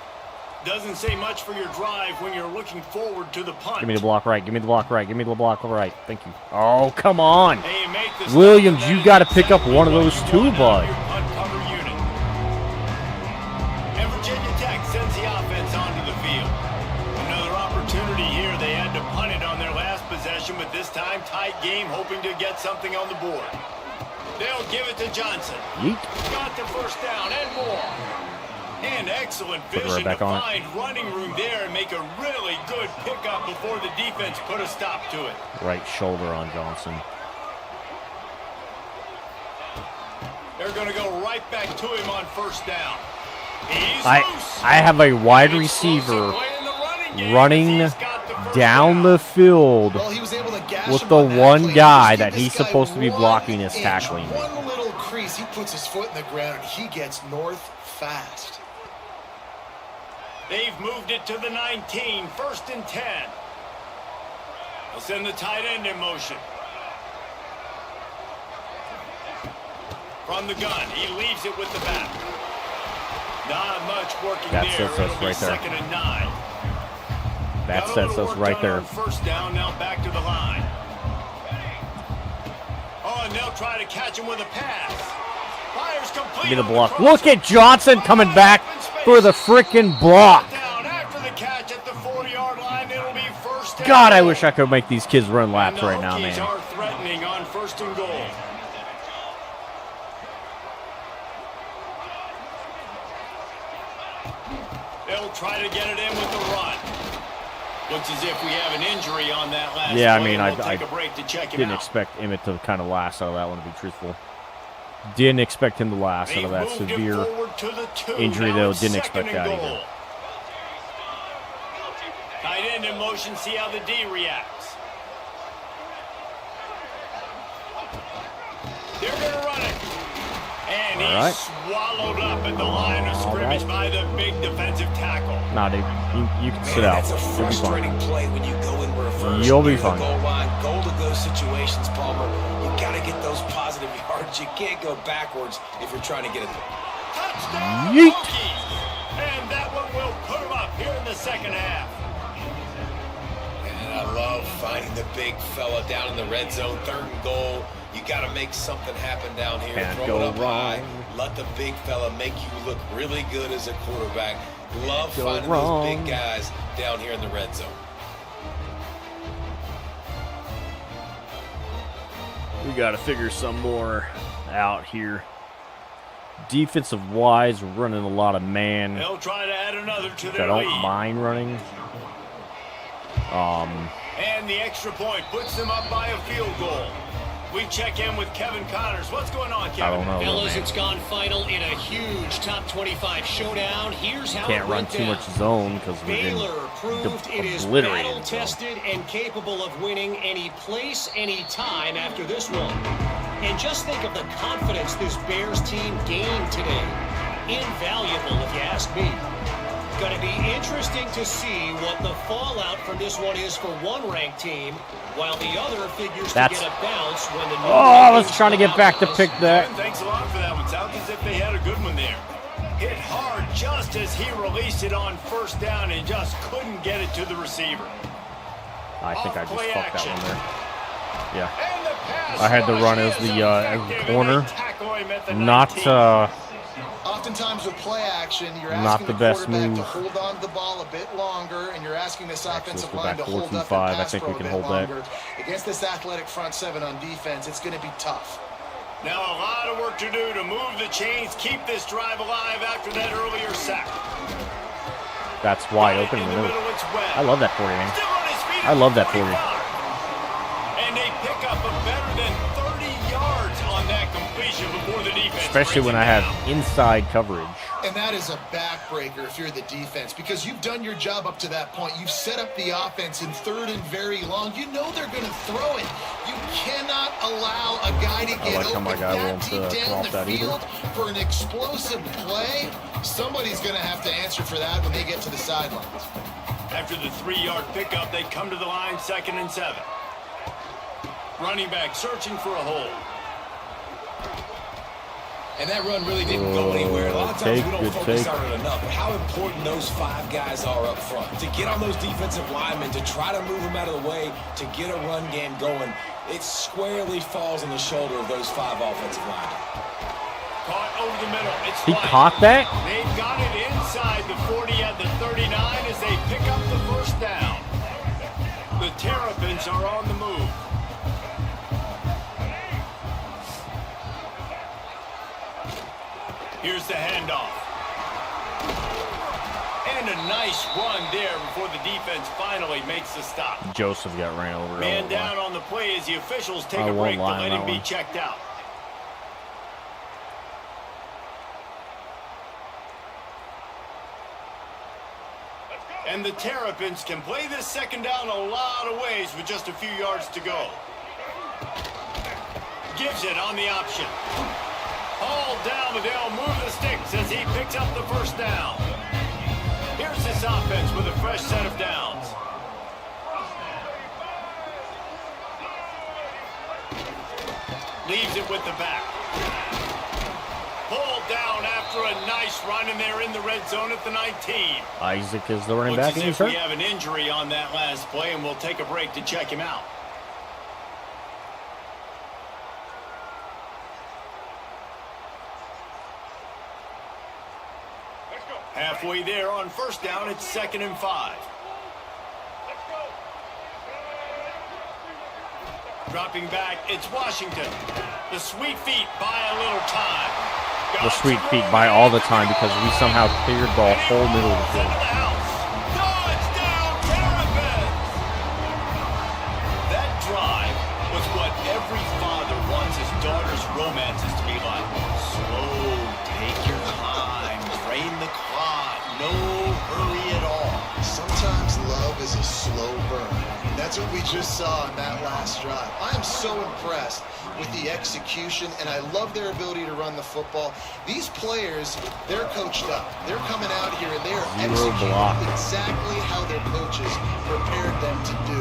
Doesn't say much for your drive when you're looking forward to the punt. Give me the block right. Give me the block right. Give me the block right. Thank you. Oh, come on. They make the stop Williams, on you that got to pick up exactly one of what those you too, want out bud. of your punt cover unit. And Virginia Tech sends the offense onto the field. Another opportunity here. They had to punt it on their last possession, but this time tight game, hoping to get something on the board. They'll give it to Johnson. Yeet. Got the first down and more. And excellent Put it right vision back to on it. find running room there and make a really good pickup before the defense put a stop to it. Right shoulder on Johnson. They're going to go right back to him on first down. He's I loose. have a wide An receiver explosive play in the running game running as he's got the first down down. the field Well, he was able to gash with him the on that one play. guy Just that give he's this guy supposed to be 1 blocking is inch, tackling me. One little crease, he puts his foot in the ground, and he gets north fast. They've moved it to the 19, first and 10. They'll send the tight end in motion. From the gun, he leaves it with the back. Not much working That there. sets us It'll be right there. second and 9. That Got a sets little us work right done there. on first down, now back to the line. Oh, and they'll try to catch him with a pass. Fires complete. Give me the on block. crosser. Look at Johnson coming back for the freaking block. Down after the catch at the 40-yard line. It'll be first down. God, I wish I could make these kids run laps And the right now, Hokies man. are threatening on first and goal. They'll try to get it in with the run. Looks as if we have an injury on that last Yeah, I play, mean, and we'll I take a break to check him Didn't out. expect Emmett to kind of last out of that one, to be truthful. Didn't expect him to last out of that They've moved it severe forward to the 2. injury, Now though. it's Didn't second expect and that goal. either. Tight end in motion, see how the D reacts. They're going to run it. And And he's Alright. swallowed up at the line of scrimmage by the big defensive tackle. Nah, dude, you can sit Man, out. that's a You'll be frustrating fine. play when you go in reverse. You'll be near the fine. Goal line, goal-to-go situations, Palmer. You got to get those positive yards. You can't go backwards if you're trying to get it there. Touchdown, Yeet. Hokies! And that one will put him up here in the second half. And I love finding the big fella down in the red zone, 3rd and goal. You got to make something happen down here. Can't Throw go it up high. wrong. Let the big fella make you look really good as a quarterback. Love Go finding wrong. those big guys down here in the red zone. We got to figure some more out here. Defensive wise, we're running a lot of man. They'll try to add another to Which I their don't lead. mind running. And the extra point puts them up by a field goal. We check in with Kevin Connors. What's going on, Kevin? I don't know. Fellas, Man. it's gone final in a huge top 25 showdown. Here's how Can't it run went too down. much zone because we've been Baylor proved it is obliterated. So. battle-tested and capable of winning any place, any time after this one. And just think of the confidence this Bears team gained today. Invaluable, if you ask me. Going to be interesting to see what the fallout from this one is for one ranked team, while the other figures to get a bounce when the new I was rankings trying to come get back out. to pick that. Kevin, thanks a lot for that one. Sounds as if they had a good one there. Hit hard just as he released it on 1st down and just couldn't get it to the receiver. I think I just Off-play fucked that action. one there. Yeah. And the pass I had to rush run as is the effective, and corner. they tackle him at the Not 19. Oftentimes with play action, you're Not asking the the best quarterback move. to hold on to the ball a bit longer, and you're asking this offensive let's go line back to hold up 4-2-5. and I pass think pro we a can bit hold that. longer. Against this athletic front seven on defense, it's going to be tough. Now a lot of work to do to move the chains, keep this drive alive after that earlier sack. That's wide Right open. in the middle, it's Webb. I love that 40 man. Still on his feet I at love that 40. 45. And they pick up a better than 30 yards on that completion before the defense. Especially brings when it I have down. inside coverage. And that is a backbreaker if you're the defense, because you've done your job up to that point. You've set up the offense in 3rd and very long. You know they're going to throw it. You cannot allow a guy to get like how open my guy that won't, deep come down off the that either. field for an explosive play. Somebody's going to have to answer for that when they get to the sidelines. After the 3-yard pickup, they come to the line 2nd and 7. Running back searching for a hole. And that run really didn't go anywhere. A lot of times we don't Good focus take. on it enough, but how important those 5 guys are up front. To get on those defensive linemen, to try to move them out of the way, to get a run game going, it squarely falls on the shoulder of those 5 offensive linemen. Caught over the middle. It's He White. caught that? They've got it inside the 40 at the 39 as they pick up the 1st down. The Terrapins are on the move. Here's the handoff. And a nice run there before the defense finally makes the stop. Joseph got ran over. Man down on the play as the officials take I a won't break to lie on let that him be one. checked out. And the Terrapins can play this 2nd down a lot of ways with just a few yards to go. Gives it on the option. Hauled down, but they'll move the sticks as he picks up the 1st down. Here's this offense with a fresh set of downs. Leaves it with the back. Pulled down after a nice run, and they're in the red zone at the 19. Isaac is the running Looks back, as and if he's we hurt. have an injury on that last play, and we'll take a break to check him out. Halfway there on 1st down, it's 2nd and 5. Dropping back, it's Washington. The sweet feet buy a little time. The sweet feet buy all the time because we somehow cleared the whole middle of the field. Touchdown, Terrapins! That drive was what every father wants his daughter's romances to be like. Slow, take your time, drain the clock, no hurry at all. Sometimes love is a slow burn. That's what we just saw on that last drive. I am so impressed with the execution, and I love their ability to run the football. These players, they're coached up. They're coming out here, and they're executing exactly how their coaches prepared them to do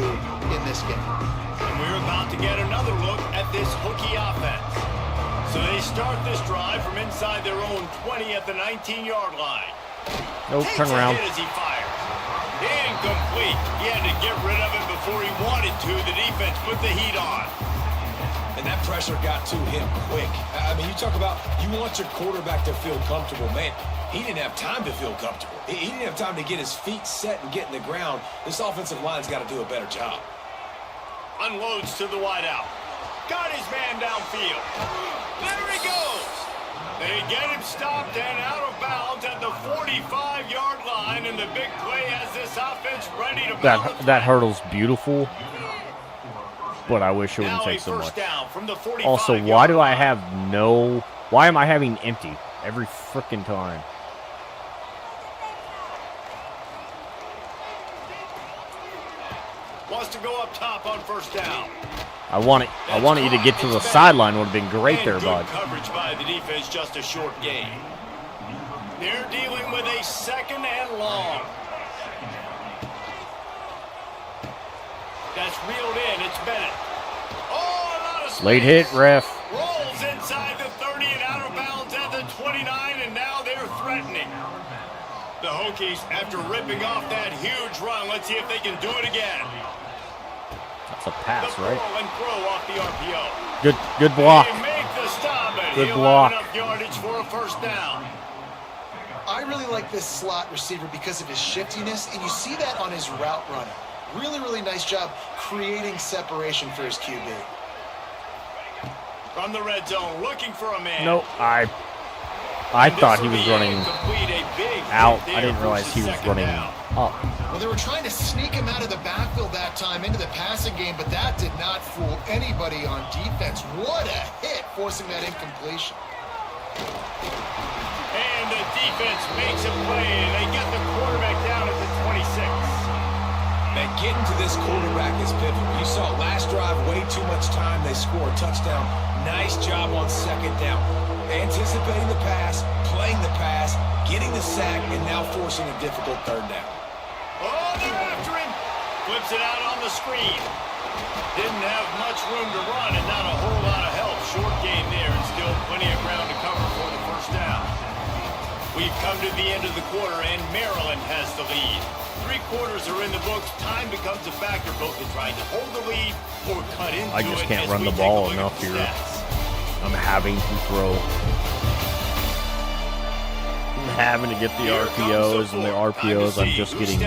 in this game. And we're about to get another look at this Hokie offense. So they start this drive from inside their own 20 at the 19-yard line. Nope, turn around. As he fires. Incomplete. He had to get rid of it before he wanted to. The defense put the heat on. And that pressure got to him quick. I mean, you talk about you want your quarterback to feel comfortable. Man, he didn't have time to feel comfortable. He didn't have time to get his feet set and get in the ground. This offensive line's got to do a better job. Unloads to the wideout. Got his man downfield. There he goes. They get him stopped and out of bounds at the 45-yard line, and the big play has this offense ready to that hurdle's beautiful, but I wish it wouldn't take so much. Also, why am I having empty every frickin' time? Wants to go up top on first down. I want you to get to the sideline. Would have been great there, bud. Coverage by the defense, just a short gain. They're dealing with a second and long. That's reeled in. It's Bennett. Oh, a lot of space. Late hit, ref. Rolls inside the 30 and out of bounds at the 29, and now they're threatening. The Hokies, after ripping off that huge run, let's see if they can do it again. That's a pass, right? And throw off the RPO. Good block. They make the stop, and Good he'll block. have enough yardage for a first down. I really like this slot receiver because of his shiftiness, and you see that on his route running. Really, really nice job creating separation for his QB. From the red zone, looking for a man. Nope, I thought he was running out. I didn't realize he was running up. Well, they were trying to sneak him out of the backfield that time into the passing game, but that did not fool anybody on defense. What a hit, forcing that incompletion. And the defense makes a play, and they get the quarterback down at the 26. Man, getting to this quarterback is pivotal. You saw last drive, way too much time. They score a touchdown. Nice job on second down. Anticipating the pass, playing the pass, getting the sack, and now forcing a difficult third down. Oh, they're after him. Flips it out on the screen. Didn't have much room to run and not a whole lot of help. Short game there and still plenty of ground to cover for the first down. We've come to the end of the quarter and Maryland has the lead. 3 quarters are in the books. Time becomes a factor both in trying to hold the lead or cut into it. I just can't run the ball enough here. I'm having to throw. I'm having to get the RPOs, and the RPOs I'm just getting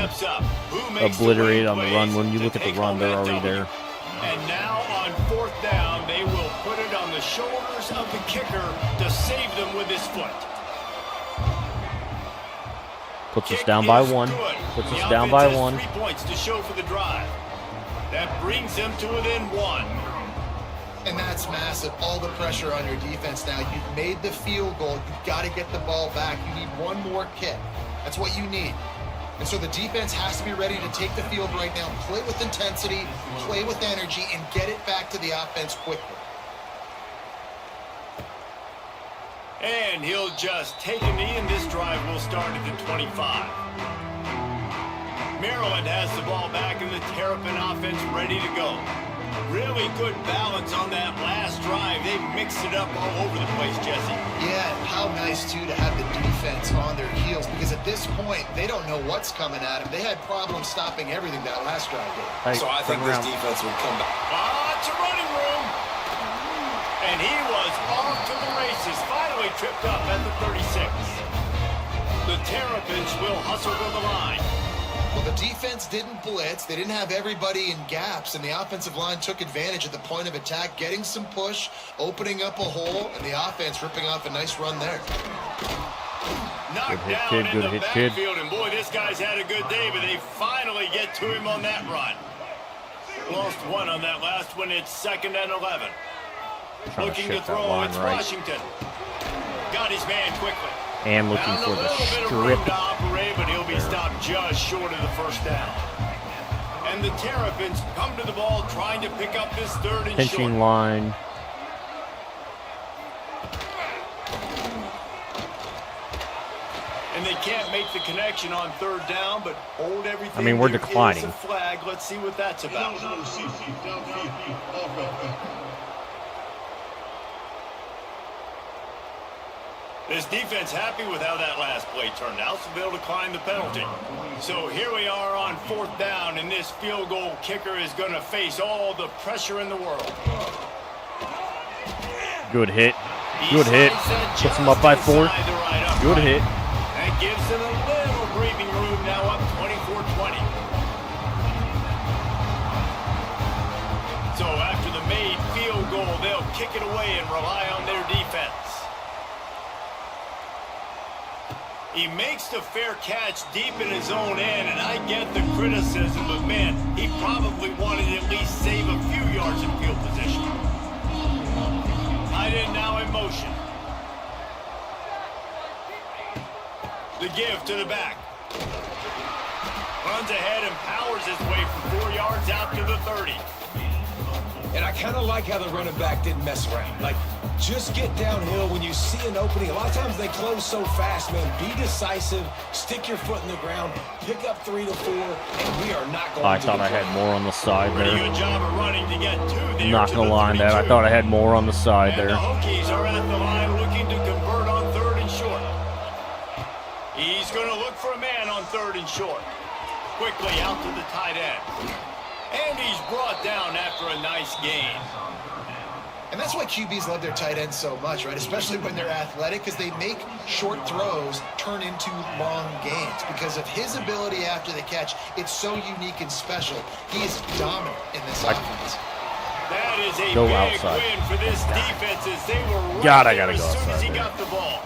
obliterated on the run. When you look at the run, they're already there. And now on fourth down, they will put it on the shoulders of the kicker to save them with his foot. Puts us down by 1. Puts us down by 1. 3 points to show for the drive. That brings them to within 1. And that's massive. All the pressure on your defense now. You've made the field goal. You've got to get the ball back. You need one more kick. That's what you need. And so the defense has to be ready to take the field right now, play with intensity, play with energy, and get it back to the offense quickly. And he'll just take a knee, and this drive will start at the 25. Maryland has the ball back, and the Terrapin offense ready to go. Really good balance on that last drive. They mixed it up all over the place, Jesse. Yeah, how nice, too, to have the defense on their heels, because at this point, they don't know what's coming at them. They had problems stopping everything that last drive did. So I think this defense would come back. It's a running room. And he was off to the races, finally tripped up at the 36. The Terrapins will hustle to the line. Well, the defense didn't blitz. They didn't have everybody in gaps, and the offensive line took advantage at the point of attack, getting some push, opening up a hole, and the offense ripping off a nice run there. Knocked down in the backfield, and boy, this guy's had a good day, but they finally get to him on that run. Lost 1 on that last one. It's 2nd and 11. Looking to throw, it's Washington. Got his man quickly. And looking for the strip. To operate, but he'll be stopped just short of the first down. And the Terrapins come to the ball trying to pick up this 3rd and short. Pinching line. And they can't make the connection on 3rd down, but hold everything. I mean, we're There declining. is a flag. Let's see what that's about. This defense happy with how that last play turned out, so they'll decline the penalty. So here we are on 4th down, and this field goal kicker is going to face all the pressure in the world. Good hit. Good hit. Puts him up by 4. Good hit. That gives them a little breathing room, now up 24-20. So after the made field goal, they'll kick it away and rely on their defense. He makes the fair catch deep in his own end, and I get the criticism, but man, he probably wanted to at least save a few yards in field position. Tight end now in motion. The give to the back. Runs ahead and powers his way for 4 yards out to the 30. And I kind of like how the running back didn't mess around. Like, just get downhill when you see an opening. A lot of times they close so fast, man. Be decisive, stick your foot in the ground, pick up 3 to 4, and we are not going to I thought I had more on the side Pretty there. good job of running to get 2 there. Not gonna lie on that. I thought I had more on the side And there. the Hokies are at the line looking to convert on 3rd and short. He's going to look for a man on 3rd and short. Quickly out to the tight end. And he's brought down after a nice gain. And that's why QBs love their tight ends so much, right? Especially when they're athletic, because they make short throws turn into long gains. Because of his ability after the catch, it's so unique and special. He is dominant in this offense. That is a Go big outside. win for this defense as they were right God, I there gotta as go soon as outside he there. got the ball.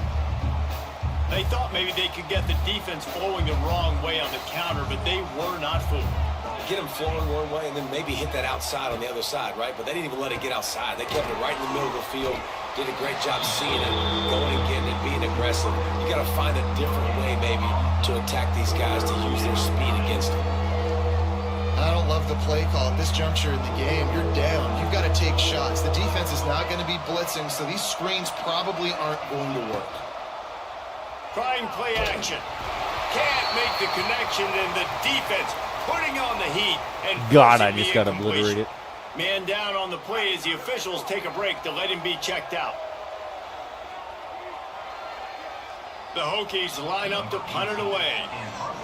They thought maybe they could get the defense flowing the wrong way on the counter, but they were not fooled. get them flowing one way and then maybe hit that outside on the other side, right? But they didn't even let it get outside. They kept it right in the middle of the field, did a great job seeing it, going and getting it, being aggressive. You got to find a different way maybe to attack these guys, to use their speed against them. I don't love the play call at this juncture in the game. You're down. You've got to take shots. The defense is not going to be blitzing, so these screens probably aren't going to work. Trying play action. Can't make the connection, and the defense putting on the heat. And God, I forcing the just got incompletion. obliterated. Man down on the play as the officials take a break to let him be checked out. The Hokies line up to punt it away.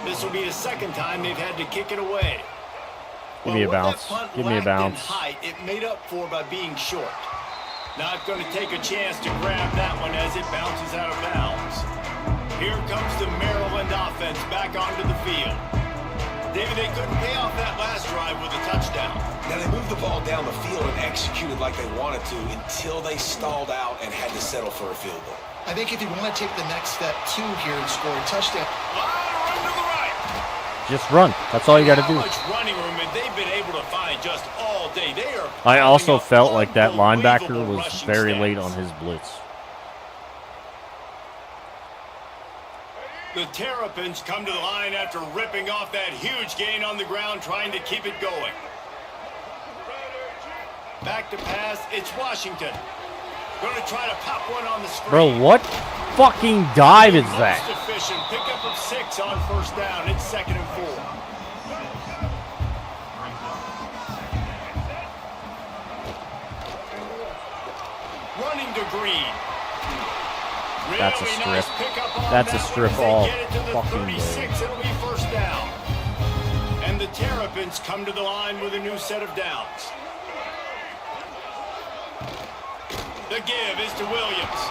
This will be the second time they've had to kick it away. Give me a What that bounce. punt Give me a lacked in bounce. height, it made up for by being short. Not going to take a chance to grab that one as it bounces out of bounds. Here comes the Maryland offense back onto the field. David, they couldn't pay off that last drive with a touchdown. Now, they moved the ball down the field and executed like they wanted to until they stalled out and had to settle for a field goal. I think if you want to take the next step too here and score a touchdown. Run to the right. Just run. That's all you got to do. How much running room have they been able to find just all day? They are. I also putting up felt like that linebacker unbelievable was rushing very stats. late on his blitz. The Terrapins come to the line after ripping off that huge gain on the ground, trying to keep it going. Back to pass, it's Washington. Going to try to pop one on the screen. Bro, what fucking dive is that? Most efficient pickup of 6 on first down. It's 2nd and 4. Running to Green. That's a Really strip. nice pickup on That's a that one strip as they all get it to the fucking 36. It'll be first down. And the Terrapins come to the line with a new set of downs. The give is to Williams.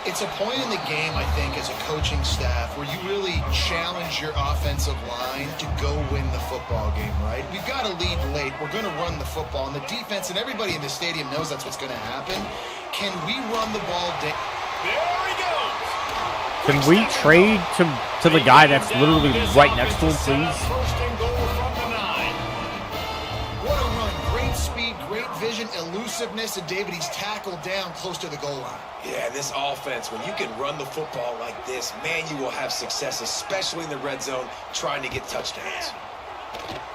It's a point in the game, I think, as a coaching staff where you really challenge your offensive line to go win the football game, right? We've got to lead late. We're going to run the football. And the defense and everybody in the stadium knows that's what's going to happen. Can we run the ball down? There he goes. Can we trade to the guy that's literally right next to him, please? First and goal from the 9. What a run. Great speed, great vision, elusiveness, and David, he's tackled down close to the goal line. Yeah, this offense, when you can run the football like this, man, you will have success, especially in the red zone, trying to get touchdowns.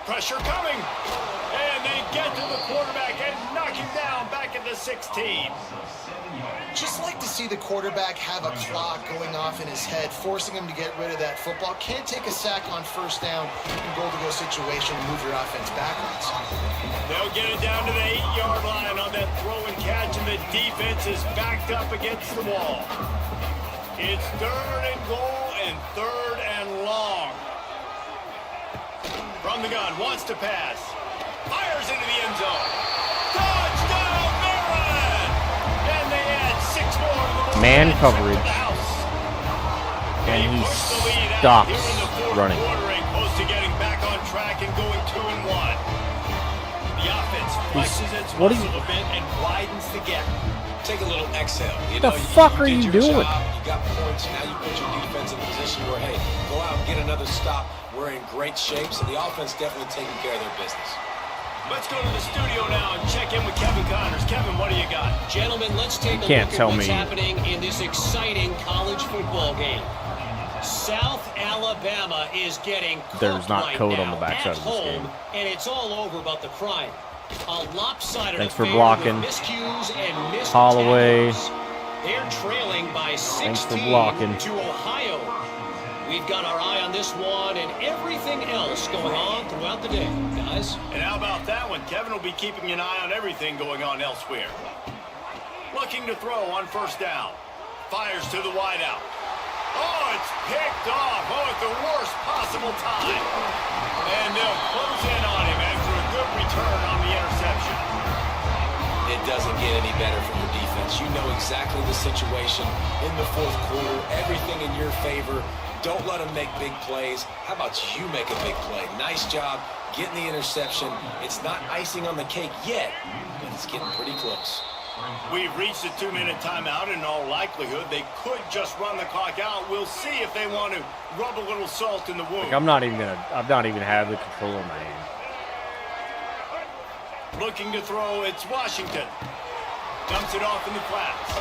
Pressure coming. And they get to the quarterback and knock him down back at the 16. Just like to see the quarterback have a clock going off in his head, forcing him to get rid of that football. Can't take a sack on first down in goal-to-go situation and move your offense backwards. They'll get it down to the 8-yard line on that throw and catch, and the defense is backed up against the wall. It's 3rd and goal and 3rd and long. From the gun, wants to pass. Fires into the end zone. Touchdown, Maryland! And they add 6 more to the board. Man coverage. And he stops running. Close to getting back on track and going 2-1. The offense flexes its muscle a bit and widens the gap. Take a little exhale. What the fuck are you doing? You got points. Now you put your defense in a position where, hey, go out and get another stop. We're in great shape, so the offense definitely taking care of their business. Let's go to the studio now and check in with Kevin Connors. Kevin, what do you got? Gentlemen, let's take a Can't look tell at what's me. happening in this exciting college football game. South Alabama is getting There's cooked not right code now on the backside at of this home, game. and it's all over about the crime. A lopsided Thanks for affair blocking. with miscues and missed Holloway. tackles. They're trailing by 16 Thanks for blocking. to Ohio. We've got our eye on this one and everything else going on throughout the day, guys. And how about that one? Kevin will be keeping an eye on everything going on elsewhere. Looking to throw on first down. Fires to the wideout. Oh, it's picked off. Oh, at the worst possible time. And they'll close in on him after a good return on the interception. It doesn't get any better for your defense. You know exactly the situation in the fourth quarter. Everything in your favor. Don't let them make big plays. How about you make a big play? Nice job getting the interception. It's not icing on the cake yet, but it's getting pretty close. We've reached a 2-minute timeout. In all likelihood, they could just run the clock out. We'll see if they want to rub a little salt in the wound. I'm not even have the controller in my hand. Looking to throw, it's Washington. Dumps it off in the flats.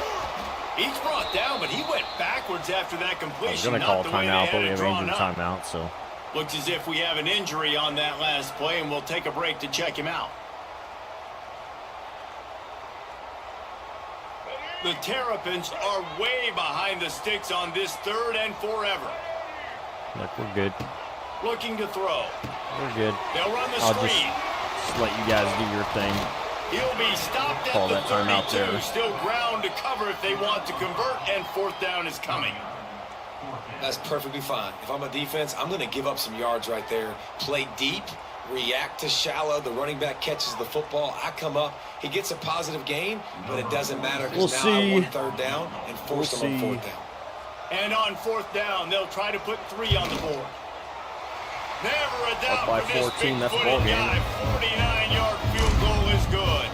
He's brought down, but he went backwards after that completion. I was going to call a not the way they timeout, had but we it have drawn injured up. timeout, so. Looks as if we have an injury on that last play, and we'll take a break to check him out. The Terrapins are way behind the sticks on this 3rd and forever. Look, we're good. Looking to throw. We're good. They'll run the I'll screen. just let you guys do your thing. He'll be stopped Call at that the timeout 32. there. Still ground to cover if they want to convert, and fourth down is coming. That's perfectly fine. If I'm a defense, I'm going to give up some yards right there. Play deep, react to shallow. The running back catches the football. I come up. He gets a positive gain, but it doesn't matter because now I won 3rd down and force them on 4th down. And on 4th down, they'll try to put 3 on the board. Never a doubt Up by for this 14, that's big-footed ball game. guy. 49-yard field goal is good.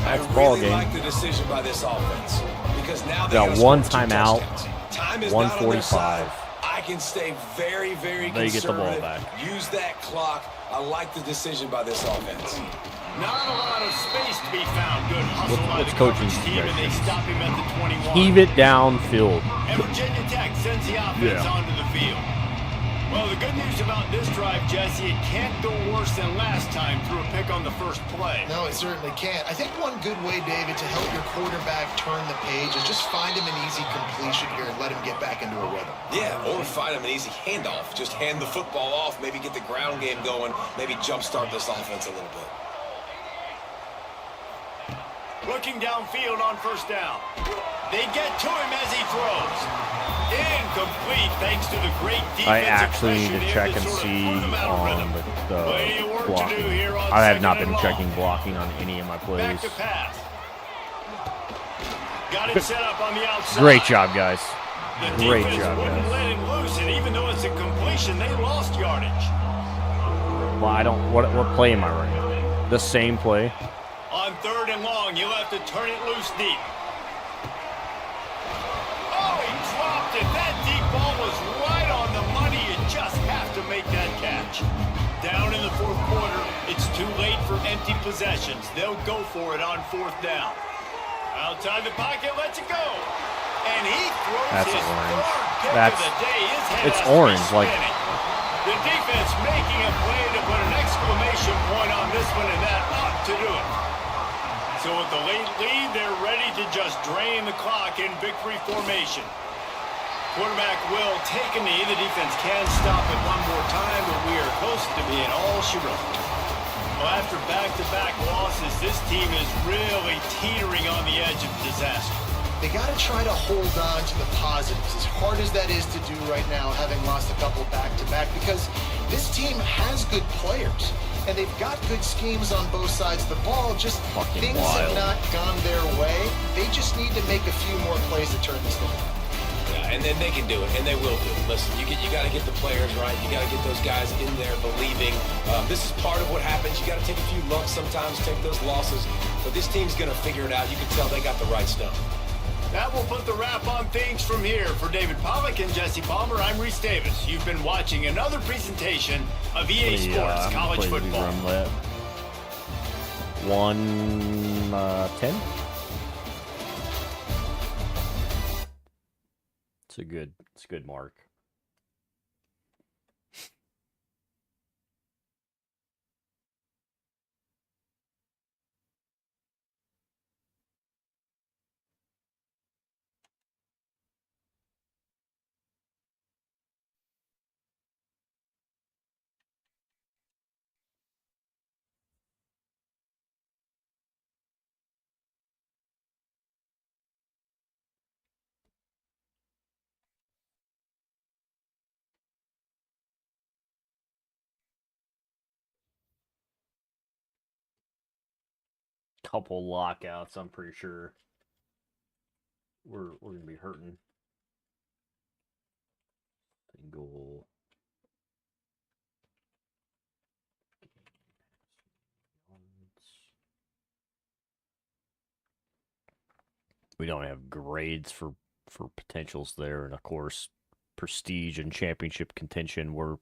That's I ball really game. like the decision by this offense because now they Got gotta one score 2 timeout, touchdowns. Time is not on their 1:45. side. I can stay very, very They get the ball conservative. back. Use that clock. I like the decision by this offense. Not a lot of space to be found. Good hustle by What's the coaching coverage team, and they suggestions? stop him at the 21. Heave it downfield. And Virginia Tech sends the offense onto the field. Well, the good news about this drive, Jesse, it can't go worse than last time through a pick on the first play. No, it certainly can't. I think one good way, David, to help your quarterback turn the page is just find him an easy completion here and let him get back into a rhythm. Yeah, or find him an easy handoff. Just hand the football off, maybe get the ground game going, maybe jumpstart this offense a little bit. Looking downfield on first down. They get to him as he throws. Incomplete thanks to the great defensive I actually need to pressure there check and sort of see put them out of on rhythm. the Plenty of work to do blocking. here on I have not 2nd and been long. checking blocking on any of my Back plays. to pass. Got it set up on the outside. Great job, guys. The Great defense job, wouldn't guys. let him loose, and even though it's a completion, they lost yardage. Well, I don't. What play am I running? The same play. On 3rd and long, you'll have to turn it loose deep. Oh, he dropped it. That deep ball was right on the money. You just have to make that catch. Down in the 4th quarter, it's too late for empty possessions. They'll go for it on 4th down. Outside the pocket, lets it go. And he throws That's his orange. 3rd pick That's- of the day. His head it's has to be orange, like- spinning. The defense making a play placement, and that ought to do it. So with the late lead, they're ready to just drain the clock in victory formation. Quarterback will take a knee. The defense can stop it one more time, but we are close to being all she wrote. Well, after back-to-back losses, this team is really teetering on the edge of disaster. They got to try to hold on to the positives, as hard as that is to do right now, having lost a couple back-to-back, because this team has good players, and they've got good schemes on both sides of the ball. Just things have not gone their way. They just need to make a few more plays to turn this thing around. Yeah, and then they can do it, and they will do it. Listen, you got to get the players right. You got to get those guys in there believing. This is part of what happens. You got to take a few lumps sometimes, take those losses. But this team's going to figure it out. You can tell they got the right stuff. That will put the wrap on things from here. For David Pollack and Jesse Palmer, I'm Reese Davis. You've been watching another presentation of EA Sports College Football. 1:10. It's a good mark. Couple lockouts, I'm pretty sure we're gonna be hurting. Single. We don't have grades for potentials there, and of course, prestige and championship contention. We're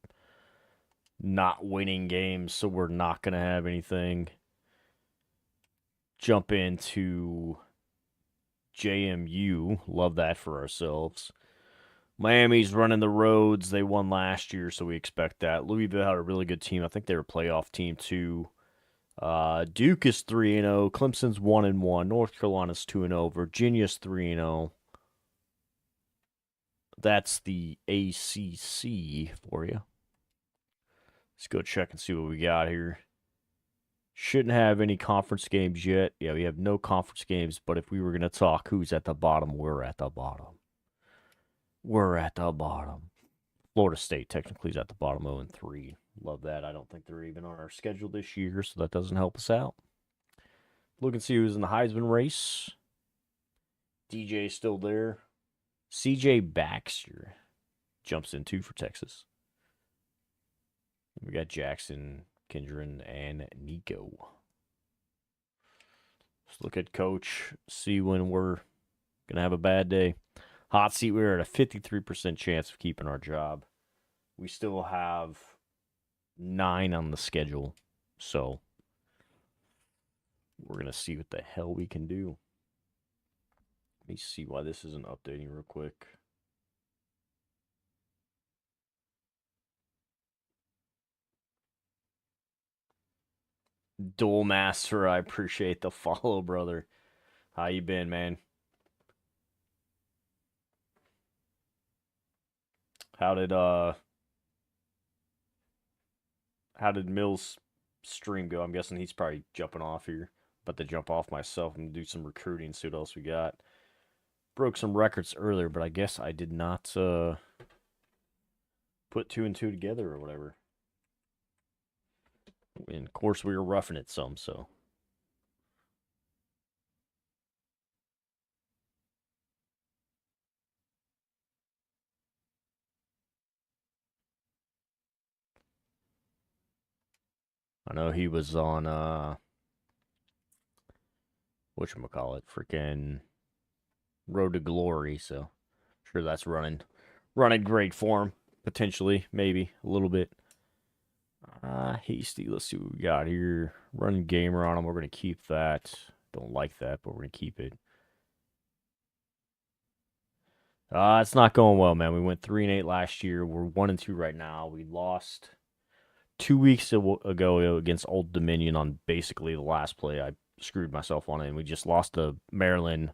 not winning games, so we're not gonna have anything. Jump into JMU. Love that for ourselves. Miami's running the roads. They won last year, so we expect that. Louisville had a really good team. I think they were a playoff team, too. Duke is 3-0. Clemson's 1-1. North Carolina's 2-0. Virginia's 3-0. That's the ACC for you. Let's go check and see what we got here. Shouldn't have any conference games yet. Yeah, we have no conference games, but if we were going to talk who's at the bottom, we're at the bottom. We're at the bottom. Florida State technically is at the bottom 0-3. Love that. I don't think they're even on our schedule this year, so that doesn't help us out. Look and see who's in the Heisman race. DJ's still there. CJ Baxter jumps in 2 for Texas. We got Jackson, Kendron, and Nico. Let's look at Coach, see when we're going to have a bad day. Hot seat, we're at a 53% chance of keeping our job. We still have 9 on the schedule, so we're going to see what the hell we can do. Let me see why this isn't updating real quick. Duel Master, I appreciate the follow, brother. How you been, man? How did Mills' stream go? I'm guessing he's probably jumping off here. But to jump off myself and do some recruiting, see what else we got. Broke some records earlier, but I guess I did not put 2 and 2 together or whatever. And of course, we were roughing it some, so. I know he was on, whatchamacallit, freaking Road to Glory, so I'm sure that's running great for him, potentially, maybe, a little bit. Hasty, let's see what we got here. Running gamer on him, we're going to keep that. Don't like that, but we're going to keep it. It's not going well, man. We went 3-8 last year. We're 1-2 right now. We lost 2 weeks ago against Old Dominion on basically the last play. I screwed myself on it, and we just lost to Maryland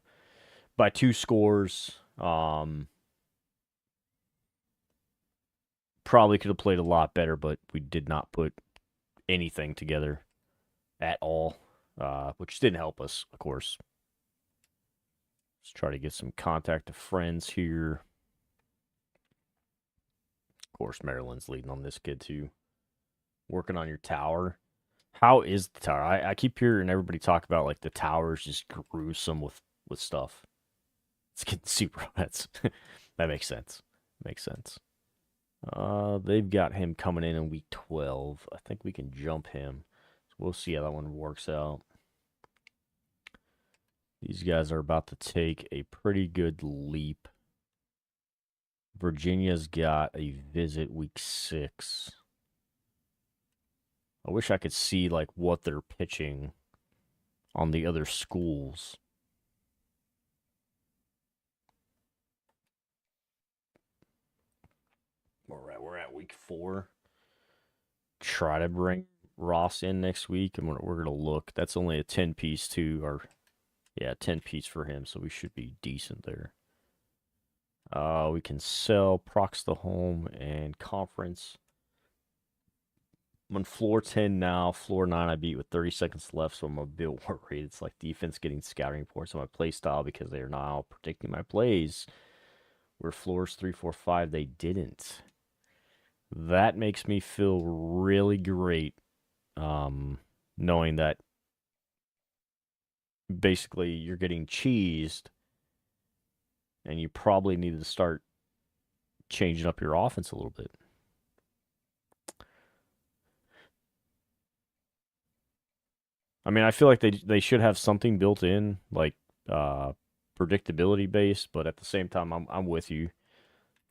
by 2 scores. Probably could have played a lot better, but we did not put anything together at all, which didn't help us, of course. Let's try to get some contact of friends here. Of course, Maryland's leading on this kid, too. Working on your tower. How is the tower? I keep hearing everybody talk about, like, the tower's just gruesome with stuff. It's getting super nuts. That makes sense. Makes sense. They've got him coming in week 12. I think we can jump him. So we'll see how that one works out. These guys are about to take a pretty good leap. Virginia's got a visit week 6. I wish I could see like what they're pitching on the other schools. We're at week 4. Try to bring Ross in next week, and we're gonna look. That's only a 10-piece too, or yeah, 10-piece for him, so we should be decent there. We can sell Prox the home and conference. I'm on floor 10 now. Floor 9 I beat with 30 seconds left, so I'm a bit worried. It's like defense getting scouting reports on my play style because they are now predicting my plays. Where floors 3, 4, 5 they didn't. That makes me feel really great, knowing that basically you're getting cheesed, and you probably need to start changing up your offense a little bit. I mean, I feel like they should have something built in, like predictability based, but at the same time, I'm with you.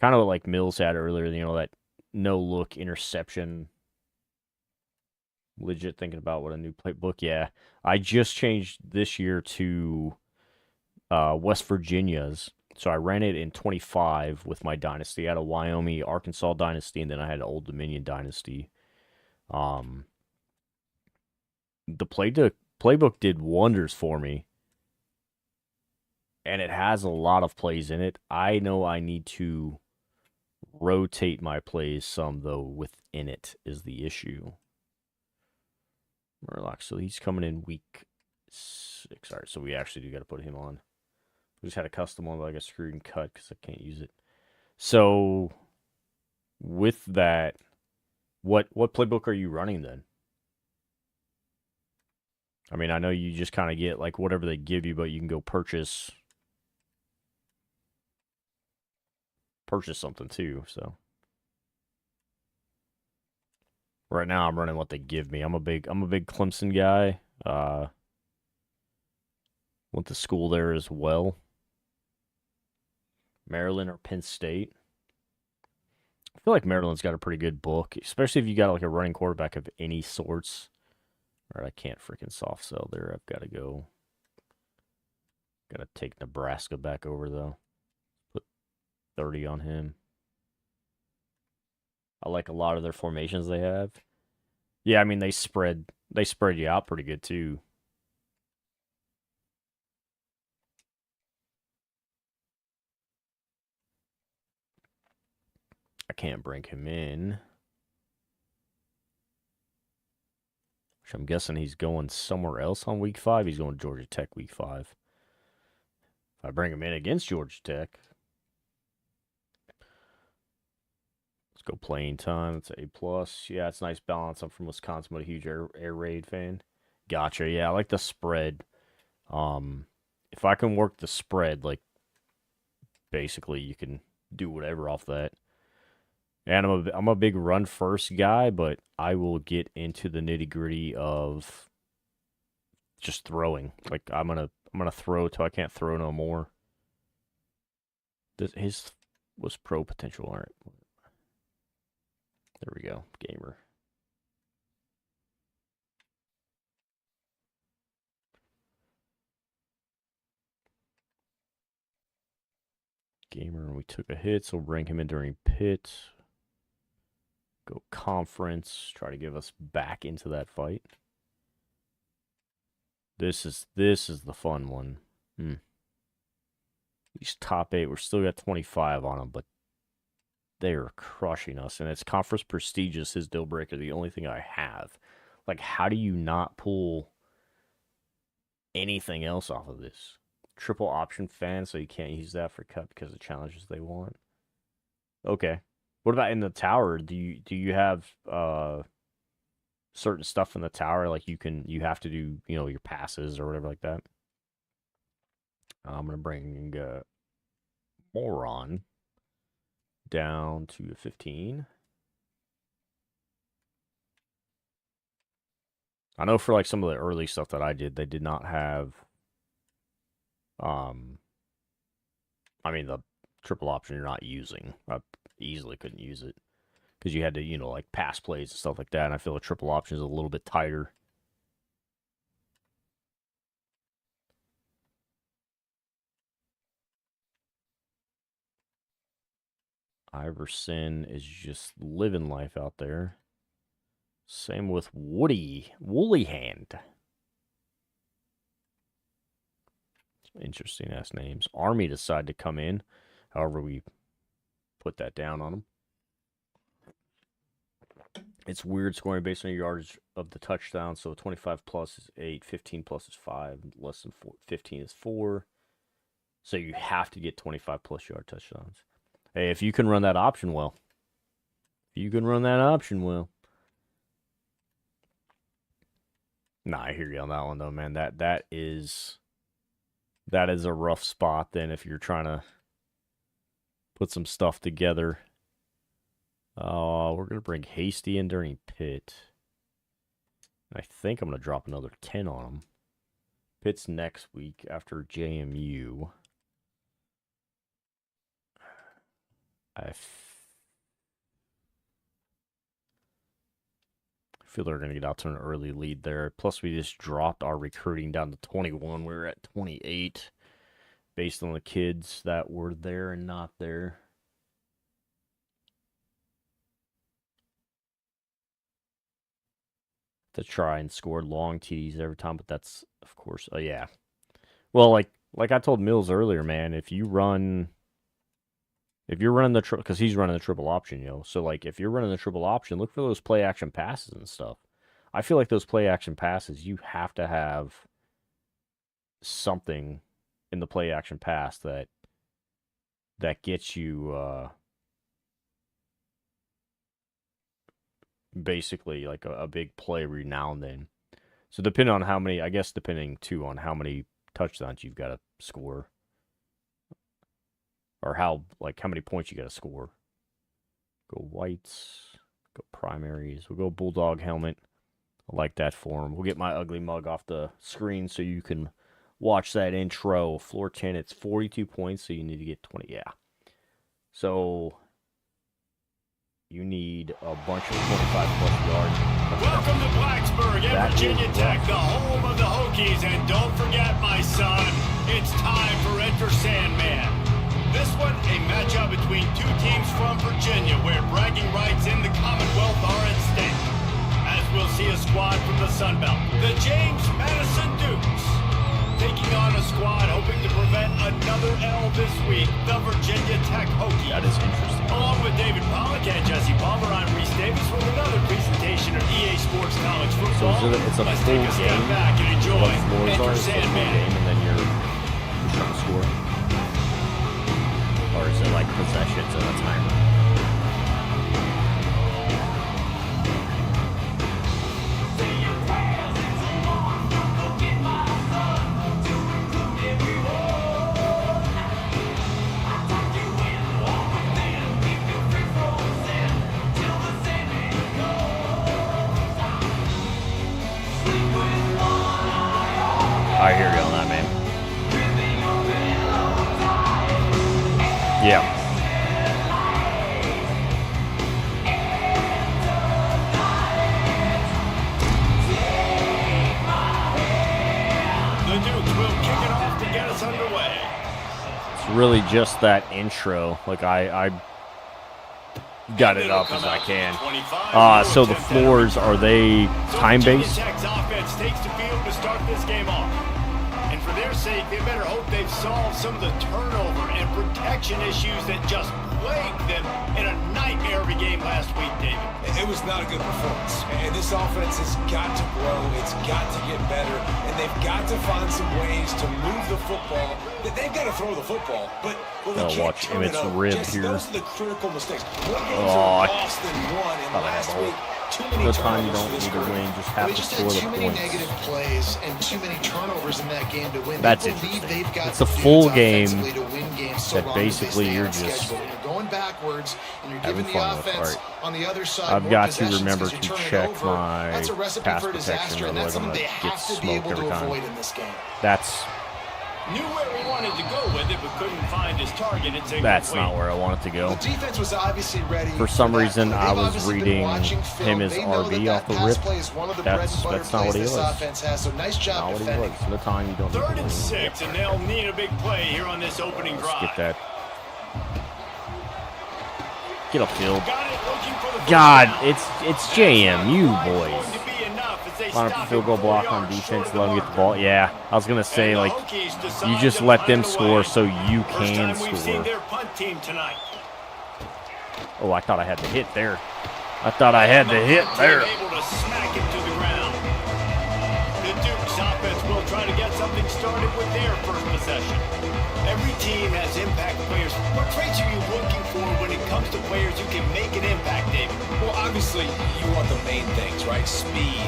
Kind of like Mills had earlier, that no look interception. Legit thinking about what a new playbook. Yeah, I just changed this year to West Virginia's. So I ran it in 25 with my dynasty. I had a Wyoming, Arkansas dynasty, and then I had an Old Dominion dynasty. The playbook did wonders for me, and it has a lot of plays in it. I know I need to rotate my plays some, though, within it is the issue. Murloc, so he's coming in week 6. All right, so we actually do got to put him on. We just had a custom one, but I got screwed and cut because I can't use it. So, with that, what playbook are you running then? I mean, I know you just kind of get like whatever they give you, but you can go purchase something too. So right now I'm running what they give me. I'm a big Clemson guy. Went to school there as well. Maryland or Penn State. I feel like Maryland's got a pretty good book, especially if you got like a running quarterback of any sorts. All right, I can't freaking soft sell there. I've got to go. Got to take Nebraska back over, though. Put 30 on him. I like a lot of their formations they have. Yeah, I mean, they spread you out pretty good, too. I can't bring him in. Which I'm guessing he's going somewhere else on week 5. He's going to Georgia Tech week 5. If I bring him in against Georgia Tech, let's go playing time. It's A+. Yeah, it's nice balance. I'm from Wisconsin, but a huge air raid fan. Gotcha. Yeah, I like the spread. If I can work the spread, like basically you can do whatever off that. And I'm a big run first guy, but I will get into the nitty gritty of just throwing. Like I'm gonna throw till I can't throw no more. His was pro potential. All right, there we go, gamer. Gamer, we took a hit, so we'll bring him in during pit. Go conference. Try to give us back into that fight. This is the fun one. These top 8, we're still got 25 on them, but they are crushing us. And it's conference prestigious, his deal breaker, the only thing I have. Like, how do you not pull anything else off of this? Triple option fan, so you can't use that for cut because of challenges they want. Okay. What about in the tower? Do you have certain stuff in the tower, like you have to do, your passes or whatever like that? I'm gonna bring Moron down to 15. I know for like some of the early stuff that I did, they did not have the triple option you're not using. I easily couldn't use it because you had to, like pass plays and stuff like that. And I feel the triple option is a little bit tighter. Iverson is just living life out there. Same with Woolly Hand. Interesting ass names. Army decided to come in. However, we put that down on them. It's weird scoring based on your yardage of the touchdown. So 25 plus is 8, 15 plus is 5, less than 15 is 4. So you have to get 25 plus yard touchdowns. Hey, if you can run that option well. Nah, I hear you on that one though, man. That is a rough spot then if you're trying to put some stuff together. We're gonna bring Hasty in during Pitt. I think I'm gonna drop another 10 on him. Pitt's next week after JMU. I feel they're going to get out to an early lead there. Plus, we just dropped our recruiting down to 21. We were at 28 based on the kids that were there and not there. To try and score long TDs every time, but that's, of course, yeah. Well, like I told Mills earlier, man, if you're running the because he's running the triple option, so like if you're running the triple option, look for those play action passes and stuff. I feel like those play action passes, you have to have something in the play action pass that gets you basically like a big play every now and then. So depending on how many, I guess depending too on how many touchdowns you've got to score. Or how many points you got to score. Go whites. Go primaries. We'll go Bulldog helmet. I like that for him. We'll get my ugly mug off the screen so you can watch that intro. Floor 10, it's 42 points, so you need to get 20. Yeah. So you need a bunch of 25-plus yards. Welcome to Blacksburg at Virginia Tech, the home of the Hokies. And don't forget, my son, it's time for Enter Sandman. This one, a matchup between two teams from Virginia where bragging rights in the Commonwealth are at stake. As we'll see a squad from the Sun Belt, the James Madison Dukes, taking on a squad hoping to prevent another L this week, the Virginia Tech Hokies. That is interesting. Along with David Pollack and Jesse Palmer, I'm Reese Davis with another presentation of EA Sports College Football. So it's a Let's full take a step game. back and enjoy Enter It's a full Sandman. game, and then you're trying to score. Or is it like possessions of a timer? I hear you on that, man. Yeah. The Dukes will kick it off to get us underway. It's really just that intro. Like I got it up as I can. So the floors, are they time-based? Tech's offense takes the field to start this game off. And for their sake, they better hope they've solved some of the turnover and protection issues that just plagued them in a nightmare of a game last week, David. It was not a good performance. And this offense has got to grow. It's got to get better. And they've got to find some ways to move the football. They've got to throw the football. But they can't watch turn Emmett's it over. rib Just here. those are the critical mistakes. More games Oh, are lost than won. And thought I had last the whole- week, too many No time, you turnovers don't for this need to group. win. Just have We to just score had the too many points. negative plays and too many turnovers in that game to win. That's they believe interesting. they've got It's the a full dudes game offensively to win games so that long as they basically stay you're on just schedule. When you're going backwards and you're having giving the fun with. offense Alright. on the other side I've more got to possessions remember 'cause you to turn it check over, my that's a recipe pass for protection, disaster, and otherwise that's I'm something gonna they get have to be smoked able to every time. avoid in this game. That's Knew where he wanted to go with it, but couldn't find his target. It's That's incomplete. not where I want it to go. The defense was obviously ready. For some that reason, play. I They've was obviously been reading watching film. him as They know RB that off the pass rip. play is one of the That's bread and butter not what plays he this was. offense has. So nice job Not what he defending. was. The time you don't need 3rd to and win. 6, and they'll need a big play here on this opening Let's drive. get that. Get upfield. Got it, looking for the first God, down. it's JMU, Not boys. going to be enough as they Line up stop a field him goal 4 block on yards defense, short of let them get the marker. ball. Yeah, I was gonna say, And the like, Hokies decide you just to let punt them it score away. so you First can time we've seen score. their punt team tonight. Oh, I thought I had to hit there. I thought I had to hit there. Able to smack it to the ground. The Duke's offense will try to get something started with their first possession. Every team has impact players. What traits are you looking for when it comes to players who can make an impact, David? Well, obviously, you want the main things, right? Speed,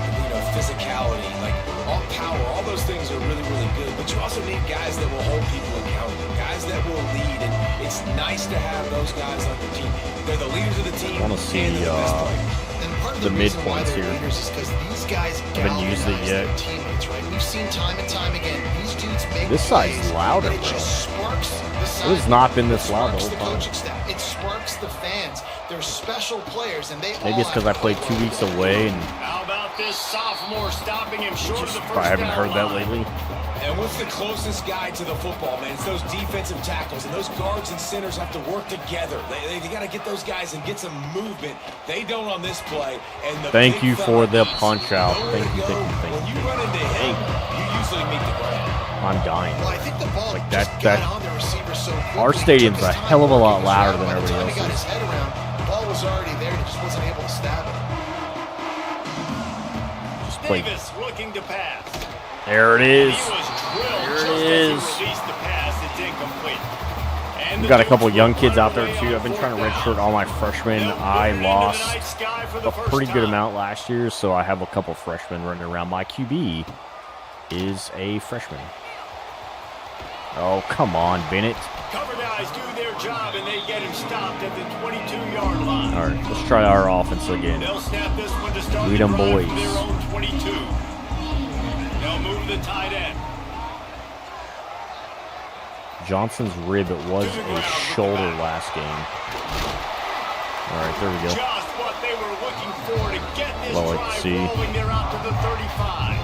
physicality, like all power, all those things are really, really good. But you also need guys that will hold people accountable, guys that will lead. And it's nice to have those guys on the team. They're the leaders of the team. I want to see and they're the best players. And part of the reason why midpoints they're here. leaders is because these guys Haven't used it galvanize yet. their teammates, right? We've seen time and time again. These dudes make This side's plays, louder, and it bro. just sparks the side. It has not been this It loud the sparks whole time. coaching staff. It sparks the fans. They're special players, and they Maybe it's because I played 2 weeks away and How about this sophomore stopping him short of the first I haven't down heard that line? lately. And what's the closest guy to the football, man? It's those defensive tackles, and those guards and centers have to work together. They got to get those guys and get some movement. They don't on this play. And the Thank big you fella for the needs punch out. nowhere Thank to you, go. thank you, thank When you. you run into him, you usually meet the ground. I'm dying. Well, I think the ball Like just that- got on the receiver so quickly. Our It stadium's took a his time hell of a lot working his louder route. than By the everybody time he got else's. his head around, the ball was already there. He just wasn't able to stab it. Just play. Davis looking to pass. There it is. He was drilled There just it as is. he released the pass. It's incomplete. And We've the got a couple Dukes young will kids run out there away too. on I've been trying to 4th redshirt down. all my freshmen. They'll I move into the lost night sky for the a first pretty good time. amount last year, so I have a couple freshmen running around. My QB is a freshman. Oh, come on, Bennett. Cover guys do their job, and they get him stopped at the 22-yard line. All right, let's try our offense again. They'll snap this one to start Read the 'em, drive boys. from their own 22. They'll move the tight end. Johnson's rib, it was a shoulder last game. All right, there we go. Just what they were looking for to get this Well, let's drive see. rolling. They're out to the 35.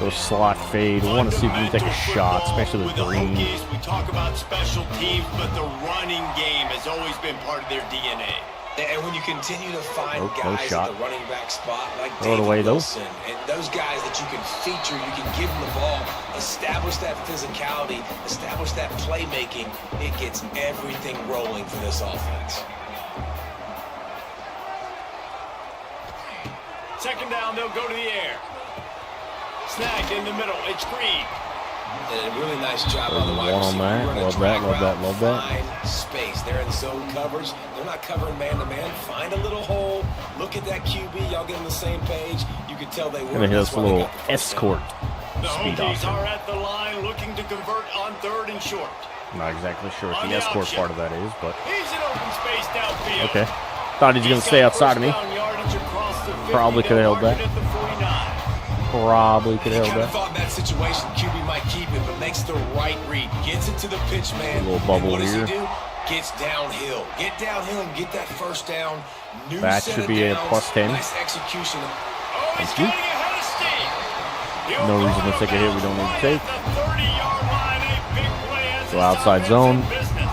Go slot fade. We want to see if we can take a shot, especially with the Green. Hokies, we talk about special teams, but the running game has always been part of their DNA. And when you continue to find Oh, no guys shot. at the running back spot like Throw it David away, though. Wilson, and those guys that you can feature, you can give them the ball, establish that physicality, establish that playmaking, it gets everything rolling for this offense. Second down, they'll go to the air. Snagged in the middle. It's Green. And a really nice job There's on the a wide one on receiver. that. You run a Love that, drag love that, route, love that. Find space. They're in zone covers. They're not covering man-to-man. Find a little hole. Look at that QB. Y'all get on the same page. You can tell they were. Gonna hit That's us a why they little got the first down. escort The speed Hokies option. are at the line looking to convert on 3rd and short. Not exactly sure what On the the escort option. part of that is, but He's in open space downfield. okay. Thought he was gonna stay outside of me. Probably could have held that. Probably could He have kind held of that. thought in that situation QB might keep it, but makes the right read. Gets it to the pitch man. A little bubble and what does here. he do? Gets downhill. Get downhill and get that first down. New That set should of be a downs. plus 10. Nice execution. Oh, he's Thank you. getting ahead of steam. He'll No go reason to out take a of hit we don't need to bounds take. right at the 30-yard line. A big play as Go this outside offense zone. in business.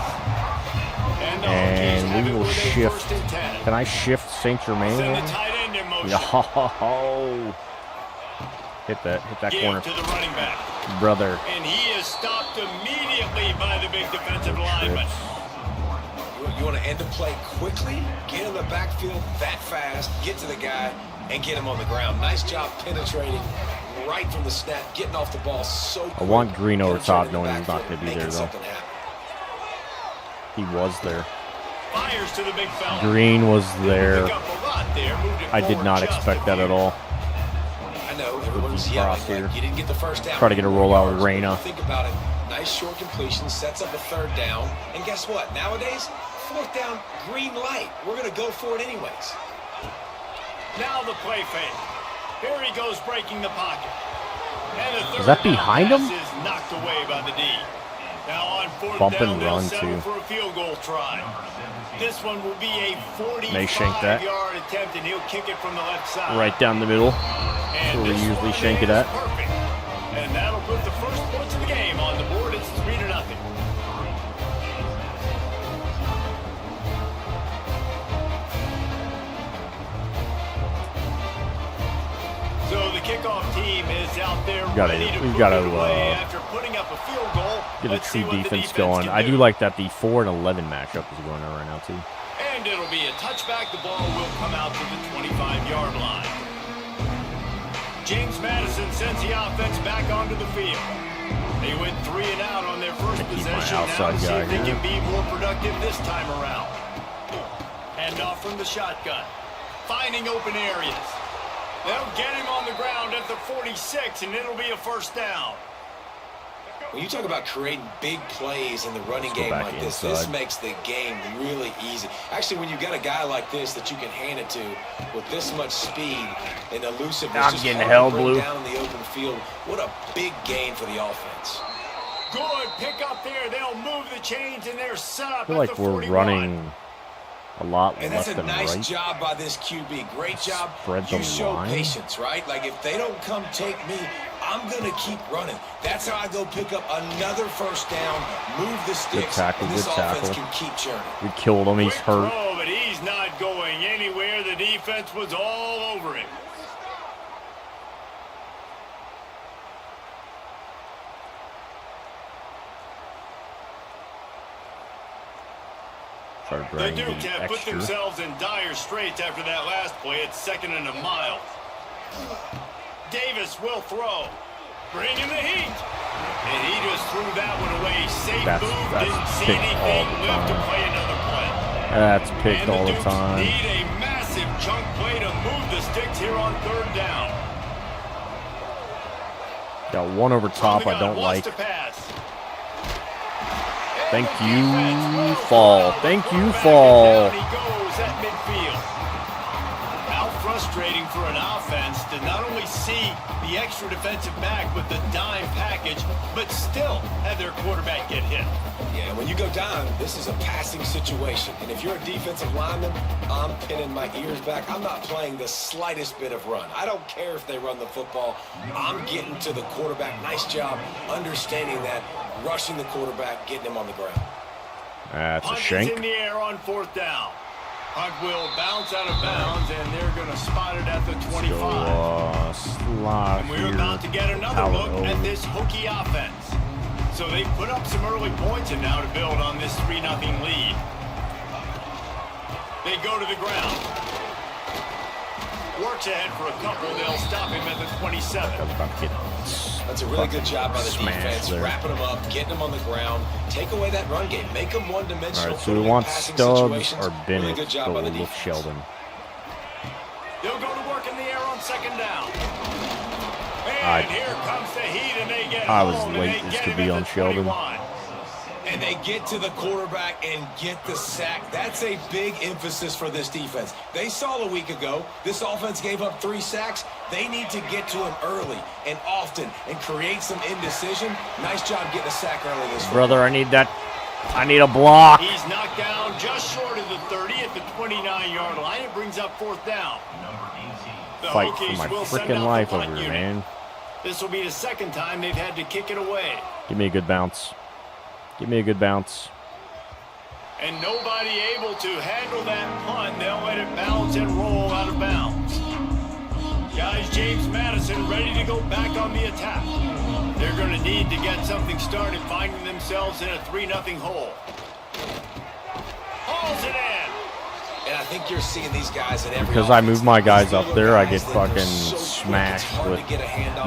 And the And Hokies have we it will with a shift 1st and 10. Can I shift St. Germain? Send the tight end in motion. Yo. Hit that Give corner. to the running back. Brother. And he is stopped immediately by the big defensive lineman. You want to end the play quickly, get in the backfield that fast, get to the guy, and get him on the ground. Nice job penetrating right from the snap, getting off the ball so quick. I want Green over top, Penetrating the knowing he's not backfield, going to be there, making though. something happen. He was there. Fires to the big fella. Green was there. Pick up a lot there, moved it I did forward not just expect a that few. at all. I know, everyone's yelling, here. you didn't get the first down. Try to get a rollout with Yards, but Reyna. Think about it. Nice short completion, sets up a third down. And guess what? Nowadays, fourth down, green light. We're going to go for it anyways. Now the play fake. Here he goes breaking the pocket. And the third Is that behind down him? pass is knocked away by the D. Now on fourth Bump down, and they'll run, settle too. for a field goal try. This one will be a May shank that. 45-yard attempt, and he'll kick it from the left side. Right down the middle. And where we this usually one shank it is at. Perfect. And that'll put the first points of the game on the board. It's 3-0. So the kickoff team is out there ready to we put gotta, it away after putting up a field goal. Get a Let's see true what the defense defense going. can I do like that the 4 and 11 matchup is going on right now, too. And it'll be a touchback. The ball will come out to the 25-yard line. James Madison sends the offense back onto the field. They went 3 and out on their first Keep my possession. Now outside to see guy if they here. can be more productive this time around. Hand off from the shotgun. Finding open areas. They'll get him on the ground at the 46, and it'll be a first down. When you talk about creating big plays in the running Let's go game back like this inside. makes the game really easy. Actually, when you've got a guy like this that you can hand it to with this much speed and elusiveness, I'm just getting hard hell to bring blue. down in the open field. What a big gain for the offense. Good pick up there. They'll move the chains, and they're set up I feel at like the we're 41. running a lot And that's left a and nice right. job by this QB. Great job. Spread the You show line. patience, right? Like, if they don't come take me, I'm going to keep running. That's how I go pick up another first down, move the sticks, tackle, and this good tackle. offense can keep churning. We killed him. He's Quick hurt. throw, but he's not going anywhere. The defense was all over him. Started The dragging Dukes the have put extra. themselves in dire straits after that last play. It's 2nd and a mile. Davis will throw. Bring in the heat. And he just threw that one away. Safe That's move. Didn't see picked all anything. the Left to time. play another play. That's picked And all the Dukes time. need a massive chunk play to move the sticks here on 3rd down. Got one over top From the I gun, don't wants like. to pass. Thank And the you, defense will Fall. throw. Thank you, Quarterback, Fall. and down he goes at midfield. How frustrating for an offense to not only see the extra defensive back with the dime package, but still have their quarterback get hit. Yeah, when you go down, this is a passing situation. And if you're a defensive lineman, I'm pinning my ears back. I'm not playing the slightest bit of run. I don't care if they run the football. I'm getting to the quarterback. Nice job understanding that, rushing the quarterback, getting him on the ground. That's a Punt is shank. in the air on 4th down. Punt will bounce out of bounds, and they're going to spot it at the 25. Slide And we're here. about to get another Power look at over. this Hokie offense. So they put up some early points and now to build on this 3-0 lead. They go to the ground. Works ahead for a couple. They'll stop him at the 27. I was about to get That's a really good job by the smashed defense, there. wrapping them up, getting them on the ground, take away that run game, make them one-dimensional. All right, so put we them in want passing Stubbs situations. or Really Bennett good to job go by the with defense. Sheldon. They'll go to work in the air on 2nd down. And here comes the heat, and they get I was home, and late they as get could him be at on the Sheldon. 21. And they get to the quarterback and get the sack. That's a big emphasis for this defense. They saw a week ago, this offense gave up 3 sacks. They need to get to him early and often and create some indecision. Nice job getting a sack early this week. Brother, I need that. I need a block. He's knocked down just short of the 30 at the 29-yard line. It brings up 4th down. The Fight for Hokies my will send freaking out the life over punt here, unit. man. This will be the 2nd time they've had to kick it away. Give me a good bounce. Give me a good bounce. And nobody able to handle that punt. They'll let it bounce and roll out of bounds. Guys, James Madison ready to go back on the attack. They're going to need to get something started, finding themselves in a 3-0 hole. Hauls it in. And I think you're seeing these guys in every Because I move my guys up there, I get fucking smashed with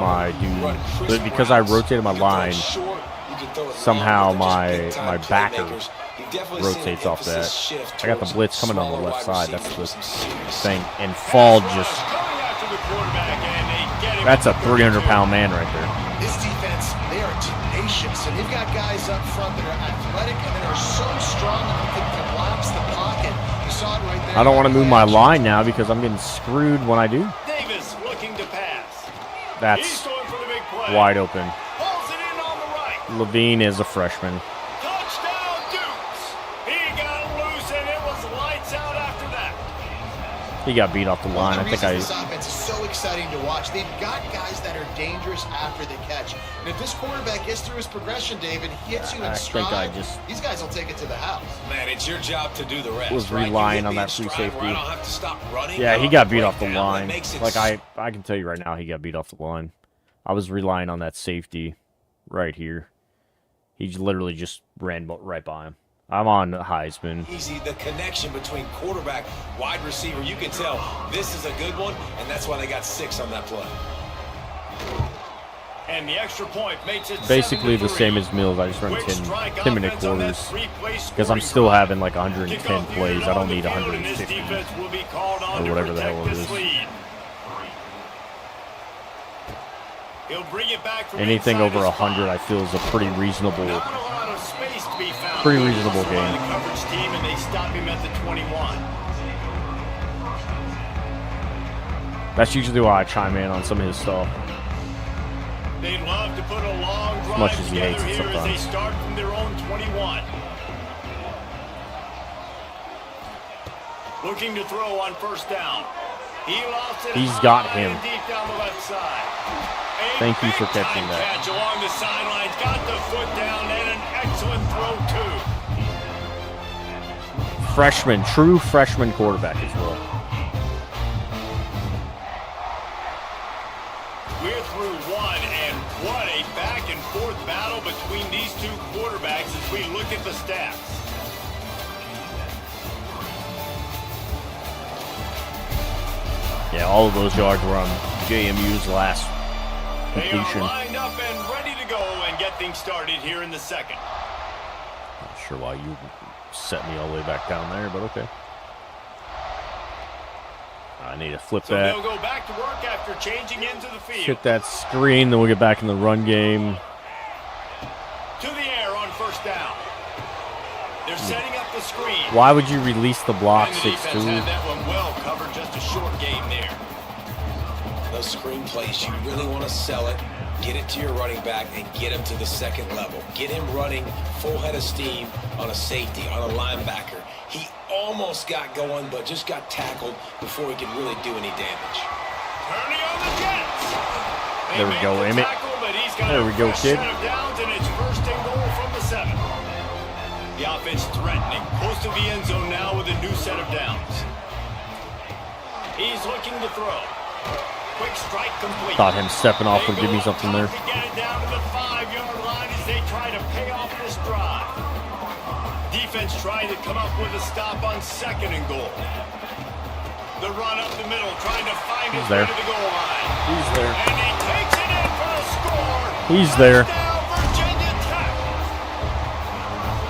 my dude. But because I rotated my line, somehow my backer rotates off that. I got the blitz coming on the left side. That's the thing. And Fall just... That's a 300-pound man right there. This defense, they are tenacious, and they've got guys up front that are athletic and that are so strong that they can collapse the pocket. You saw it right there. I don't want to move my line now because I'm getting screwed when I do. Davis looking to pass. That's He's going for the big play. wide open. Pulls it in on the right. Levine is a freshman. Touchdown, Dukes. He got loose, and it was lights out after that. He got beat off the line. I think This offense is so exciting to watch. They've got guys that are dangerous after the catch. And if this quarterback gets through his progression, David, hits you in stride, these guys will take it to the house. Man, it's your job to do the rest. Was relying on that free safety. I don't have to stop running. Yeah, he got beat off the line. Like I can tell you right now, he got beat off the line. I was relying on that safety right here. He literally just ran right by him. I'm on Heisman. Easy, the connection between quarterback, wide receiver, you can tell this is a good one, and that's why they got 6 on that play. And the extra point makes it basically the same as Mills. I just run 10 minute quarters because I'm still having like 110 plays. I don't need 150 or whatever the hell it is. Anything over 100 I feel is a pretty reasonable game. Coverage team, and they stop him at the 21. That's usually why I chime in on some of his stuff. They'd love to put a long drive much as he together hates it here as they sometimes. start from their own 21. Looking to throw on first down. He lost it. He's got him. Deep down the left side. Thank you for catching that. Catch along the sidelines, got the foot down, and an excellent throw too. Freshman, true freshman quarterback as well. We're through one, and what a back and forth battle between these two quarterbacks as we look at the stats. Yeah, all of those yards were on JMU's last completion. They are lined up and ready to go and get things started here in the second. Not sure why you set me all the way back down there, but okay. I need to flip that. So they'll go back to work after changing into the field. Hit that screen, then we'll get back in the run game. To the air on first down. They're setting up the screen. Why would you release the block And the defense 6-2? had that one well covered, just a short game there. Those screen plays, you really want to sell it, get it to your running back, and get him to the second level. Get him running full head of steam on a safety, on a linebacker. He almost got going, but just got tackled before he could really do any damage. Turning on the Jets. There we go, Emmett. There we go, kid. Set of downs, and it's first and goal from the 7. The offense threatening, close to the end zone now with a new set of downs. He's looking to throw. Quick strike complete. Thought him stepping off would give me something there. To get it down to the 5-yard line as they try to pay off this drive. Defense trying to come up with a stop on second and goal. The run up the middle, trying to find his way to the goal line. He's there. And he takes it in for a score. He's there. Touchdown, Virginia Tech.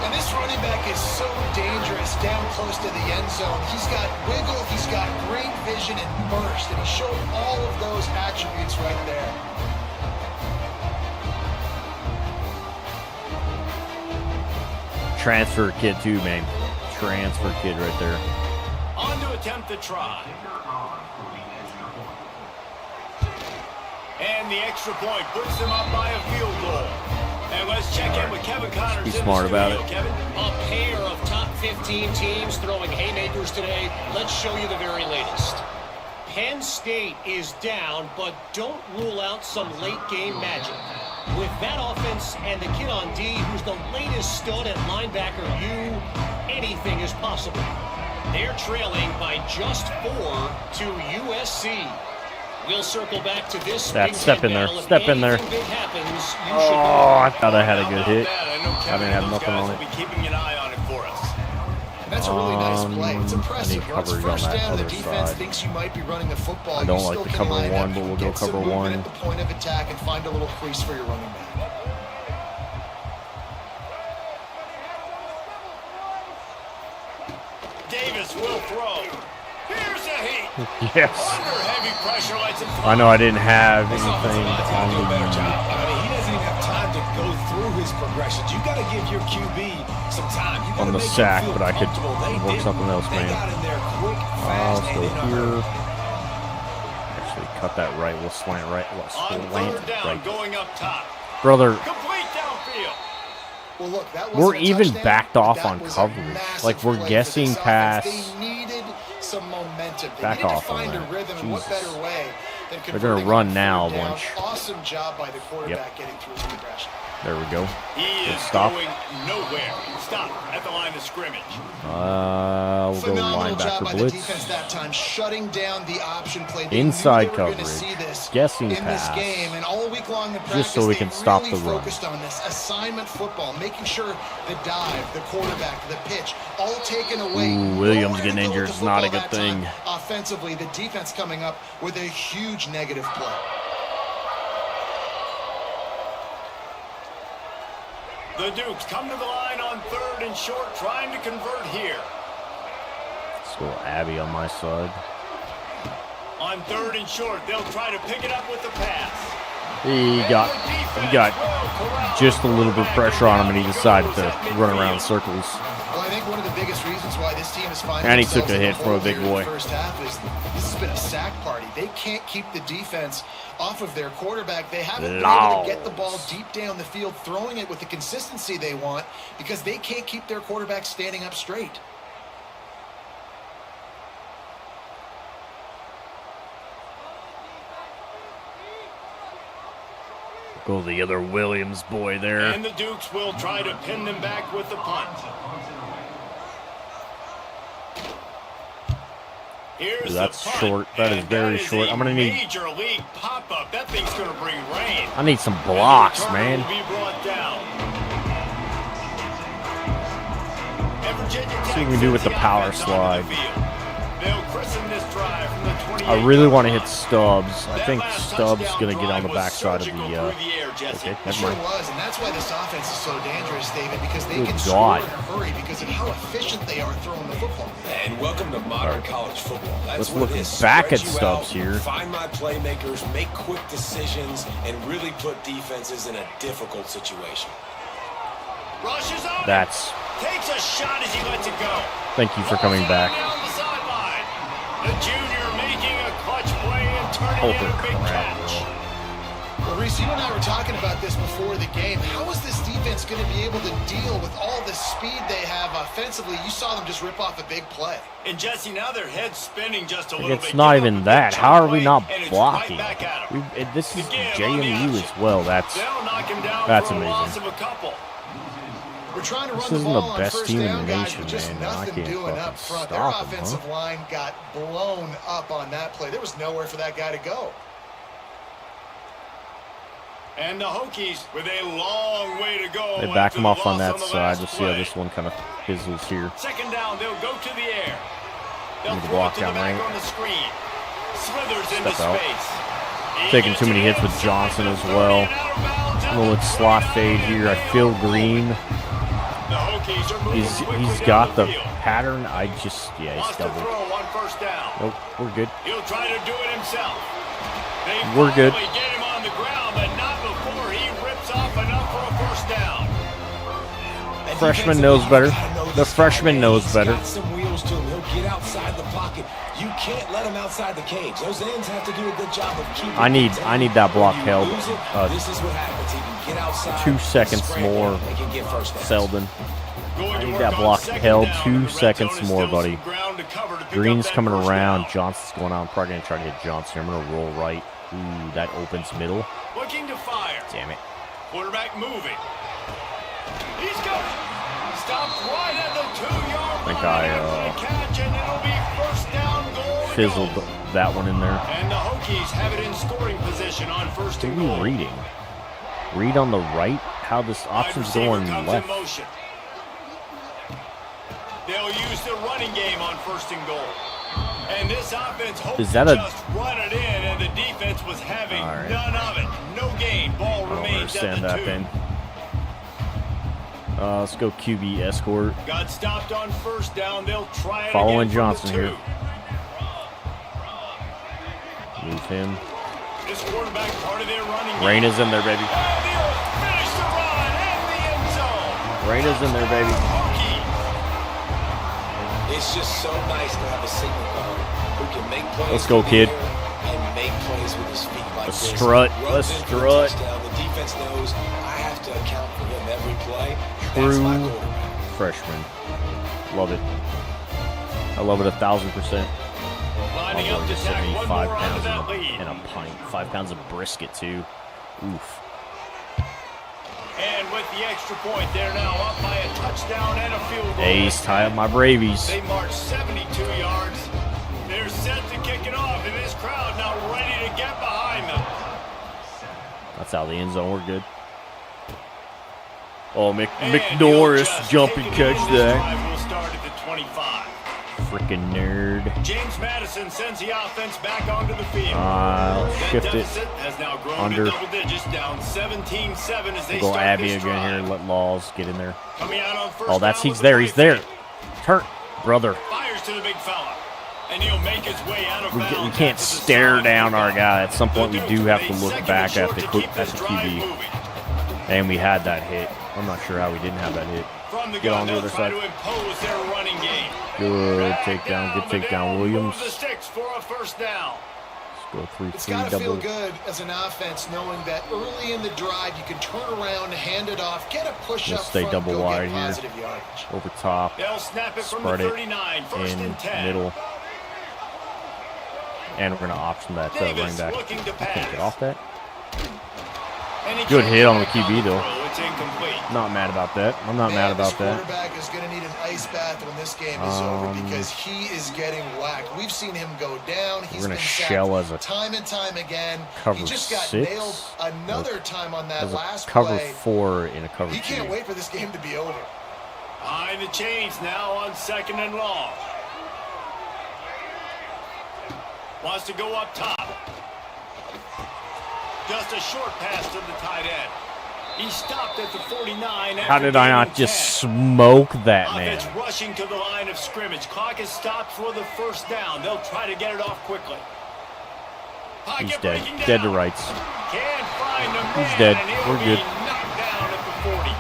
And this running back is so dangerous down close to the end zone. He's got wiggle, he's got great vision and burst, and he showed all of those attributes right there. Transfer kid too, man. Transfer kid right there. On to attempt the try. And the extra point puts them up by a field goal. And let's check in with Kevin Connors. Be smart about it. Kevin. A pair of top 15 teams throwing haymakers today. Let's show you the very latest. Penn State is down, but don't rule out some late game magic. With that offense and the kid on D, who's the latest stud at linebacker, anything is possible. They're trailing by just 4 to USC. We'll circle back to this. That step in there. Step in there. Oh, I thought I had a good hit. I didn't have nothing on it. Keeping an eye on it for us. And that's a really nice play. It's I impressive. need Once coverage on first that down, the other defense side. thinks you might be running the football. I don't You like still the can cover line one, up, but we'll get go some cover movement one. at the point of attack and find a little crease for your running back. Davis will throw. Here's a heat. Yes. Under heavy pressure, lights and I know I didn't have This anything offensive line did a on better the... job. I mean, he doesn't even have time to go through his progressions. You got to give your QB some time. You On gotta the make him sack, feel but I could comfortable. They work didn't. something else, They man. got in there quick, fast, So and in a here... hurry. Actually, cut that right. We'll slant right. on Slant third down, right. going up top. Brother, Complete downfield. Well, look, that we're wasn't a even touchdown, backed but off that on was a coverage. massive Like, we're play for guessing this offense. past... They needed some momentum. They Back needed off to on find a that. rhythm, and what Jesus. better way than They're gonna converting run on now, third down. bunch. Awesome job by the quarterback getting through his progression. There we go. He Good is stop. going nowhere. Stop at the line of scrimmage. We'll go Phenomenal job linebacker by the blitz. defense that time, shutting down the option play. They Inside knew they were gonna coverage. see this Guessing in this pass. game, and all week long in practice, Just so we they can stop really the run. focused on this assignment football, making sure the dive, the quarterback, the pitch, all taken away. Ooh, Williams Nowhere to getting go with injured the is not a football good that time. thing. Offensively, the defense coming up with a huge negative play. The Dukes come to the line on third and short, trying to convert here. Let's go Abby on my side. On third and short, they'll try to pick it up with the pass. He got just a little bit of pressure on him, and he decided to run around in circles. Well, I think one of the biggest reasons why this team is finding And he took themselves a in the hit from a hole big here in boy. the first half is this has been a sack party. They can't keep the defense off of their quarterback. They haven't been able to get the ball deep down the field, throwing it with the consistency they want because they can't keep their quarterback standing up straight. Go the other Williams boy there. And the Dukes will try to pin them back with the punt. Here's That's the punt, short. That is and very that is short. a I'm gonna need- major league pop-up. That thing's going to bring rain. I need some blocks, And the man. return will be brought down. And Virginia Tech See what we can do with sends the power offense onto slide. the field. They'll christen this drive from the 28 I really want to line. hit Stubbs. I That think last Stubbs touchdown going to get on the drive was backside of the... surgical through the air, Jesse. Okay, It never sure mind. was, and that's why this offense is so dangerous, David, because they Good can God. score in a hurry because of how efficient they are throwing the football. And welcome to modern college football. That's Let's what look it is. back at Spread you Stubbs out, here. Find my playmakers, make quick decisions, and really put defenses in a difficult situation. Rushes on That's... it. Takes a shot as he lets it go. Thank you for coming Balls back. out down the sideline. The junior making a clutch play and turning Holy in a big crap. catch. Well, Reese, you and I were talking about this before the game. How is this defense going to be able to deal with all the speed they have offensively? You saw them just rip off a big play. And Jesse, now their head's spinning just a little bit. It's not Give up even a that. big How are we play, not and it's blocking? right back at 'em. This is Again, on the JMU as action. well. That's They'll knock him down That's for a amazing. loss of a couple. We're trying to This run the isn't ball the on best first team in down, the guys, nation, but just man, and I nothing can't doing fucking up front. stop Their 'em, huh? offensive line got blown up on that play. There was nowhere for that guy to go. And the Hokies with a long way to go. they back after him the off on loss that the side. last Let's see how play. this one kind of fizzles here. Second down, they'll go to the air. They'll Need to throw block it to the down back right. on the screen. Slithers into Step out. space. He Taking gets too many it hits with inside Johnson the as 30 well. and out of bounds I'm at going the to slot 20. fade here. I feel green. The Hokies are moving quickly He's down got the field. pattern. I just, yeah, he's Wants to doubled. throw on first down. Nope, we're good. He'll try to do it himself. They We're good. finally get him on the ground, but not before he rips off enough for a first down. And Freshman defensively, knows you better. gotta know The this freshman guy, man. knows He's better. got some wheels to him. He'll get outside the pocket. You can't let him outside the cage. Those ends have to do a good job of keeping. I need that block When you held. lose it, this is what happens. He can get outside. 2 seconds spread more. it, they can get first downs. Selden. Going I to need work that on block second held. down. 2 The red seconds zone is more, still buddy. some ground to cover to pick up Green's that coming first around. down. Johnson's going out. I'm probably going to try to hit Johnson. I'm going to roll right. Ooh, that opens middle. Looking to fire. Damn it. Quarterback moving. He's got it. stopped right at the 2-yard line. I think I catch, and it'll be first down goal to fizzled go. that one in there. And the Hokies have it in scoring position on first What and are we goal. reading? Read on the right? How this Wide option's receiver going comes left? in motion. They'll use the running game on first and goal. And this offense hopes Is that to a- just run it in, and the defense was having All right. none of it. No gain. Ball I don't remains at understand the that 2. then. Let's go QB escort. Got stopped on first down. They'll try it Following again Johnson from the here. 2. Move him. This quarterback part of their running game. Rain is in there, baby. And they'll finish the run in the end zone. Rain is in there, baby. Hokies. It's just so nice to have a signal guard who can make plays. Let's go, through the kid. air And make plays with his feet like Let's this. strut. Runs Let's in for a strut. touchdown. The defense knows I have to account for him every play. That's True my quarterback. freshman. Love it. I love it 1,000%. Lining up Although to he's tack 75 one more onto pounds that in lead. a pint. 5 pounds of brisket, too. Oof. And with the extra point, they're now up by a touchdown and a field goal. Ace, tie up my Bravies. They march 72 yards. They're set to kick it off, and this crowd now ready to get behind them. That's out of the end zone. We're good. Oh, And McNorris he'll just jumping kick it catch in. This that. drive will start at the 25. Freaking nerd. James Madison sends the offense back onto the field. I'll That shift it. deficit has now grown Under. to double digits, down 17-7 as they Go start Abby this again here. drive. Let Laws get in there. Coming out on first Oh, that's down he's with there. the He's play there. fake. Turn, brother. Fires to the big fella. And he'll make his way out of We bounds. can't after the stare side down our kickoff. guy. At some point, we The do Dukes have with to a look second back and at short the to keep this QB. drive moving. And we had that hit. I'm not sure how we didn't have that hit. From the Get gun, on the they'll other try side. to impose their running game. Good Back takedown. Good down, but takedown, they'll Williams. move the sticks for a first down. Let's go It's 3-3 got to feel double. good as an offense knowing that early in the drive you can turn around, hand it off, get a push Let's up stay front, double go wide get here. positive yardage. Over top. They'll snap it from Spread the it 39, first in and 10. middle. And we're going to option that running Davis back. looking to Can't pass. get off that. And he Good can't hit on get the back QB, the though. throw. It's incomplete. Not mad about that. I'm not mad Man, about this that. quarterback is going to need an ice bath when this game is over because he is getting whacked. We've seen him go down. He's gonna been shell sacked as a time and time again. cover He just got 6, nailed another time on that As a last cover play. 4 in a cover He 2. can't wait for this game to be over. Behind the chains now on second and long. Wants to go up top. Just a short pass to the tight end. He stopped at the 49. How after did I gaining not just 10. smoke that Offense man? rushing to the line of scrimmage. Clock is stopped for the first down. They'll try to get it off quickly. Pocket He's dead. breaking Dead to down. rights. Can't find the He's man, dead. and he'll We're be good. knocked down at the 40.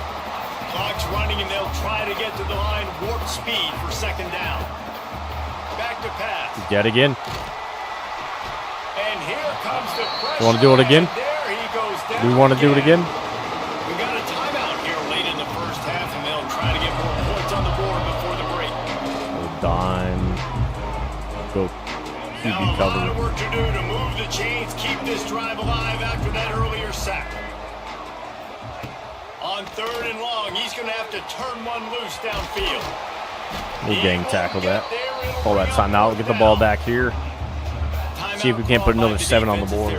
Clock's running, and they'll try to get to the line warp speed for second down. Back to pass. He's dead again. And here comes the pressure. You wanna do it again? and there he goes down. Do we want to do it again? We got a timeout here late in the first half, and they'll try to get more points on the board before the break. Go dime. Go Now QB a lot of cover. work to do to move the chains, keep this drive alive after that earlier sack. On third and long, he's going to have to turn one loose downfield. We'll gang tackle that. Pull that time out. Get the ball back here. See if we can't put another 7 on the board.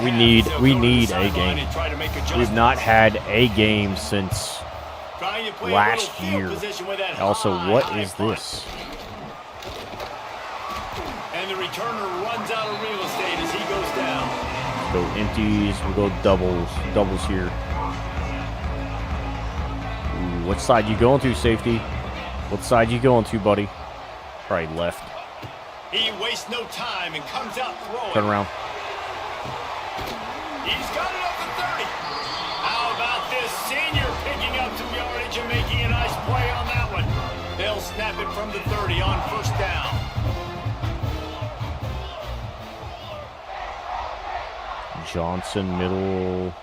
We need a game. We've not had a game since last year. Also, what is this? And the returner runs out of real estate as he goes down. Go empties. We'll go doubles. Doubles here. Ooh, what side you going to, safety? What side you going to, buddy? Probably left. He wastes no time and comes out throwing. Turn around. He's got it up to 30. How about this senior picking up some yardage and making a nice play on that one? They'll snap it from the 30 on first down. Johnson, middle.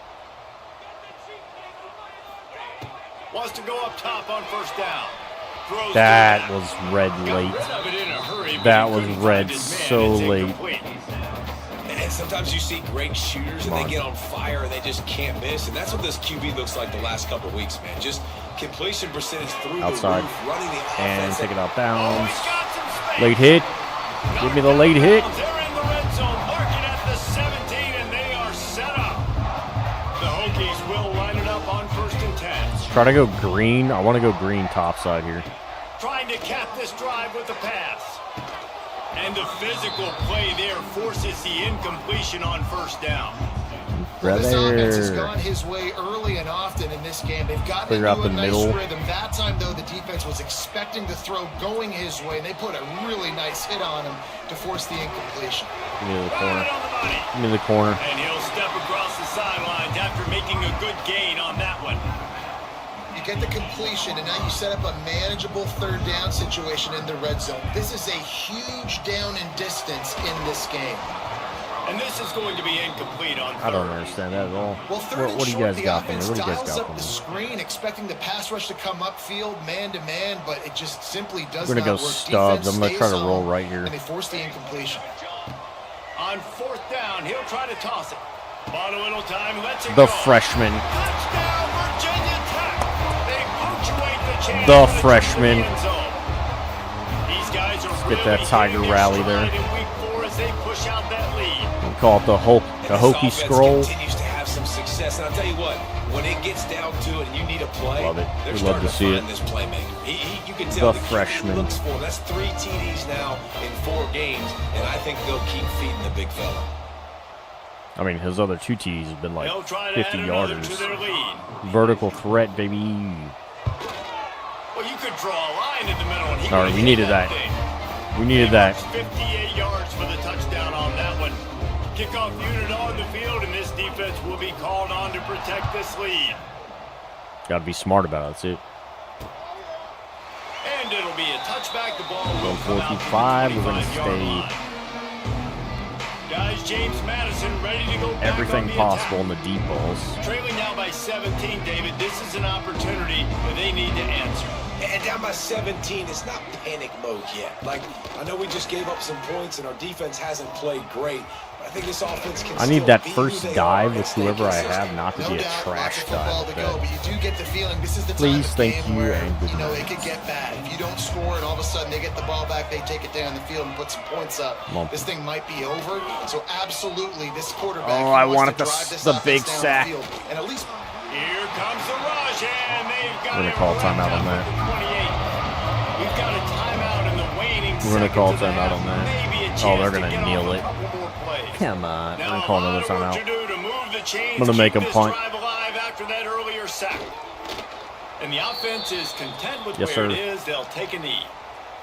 Wants to go up top on first down. Throws That to the was red Got late. rid of it in a hurry, but That he was couldn't red find his man. so It's late. incomplete. And sometimes you see great shooters and Come they on. get on fire and they just can't miss. And that's what this QB looks like the last couple of weeks, man. Just Completion percentage through Outside. the roof, running the And offense. take it out Oh, bounds. he's got some space. Late hit. Give me the late hit. They're in the red zone, marking at the 17, and they are set up. The Hokies will line it up on 1st and 10. Try to go green. I want to go green topside here. Trying to cap this drive with the pass. And the physical play there forces the incompletion on 1st down. Well, this offense has Brother. gone his way early and often in this game. They've gotten Clear into out a the nice middle. rhythm. That time, though, the defense was expecting the throw going his way, and they put a really nice hit on him to force the incompletion. Give me the corner. Right on the money. Give me the corner. And he'll step across the sidelines after making a good gain on that one. You get the completion, and now you set up a manageable 3rd down situation in the red zone. This is a huge down in distance in this game. And this is going to be incomplete on 3rd. I don't understand that at all. Well, 3rd What do you and short, guys the got for me? offense What do you guys dials got up for the me? screen, expecting the pass rush to come upfield, man-to-man, but it just simply does We're not gonna go work. studs. Defense I'm gonna try stays to roll on, right here. And they force the incompletion. On 4th down, he'll try to toss it. Bought a little time, lets it The go. freshman. Touchdown, Virginia Tech. They punctuate the chance The for freshman. trip to the end zone. These guys are get that really Tiger hitting their rally stride there. in week 4 as they push out that lead. We call it the And this Hokie offense scroll. continues to have some success. And I'll tell you what, when it gets down to it and you need a play, Love it. they're We love starting to see find it. this playmaker. You can tell The kid freshman. looks for him. That's 3 TDs now in 4 games, and I think they'll keep feeding the big fella. I mean, his other 2 T's have been like They'll try to 50 add another to yarders. their lead. Vertical threat, baby. Well, you could draw a line in the middle. And he All right, would we hit needed that. thing. We needed that. 58 yards for the touchdown on that one. Kickoff unit on the field, and this defense will be called on to protect this lead. Got to be smart about it. That's it. And it'll be a touchback. The ball Go will come 4th out and to the 5. We're going to 25-yard line. stay Guys, James Madison ready to go back everything on the possible attack. in the deep balls. Trailing now by 17, David. This is an opportunity that they need to answer. And down by 17, it's not panic mode yet. Like, I know we just gave up some points and our defense hasn't played great, but I think this offense can I need still that be first who they dive are with and stay whoever I consistent. have, not to No be a doubt, lots trash of football dive. to go, but but you do get the feeling this is the Please, time of thank game you, where, and good you know, night. it could get bad. If you don't score and all of a sudden they get the ball back, they take it down the field and put some points up, Well- this thing might be over. So absolutely, this quarterback Oh, he I wants wanted to the drive this the offense big down the sack. field and at least Here comes the rush, and they've got We're gonna it call a wrapped timeout up on that. at the 28. We've got a timeout in the waning We're gonna call a seconds of the timeout half. on that. Maybe a Oh, chance they're to gonna get kneel off a it. couple more plays. Come on. We're Now, going to call a lot another of work timeout. to do to move the chains, I'm gonna make keep him this punt. drive alive after that earlier sack. And the offense is content with Yes, where sir. it is. They'll take a knee.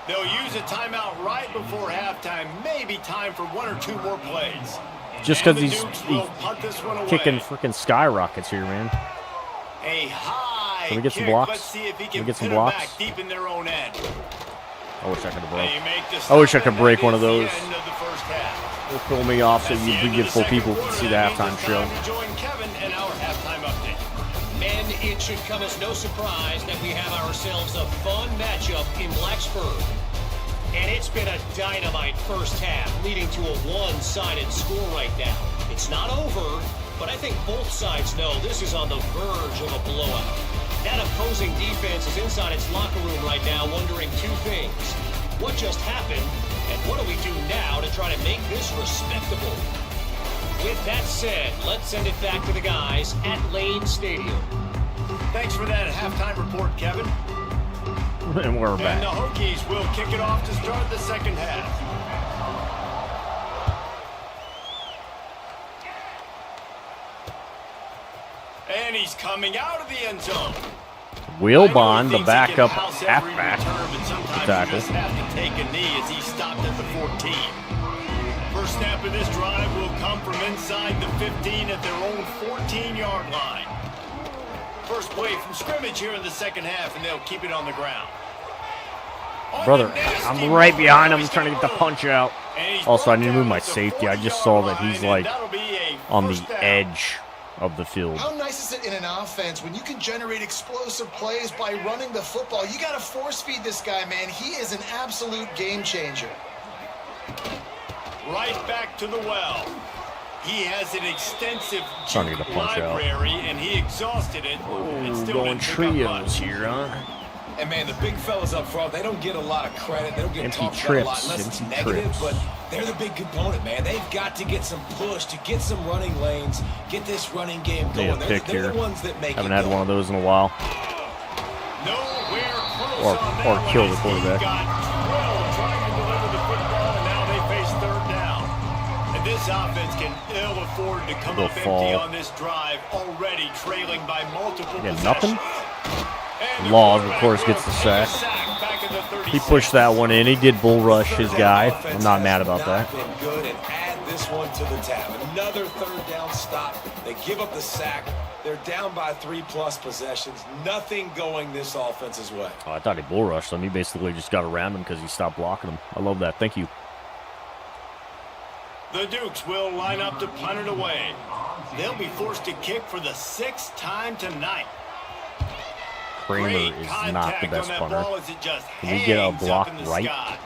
They'll use a timeout right before halftime. Maybe time for 1 or 2 more plays. Just And because the he's Dukes will punt this one away. kicking freaking skyrockets here, man. A high Can we get some kick. blocks? Let's see if he Can can we get some pin it blocks? back deep in their own end. I wish I could have broke. They make the I wish I stop, could and break that one of is the those. end of the first half. They'll fill me off so That's the you end of beautiful the people second can see the quarter. That halftime means it's show. time to join Kevin and our halftime update. And it should come as no surprise that we have ourselves a fun matchup in Blacksburg. And it's been a dynamite first half, leading to a one-sided score right now. It's not over, but I think both sides know this is on the verge of a blowout. That opposing defense is inside its locker room right now wondering 2 things. What just happened, and what do we do now to try to make this respectable? With that said, let's send it back to the guys at Lane Stadium. Thanks for that halftime report, Kevin. And we're And the back. Hokies will kick it off to start the second half. And he's coming out of the end zone. Wilbon, the I know he thinks he backup can house every halfback. return, but sometimes tackle. you just have to take a knee as he stopped at the 14. First snap of this drive will come from inside the 15 at their own 14-yard line. First play from scrimmage here in the second half, and they'll keep it on the ground. On Brother, the nasty I'm right move, behind him he's trying to get the gonna punch out. And he's Also, I brought need to move down my at the safety. I just 40-yard saw that line, he's and like that'll be a on the first down. edge of the field. how nice is it in an offense when you can generate explosive plays by running the football? You got to force feed this guy, man. He is an absolute game changer. Right back to the well. He has an extensive Trying to get a punch out. library, and he exhausted it. and still Going didn't pick up trios much. here, huh? And man, the big fellas up front, they don't get a lot of credit. They don't get Empty talked about a lot trips, unless it's empty negative, trips. but they're the big component, man. They've got to get some push, to get some running lanes, get this running game Need going. a They're pick here. the ones that make Haven't it had go. one of those in a while. Nowhere close on that Or one kill the as he quarterback. got drilled trying to deliver the football, and now they face third down. And this offense can ill afford to come Go up empty fall. on this drive, already trailing by multiple Yeah, possessions. nothing? And the Laws, of quarterback course, will gets the take a sack. back at the He 36. pushed that one in. He did bull rush his guy. Offense I'm not has mad about that. Been good, and add this one to the tab. Another third down stop. They give up the sack. They're down by 3+ possessions. Nothing going this offense's way. Oh, I thought he bull rushed him. He basically just got around him because he stopped blocking him. I love that. Thank you. The Dukes will line up to punt it away. They'll be forced to kick for the 6th time tonight. Kramer Great is contact not the on best that punter. ball as it just Can we get a hangs block up in the right? sky.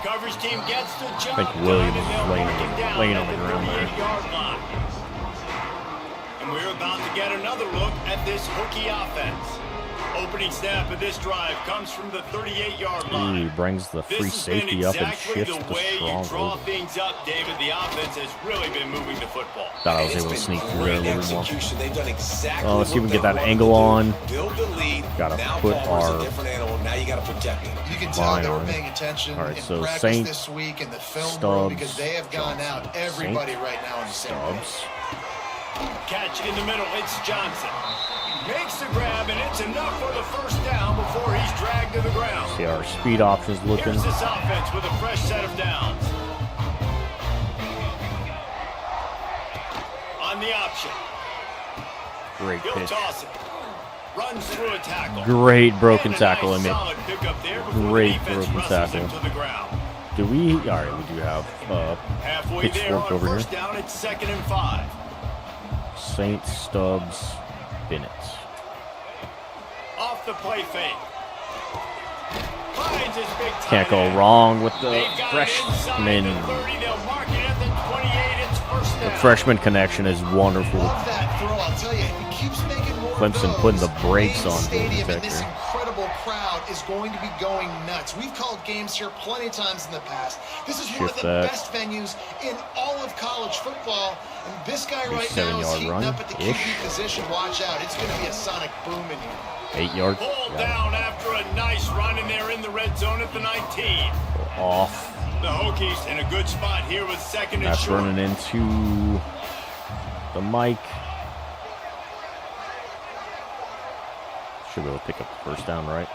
Coverage team gets the job think done, Williams and is they'll laying mark on- him down laying at on the ground there. 38-yard line. And we're about to get another look at this Hokie offense. Opening snap of this drive comes from the 38-yard line. He brings the This free has been safety up and exactly shifts the the way you strong draw over. things up, David. The offense has really been moving the football. Thought I was It's able to been sneak through there a great little bit more. execution. They've done exactly Let's see if we what can get they that wanted angle to do. on. Build the lead. Gotta now put Palmer's our a different animal. Now you got to protect it. You can tell Line they were on. paying attention All right, in so practice Saints, this week in the film room Stubbs, because they have gone out everybody right now in the same page. Stubbs. Catch in the middle, it's Johnson. Makes the grab, and it's enough for the first down before he's dragged to the ground. See our speed options looking. Here's this offense with a fresh set of downs. On the option, Great he'll pitch. toss it. Runs through a tackle. Great broken And a tackle, nice I mean. solid pickup there before the Great defense broken wrestles him tackle. to the ground. Do we? All right, we do have Halfway there pitchfork on over first here. down, it's 2nd and 5. Saints, Stubbs, Bennett. Off the play fake. Finds his big Can't tight go end. wrong with the They've got it inside freshman. the 30. They'll mark it at the 28. It's first The down. freshman connection is wonderful. Love that throw. I'll tell you, it keeps making more Clemson goes. putting the brakes Main on stadium, Golden and this Sector. incredible crowd is going to be going nuts. We've called games here plenty of times in the past. This is one of Shift the that. best venues in all of college football. And this guy Big right now is 7-yard heating run, up at the ish. QB position. Watch out. It's going to be a sonic boom in here. 8 yards. Pulled down after a nice run, and they're in the red zone at the 19. Off. The Hokies in a good spot here with 2nd and That's short. running into the mic. Should be able to pick up the first down, right?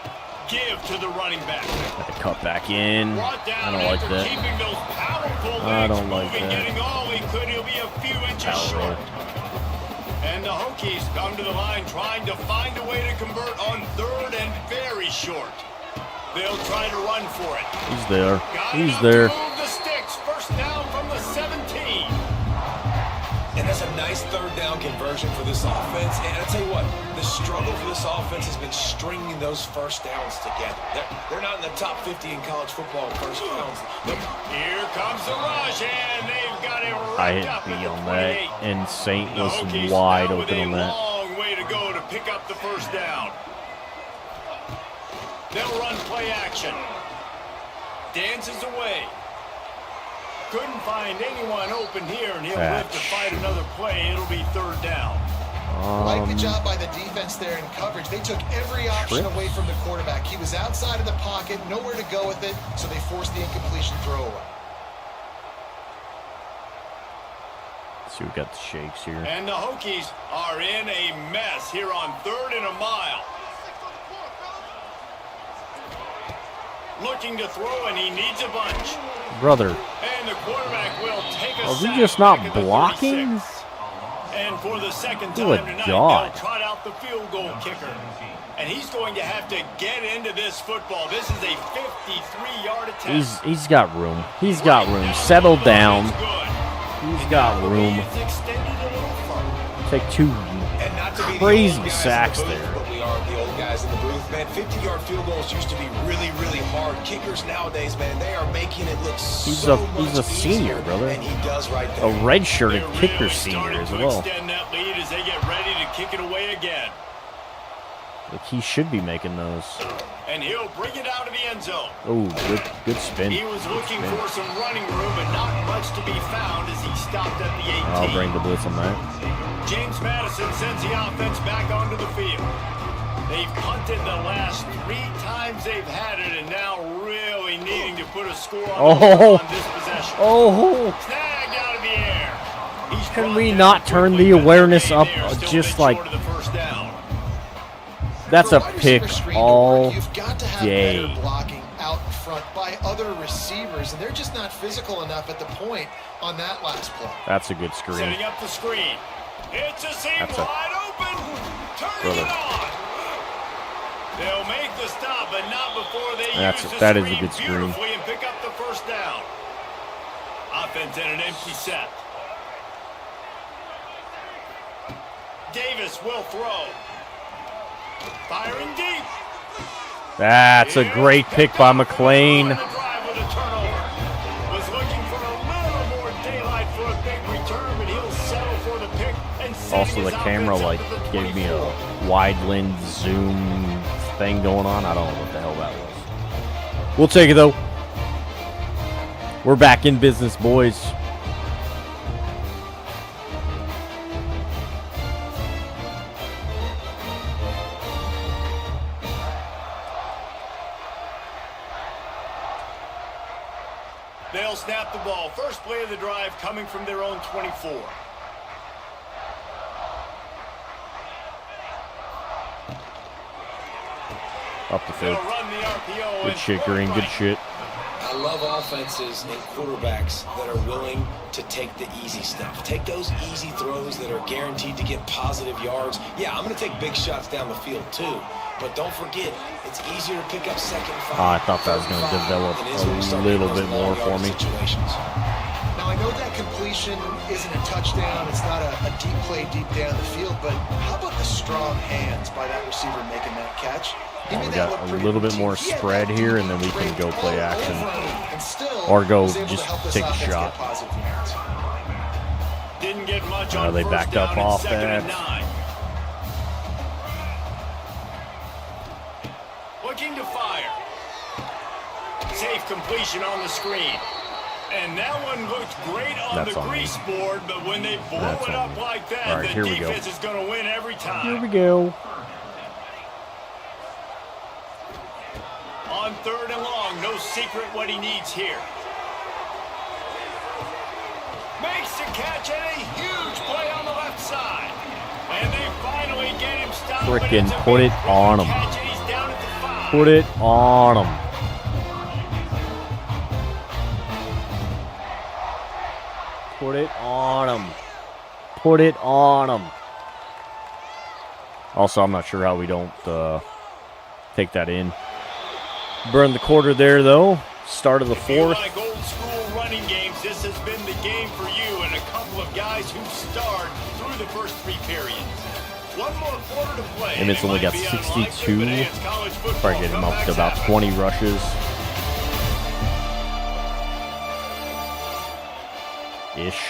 Give to the running back. Had to cut back in. Brought I down don't like after that. keeping those powerful legs I don't like moving, that. getting all he could. He'll be a few inches Power short. roll. And the Hokies come to the line trying to find a way to convert on 3rd and very short. They'll try to run for it. He's there. Got He's enough there. to move the sticks. First down from the 17. And that's a nice third down conversion for this offense. And I tell you what, the struggle for this offense has been stringing those first downs together. They're not in the top 50 in college football in first downs. Here comes the rush, and they've got it I wrapped hit up B at the on 28. that, and Saint The was Hokies wide now with open a on that. long way to go to pick up the first down. They'll run play action. Dances away. Couldn't find anyone open here, and he'll live to fight another play. It'll be 3rd down. Like the job by the defense there in coverage. They took every option Trips. away from the quarterback. He was outside of the pocket, nowhere to go with it, so they forced the incompletion throwaway. Let's see, we got the shakes here. And the Hokies are in a mess here on 3rd and a mile. Looking to throw, and he needs a bunch. Brother, And the quarterback will take a are we sack just not back at the blocking? 36. And for the second Good time tonight, God. they'll trot out the field goal kicker. And he's going to have to get into this football. This is a 53-yard attempt. he's got room. He's got room. Settle down. He's got room. Take 2 And not to be the crazy old guys in sacks the booth, there. but we are the old guys in the booth. Man, 50-yard field goals used to be really, really hard. Kickers nowadays, man, they are making it look so much He's a senior, easier, brother. and he does right A there. red-shirted They're kicker really senior starting as to well. extend that lead as they get ready to kick it away again. Like he should be making those. And he'll bring it out of the end zone. Oh, good spin. He was looking for some running room, but not much to be found as he stopped at the 18. I'll bring the blitz on that. James Madison sends the offense back onto the field. They've punted the last 3 times they've had it, and now really needing to put a score on, on this possession. Oh, Snagged out of the air. He's can we brought not down turn quickly, the but that awareness gain up there still just been like short of the first down. that's For a wide pick receiver screen to all work, you've got to have day. better blocking out in front by other receivers, and they're just not physical enough at the point on that last play. That's a good screen. Setting up the screen. It's a seam That's a- wide open. Turning Brother. it on. They'll make the stop, but not before they use the that is a screen good screen. beautifully and pick up the first down. Offense in an empty set. Davis will throw. Firing deep. That's a great pick by McLean. Was looking for a little more daylight for a big return, but he'll settle for the pick and send Also, the his camera offense like up to the gave me 24. a wide lens zoom thing going on. I don't know what the hell that was. We'll take it though. We're back in business, boys. They'll snap the ball. First play of the drive coming from their own 24. Up the They'll field. run the RPO. Good and shit, throw it Green. Good right. shit. I love offenses and quarterbacks that are willing to take the easy stuff. Take those easy throws that are guaranteed to get positive yards. Yeah, I'm going to take big shots down the field too. But don't forget, it's easier to pick up second and 5. Oh, I thought that was gonna third and 5 develop than it is when you a start little getting bit those more long for me. yardage situations. Now, I know that completion isn't a touchdown. It's not a deep play deep down the field, but how about the strong hands by that receiver making that catch? He We made got that look a pretty little bit routine. more He had spread that here, deep and then we can go break play all action. over him, and still Or go was able to just help this take a offense get shot. positive yards. Didn't get much I know on they first backed down up and off second and that. 9. Looking to fire. Safe completion on the screen. And that one looked great on That's the on me. grease board, but when they blow That's it on up me. like that, All right, the here we go. defense is going to win every time. Here we go. On third and long, no secret what he needs here. Makes the catch and a huge play on the left side. And they finally get him stopped. but Frickin' it's a put big it on him. catch, and he's down at the 5. Put it on him. Put it on him. Put it on him. Also, I'm not sure how we don't take that in. Burn the quarter there, though. Start of the If you fourth. like old school running games, this has been the game for you and a couple of guys who starred through the first 3 periods. One more quarter to play. Emmett's It only might got be unlikely, 62. but hey, it's college football. Probably get him up to Comebacks about happen. 20 rushes. Ish.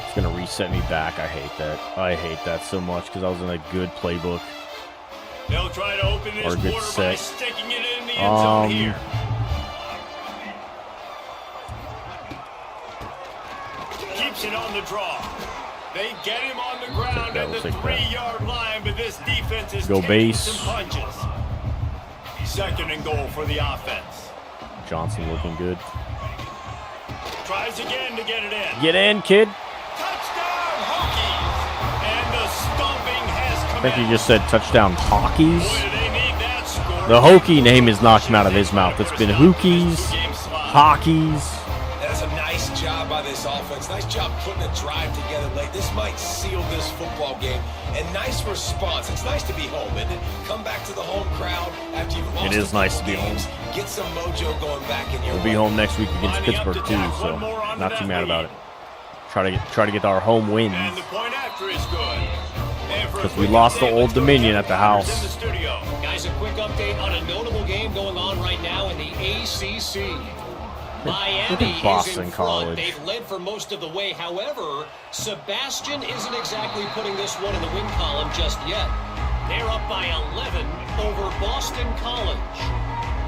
It's going to reset me back. I hate that. I hate that so much because I was in a good playbook. They'll try to open this Or a good quarter by set. sticking it in the end zone here. Keeps it on the draw. They get him on the ground that, at we'll the take that. 3-yard line, but this defense is Go taking base. some punches. Second and goal for the offense. Johnson looking good. Tries again to get it in. Get in, kid. Touchdown, Hokies! And the stomping has I commenced. think he just said touchdown Hawkies. Boy, do they need that score. The Hokie name is knocked him out of his mouth. It's been Hookies, Hockeys. That's a nice job by this offense. Nice job putting a drive together late. This might seal this football game. And nice response. It's nice to be home, isn't it? Come back to the home crowd after you've lost It is a nice couple to be games. Get some mojo going back in your We'll be way. home next week against Lining up Pittsburgh to too, tack so one more onto not too that mad about lead. it. Try to get our home wins. And the point after is good. And for a 'Cause we quick lost to update, Old let's go to Dominion Kevin at the Connors house. in the studio. Guys, quick update on a notable game going on right now in the ACC. Miami is Boston in front. College. They've led for most of the way. However, Sebastian isn't exactly putting this one in the win column just yet. They're up by 11 over Boston College.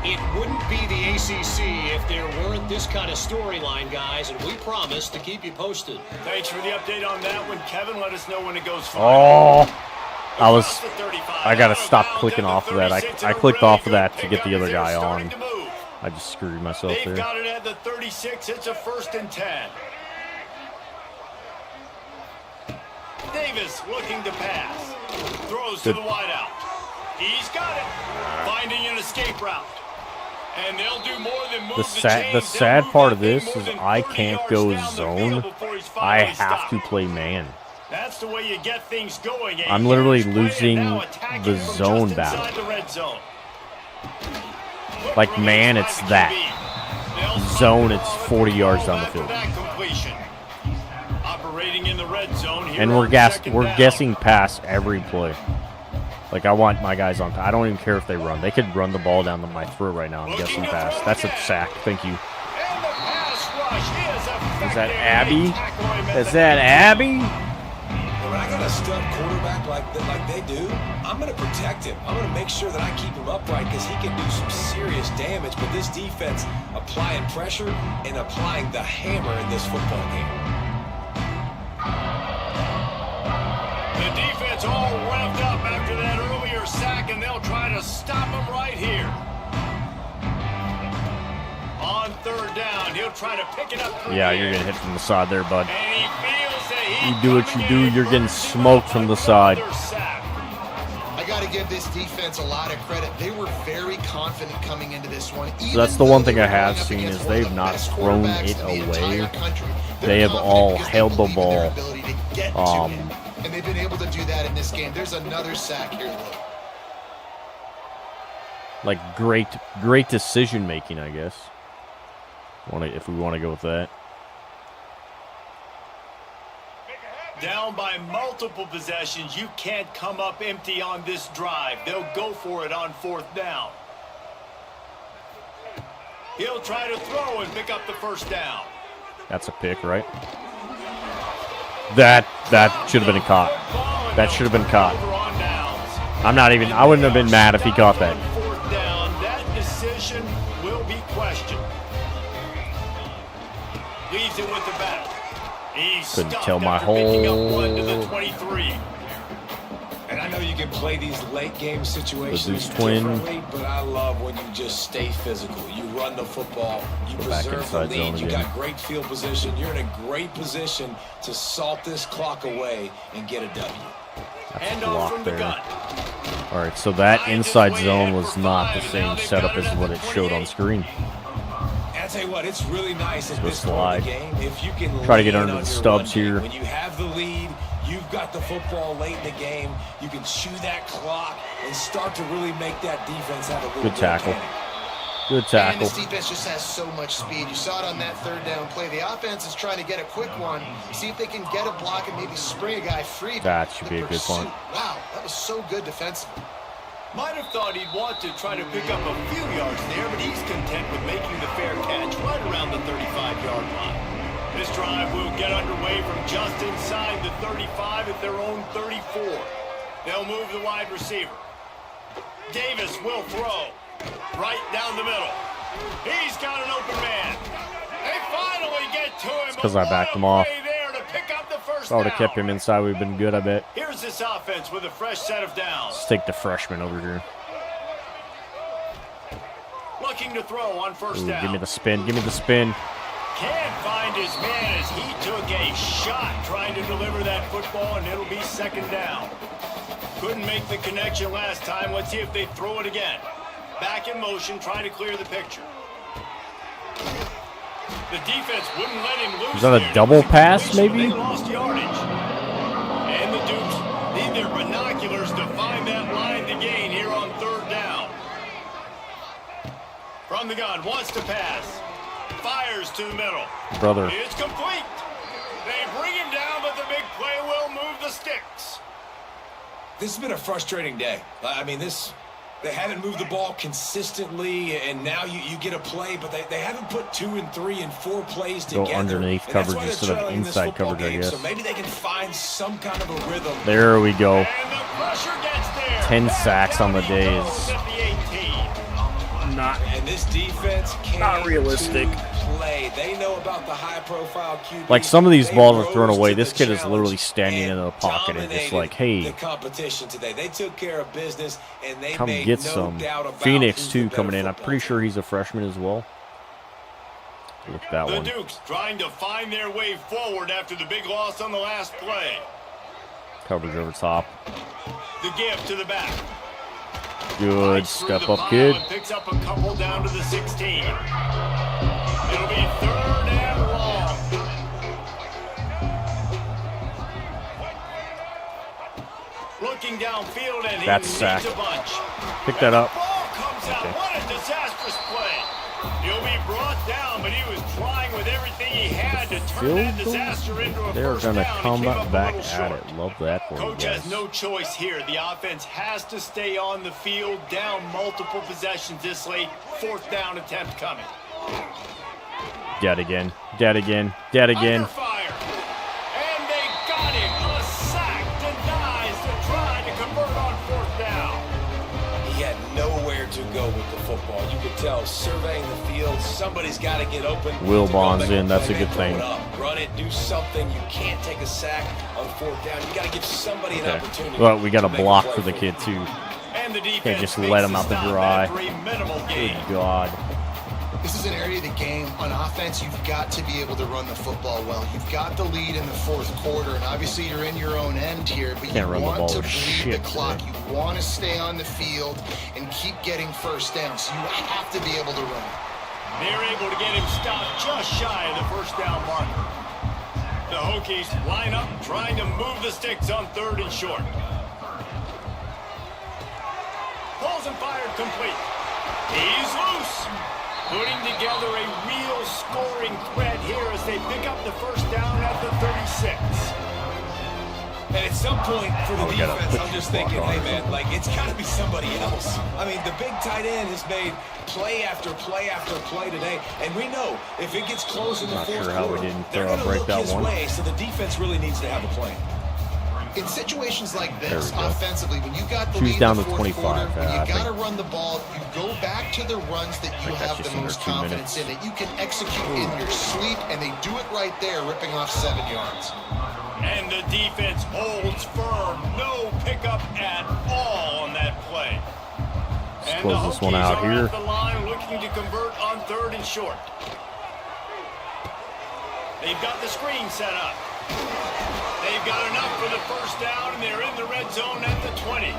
It wouldn't be the ACC if there weren't this kind of storyline, guys, and we promise to keep you posted. Thanks for the update on that one, Kevin. Let us know when it goes Oh, final. I gotta stop clicking off of that. I clicked off of that to get the other guy on. I just screwed myself They've there. got it at the 36. It's a 1st and 10. Davis looking to pass. Throws to the wideout. He's got it. Finding an escape route. And they'll do more than move The sad part of this is I can't go zone. I have to play man. That's the way you get things going. I'm literally losing the zone battle. Like man, it's that. Zone, it's 40 yards down the field. Operating in the red zone here. And we're guessing pass every play. Like I want my guys on. I don't even care if they run. They could run the ball down to my throat right now. I'm guessing pass. That's a sack. Thank you. Is that Abby? Is that Abby? When I got a stud quarterback like they do, I'm going to protect him. I'm going to make sure that I keep him upright because he can do some serious damage. But this defense applying pressure and applying the hammer in this football game. The defense all revved up after that earlier sack, and they'll try to stop him right here. On 3rd down, he'll try to pick it up. Yeah, you're going to hit from the side there, bud. And he feels that You do what you do, you're getting smoked from the side. I got to give this defense a lot of credit. They were very confident coming into this one. So that's the one thing I have seen is they've not thrown it away. They have all held the ball. And they've been able to do that in this game. There's another sack here, though. Like great decision making, I guess. If we want to go with that. Down by multiple possessions, you can't come up empty on this drive. They'll go for it on 4th down. He'll try to throw and pick up the 1st down. That's a pick, right? That should have been caught. That should have been caught. I wouldn't have been mad if he caught that. 4th down, that decision will be questioned. Leaves it with the back. He's Couldn't stuffed tell my after picking up whole- one to the 23. And I know you can play these late game situations Deuce twin. differently, but I love when you just stay physical. You run the football, you Go back preserve the inside zone lead, you again. got great field position. You're in a great position to salt this clock away and get a W. That's a Hand off block from the there. gun. All right, so that inside zone was not the same setup as what it showed on screen. And I tell you what, it's really nice at So this point in slide. the game if you can Try to get lean under on the your stubs run game. here. When you have the lead, you've got the football late in the game. You can chew that clock and start to really make that defense have a little Good bit tackle. of panic. Good And tackle. this defense just has so much speed. You saw it on that 3rd down play. The offense is trying to get a quick one, see if they can get a block and maybe spring a guy free. That should be The a good pursuit, punt. Wow, that was so good defensively. Might have thought he'd want to try to pick up a few yards there, but he's content with making the fair catch right around the 35-yard line. This drive will get underway from just inside the 35 at their own 34. They'll move the wide receiver. Davis will throw right down the middle. He's got an open man. They finally get to him. because I backed him off. There to pick up the first If I would have down. kept him inside, we'd have been good, I bet. Here's this offense with a fresh set of downs. Let's take the freshman over here. Looking to throw on 1st down. Give me the spin. Give me the spin. Can't find his man as he took a shot trying to deliver that football, and it'll be 2nd down. Couldn't make the connection last time. Let's see if they throw it again. Back in motion, trying to clear the picture. The defense wouldn't let him loose. Is that a there. double pass, maybe? They lost yardage. And the Dukes need their binoculars to find that line to gain here on 3rd down. From the gun, wants to pass. Fires to the middle. Brother. It's complete. They bring him down, but the big play will move the sticks. This has been a frustrating day. I mean, this They haven't moved the ball consistently, and now you get a play, but they haven't put 2 and 3 and 4 plays Go together. underneath And that's coverage why they're instead of trailing this inside football coverage, I game. guess. So maybe they can find some kind of a rhythm. There we go. And the pressure gets there. 10 sacks on the Down he day goes is at the 18. not And this defense came Not realistic. to play. They know about the high-profile QB. like some of these They balls are thrown rose away. to This the kid is challenge literally standing in the pocket and just like, dominated hey, the competition today. They took care of business, and they come made get no some. doubt about Phoenix who's too the better coming in. I'm football pretty team. sure he's a freshman as well. Look at that The one. Dukes trying to find their way forward after the big loss on the last play. Coverage over top. The give to the back. Good Right through step the up, pile kid. and picks up a couple down to the 16. It'll be 3rd and long. Looking downfield and That's he sack. needs a bunch. Pick that up. Ball comes out. Okay. What a disastrous play. He'll be brought down, but he was trying with everything he had to turn that Field goal? disaster into a They're first gonna down. He come came up a back little at short. it. Love that for you Coach guys. has no choice here. The offense has to stay on the field, down multiple possessions this late. 4th down attempt coming. Dead again. Dead again. Dead again. Under fire. And they got him. A sack denies the try to convert on 4th down. He had nowhere to go with the football. You could tell surveying the field, somebody's got to get open. Will to go Bond's make in, that's a play, good then throw thing. it up. Run it, do something. You can't take a sack on 4th down. You got to give somebody an Okay. opportunity. Well, we got to a make a block play for the you. kid too. And the defense just makes let him the out to stop dry. after a minimal gain. Good God. This is an area of the game. On offense, you've got to be able to run the football well. You've got the lead in the 4th quarter, and obviously you're in your own end here, but Can't you run the want ball to with bleed shit the clock. today. You want to stay on the field and keep getting first down, so you have to be able to run. They're able to get him stopped just shy of the 1st down marker. The Hokies line up, trying to move the sticks on 3rd and short. Balls and fired complete. He's loose. Putting together a real scoring threat here as they pick up the 1st down at the 36. And at some point for the we gotta defense, put I'm your just block thinking, on hey, or man, like, it's got to be somebody else. I mean, the big tight end has made play after play after play today. And we know if it gets close in the Not 4th sure how we quarter, didn't they're going to break look that his one. way. So the defense really needs to have a plan. In situations like There this, we go. offensively, when you got the Choose lead down in to the 4th 25, quarter, when I you got to think. run the ball, you go back to the runs that you that's have just the under most 2 confidence minutes. in, that you can execute in your sleep, and they do it right there, ripping off 7 yards. And the defense holds firm. No pickup at all on that play. Let's And close the this one Hokies out are here. at the line looking to convert on 3rd and short. They've got the screen set up. They've got enough for the 1st down, and they're in the red zone at the 20.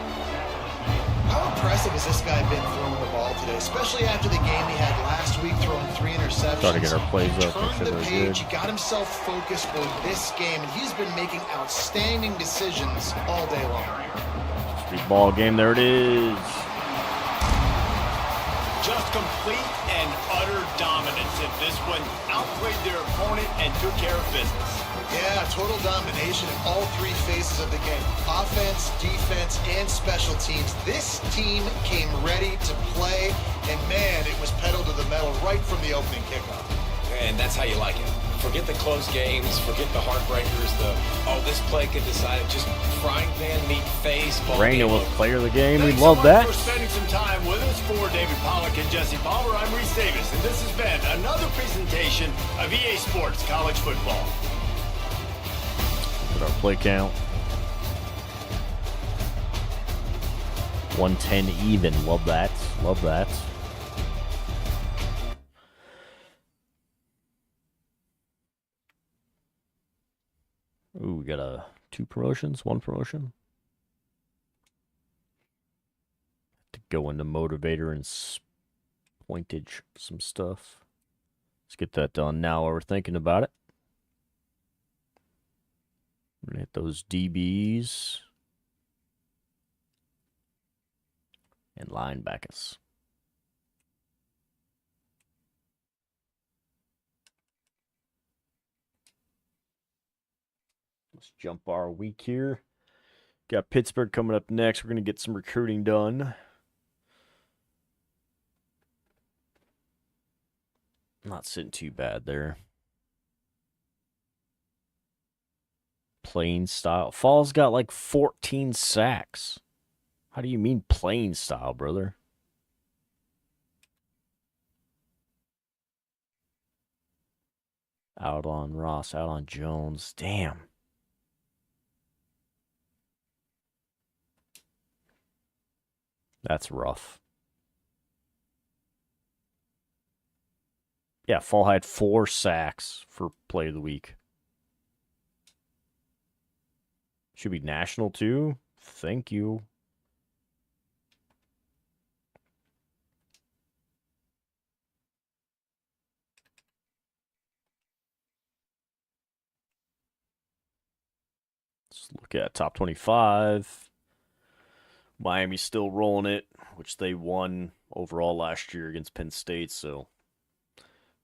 How impressive has this guy been throwing the ball today, especially after the game he had last week, throwing 3 interceptions? Try to get our plays He up, make turned sure the they're page, good. he got himself focused for this game, and he's been making outstanding decisions all day long. Street ball game. There it is. Just complete and utter dominance in this one. Outplayed their opponent and took care of business. Yeah, total domination in all 3 phases of the game. Offense, defense, and special teams. This team came ready to play, and man, it was pedal to the metal right from the opening kickoff. And that's how you like it. Forget the close games, forget the heartbreakers, this play could decide it. Just frying pan meat face, ball Raina game was over. player of the game. We Thanks love so much that. for spending some time with us. For David Pollack and Jesse Palmer, I'm Reese Davis, and this has been another presentation of EA Sports College Football. Put our play count. 110 even. Love that. Love that. Ooh, we got 2 promotions, 1 promotion. To go into motivator and pointage some stuff. Let's get that done now while we're thinking about it. We're gonna hit those DBs and linebackers. Let's jump our week here. Got Pittsburgh coming up next. We're gonna get some recruiting done. Not sitting too bad there. Playing style. Fall's got like 14 sacks. How do you mean playing style, brother? Out on Ross, out on Jones. Damn. That's rough. Yeah, Fall had 4 sacks for play of the week. Should be national too. Thank you. Let's look at top 25. Miami's still rolling it, which they won overall last year against Penn State, so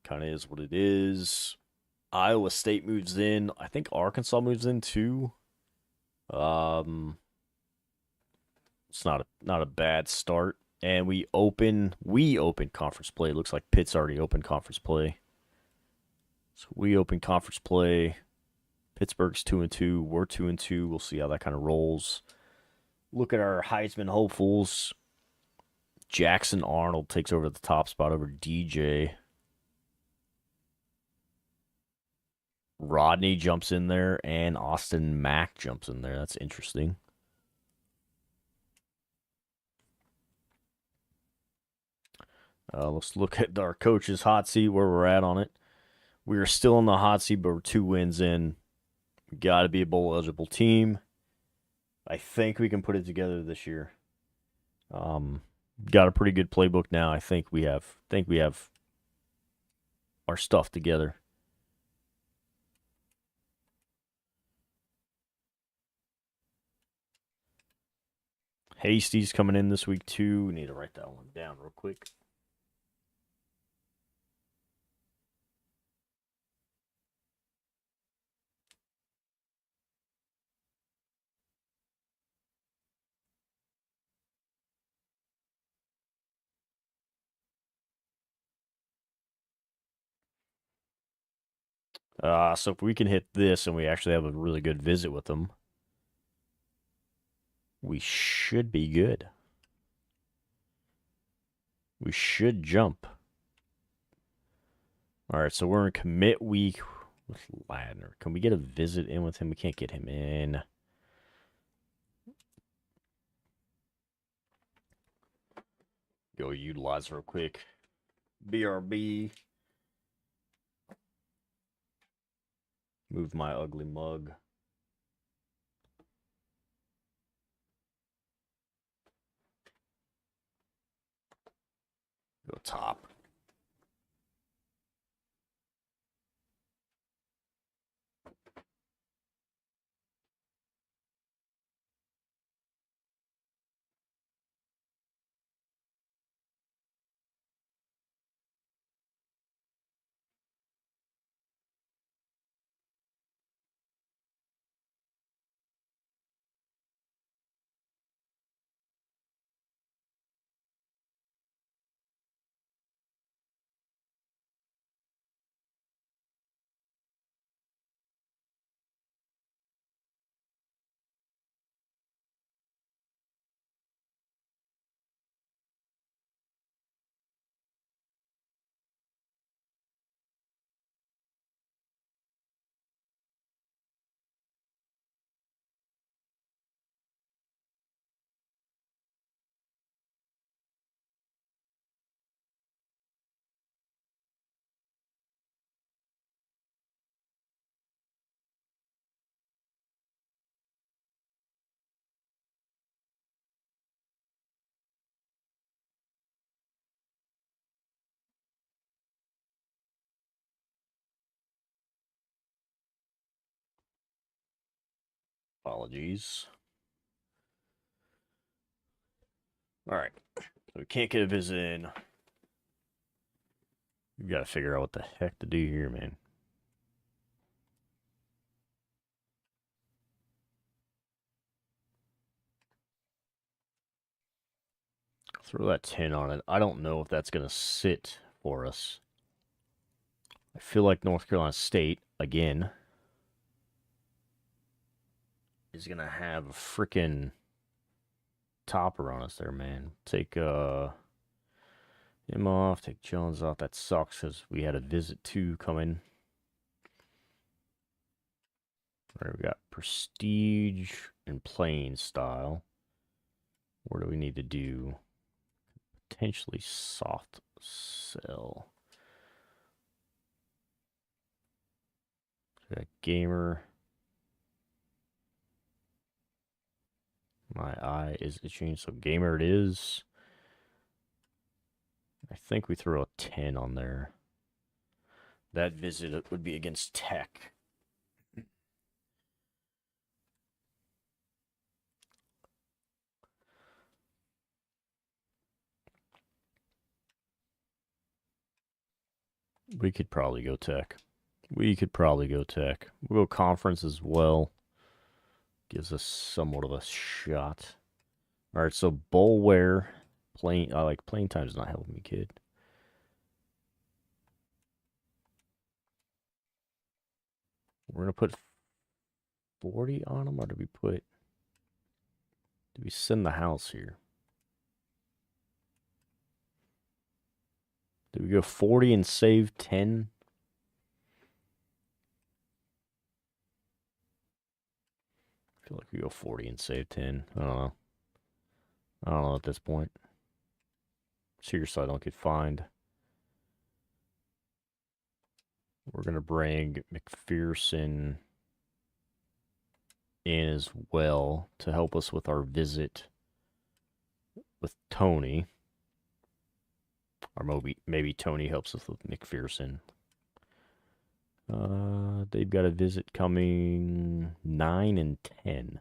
kind of is what it is. Iowa State moves in. I think Arkansas moves in too. It's not a bad start. And we open conference play. It looks like Pitt's already opened conference play. So we open conference play. Pittsburgh's 2-2. We're 2-2. We'll see how that kind of rolls. Look at our Heisman hopefuls. Jackson Arnold takes over the top spot over DJ. Rodney jumps in there, and Austin Mack jumps in there. That's interesting. Let's look at our coach's hot seat, where we're at on it. We are still in the hot seat, but we're 2 wins in. We got to be a bowl-eligible team. I think we can put it together this year. Got a pretty good playbook now. I think we have our stuff together. Hasty's coming in this week too. We need to write that one down real quick. So if we can hit this and we actually have a really good visit with them, we should be good. We should jump. All right, so we're in commit week with Ladner. Can we get a visit in with him? We can't get him in. Go utilize real quick. BRB. Move my ugly mug. Go top. Apologies. All right. So we can't get a visit in. We've got to figure out what the heck to do here, man. Throw that 10 on it. I don't know if that's going to sit for us. I feel like North Carolina State, again, is going to have a freaking topper on us there, man. Take him off, take Jones off. That sucks because we had a visit 2 coming. All right, we got prestige and playing style. What do we need to do? Potentially soft sell. Got gamer. My eye is itching, so gamer it is. I think we throw a 10 on there. That visit would be against Tech. We could probably go Tech. We'll go conference as well. Gives us somewhat of a shot. All right, so bowl wear. Playing time's not helping me, kid. We're gonna put 40 on them, or do we send the house here? Did we go 40 and save 10? I feel like we go 40 and save 10. I don't know. I don't know at this point. Seriously, I don't get fined. We're going to bring McPherson in as well to help us with our visit with Tony. Or maybe Tony helps us with McPherson. They've got a visit coming 9 and 10.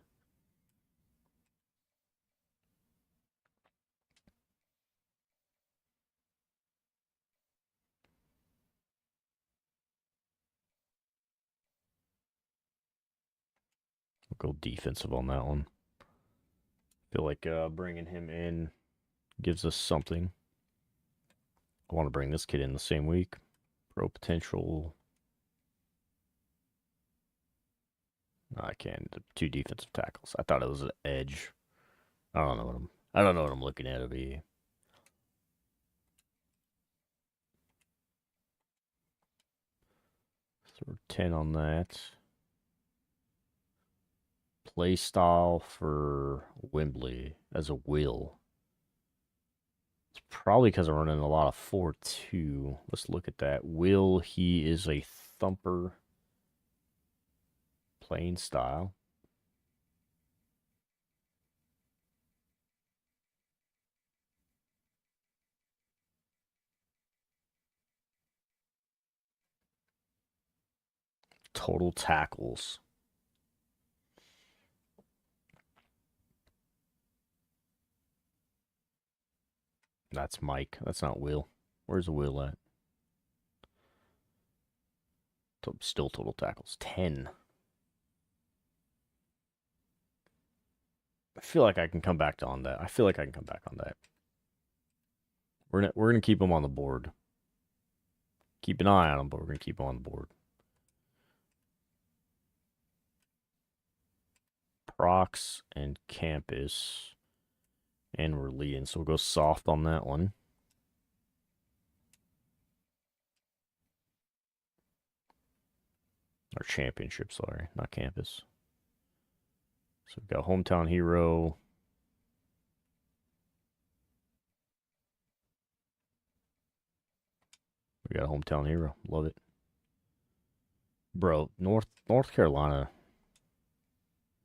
We'll go defensive on that one. Feel like bringing him in gives us something. I want to bring this kid in the same week. Pro potential. No, I can't. 2 defensive tackles. I thought it was an edge. I don't know what I'm looking at. It'll be. Throw 10 on that. Play style for Wembley as a will. It's probably because I'm running a lot of 4-2. Let's look at that. Will, he is a thumper. Playing style. Total tackles. That's Mike. That's not Will. Where's Will at? Still total tackles. 10. I feel like I can come back on that. We're gonna keep him on the board. Keep an eye on him, but we're gonna keep him on the board. Prox and campus. And we're leading, so we'll go soft on that one. Our championship, sorry, not campus. So we've got hometown hero. We got a hometown hero. Love it. Bro, North Carolina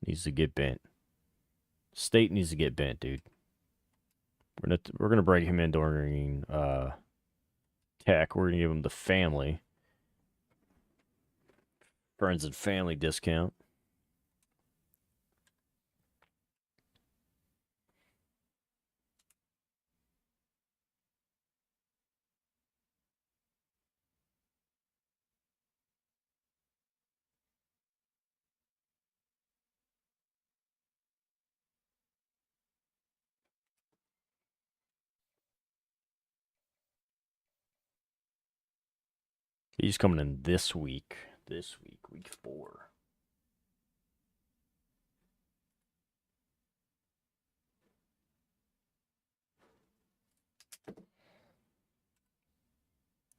needs to get bent. State needs to get bent, dude. We're gonna bring him in during Tech. We're gonna give him the family. Friends and family discount. He's coming in this week. Week 4.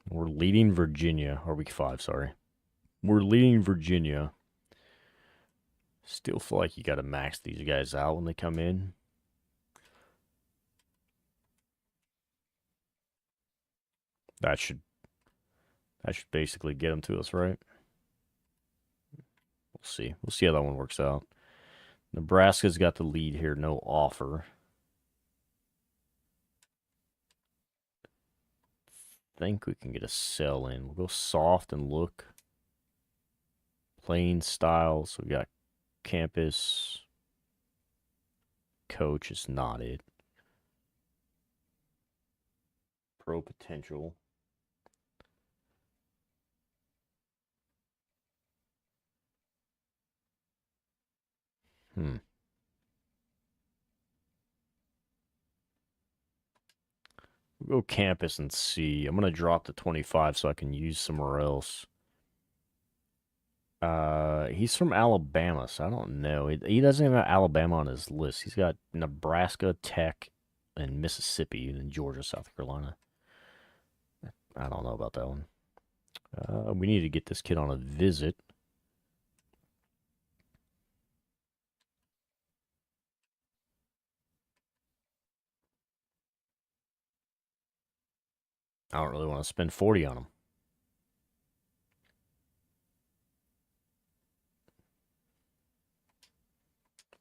We're leading Virginia, or week 5, sorry. We're leading Virginia. Still feel like you got to max these guys out when they come in. That should basically get them to us, right? We'll see. We'll see how that one works out. Nebraska's got the lead here, no offer. Think we can get a sell in. We'll go soft and look. Plain style. So we got campus. Coach is not it. Pro potential. We'll go campus and see. I'm going to drop to 25 so I can use somewhere else. He's from Alabama, so I don't know. He doesn't even have Alabama on his list. He's got Nebraska, Tech, and Mississippi, and then Georgia, South Carolina. I don't know about that one. We need to get this kid on a visit. I don't really want to spend 40 on him.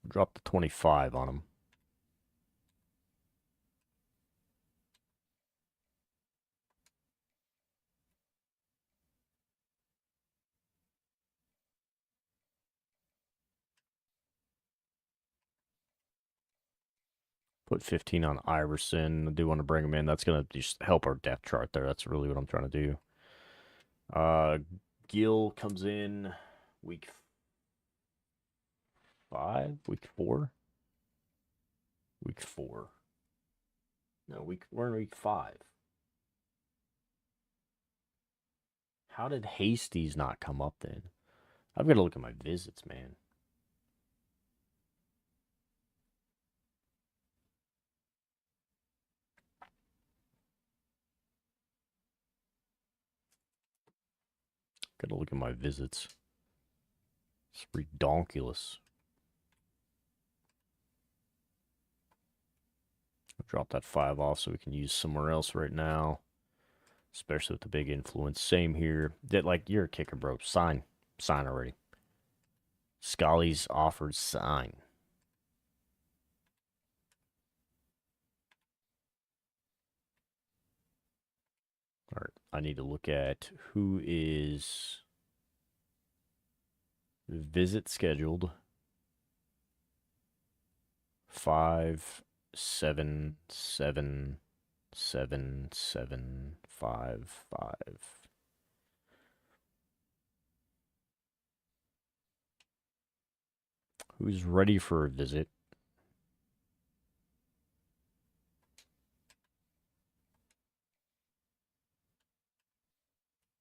Drop to 25 on him. Put 15 on Iverson. I do want to bring him in. That's going to just help our depth chart there. That's really what I'm trying to do. Gill comes in week 5? Week 4? Week 4. No, we're in week 5. How did Hastie's not come up then? I've got to look at my visits, man. Got to look at my visits. It's redonkulous. I'll drop that 5 off so we can use somewhere else right now. Especially with the big influence. Same here. That, like, you're a kicker, bro. Sign. Sign already. Scully's offered sign. All right. I need to look at who is visit scheduled. 5, 7, 7, 7, 7, 5, 5. Who's ready for a visit?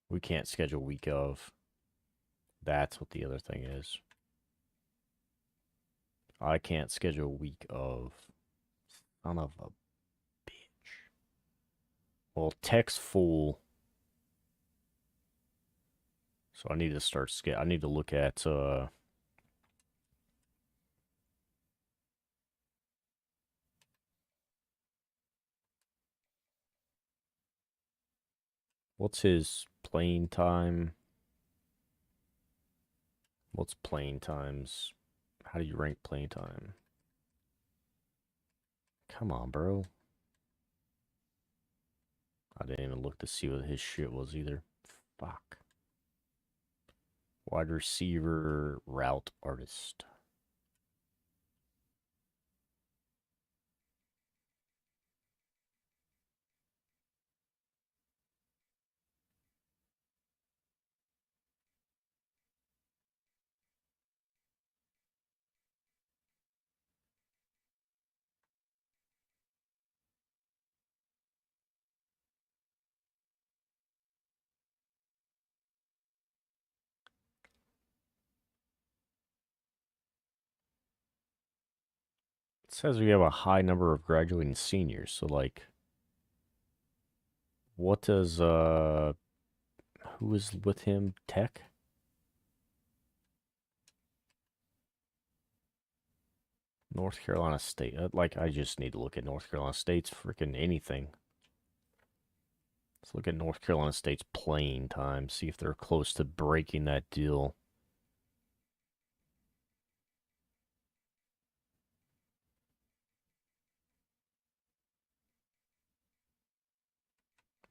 We can't schedule week of. That's what the other thing is. I can't schedule week of. Son of a bitch. Well, tech's full. So I need to start I need to look at what's his playing time? What's playing times? How do you rank playing time? Come on, bro. I didn't even look to see what his shit was either. Fuck. Wide receiver, route artist. It says we have a high number of graduating seniors, so like, what does who is with him? Tech? North Carolina State. Like, I just need to look at North Carolina State's freaking anything. Let's look at North Carolina State's playing time, see if they're close to breaking that deal.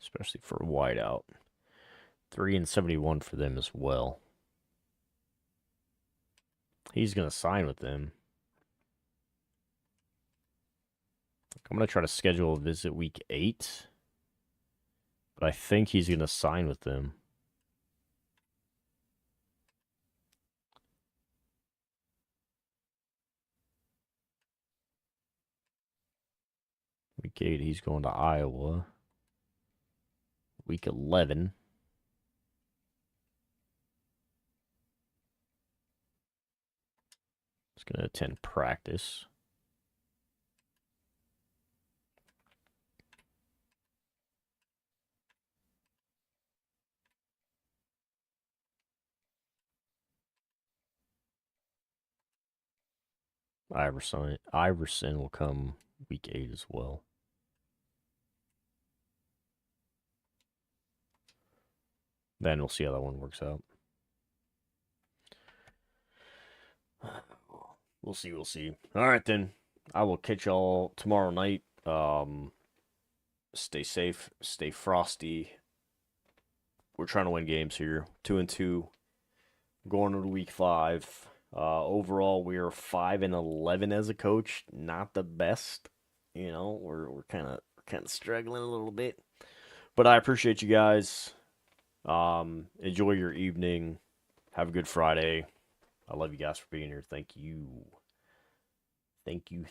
Especially for a wideout. 3-71 for them as well. He's going to sign with them. I'm going to try to schedule a visit week 8. But I think he's going to sign with them. Week 8, he's going to Iowa. Week 11. He's going to attend practice. Iverson will come week 8 as well. Then we'll see how that one works out. We'll see. All right, then. I will catch y'all tomorrow night. Stay safe. Stay frosty. We're trying to win games here. 2-2. Going into week 5. Overall, we are 5-11 as a coach. Not the best. You know, we're kind of struggling a little bit. But I appreciate you guys. Enjoy your evening. Have a good Friday. I love you guys for being here. Thank you. Thank you.